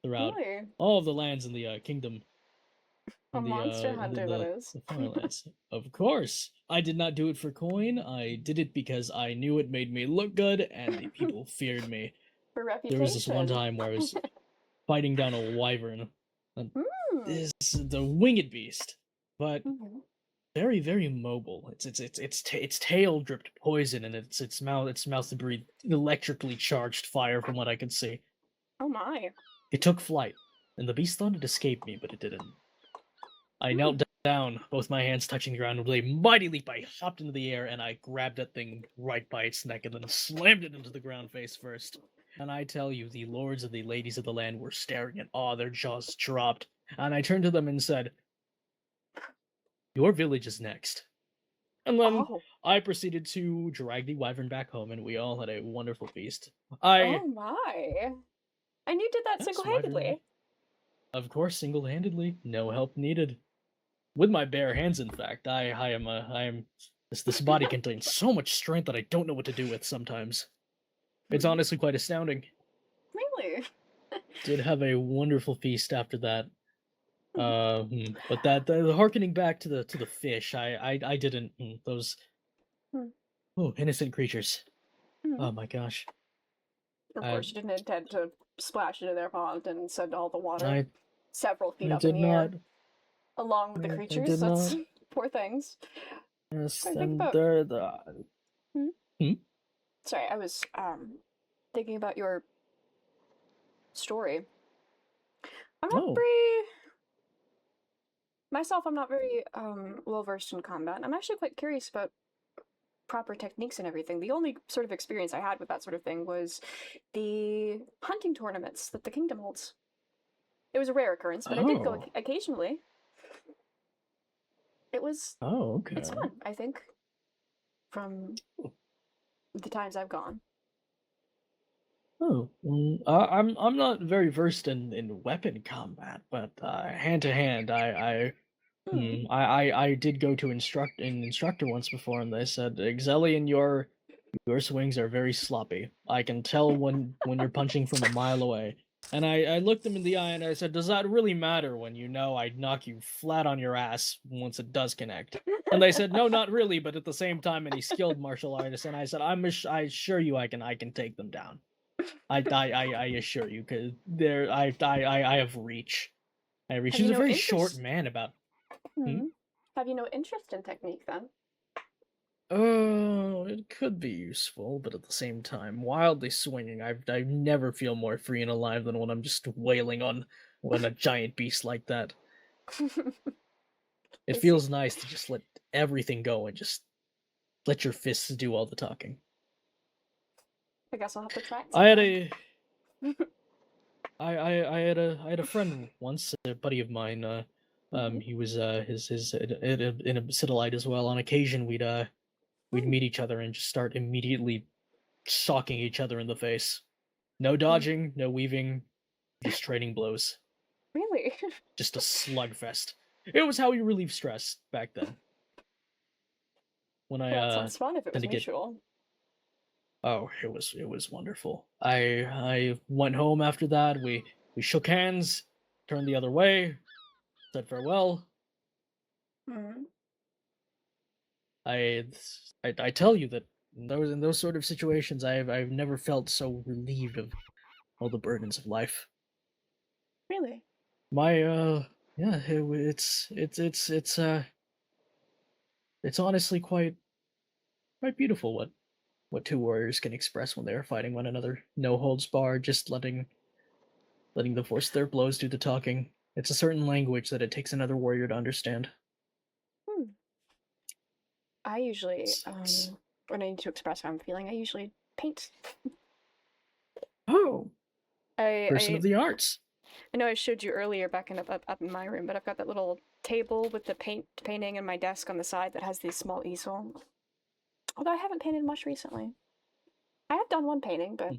throughout Really? all of the lands in the kingdom. A monster hunter, that is. The Farlands. Of course, I did not do it for coin. I did it because I knew it made me look good, and the people feared me. For reputation. There was this one time where I was fighting down a wyvern. This the winged beast, but very, very mobile. Its tail dripped poison, and its mouth breathed electrically charged fire, from what I could see. Oh my! It took flight, and the beast thought it escaped me, but it didn't. I knelt down, both my hands touching the ground, and with a mighty leap, I hopped into the air, and I grabbed that thing right by its neck, and then slammed it into the ground face first. And I tell you, the lords and the ladies of the land were staring in awe, their jaws dropped, and I turned to them and said, "Your village is next." And then I proceeded to drag the wyvern back home, and we all had a wonderful feast. Oh my! And you did that Yes, single-handedly. wyvern. Of course, single-handedly, no help needed. With my bare hands, in fact. I am. This body contains so much strength that I don't know what to do with sometimes. It's honestly quite astounding. Really? Did have a wonderful feast after that. But the harkening back to the fish, I didn't. Those innocent creatures. Oh my gosh. Of course, you didn't intend to splash into their pond and send all the water several feet I up did in the not. air, along with the I creatures. did That's not. poor things. Yes, I think and about... they're the. Sorry, I was thinking about your story. I'm not Myself, I'm not very well versed in combat. I'm actually quite curious about proper techniques and everything. The only sort of experience I had with that sort of thing was the hunting tournaments that the kingdom holds. It was a rare occurrence, but I did go occasionally. It was. Oh, okay. It's fun, I think. From the times I've gone. Oh, I'm not very versed in weapon combat, but hand to hand, I did go to an instructor once before, and they said, Exelian, your swings are very sloppy. I can tell when you're punching from a mile away. And I looked them in the eye and I said, does that really matter when you know I'd knock you flat on your ass once it does connect? And they said, no, not really, but at the same time, any skilled martial artist. And I said, I assure you I can take them down. I assure you, because I have reach. I reach. He's a very short man about. Have you no interest in technique then? Oh, it could be useful, but at the same time, wildly swinging. I never feel more free and alive than when I'm just wailing on a giant beast like that. It feels nice to just let everything go and just let your fists do all the talking. I guess I'll have to try. I had a friend once, a buddy of mine. He was his in a Citylite as well. On occasion, we'd meet each other and just start immediately socking each other in the face. No dodging, no weaving, just trading blows. Really? Just a slugfest. It was how we relieved stress back then. When that sounds fun if it was mutual. Oh, it was wonderful. I went home after that. We shook hands, turned the other way, said farewell. I tell you that in those sort of situations, I've never felt so relieved of all the burdens of life. Really? It's honestly quite beautiful what two warriors can express when they are fighting one another. No holds barred, just letting the force of their blows do the talking. It's a certain language that it takes another warrior to understand. I usually, when I need to express how I'm feeling, I usually paint. Oh, person of the arts. I know I showed you earlier back up in my room, but I've got that little table with the painting and my desk on the side that has this small easel. Although I haven't painted much recently. I have done one painting, but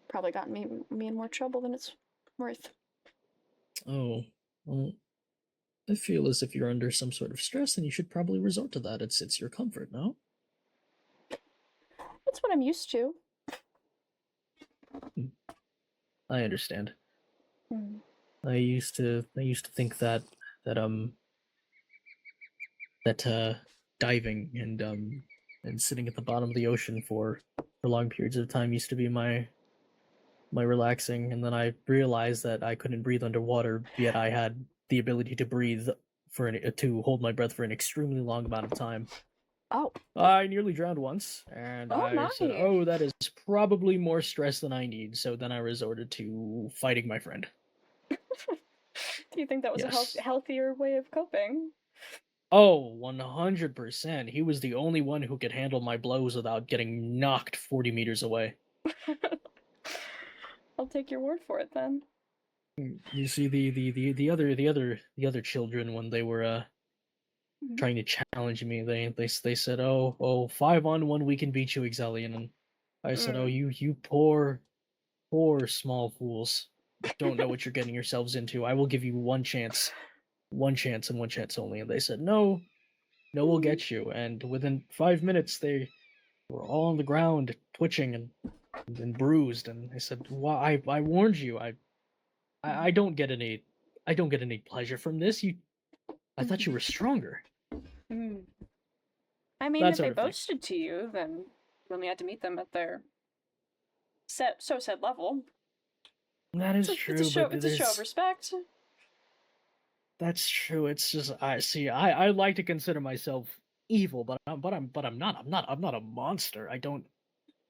probably gotten me in more trouble than it's worth. Oh, well, I feel as if you're under some sort of stress, and you should probably resort to that. It's your comfort, no? It's what I'm used to. I understand. I used to think that diving and sitting at the bottom of the ocean for long periods of time used to be my relaxing, and then I realized that I couldn't breathe underwater, yet I had the ability to breathe to hold my breath for an extremely long amount of time. Oh. I nearly drowned once, and I said, oh, that is probably more stress than I need, so then I resorted to fighting my friend. Do you think that was a healthier way of coping? Oh, 100%. He was the only one who could handle my blows without getting knocked 40 meters away. I'll take your word for it then. You see, the other children, when they were trying to challenge me, they said, oh 5-on-1 we can beat you, Exelian. And I said, oh, you poor small fools, don't know what you're getting yourselves into. I will give you one chance and one chance only. And they said, no, we'll get you. And within 5 minutes they were all on the ground twitching and bruised. And I said, well, I warned you. I don't get any pleasure from this. I thought you were stronger. I mean, if they boasted to you, then you only had to meet them at their said level. That is true. It's a show of respect. That's true. It's just I like to consider myself evil, but I'm not a monster. I don't.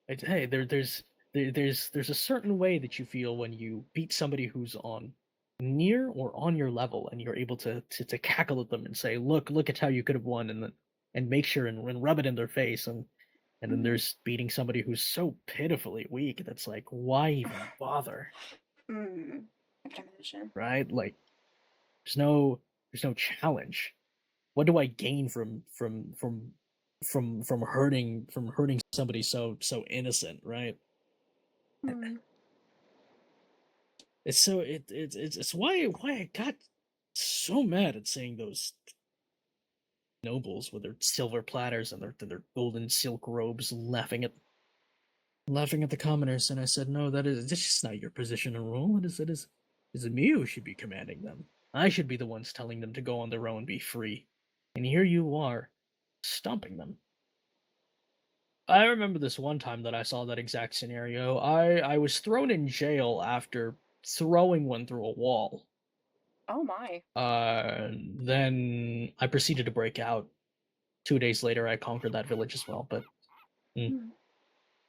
Hey, there's a certain way that you feel when you beat somebody who's on near or on your level, and you're able to cackle at them and say, look at how you could have won, and make sure and rub it in their face, and then there's beating somebody who's so pitifully weak that's like, why even bother? I can imagine. Right? Like, there's no challenge. What do I gain from hurting somebody so innocent, right? It's so it's why I got so mad at seeing those nobles with their silver platters and their golden silk robes laughing at the commoners, and I said, no, that's just not your position and role. It is me who should be commanding them. I should be the ones telling them to go on their own, be free. And here you are, stomping them. I remember this one time that I saw that exact scenario. I was thrown in jail after throwing one through a wall. Oh my. Then I proceeded to break out. 2 days later, I conquered that village as well, but it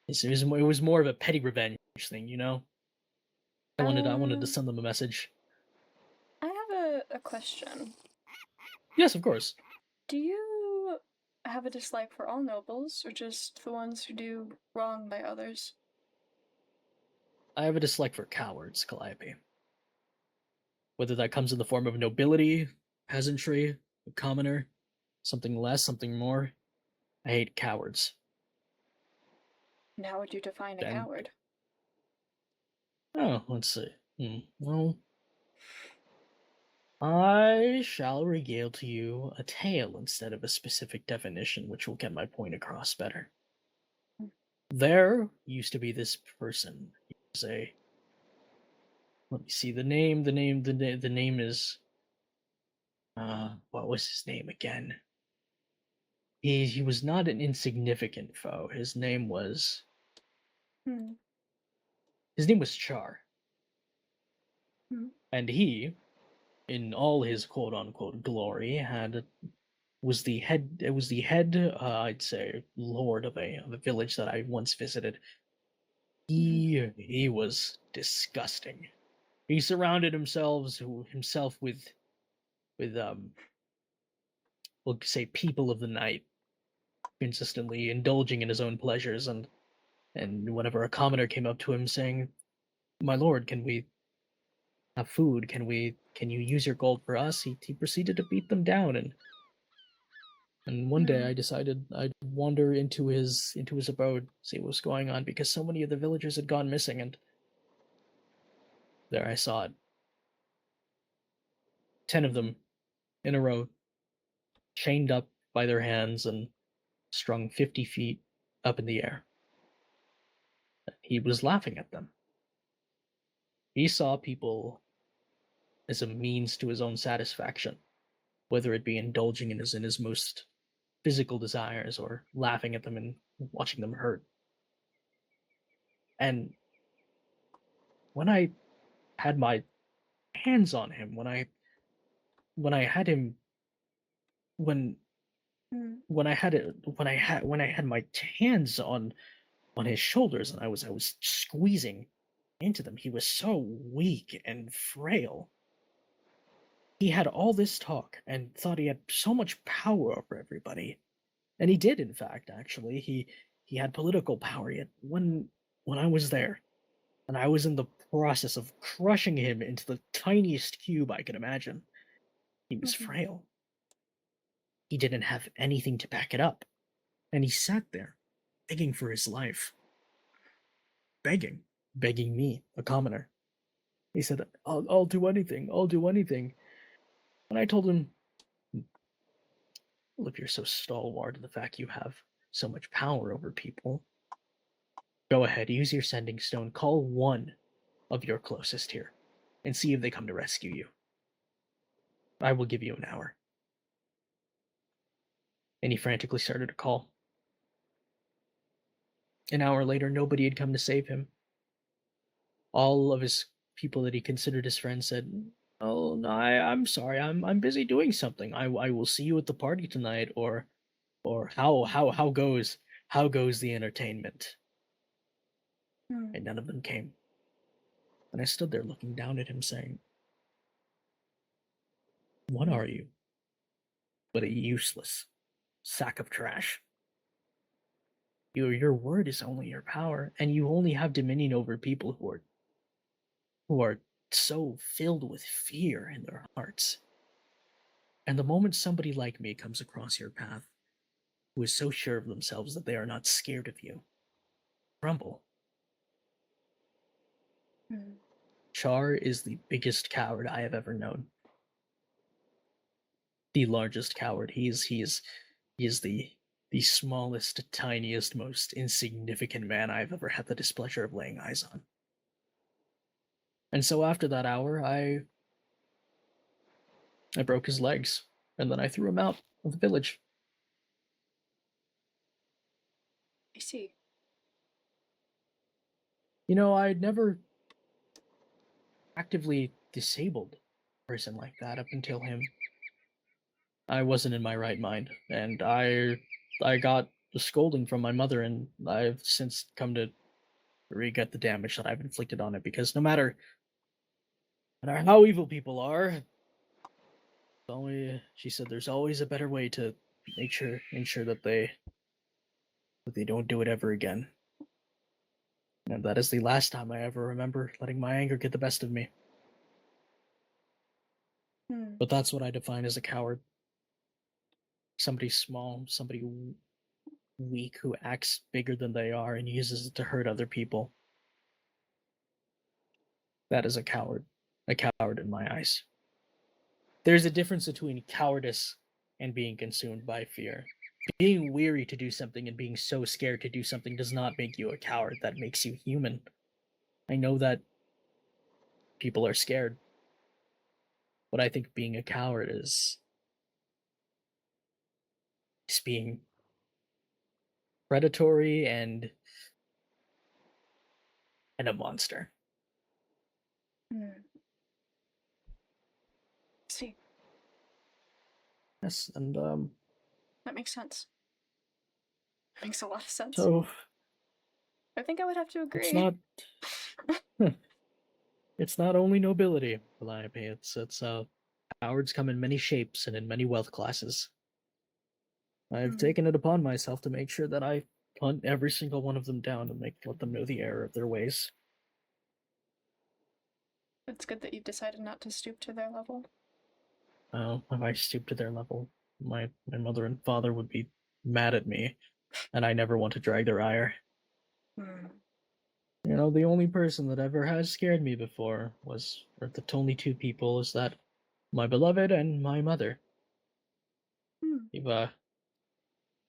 was more of a petty revenge thing, you know? I wanted to send them a message. I have a question. Yes, of course. Do you have a dislike for all nobles, or just the ones who do wrong by others? I have a dislike for cowards, Calliope. Whether that comes in the form of nobility, peasantry, a commoner, something less, something more, I hate cowards. And how would you define a coward? Oh, let's see. Well, I shall regale to you a tale instead of a specific definition, which will get my point across better. There used to be this person. He was a... Let me see, the name is... what was his name again? He was not an insignificant foe. His name was Char. And he, in all his quote unquote glory, was the head I'd say lord of a village that I once visited. He was disgusting. He surrounded himself with we'll say people of the night, consistently indulging in his own pleasures, and whenever a commoner came up to him saying, "My lord, can we have food? Can you use your gold for us?" He proceeded to beat them down, and one day I decided I'd wander into his abode, see what was going on, because so many of the villagers had gone missing, and there I saw it. 10 of them in a row, chained up by their hands and strung 50 feet up in the air. He was laughing at them. He saw people as a means to his own satisfaction, whether it be indulging in his most physical desires or laughing at them and watching them hurt. And when I had my hands on him, when I had my hands on his shoulders, and I was squeezing into them, he was so weak and frail. He had all this talk and thought he had so much power over everybody. And he did, in fact, actually. He had political power. Yet when I was there, and I was in the process of crushing him into the tiniest cube I could imagine, he was frail. He didn't have anything to back it up. And he sat there, begging for his life. Begging me, a commoner. He said, I'll do anything, I'll do anything. And I told him, well, if you're so stalwart in the fact you have so much power over people, go ahead, use your sending stone, call one of your closest here, and see if they come to rescue you. I will give you an hour. And he frantically started to call. An hour later, nobody had come to save him. All of his people that he considered his friends said, "Oh, no, I'm sorry, I'm busy doing something. I will see you at the party tonight," or how goes the entertainment? And none of them came. And I stood there looking down at him saying, What are you? But a useless sack of trash. Your word is only your power, and you only have dominion over people who are so filled with fear in their hearts. And the moment somebody like me comes across your path, who is so sure of themselves that they are not scared of you, crumble. Char is the biggest coward I have ever known. The largest coward. He is the smallest, tiniest, most insignificant man I've ever had the displeasure of laying eyes on. And so after that hour, I broke his legs, and then I threw him out of the village. I see. You know, I'd never actively disabled a person like that up until him. I wasn't in my right mind, and I got the scolding from my mother, and I've since come to regret the damage that I've inflicted on it, because no matter how evil people are, she said there's always a better way to ensure that they don't do it ever again. And that is the last time I ever remember letting my anger get the best of me. But that's what I define as a coward. Somebody small, somebody weak who acts bigger than they are and uses it to hurt other people. That is a coward. A coward in my eyes. There's a difference between cowardice and being consumed by fear. Being weary to do something and being so scared to do something does not make you a coward. That makes you human. I know that people are scared, but I think being a coward is being predatory and a monster. See. Yes, and that makes sense. Makes a lot of sense. So I think I would have to agree. it's not it's not only nobility, Calliope. It's cowards come in many shapes and in many wealth classes. I've taken it upon myself to make sure that I hunt every single one of them down and let them know the error of their ways. It's good that you've decided not to stoop to their level. Oh, if I stooped to their level, my mother and father would be mad at me, and I never want to drag their ire. You know, the only person that ever has scared me before or the only two people is that my beloved and my mother.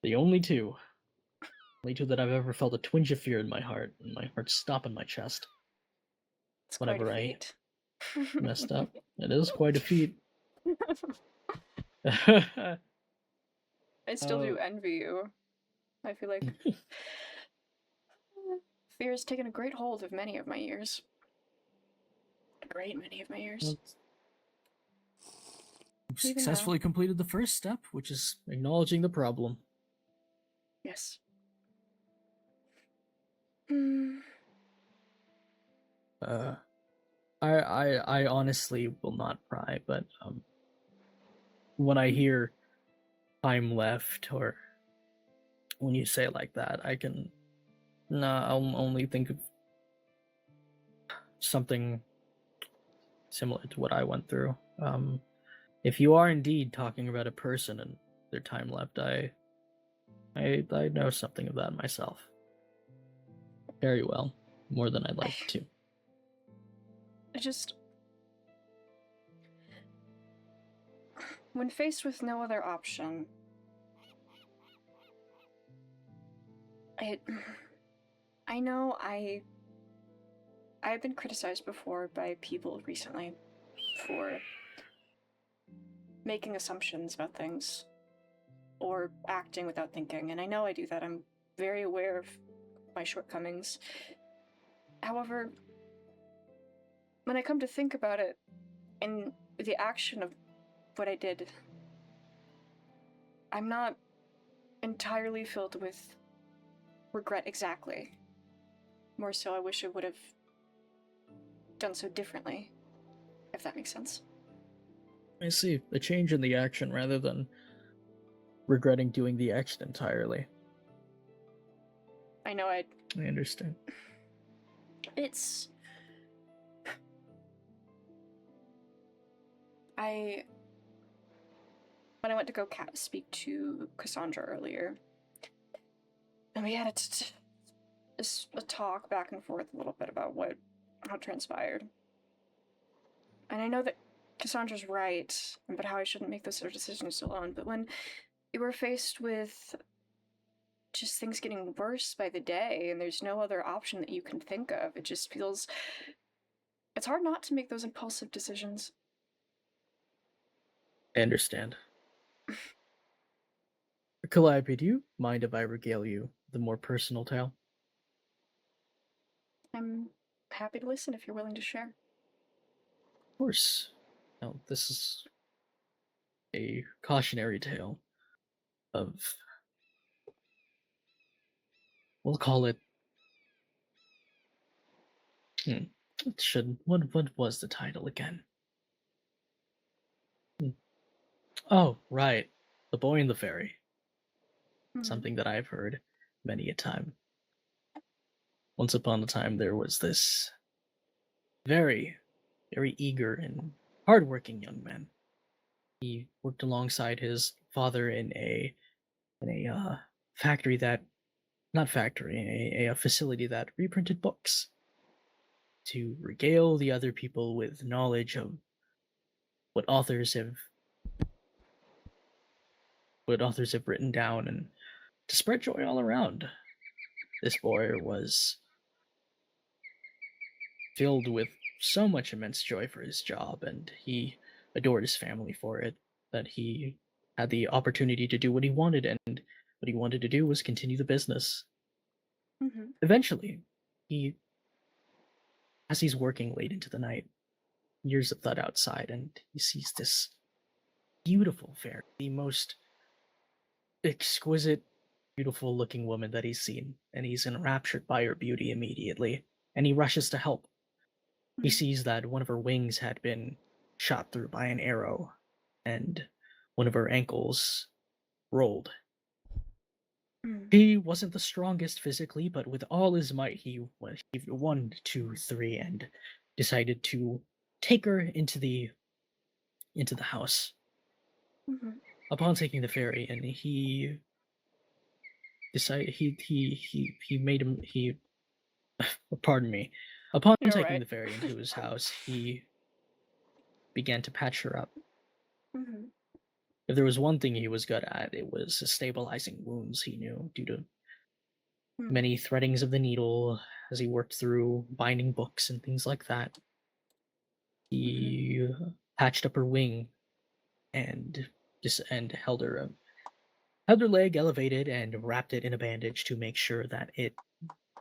The only two that I've ever felt a twinge of fear in my heart, and my heart stop in my chest. It's Whenever quite a feat. I messed up. It is quite a feat. I still do envy you. I feel like fear has taken a great hold of many of my years. A great many of my years. Successfully completed the first step, which is acknowledging the problem. Yes. I honestly will not pry, but when I hear time left, or when you say it like that, I'll only think of something similar to what I went through. If you are indeed talking about a person and their time left, I know something of that myself. Very well, more than I'd like to. When faced with no other option, I know I've been criticized before by people recently for making assumptions about things or acting without thinking, and I know I do that. I'm very aware of my shortcomings. However, when I come to think about it, and the action of what I did, I'm not entirely filled with regret exactly. More so, I wish I would have done so differently, if that makes sense. I see. A change in the action rather than regretting doing the action entirely. I know I understand. It's... When I went to go speak to Cassandra earlier, and we had a talk back and forth a little bit about how transpired. And I know that Cassandra's right about how I shouldn't make those sort of decisions alone, but when you were faced with just things getting worse by the day and there's no other option that you can think of, it just feels... It's hard not to make those impulsive decisions. I understand. Calliope, do you mind if I regale you the more personal tale? I'm happy to listen if you're willing to share. Of course. Now, this is a cautionary tale of... We'll call it... What was the title again? Oh, right. The Boy and the Fairy. Something that I've heard many a time. Once upon a time, there was this very, very eager and hardworking young man. He worked alongside his father in a factory that... Not factory, a facility that reprinted books to regale the other people with knowledge of what authors have written down and to spread joy all around. This boy was filled with so much immense joy for his job, and he adored his family for it, that he had the opportunity to do what he wanted, and what he wanted to do was continue the business. Eventually, as he's working late into the night, he hears a thud outside, and he sees this beautiful fairy, the most exquisite, beautiful looking woman that he's seen, and he's enraptured by her beauty immediately, and he rushes to help. He sees that one of her wings had been shot through by an arrow, and one of her ankles rolled. He wasn't the strongest physically, but with all his might, he 1, 2, 3, and decided to take her into the house. Upon taking the fairy, and he decided he made him pardon me. Upon taking the fairy into his house, he began to patch her up. If there was one thing he was good at, it was stabilizing wounds, he knew, due to many threadings of the needle as he worked through binding books and things like that. He patched up her wing and held her leg elevated and wrapped it in a bandage to make sure that it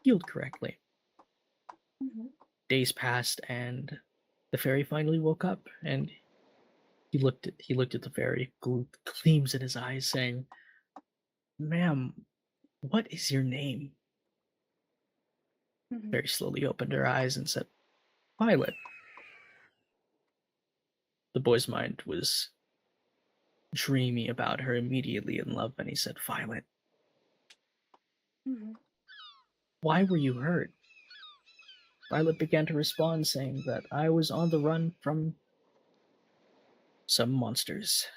healed correctly. Days passed, and the fairy finally woke up, and he looked at the fairy, gleams in his eyes, saying, "Ma'am, what is your name?" Fairy slowly opened her eyes and said, "Violet." The boy's mind was dreamy about her, immediately in love, and he said, "Violet, why were you hurt?" Violet began to respond, saying that I was on the run from some monsters.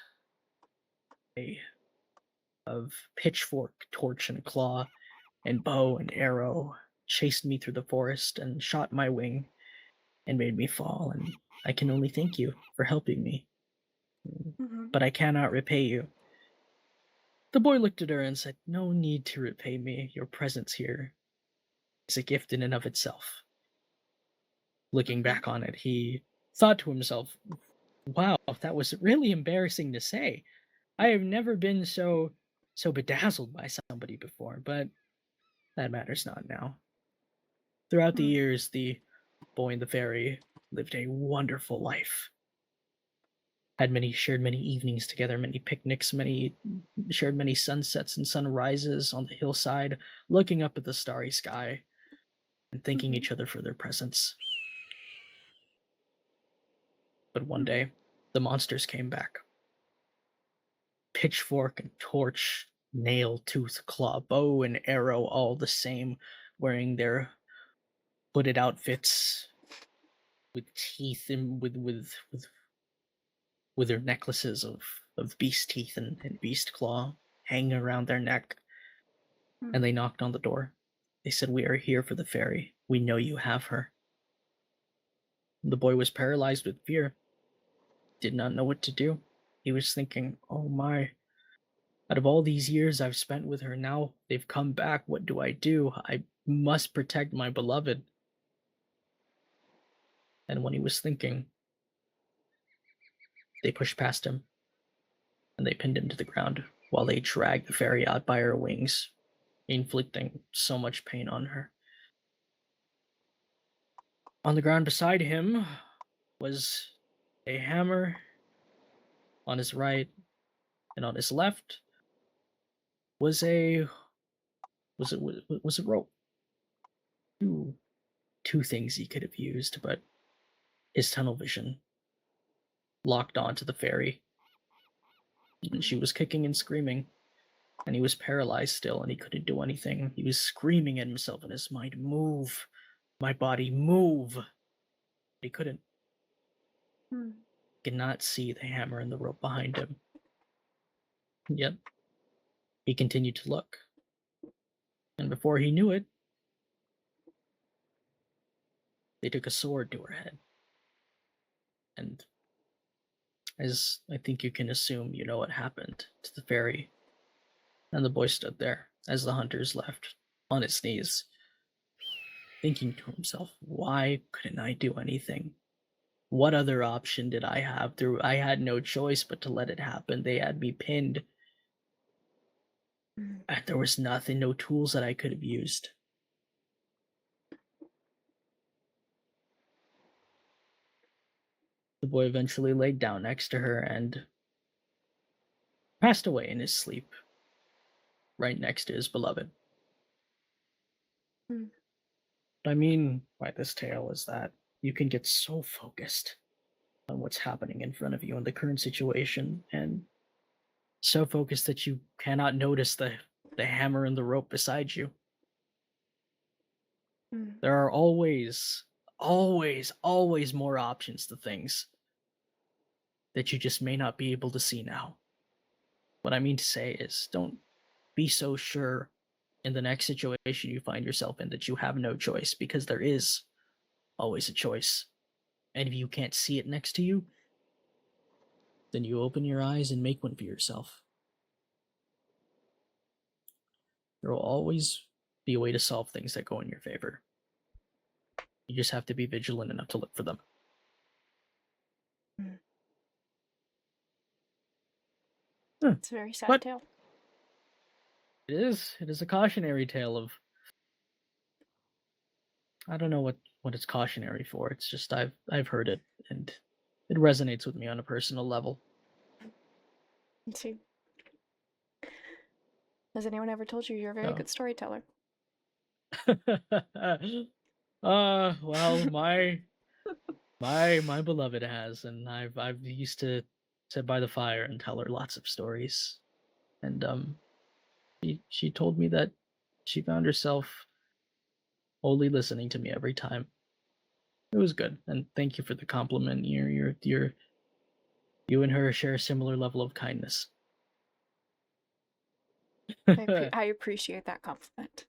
Of pitchfork, torch, and claw, and bow and arrow chased me through the forest and shot my wing and made me fall, and I can only thank you for helping me. But I cannot repay you. The boy looked at her and said, "No need to repay me. Your presence here is a gift in and of itself." Looking back on it, he thought to himself, wow, that was really embarrassing to say. I have never been so bedazzled by somebody before, but that matters not now. Throughout the years, the boy and the fairy lived a wonderful life. Shared many evenings together, many picnics, shared many sunsets and sunrises on the hillside, looking up at the starry sky and thanking each other for their presence. But one day, the monsters came back. Pitchfork and torch, nail, tooth, claw, bow, and arrow, all the same, wearing their hooded outfits with teeth and with their necklaces of beast teeth and beast claw hanging around their neck. And they knocked on the door. They said, "We are here for the fairy. We know you have her." The boy was paralyzed with fear. Did not know what to do. He was thinking, "Oh my, out of all these years I've spent with her, now they've come back. What do? I must protect my beloved." And when he was thinking, they pushed past him and they pinned him to the ground while they dragged the fairy out by her wings, inflicting so much pain on her. On the ground beside him was a hammer on his right, and on his left was a rope. Two things he could have used, but his tunnel vision locked onto the fairy. And she was kicking and screaming, and he was paralyzed still, and he couldn't do anything. He was screaming at himself in his mind, "Move, my body, move!" But he couldn't. He could not see the hammer and the rope behind him. Yet, he continued to look. And before he knew it, they took a sword to her head. And as I think you can assume, you know what happened to the fairy. And the boy stood there as the hunters left, on his knees, thinking to himself, why couldn't I do anything? What other option did I have? I had no choice but to let it happen. They had me pinned. And there was nothing, no tools that I could have used. The boy eventually laid down next to her and passed away in his sleep, right next to his beloved. What I mean by this tale is that you can get so focused on what's happening in front of you in the current situation, and so focused that you cannot notice the hammer and the rope beside you. There are always more options to things that you just may not be able to see now. What I mean to say is, don't be so sure in the next situation you find yourself in that you have no choice, because there is always a choice. And if you can't see it next to you, then you open your eyes and make one for yourself. There will always be a way to solve things that go in your favor. You just have to be vigilant enough to look for them. It's a very sad tale. It is a cautionary tale of, I don't know what it's cautionary for. It's just I've heard it and it resonates with me on a personal level. Let's see. Has anyone ever told you you're a very good storyteller? Well, my beloved has, and I've used to sit by the fire and tell her lots of stories. And she told me that she found herself only listening to me every time. It was good, and thank you for the compliment. You and her share a similar level of kindness. I appreciate that compliment.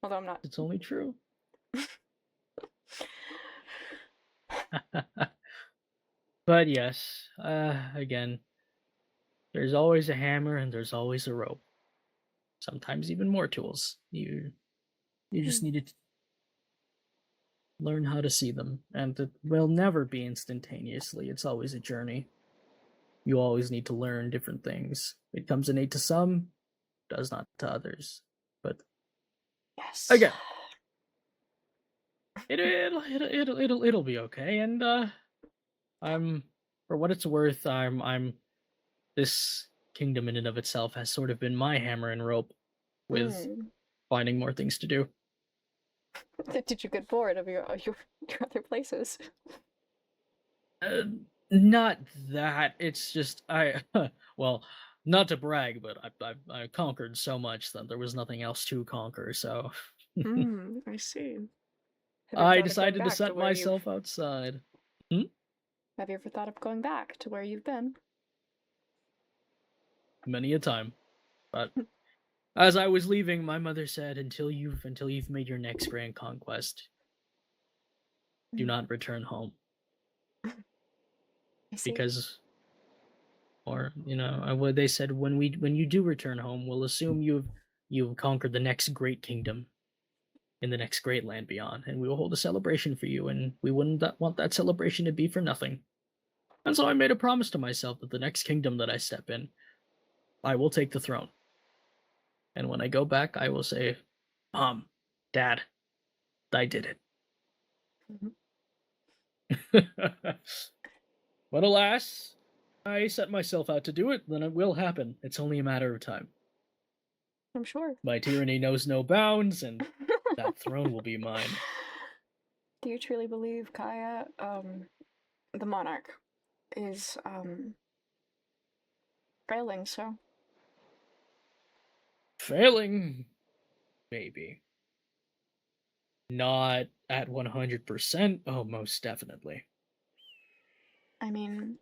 Although I'm not. It's only true. But yes, again, there's always a hammer and there's always a rope. Sometimes even more tools. You just need to learn how to see them, and it will never be instantaneously. It's always a journey. You always need to learn different things. It comes innate to some, does not to others. But yes, again, it'll be okay. And I'm, for what it's worth, I'm this kingdom in and of itself has sort of been my hammer and rope with finding more things to do. Did you get bored of your other places? Not that. It's just well, not to brag, but I conquered so much that there was nothing else to conquer. So I see. Have you ever I thought of going decided to back set where myself outside. Have you ever thought of going back to where you've been? Many a time, but as I was leaving, my mother said, "Until you've made your next grand conquest, do not return home." I see. Because, or they said when you do return home, we'll assume you've conquered the next great kingdom in the next great land beyond, and we will hold a celebration for you, and we wouldn't want that celebration to be for nothing. And so I made a promise to myself that the next kingdom that I step in, I will take the throne. And when I go back, I will say, Mom, Dad, I did it. But alas, I set myself out to do it, then it will happen. It's only a matter of time. I'm sure. My tyranny knows no bounds, and that throne will be mine. Do you truly believe, Kaya, the monarch is, failing so? Failing? Maybe. Not at 100%? Oh, most definitely. I mean,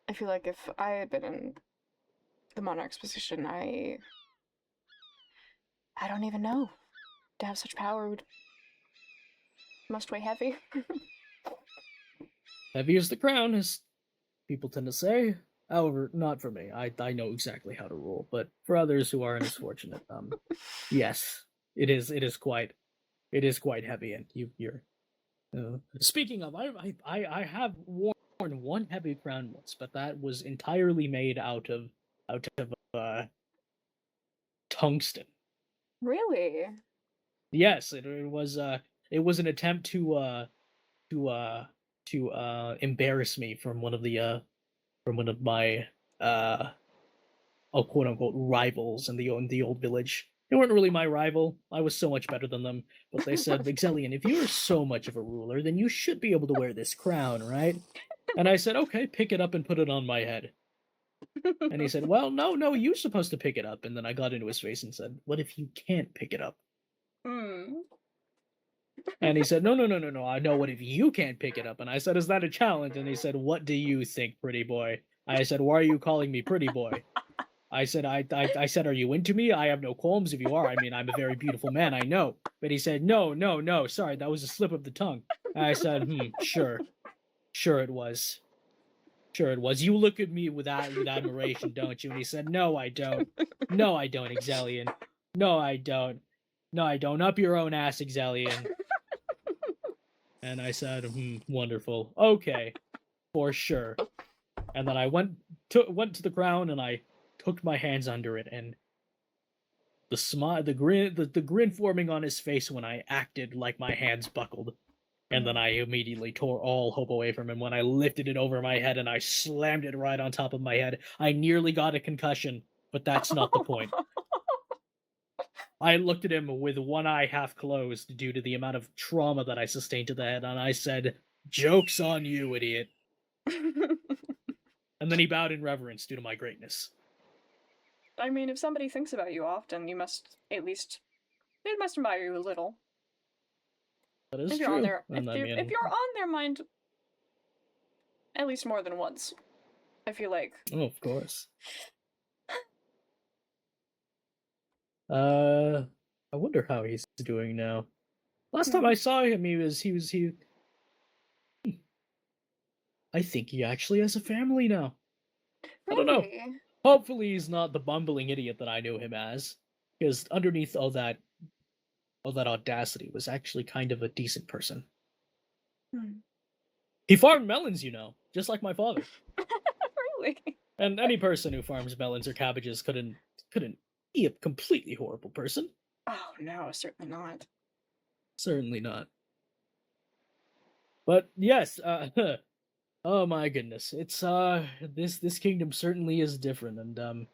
I feel like if I had been in the monarch's position, I don't even know. To have such power must weigh heavy. Heavy as the crown, as people tend to say. However, not for me. I know exactly how to rule, but for others who aren't as fortunate, yes, it is quite heavy, and you're. Speaking of, I have worn one heavy crown once, but that was entirely made out of tungsten. Really? Yes, it was an attempt to embarrass me from one of my quote unquote rivals in the old village. They weren't really my rival. I was so much better than them. But they said, Exelian, if you are so much of a ruler, then you should be able to wear this crown, right? And I said, okay, pick it up and put it on my head. And he said, well, no, you're supposed to pick it up. And then I got into his face and said, what if you can't pick it up? And he said, no, I know, what if you can't pick it up? And I said, is that a challenge? And he said, what do you think, pretty boy? I said, why are you calling me pretty boy? I said, I said, are you into me? I have no qualms if you are. I mean, I'm a very beautiful man, I know. But he said, no, sorry, that was a slip of the tongue. And I said, sure it was. Sure it was. You look at me with admiration, don't you? And he said, no, I don't. No, I don't, Exelian. No, I don't. No, I don't. Up your own ass, Exelian. And I said, wonderful. Okay, for sure. And then I went to the ground and I took my hands under it, and the grin forming on his face when I acted like my hands buckled. And then I immediately tore all hope away from him when I lifted it over my head and I slammed it right on top of my head. I nearly got a concussion, but that's not the point. I looked at him with one eye half closed due to the amount of trauma that I sustained to the head, and I said, "Joke's on you, idiot." And then he bowed in reverence due to my greatness. I mean, if somebody thinks about you often, they must admire you a little. That is if true. You're on their, if you're on their mind at least more than once, I feel like. Oh, of course. I wonder how he's doing now. Last time I saw him, he was. I think he actually has a family now. I don't know. Hopefully he's not the bumbling idiot that I knew him as, because underneath all that audacity was actually kind of a decent person. He farmed melons, just like my father. Really? And any person who farms melons or cabbages couldn't be a completely horrible person. Oh no, certainly not. Certainly not. But yes, oh my goodness, it's this kingdom certainly is different, and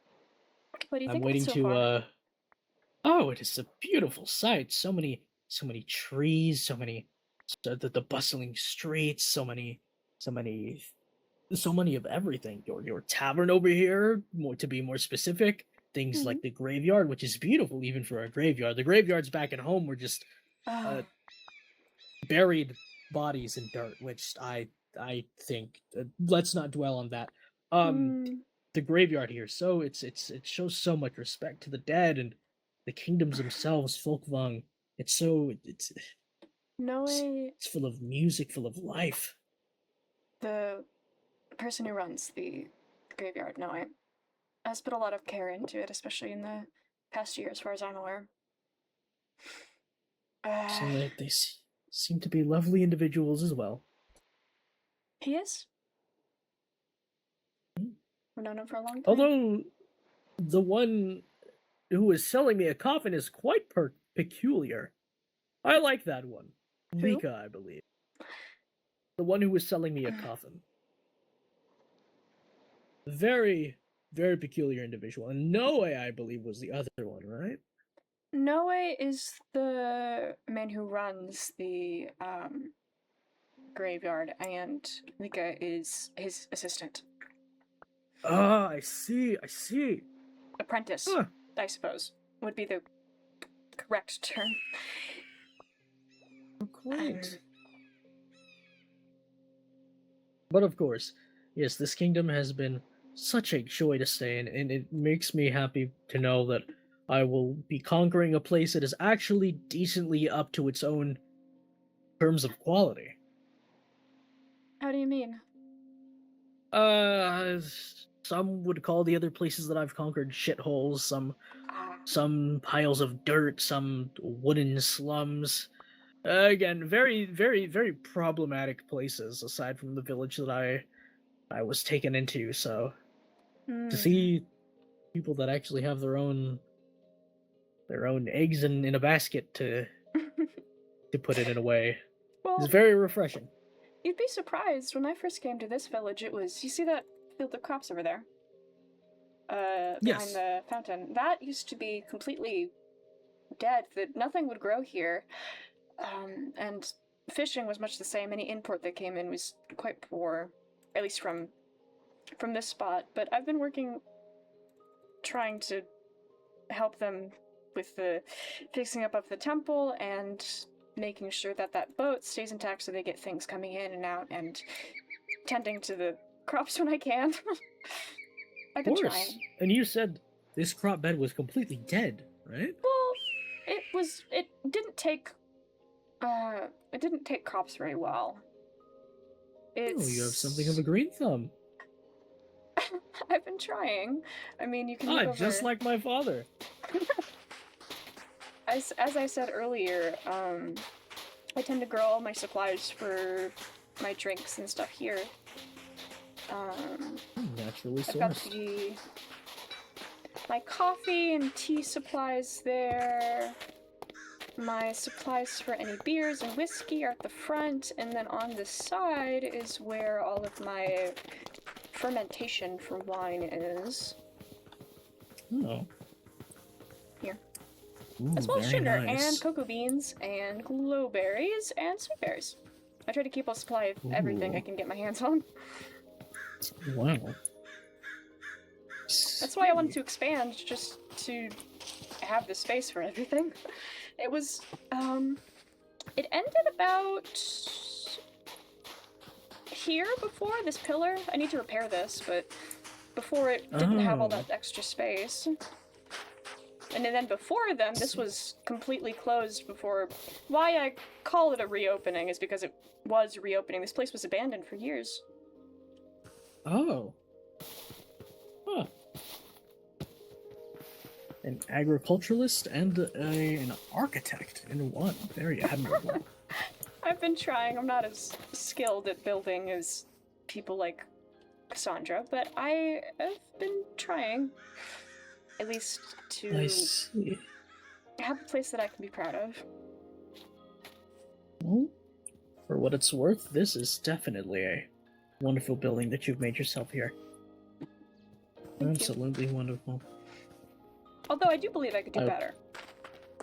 what do you I'm think waiting of it so to far? Oh, it is a beautiful sight. So many trees, the bustling streets, so many so many of everything. Your tavern over here, to be more specific, things like the graveyard, which is beautiful even for a graveyard. The graveyards back at home were just buried bodies in dirt, which I think let's not dwell on that. The graveyard here, so it shows so much respect to the dead and the kingdoms themselves, Folkvang. It's full of music, full of life. The person who runs the graveyard, Noe, has put a lot of care into it, especially in the past year, as far as I'm aware. So they seem to be lovely individuals as well. He is? We've known him for a long time. Although, the one who was selling me a coffin is quite peculiar. I like that one. Lika, I believe. The one who was selling me a coffin. Very, very peculiar individual. And Noe, I believe, was the other one, right? Noe is the man who runs the graveyard, and Lika is his assistant. Ah, I see. Apprentice, I suppose, would be the correct term. Great. But of course, yes, this kingdom has been such a joy to stay in, and it makes me happy to know that I will be conquering a place that is actually decently up to its own terms of quality. How do you mean? Some would call the other places that I've conquered shitholes, some piles of dirt, some wooden slums. Again, very, very, very problematic places, aside from the village that I was taken into, so to see people that actually have their own eggs in a basket to put it in a way is very refreshing. You'd be surprised. When I first came to this village, it was... You see that field of crops over there? Behind the fountain. That used to be completely dead. That nothing would grow here. And fishing was much the same. Any import that came in was quite poor. At least from this spot. But I've been working... trying to help them with the fixing up of the temple and making sure that boat stays intact so they get things coming in and out, and tending to the crops when I can. I've been trying. And you said this crop bed was completely dead, right? Well, it didn't take crops very well. Oh, you have something of a green thumb. I've been trying. I mean, you can just like my father. As I said earlier, I tend to grow all my supplies for my drinks and stuff here. Naturally sourced. I've got my coffee and tea supplies there. My supplies for any beers and whiskey are at the front, and then on the side is where all of my fermentation for wine is. Oh. Here. Ooh, as well as very sugar nice. and cocoa beans and glowberries and sweet berries. I try to keep a supply of everything I can get my hands on. Wow. That's why I wanted to expand, just to have the space for everything. It was, it ended about here before, this pillar. I need to repair this, but before it didn't have all that extra space. And then before then, this was completely closed before. Why I call it a reopening is because it was reopening. This place was abandoned for years. Oh. Huh. An agriculturalist and an architect in one. Very admirable. I've been trying. I'm not as skilled at building as people like Cassandra, but I have been trying. At least to have a place that I can be proud of. Well, for what it's worth, this is definitely a wonderful building that you've made yourself here. Absolutely wonderful. Although I do believe I could do better.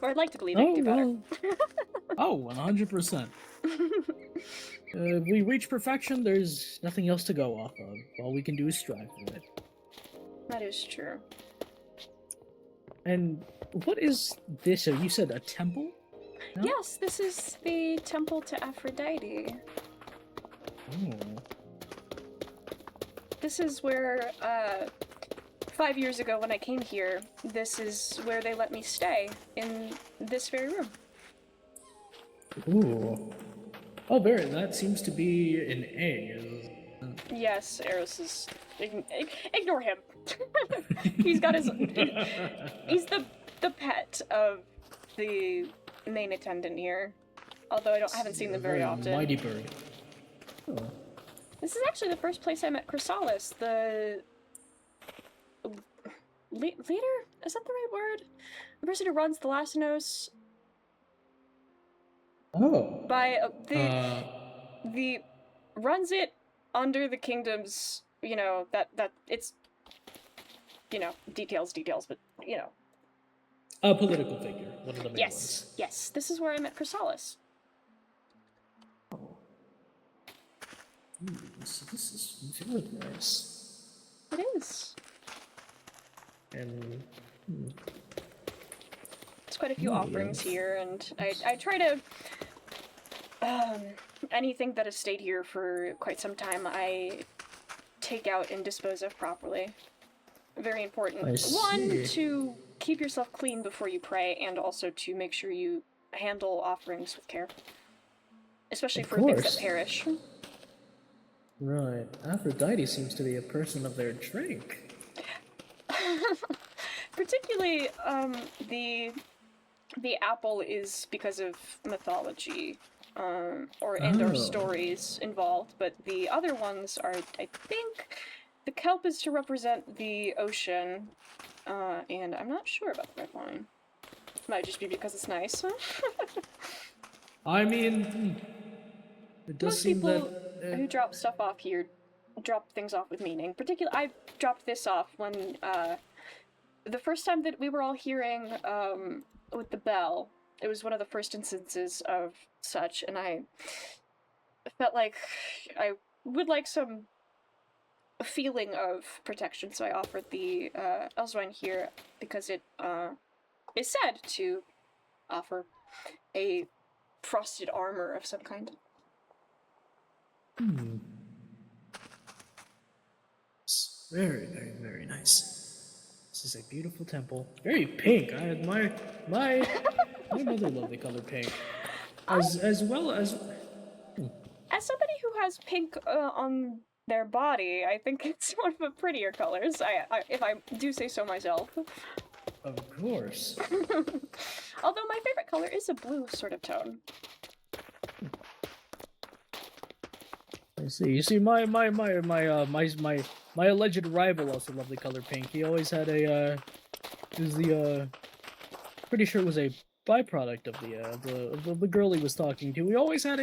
Or I'd like to believe I can do better. Oh, 100%. If we reach perfection, there's nothing else to go off of. All we can do is strive for it. That is true. And what is this? You said a temple? No? Yes, this is the temple to Aphrodite. Oh. This is where, 5 years ago when I came here, this is where they let me stay, in this very room. Ooh. Oh, Baron, that seems to be an egg. Yes, Eros is... Ignore him. He's got his... He's the pet of the main attendant here. Although I haven't seen them very often. Mighty bird. Oh. This is actually the first place I met Chrysalis, the... leader? Is that the right word? The person who runs the Lassinos. Oh. By the runs it under the kingdom's, you know, that it's, you know, details, but you know. A political figure, one of the main ones. Yes. This is where I met Chrysalis. So this is very nice. It is. And there's quite a few offerings here, and I try to anything that has stayed here for quite some time, I take out and dispose of properly. Very important. One, to keep yourself clean before you pray, and also to make sure you handle offerings with care. Especially for things that perish. Right. Aphrodite seems to be a person of their drink. Particularly, the apple is because of mythology, or stories involved, but the other ones are, I think, the kelp is to represent the ocean, and I'm not sure about the red wine. Might just be because it's nice. I mean, it does Most seem people that who drop stuff off here drop things off with meaning. Particularly, I dropped this off when the first time that we were all hearing with the bell. It was one of the first instances of such, and I felt like I would like some feeling of protection, so I offered the Elswine here because it is said to offer a frosted armor of some kind. It's very, very, very nice. This is a beautiful temple. Very pink. I admire my mother loved the color pink. As well as As somebody who has pink on their body, I think it's one of the prettier colors. If I do say so myself. Of course. Although my favorite color is a blue sort of tone. I see. You see, my alleged rival also loved the color pink. He always had a pretty sure it was a byproduct of the girl he was talking to. He always had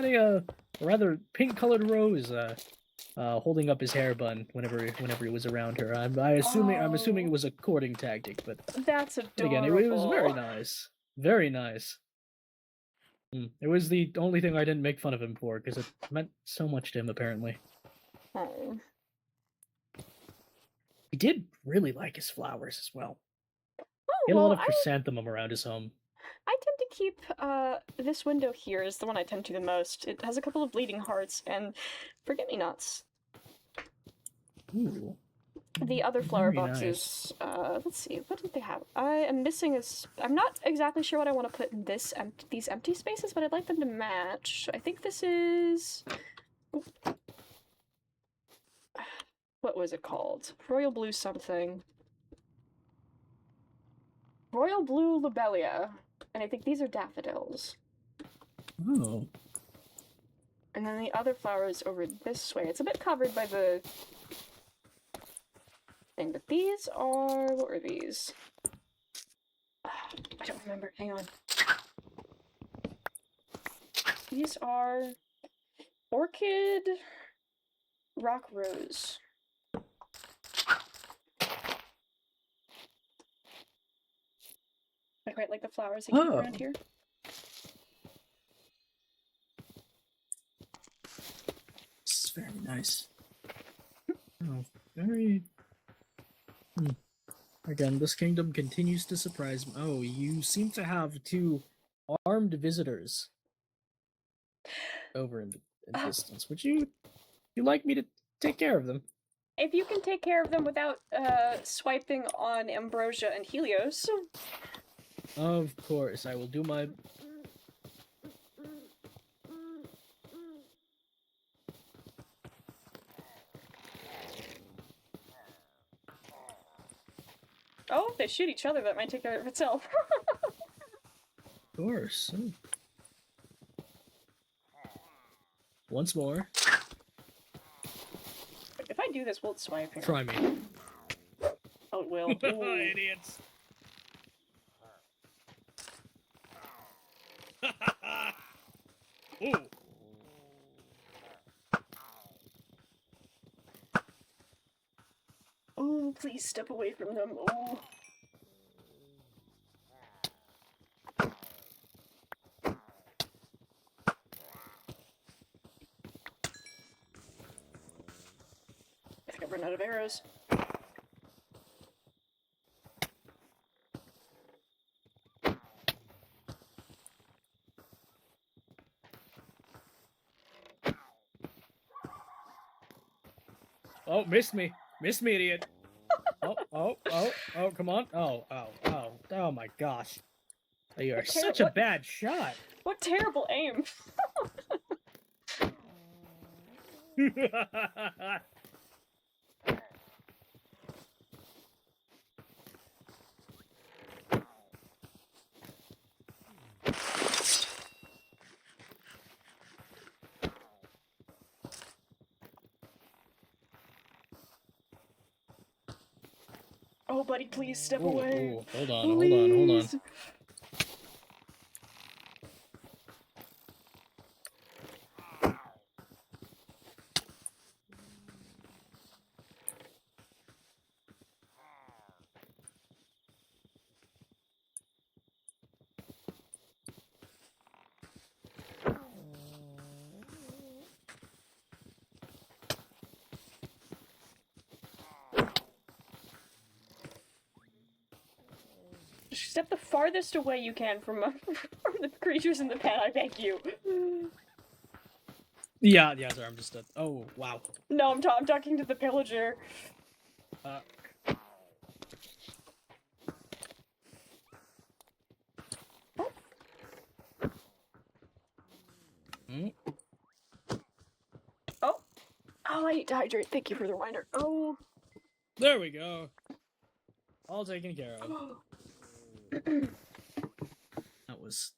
a rather pink colored rose holding up his hair bun whenever he was around her. I'm assuming it was a courting tactic, but that's adorable. Again, it was very nice, very nice. It was the only thing I didn't make fun of him for, because it meant so much to him, apparently. Oh. He did really like his flowers as well. Oh, he had a lot of chrysanthemum around his home. I tend to keep, this window here is the one I tend to the most. It has a couple of bleeding hearts and forget-me-nots. Ooh. The other flower Very boxes, let's see, what did they have? I am missing I'm not exactly sure what I want to put in these empty spaces, but I'd like them to match. I think this is... What was it called? Royal Blue something. Royal Blue Lobelia. And I think these are daffodils. Oh. And then the other flower is over this way. It's a bit covered by the thing, but these are... What were these? I don't remember. Hang on. These are orchid rock rose. I quite like the flowers they keep around here. This is very nice. Oh, very... Again, this kingdom continues to surprise me. Oh, you seem to have 2 armed visitors over in the distance. Would you like me to take care of them? If you can take care of them without swiping on Ambrosia and Helios. Of course, I will do my... Oh, if they shoot each other, that might take care of itself. Of course. Once more. If I do this, will it swipe here? Try me. Oh, it will. Idiots. Ooh. Oh, please step away from them. Oh. I think I've run out of arrows. Oh, missed me. Missed me, idiot. Oh, come on. Oh my gosh. You are such a bad shot. What terrible aim. Oh, buddy, please step away. Ooh, hold on. Step the farthest away you can from the creatures in the pen, I beg you. Yeah, sorry, I'm just... oh, wow. No, I'm talking to the pillager. Oh, I need to hydrate. Thank you for the reminder. Oh. There we go. All taken care of. That was...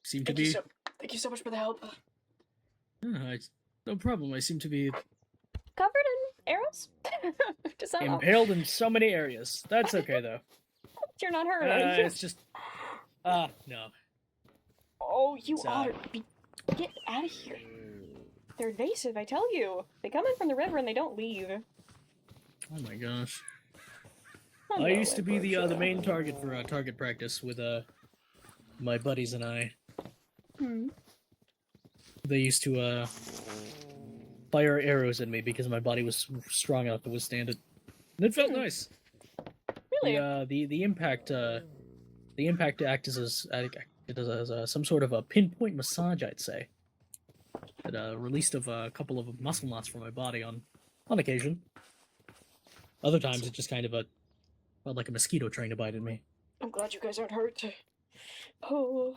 Seemed to be... Thank you so much for the help. No problem, I seem to be... Covered in arrows? Does that impaled in so many areas. That's okay, though. You're not hurt, are you? It's just... no. Oh, you otter. Get out of here. They're invasive, I tell you. They come in from the river and they don't leave. Oh my gosh. I used to be the main target for target practice with my buddies and I. They used to fire arrows at me because my body was strong enough to withstand it, and it felt nice. Really? The impact acts as some sort of a pinpoint massage, I'd say. It released a couple of muscle knots from my body on occasion. Other times it just kind of felt like a mosquito trying to bite at me. I'm glad you guys aren't hurt. Oh.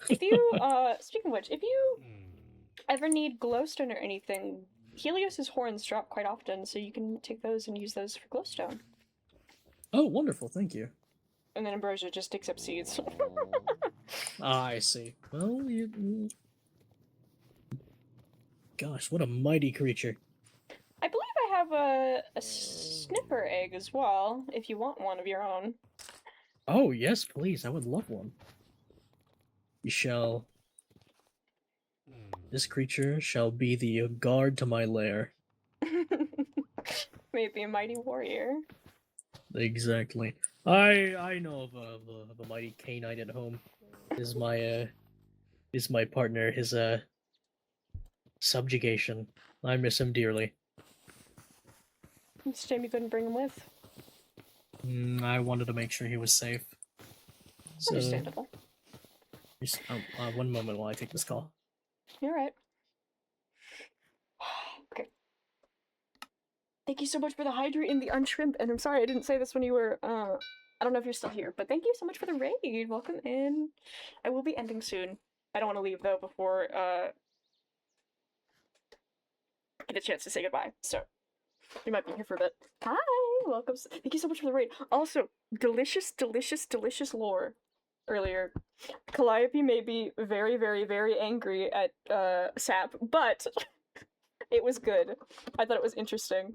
If you, speaking of which, if you ever need glowstone or anything, Helios's horns drop quite often, so you can take those and use those for glowstone. Oh, wonderful, thank you. And then Ambrosia just digs up seeds. I see. Well, gosh, what a mighty creature. I believe I have a snipper egg as well, if you want one of your own. Oh, yes, please, I would love one. This creature shall be the guard to my lair. May it be a mighty warrior. Exactly. I know of a mighty canine at home. Is my partner. His subjugation. I miss him dearly. It's a shame you couldn't bring him with. I wanted to make sure he was safe. So, Understandable. just, one moment while I take this call. You're right. Okay. Thank you so much for the hydrate and the unshrimp. And I'm sorry I didn't say this when you were. I don't know if you're still here, but thank you so much for the raid. Welcome in. I will be ending soon. I don't want to leave though before get a chance to say goodbye. So we might be here for a bit. Hi, welcome. Thank you so much for the raid. Also, delicious lore. Earlier, Calliope may be very, very, very angry at Sap, but it was good. I thought it was interesting.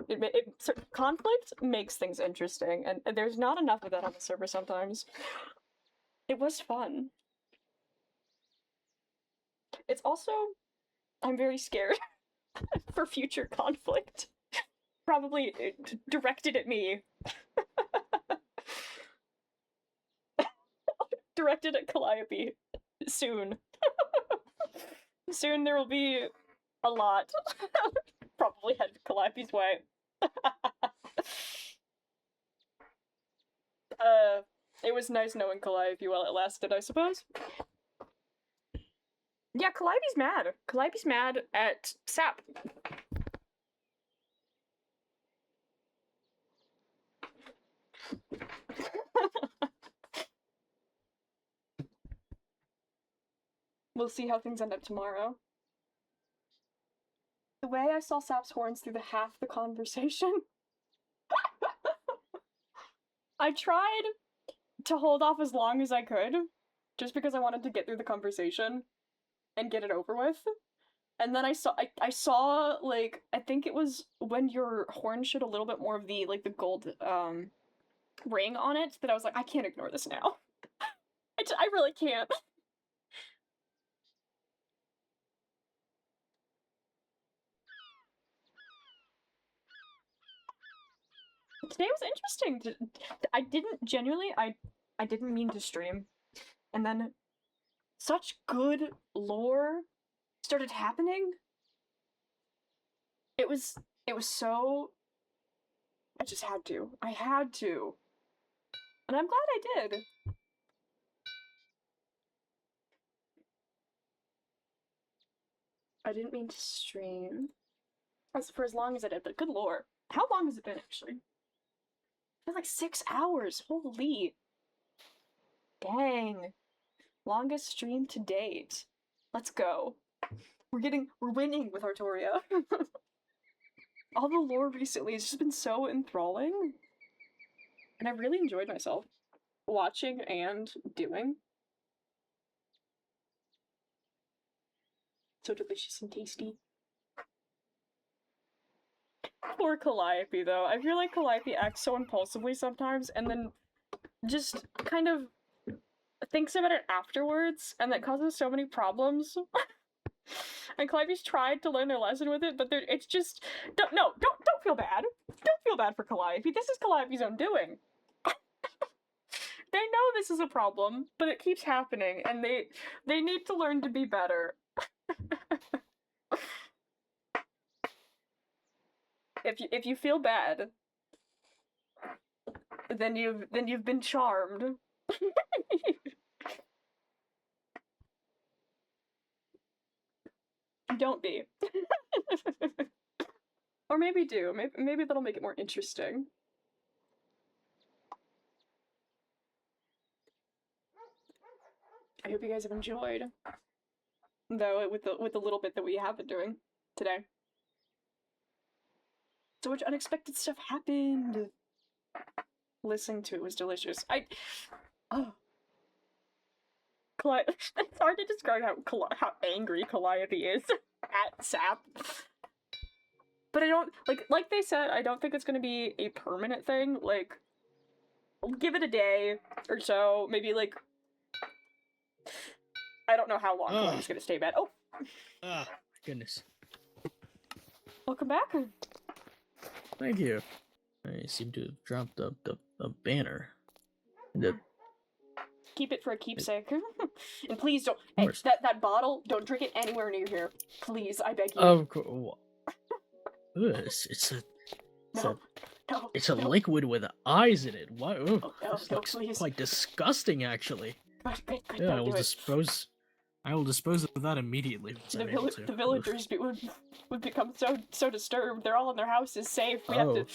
Conflict makes things interesting, and there's not enough of that on the server sometimes. It was fun. It's also, I'm very scared for future conflict. Probably directed at me. Directed at Calliope. Soon. Soon there will be a lot. Probably headed Calliope's way. It was nice knowing Calliope while it lasted, I suppose. Yeah, Calliope's mad. Calliope's mad at Sap. We'll see how things end up tomorrow. The way I saw Sap's horns through half the conversation. I tried to hold off as long as I could, just because I wanted to get through the conversation and get it over with. And then I saw like, I think it was when your horn showed a little bit more of the like the gold ring on it, that I was like, I can't ignore this now. I really can't. Today was interesting. I didn't mean to stream. And then such good lore started happening. It was so, I just had to. I had to. And I'm glad I did. I didn't mean to stream for as long as I did, but good lore. How long has it been, actually? It's been like 6 hours. Holy. Dang. Longest stream to date. Let's go. We're winning with Artoria. All the lore recently has just been so enthralling. And I've really enjoyed myself watching and doing. So delicious and tasty. Poor Calliope, though. I feel like Calliope acts so impulsively sometimes, and then just kind of thinks about it afterwards, and that causes so many problems. And Calliope's tried to learn their lesson with it, but it's just don't feel bad. Don't feel bad for Calliope. This is Calliope's own doing. They know this is a problem, but it keeps happening, and they need to learn to be better. If you feel bad, then you've been charmed. Don't be. Or maybe do. Maybe that'll make it more interesting. I hope you guys have enjoyed. Though with the little bit that we have been doing today. So much unexpected stuff happened. Listening to it was delicious. It's hard to describe how angry Calliope is at Sap. But I don't like they said, I don't think it's gonna be a permanent thing. Like, give it a day or so, maybe like I don't know how long Calliope's gonna stay bad. Oh, goodness. Welcome back. Thank you. I seem to have dropped a banner. Keep it for a keepsake. And please don't. Hey, that bottle, don't drink it anywhere near here. Please, I beg you. Of course. It's a liquid with eyes in it. Why? This looks quite disgusting, actually. Good, Yeah, don't do it. I will dispose of that immediately. The villagers would become so disturbed. They're all in their houses safe. We have to.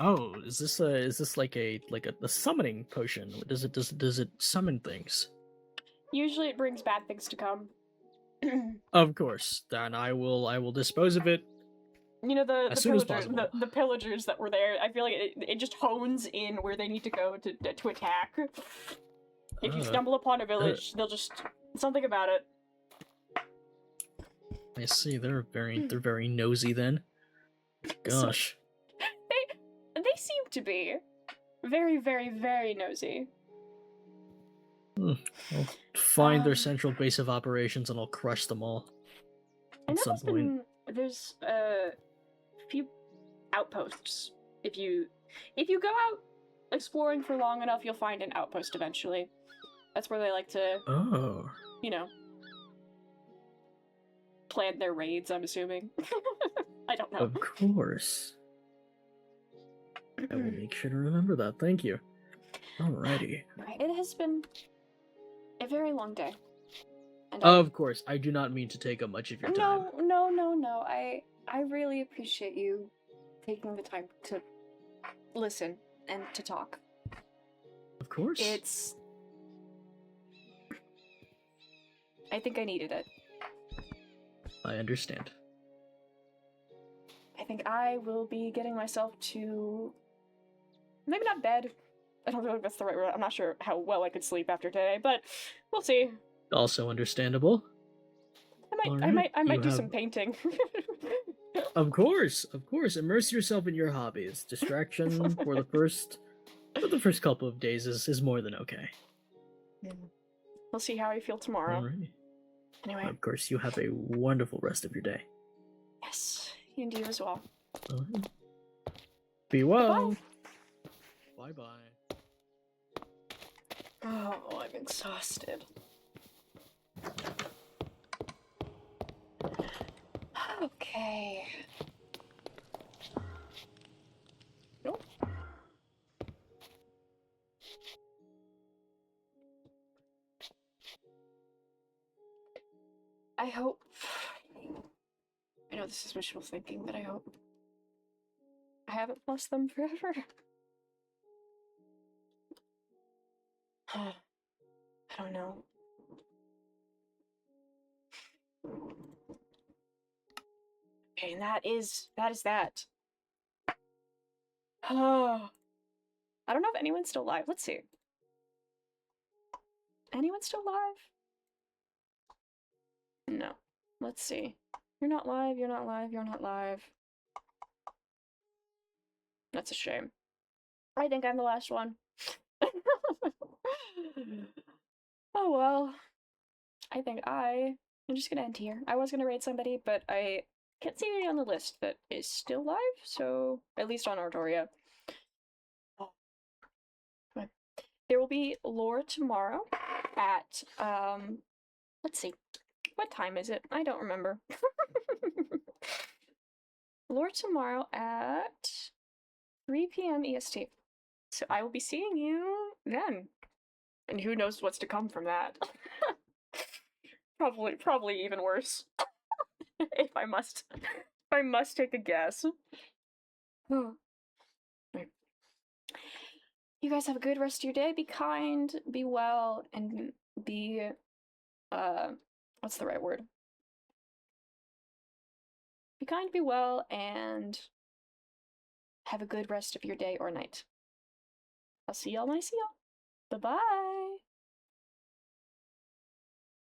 Oh, is this like a summoning potion? Does it summon things? Usually, it brings bad things to come. Of course. Then I will dispose of it. You know, as soon as possible. the pillagers that were there, I feel like it just hones in where they need to go to attack. If you stumble upon a village, they'll just something about it. I see. They're very nosy then. Gosh. They seem to be very, very, very nosy. I'll find their central base of operations and I'll crush them all. I know there's a few outposts. If you go out exploring for long enough, you'll find an outpost eventually. That's where they like to, plan their raids, I'm assuming. I don't know. Of course. I will make sure to remember that. Thank you. Alrighty. It has been a very long day. And of course, I do not mean to take up much of your time. No. I really appreciate you taking the time to listen and to talk. Of course. I think I needed it. I understand. I think I will be getting myself to... maybe not bed. I don't know if that's the right word. I'm not sure how well I could sleep after today, but we'll see. Also understandable. I might do some painting. Of course. Immerse yourself in your hobbies. Distraction for the first couple of days is more than okay. We'll see how I feel tomorrow. Alrighty. Anyway. Of course, you have a wonderful rest of your day. Yes, and you as well. Be well. Bye-bye. Oh, I'm exhausted. Okay. Nope. I hope... I know this is wishful thinking, but I hope I haven't lost them forever. I don't know. Okay, and that is that. Oh, I don't know if anyone's still alive. Let's see. Anyone still alive? No. Let's see. You're not live, you're not live, you're not live. That's a shame. I think I'm the last one. Oh well. I think I'm just gonna end here. I was gonna raid somebody, but I can't see any on the list that is still live, so at least on Artoria. But there will be lore tomorrow at let's see. What time is it? I don't remember. Lore tomorrow at 3 p.m. EST. So I will be seeing you then. And who knows what's to come from that. Probably even worse. if I must take a guess. Oh. Right. You guys have a good rest of your day. Be kind, be well, and be what's the right word? Be kind, be well, and have a good rest of your day or night. I'll see y'all when I see y'all. Bye-bye!